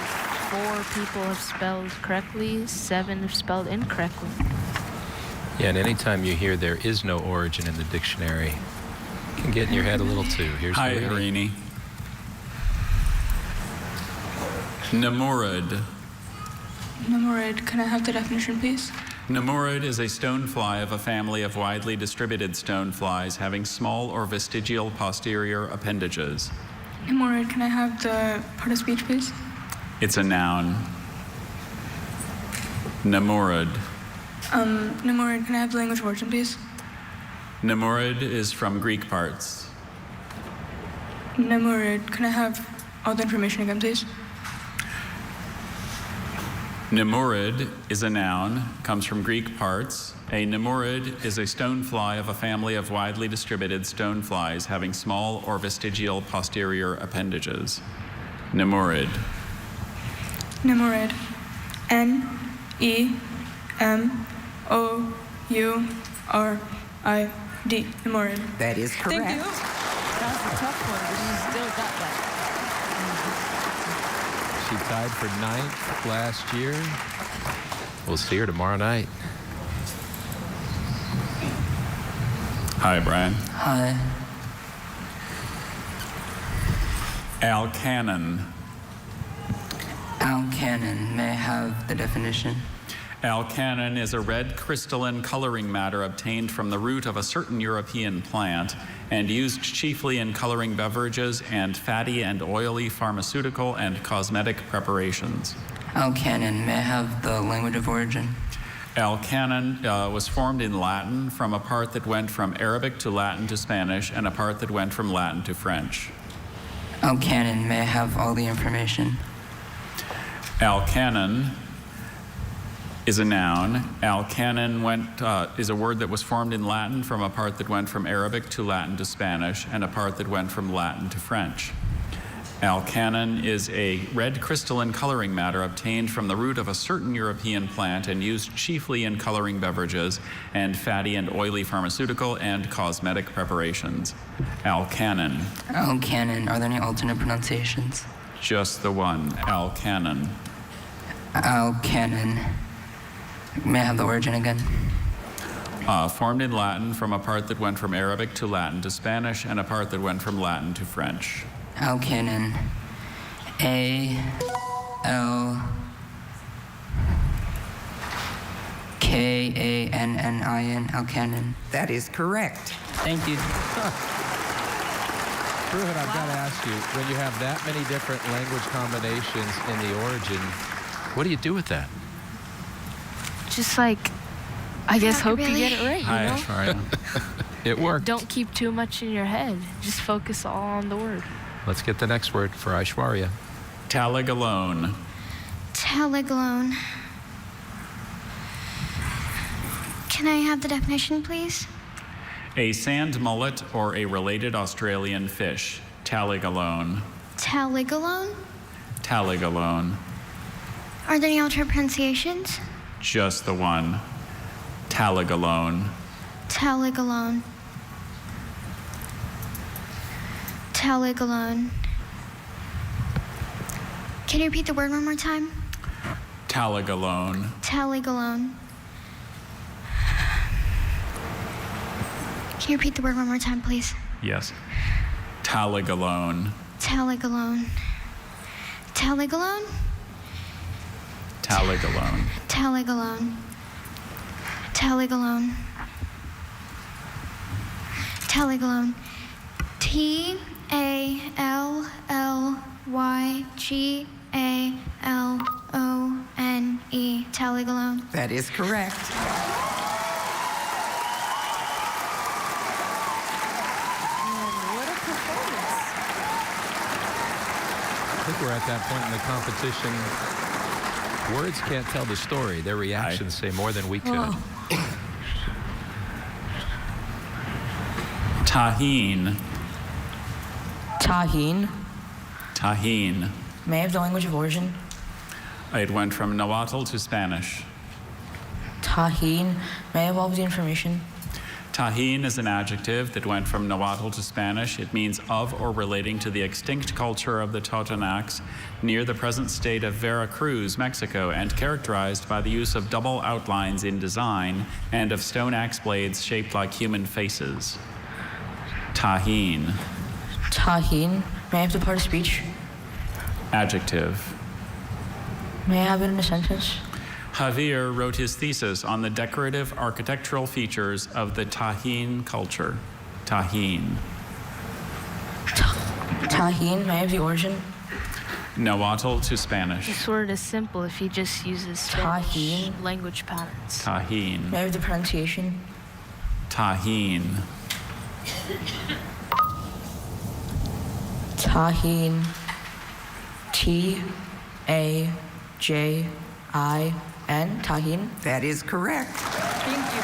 Speaker 9: 4 people have spelled correctly, 7 have spelled incorrectly.
Speaker 1: Yeah, and anytime you hear there is no origin in the dictionary, it can get in your head a little too. Here's
Speaker 12: Hi,
Speaker 1: Harini.
Speaker 12: Namurud.
Speaker 3: Namurud, can I have the definition, please?
Speaker 12: Namurud is a stonefly of a family of widely distributed stoneflies having small or vestigial posterior appendages.
Speaker 3: Namurud, can I have the part of speech, please?
Speaker 12: It's a noun. Namurud.
Speaker 3: Namurud, can I have the language of origin, please?
Speaker 12: Namurud is from Greek parts.
Speaker 3: Namurud, can I have all the information again, please?
Speaker 12: Namurud is a noun, comes from Greek parts. A namurud is a stonefly of a family of widely distributed stoneflies having small or vestigial posterior appendages. Namurud.
Speaker 3: Namurud. N-E-M-O-U-R-I-D. Namurud.
Speaker 16: That is correct.
Speaker 3: Thank you.
Speaker 9: That's a tough one, but you still got that.
Speaker 1: She tied for 9th last year. We'll see her tomorrow night.
Speaker 12: Hi, Brian.
Speaker 11: Hi.
Speaker 12: Alkanon.
Speaker 11: Alkanon. May I have the definition?
Speaker 12: Alkanon is a red crystalline coloring matter obtained from the root of a certain European plant and used chiefly in coloring beverages and fatty and oily pharmaceutical and cosmetic preparations.
Speaker 11: Alkanon. May I have the language of origin?
Speaker 12: Alkanon was formed in Latin from a part that went from Arabic to Latin to Spanish and a part that went from Latin to French.
Speaker 11: Alkanon. May I have all the information?
Speaker 12: Alkanon is a noun. Alkanon is a word that was formed in Latin from a part that went from Arabic to Latin to Spanish and a part that went from Latin to French. Alkanon is a red crystalline coloring matter obtained from the root of a certain European plant and used chiefly in coloring beverages and fatty and oily pharmaceutical and cosmetic preparations. Alkanon.
Speaker 11: Alkanon. Are there any alternate pronunciations?
Speaker 12: Just the one. Alkanon.
Speaker 11: Alkanon. May I have the origin again?
Speaker 12: Formed in Latin from a part that went from Arabic to Latin to Spanish and a part that went from Latin to French.
Speaker 11: Alkanon. A-L-K-A-N-N-I-N. Alkanon.
Speaker 16: That is correct.
Speaker 11: Thank you.
Speaker 1: Pruitt, I've got to ask you, when you have that many different language combinations in the origin, what do you do with that?
Speaker 9: Just like I guess hope you get it right,
Speaker 12: Hi,
Speaker 9: you know?
Speaker 12: Aishwarya.
Speaker 1: It worked.
Speaker 9: Don't keep too much in your head. Just focus all on the word.
Speaker 1: Let's get the next word for Aishwarya.
Speaker 12: Talagalone.
Speaker 5: Talagalone. Can I have the definition, please?
Speaker 12: A sand mullet or a related Australian fish. Talagalone.
Speaker 5: Talagalone?
Speaker 12: Talagalone.
Speaker 5: Are there any alternate pronunciations?
Speaker 12: Just the one. Talagalone.
Speaker 5: Talagalone. Talagalone. Can you repeat the word one more time?
Speaker 12: Talagalone.
Speaker 5: Talagalone. Can you repeat the word one more time, please?
Speaker 12: Yes. Talagalone.
Speaker 5: Talagalone. Talagalone?
Speaker 12: Talagalone.
Speaker 5: Talagalone. Talagalone. Talagalone. T-A-L-L-Y-G-A-L-O-N-E. Talagalone.
Speaker 16: That is correct.
Speaker 1: I think we're at that point in the competition. Words can't tell the story. Their reactions say more than we could.
Speaker 12: Tahine.
Speaker 8: Tahine.
Speaker 12: Tahine.
Speaker 8: May I have the language of origin?
Speaker 12: It went from Nahuatl to Spanish.
Speaker 8: Tahine. May I have all of the information?
Speaker 12: Tahine is an adjective that went from Nahuatl to Spanish. It means of or relating to the extinct culture of the Totonacs near the present state of Veracruz, Mexico, and characterized by the use of double outlines in design and of stone axe blades shaped like human faces. Tahine.
Speaker 8: Tahine. May I have the part of speech?
Speaker 12: Adjective.
Speaker 8: May I have it in a sentence?
Speaker 12: Javier wrote his thesis on the decorative architectural features of the Tahine culture. Tahine.
Speaker 8: Tahine. May I have the origin?
Speaker 12: Nahuatl to Spanish.
Speaker 9: This word is simple if he just uses Spanish
Speaker 8: Tahine.
Speaker 9: language patterns.
Speaker 12: Tahine.
Speaker 8: May I have the pronunciation?
Speaker 12: Tahine.
Speaker 8: Tahine. T-A-J-I-N. Tahine.
Speaker 16: That is correct.
Speaker 8: Thank you.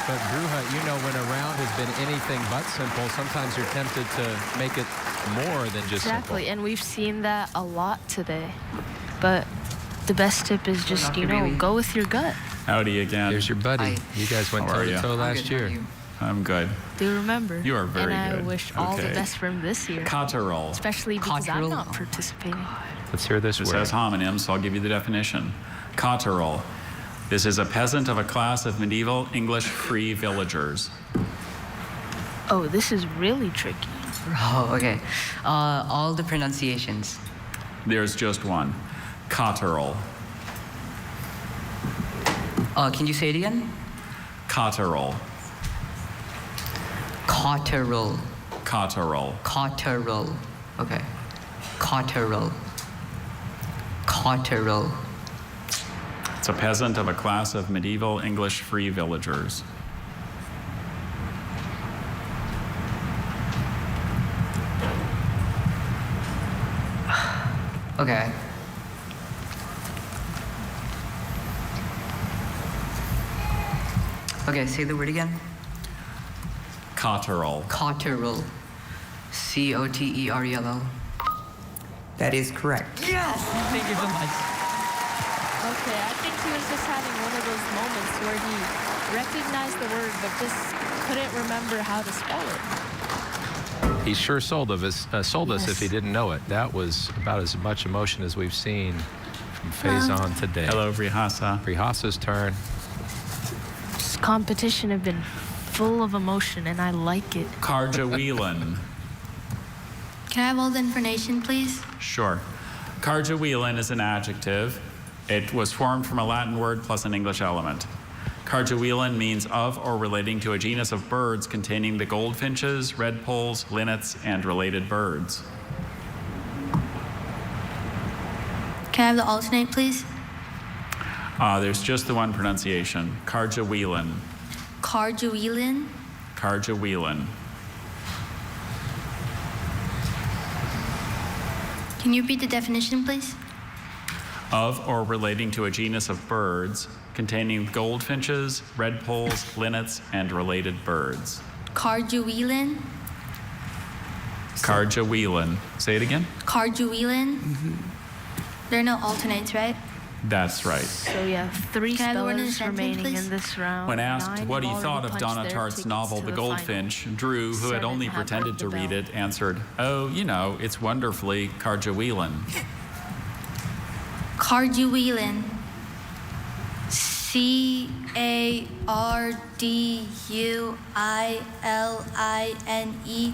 Speaker 1: But Bruja, you know, when a round has been anything but simple, sometimes you're tempted to make it more than just
Speaker 9: Exactly,
Speaker 1: simple.
Speaker 9: and we've seen that a lot today. But the best tip is just, you know, go with your gut.
Speaker 12: Howdy again.
Speaker 1: Here's your buddy. You guys went
Speaker 12: How are you?
Speaker 1: toe-to-toe last year.
Speaker 12: I'm good.
Speaker 9: Do remember.
Speaker 12: You are very
Speaker 9: and
Speaker 12: good.
Speaker 9: I wish all the
Speaker 12: Okay.
Speaker 9: best for him this year.
Speaker 12: Cotterel.
Speaker 9: Especially because I'm not participating.
Speaker 1: Let's hear this
Speaker 12: It
Speaker 1: word.
Speaker 12: says homonym, so I'll give you the definition. Cotterel. This is a peasant of a class of medieval English free villagers.
Speaker 9: Oh, this is really tricky.
Speaker 11: Oh, okay. All the pronunciations.
Speaker 12: There's just one. Cotterel.
Speaker 11: Can you say it again?
Speaker 12: Cotterel.
Speaker 11: Cotterel.
Speaker 12: Cotterel.
Speaker 11: Cotterel. Okay. Cotterel. Cotterel.
Speaker 12: It's a peasant of a class of medieval English free villagers.
Speaker 11: Okay. Okay, say the word again.
Speaker 12: Cotterel.
Speaker 11: Cotterel. C-O-T-E-R-E-L-L.
Speaker 16: That is correct.
Speaker 11: Yes! Thank you so much.
Speaker 9: Okay, I think he was just having one of those moments where he recognized the word but just couldn't remember how to spell it.
Speaker 1: He sure sold us if he didn't know it. That was about as much emotion as we've seen from Faison today.
Speaker 12: Hello, Vrihasa.
Speaker 1: Vrihasa's turn.
Speaker 9: This competition have been full of emotion, and I like it.
Speaker 12: Carjaweelan.
Speaker 22: Can I have all the information, please?
Speaker 12: Sure. Carjaweelan is an adjective. It was formed from a Latin word plus an English element. Carjaweelan means of or relating to a genus of birds containing the goldfinches, redpolls, linnets, and related birds.
Speaker 22: Can I have the alternate, please?
Speaker 12: There's just the one pronunciation. Carjawheelan.
Speaker 22: Carjawheelan.
Speaker 12: Carjawheelan.
Speaker 22: Can you repeat the definition, please?
Speaker 12: Of or relating to a genus of birds containing goldfinches, redpolls, linnets, and related birds.
Speaker 22: Carjawheelan.
Speaker 12: Carjawheelan. Say it again.
Speaker 22: Carjawheelan. There are no alternates, right?
Speaker 12: That's right.
Speaker 9: So yeah, 3
Speaker 22: Can I have the word in the
Speaker 9: spellers
Speaker 22: sentence,
Speaker 9: remaining
Speaker 22: please?
Speaker 9: in this round.
Speaker 12: When asked
Speaker 9: 9
Speaker 12: what he
Speaker 9: have
Speaker 12: thought
Speaker 9: already
Speaker 12: of
Speaker 9: punched
Speaker 12: Donna
Speaker 9: their
Speaker 12: Tartt's
Speaker 9: tickets
Speaker 12: novel
Speaker 9: to
Speaker 12: The
Speaker 9: the
Speaker 12: Goldfinch, Drew, who had
Speaker 9: 7
Speaker 12: only
Speaker 9: have
Speaker 12: pretended to
Speaker 9: heard the
Speaker 12: read
Speaker 9: bell.
Speaker 12: it, answered, "Oh, you know, it's wonderfully Carjawheelan."
Speaker 22: Carjawheelan. Carduiline.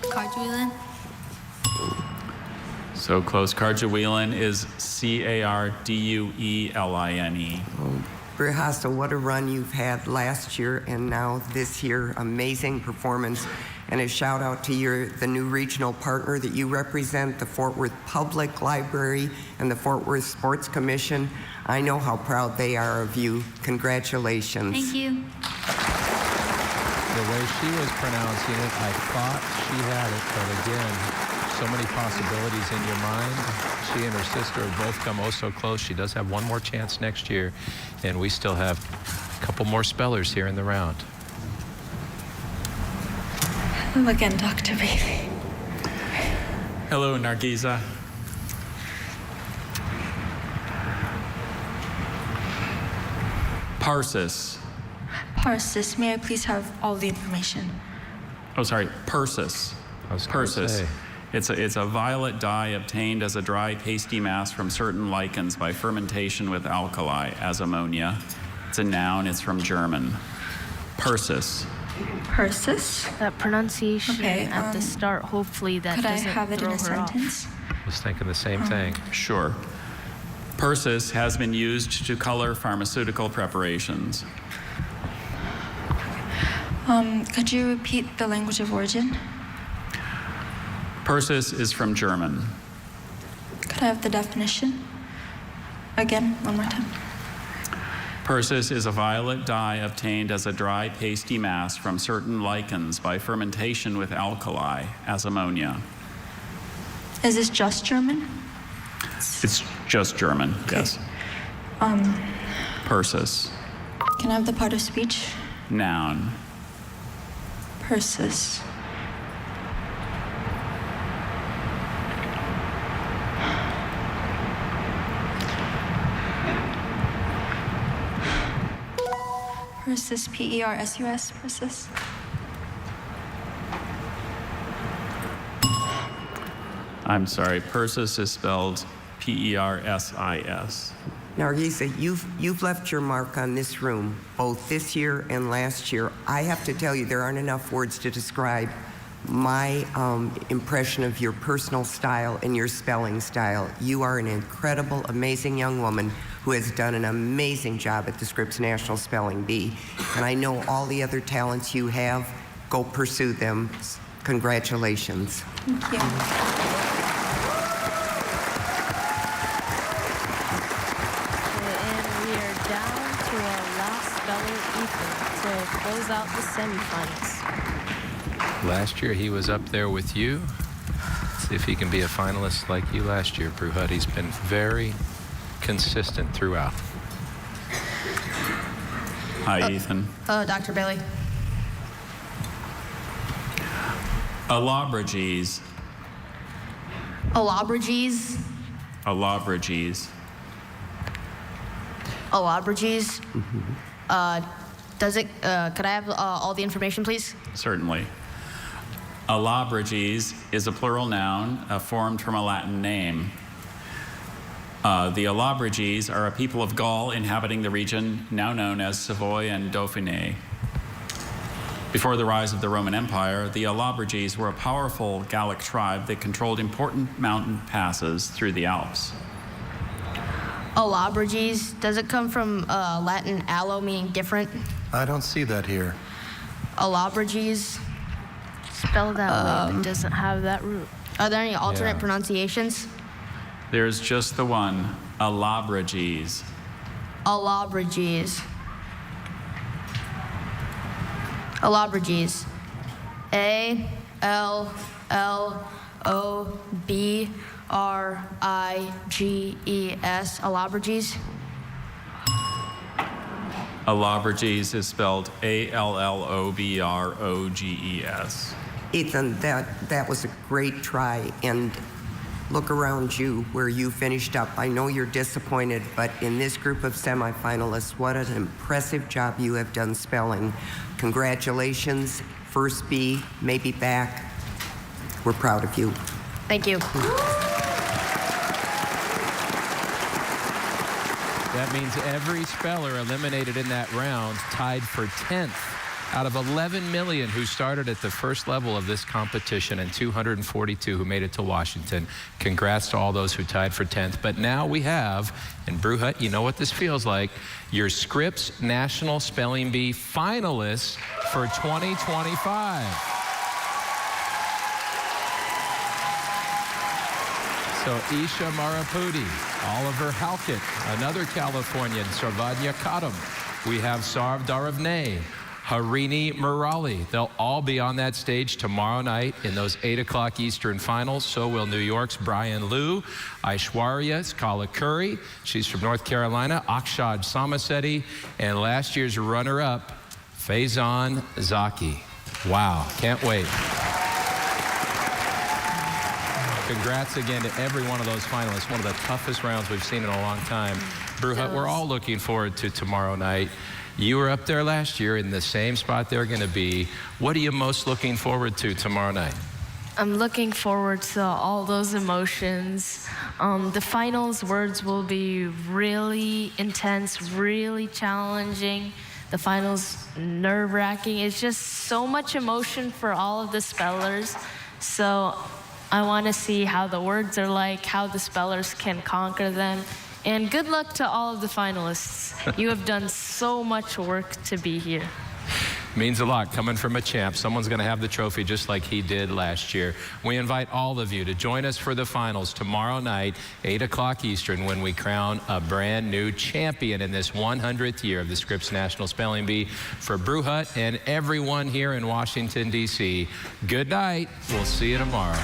Speaker 22: Carjawheelan.
Speaker 12: So close. Carjawheelan is Cardueline.
Speaker 16: Brihasa, what a run you've had last year and now this year. Amazing performance. And a shout out to the new regional partner that you represent, the Fort Worth Public Library and the Fort Worth Sports Commission. I know how proud they are of you. Congratulations.
Speaker 22: Thank you.
Speaker 1: The way she was pronouncing it, I thought she had it, but again, so many possibilities in your mind. She and her sister have both come oh so close. She does have one more chance next year, and we still have a couple more spellers here in the round.
Speaker 3: Hello again, Dr. Bailey.
Speaker 12: Hello, Nargiza. Parsis.
Speaker 3: Parsis, may I please have all the information?
Speaker 12: Oh, sorry, Persis. Persis. It's a violet dye obtained as a dry, pasty mass from certain lichens by fermentation with alkali as ammonia. It's a noun. It's from German. Persis.
Speaker 3: Persis?
Speaker 9: That pronunciation
Speaker 3: Okay,
Speaker 9: at the start, hopefully that
Speaker 3: could I
Speaker 9: doesn't
Speaker 3: have it in
Speaker 9: throw
Speaker 3: a
Speaker 9: her off.
Speaker 3: sentence?
Speaker 1: I was thinking the same thing.
Speaker 12: Sure. Persis has been used to color pharmaceutical preparations.
Speaker 3: Could you repeat the language of origin?
Speaker 12: Persis is from German.
Speaker 3: Could I have the definition? Again, one more time.
Speaker 12: Persis is a violet dye obtained as a dry, pasty mass from certain lichens by fermentation with alkali as ammonia.
Speaker 3: Is this just German?
Speaker 12: It's just German, yes. Persis.
Speaker 3: Can I have the part of speech?
Speaker 12: Noun.
Speaker 3: Persis. Persis, P-E-R-S-U-S, Persis.
Speaker 12: I'm sorry, Persis is spelled P-E-R-S-I-S.
Speaker 16: Nargisa, you've left your mark on this room, both this year and last year. I have to tell you, there aren't enough words to describe my impression of your personal style and your spelling style. You are an incredible, amazing young woman who has done an amazing job at the Scripps National Spelling Bee. And I know all the other talents you have. Go pursue them. Congratulations.
Speaker 3: Thank you.
Speaker 9: To close out the semifinals.
Speaker 1: Last year he was up there with you. See if he can be a finalist like you last year, Bruhut. He's been very consistent throughout.
Speaker 12: Hi, Ethan.
Speaker 15: Hello, Dr. Bailey.
Speaker 12: Alabrages.
Speaker 15: Alabrages.
Speaker 12: Alabrages.
Speaker 15: Alabrages. Could I have all the information, please?
Speaker 12: Certainly. Alabrages is a plural noun formed from a Latin name. The Alabrages are a people of Gaul inhabiting the region now known as Savoy and Dauphiné. Before the rise of the Roman Empire, the Alabrages were a powerful Gallic tribe that controlled important mountain passes through the Alps.
Speaker 15: Alabrages, does it come from Latin allo, meaning different?
Speaker 2: I don't see that here.
Speaker 15: Alabrages.
Speaker 9: Spelled that way, but doesn't have that root.
Speaker 15: Are there any alternate pronunciations?
Speaker 12: There's just the one, Alabrages.
Speaker 15: Alabriges. Alabriges. A-L-L-O-B-R-I-G-E-S. Alabriges.
Speaker 12: Alabriges is spelled A-L-L-O-B-R-O-G-E-S.
Speaker 16: Ethan, that was a great try, and look around you where you finished up. I know you're disappointed, but in this group of semifinalists, what an impressive job you have done spelling. Congratulations, first B, maybe back. We're proud of you.
Speaker 15: Thank you.
Speaker 1: That means every speller eliminated in that round tied for 10th out of 11 million who started at the first level of this competition and 242 who made it to Washington. Congrats to all those who tied for 10th. But now we have, in Bruhut, you know what this feels like, your Scripps National Spelling Bee finalists for 2025. So Isha Marapudi, Oliver Halkett, another Californian, Sarvanya Kadam. We have Sarv Dharavne, Harini Murali. They'll all be on that stage tomorrow night in those 8 o'clock Eastern finals. So will New York's Brian Liu, Aishwarya Skala Curry. She's from North Carolina, Akshad Samaseti, and last year's runner-up, Faizan Zaki. Wow, can't wait. Congrats again to every one of those finalists. One of the toughest rounds we've seen in a long time. Bruhut, we're all looking forward to tomorrow night. You were up there last year in the same spot they're going to be. What are you most looking forward to tomorrow night?
Speaker 9: I'm looking forward to all those emotions. The finals words will be really intense, really challenging. The finals nerve-wracking. It's just so much emotion for all of the spellers. So I want to see how the words are like, how the spellers can conquer them. And good luck to all of the finalists. You have done so much work to be here.
Speaker 1: Means a lot coming from a champ. Someone's going to have the trophy just like he did last year. We invite all of you to join us for the finals tomorrow night, 8 o'clock Eastern, when we crown a brand new champion in this 100th year of the Scripps National Spelling Bee. For Bruhut and everyone here in Washington, D.C., good night. We'll see you tomorrow.